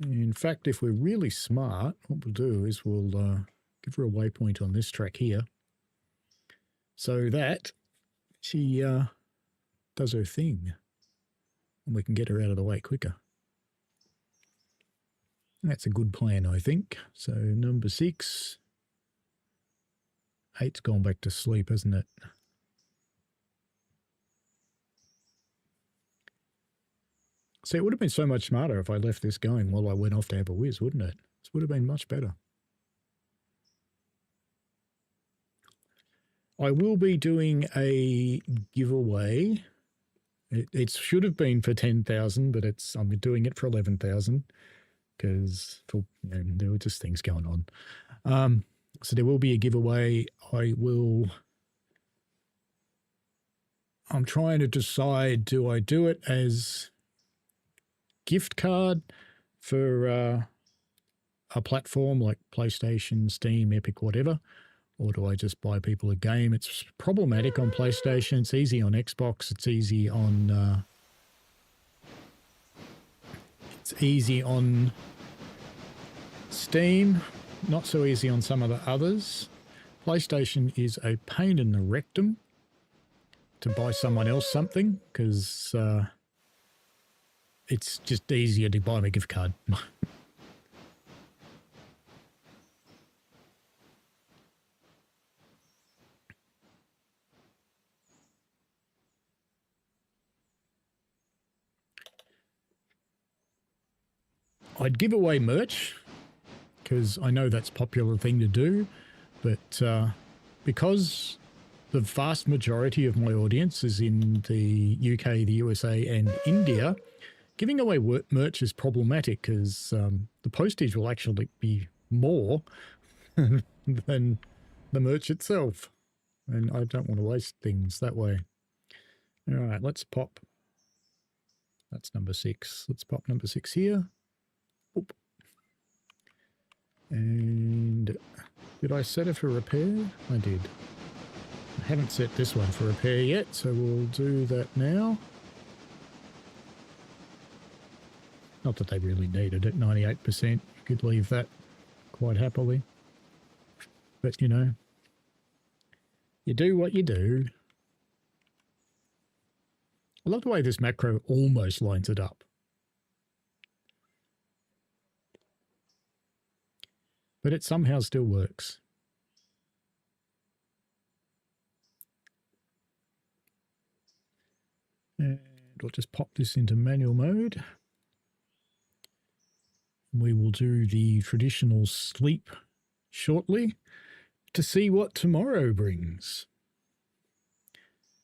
In fact, if we're really smart, what we'll do is we'll give her a waypoint on this track here, so that she does her thing, and we can get her out of the way quicker. That's a good plan, I think. So number 6. 8's gone back to sleep, hasn't it? See, it would have been so much smarter if I left this going while I went off to have a whiz, wouldn't it? This would have been much better. I will be doing a giveaway. It should have been for 10,000, but I'm doing it for 11,000 because there were just things going on. So there will be a giveaway. I'm trying to decide, do I do it as gift card for a platform like PlayStation, Steam, Epic, whatever, or do I just buy people a game? It's problematic on PlayStation. It's easy on Xbox. It's easy on Steam. Not so easy on some of the others. PlayStation is a pain in the rectum to buy someone else something because it's just easier to buy them a gift card. I'd give away merch because I know that's a popular thing to do, but because the vast majority of my audience is in the UK, the USA, and India, giving away merch is problematic because the postage will actually be more than the merch itself. And I don't want to waste things that way. All right, let's pop. That's number 6. Let's pop number 6 here. Oop. And did I set it for repair? I did. I haven't set this one for repair yet, so we'll do that now. Not that they really needed it, 98%. You could leave that quite happily. But, you know, you do what you do. I love the way this macro almost lines it up. But it somehow still works. And we'll just pop this into manual mode. We will do the traditional sleep shortly to see what tomorrow brings.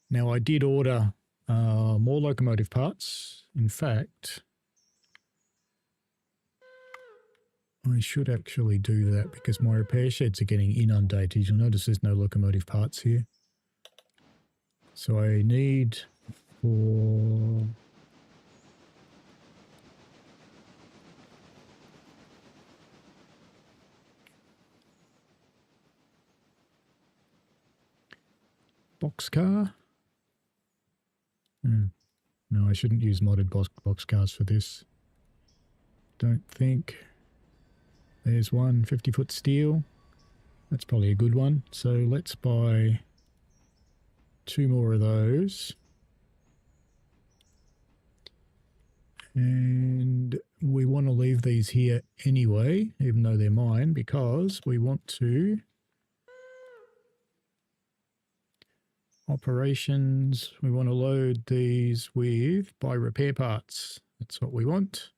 Now, I did order more locomotive parts. In fact, I should actually do that because my repair sheds are getting inundated. You'll notice there's no locomotive parts here. So I need for boxcar. No, I shouldn't use modded boxcars for this. Don't think. There's one 50-foot steel. That's probably a good one. So let's buy 2 more of those. And we want to leave these here anyway, even though they're mine, because we want to Operations, we want to load these with buy repair parts. That's what we want.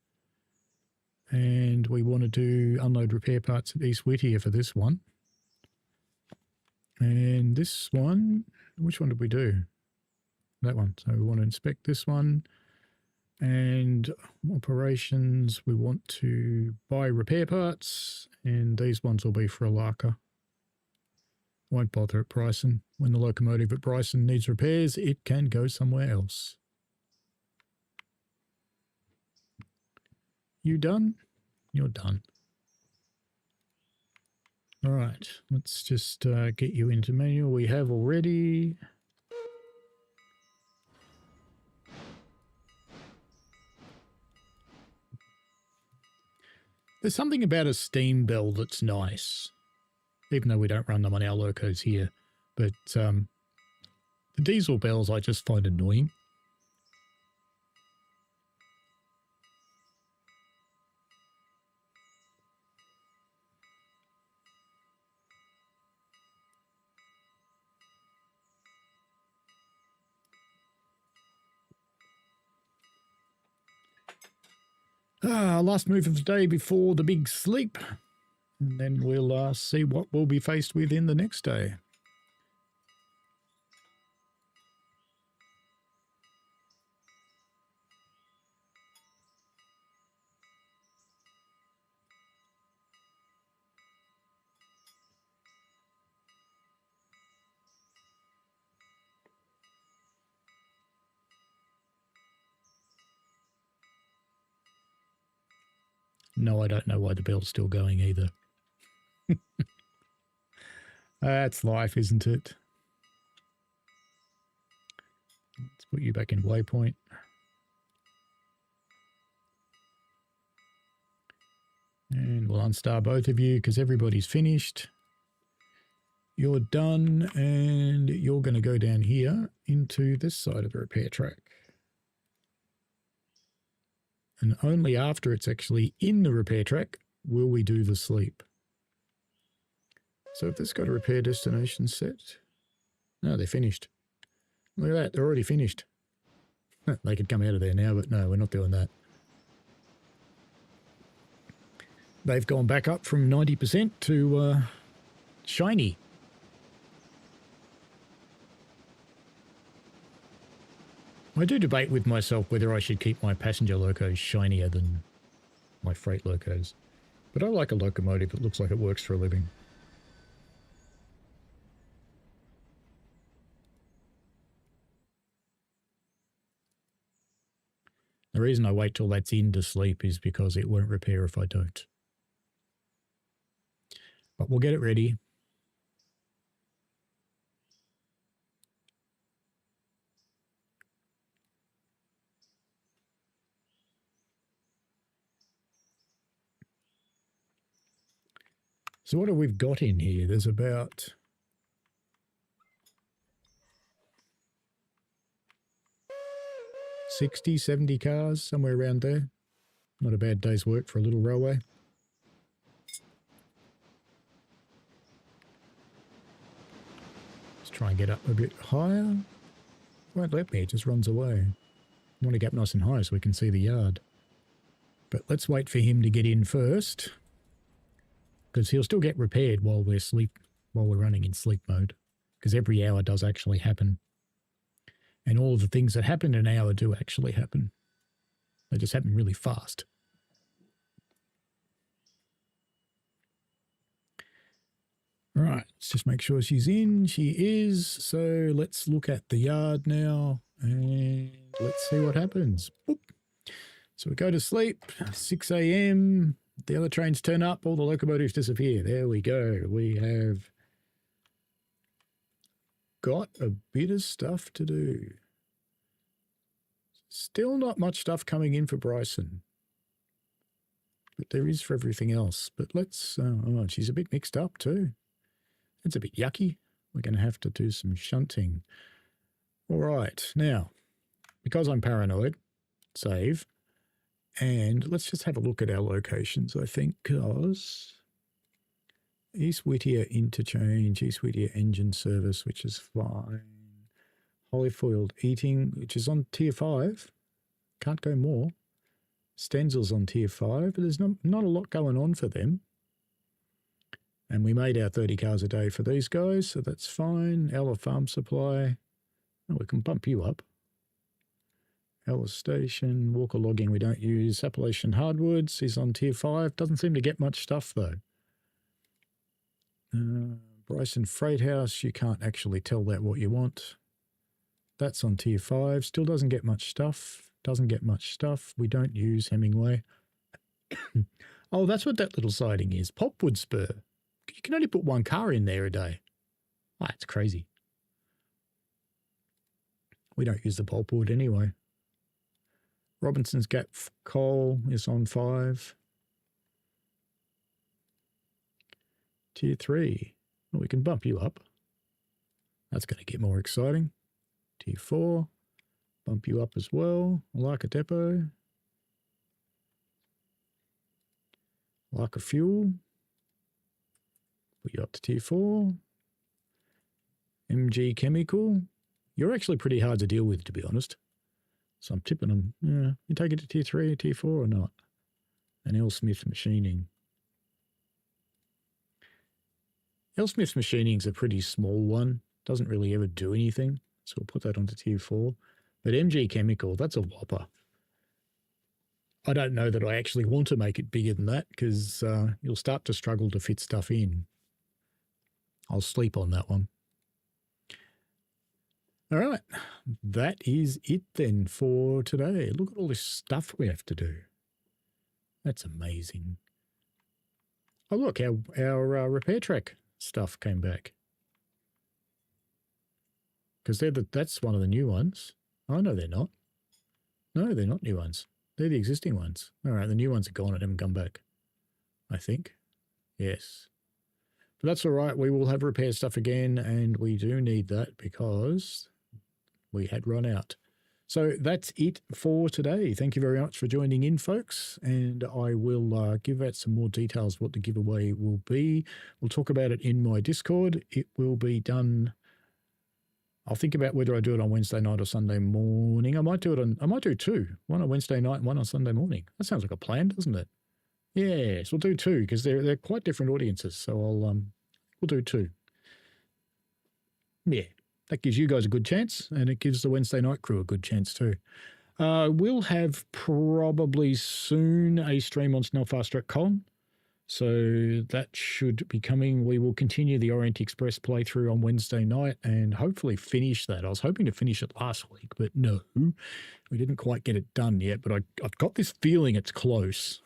And we want to do unload repair parts at East Whittier for this one. And this one, which one did we do? That one. So we want to inspect this one. And operations, we want to buy repair parts. And these ones will be for a Larker. Won't bother at Bryson. When the locomotive at Bryson needs repairs, it can go somewhere else. You done? You're done. All right, let's just get you into manual. We have already. There's something about a steam bell that's nice, even though we don't run them on our locos here. But the diesel bells I just find annoying. Last move of the day before the big sleep. And then we'll see what we'll be faced with in the next day. No, I don't know why the bell's still going either. That's life, isn't it? Let's put you back in waypoint. And we'll unstar both of you because everybody's finished. You're done, and you're going to go down here into this side of the repair track. And only after it's actually in the repair track will we do the sleep. So if this got a repair destination set, no, they're finished. Look at that, they're already finished. They could come out of there now, but no, we're not doing that. They've gone back up from 90% to shiny. I do debate with myself whether I should keep my passenger locos shinier than my freight locos. But I like a locomotive that looks like it works for a living. The reason I wait till that's in to sleep is because it won't repair if I don't. But we'll get it ready. So what have we got in here? There's about 60, 70 cars, somewhere around there. Not a bad day's work for a little railway. Let's try and get up a bit higher. Won't let me, it just runs away. I want to get up nice and high so we can see the yard. But let's wait for him to get in first, because he'll still get repaired while we're running in sleep mode, because every hour does actually happen. And all of the things that happen in an hour do actually happen. They just happen really fast. All right, let's just make sure she's in. She is. So let's look at the yard now and let's see what happens. Boop. So we go to sleep, 6 a.m. The other trains turn up, all the locomotives disappear. There we go. We have got a bit of stuff to do. Still not much stuff coming in for Bryson, but there is for everything else. But let's, oh, she's a bit mixed up too. It's a bit yucky. We're going to have to do some shunting. All right, now, because I'm paranoid, save. And let's just have a look at our locations, I think, because East Whittier interchange, East Whittier engine service, which is fine. Polyfoiled Eating, which is on tier 5. Can't go more. Stenzel's on tier 5, but there's not a lot going on for them. And we made our 30 cars a day for these guys, so that's fine. Ella Farm Supply. Oh, we can bump you up. Ella Station, Walker Logging we don't use. Appalachian Hardwoods is on tier 5. Doesn't seem to get much stuff though. Bryson Freight House, you can't actually tell that what you want. That's on tier 5. Still doesn't get much stuff. Doesn't get much stuff. We don't use Hemingway. Oh, that's what that little siding is. Popwood Spur. You can only put one car in there a day. Ah, it's crazy. We don't use the pulpwood anyway. Robinson's Gap Coal is on 5. Tier 3. Well, we can bump you up. That's going to get more exciting. Tier 4. Bump you up as well. Like a depot. Like a fuel. Put you up to tier 4. MG Chemical. You're actually pretty hard to deal with, to be honest. So I'm tipping them. Yeah, you take it to tier 3 or tier 4 or not? And L. Smith Machining. L. Smith Machining's a pretty small one. Doesn't really ever do anything. So we'll put that onto tier 4. But MG Chemical, that's a whopper. I don't know that I actually want to make it bigger than that because you'll start to struggle to fit stuff in. I'll sleep on that one. All right, that is it then for today. Look at all this stuff we have to do. That's amazing. Oh, look, our repair track stuff came back. Because that's one of the new ones. Oh, no, they're not. No, they're not new ones. They're the existing ones. All right, the new ones are gone and haven't come back, I think. Yes. But that's all right. We will have repair stuff again, and we do need that because we had run out. So that's it for today. Thank you very much for joining in, folks, and I will give out some more details what the giveaway will be. We'll talk about it in my Discord. It will be done. I'll think about whether I do it on Wednesday night or Sunday morning. I might do two. One on Wednesday night and one on Sunday morning. That sounds like a plan, doesn't it? Yes, we'll do two because they're quite different audiences. So we'll do two. Yeah, that gives you guys a good chance, and it gives the Wednesday night crew a good chance too. We'll have probably soon a stream on Snellfast.com. So that should be coming. We will continue the Orient Express playthrough on Wednesday night and hopefully finish that. I was hoping to finish it last week, but no, we didn't quite get it done yet. But I've got this feeling it's close.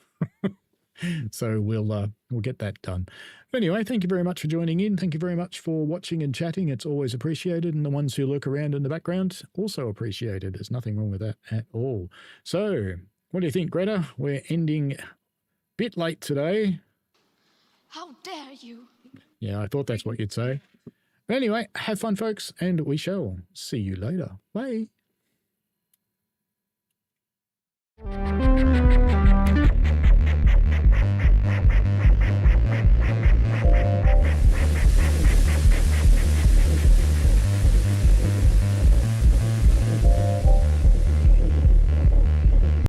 So we'll get that done. But anyway, thank you very much for joining in. Thank you very much for watching and chatting. It's always appreciated. And the ones who lurk around in the background, also appreciated. There's nothing wrong with that at all. So what do you think, Greta? We're ending a bit late today. How dare you? Yeah, I thought that's what you'd say. But anyway, have fun, folks, and we shall see you later. Bye.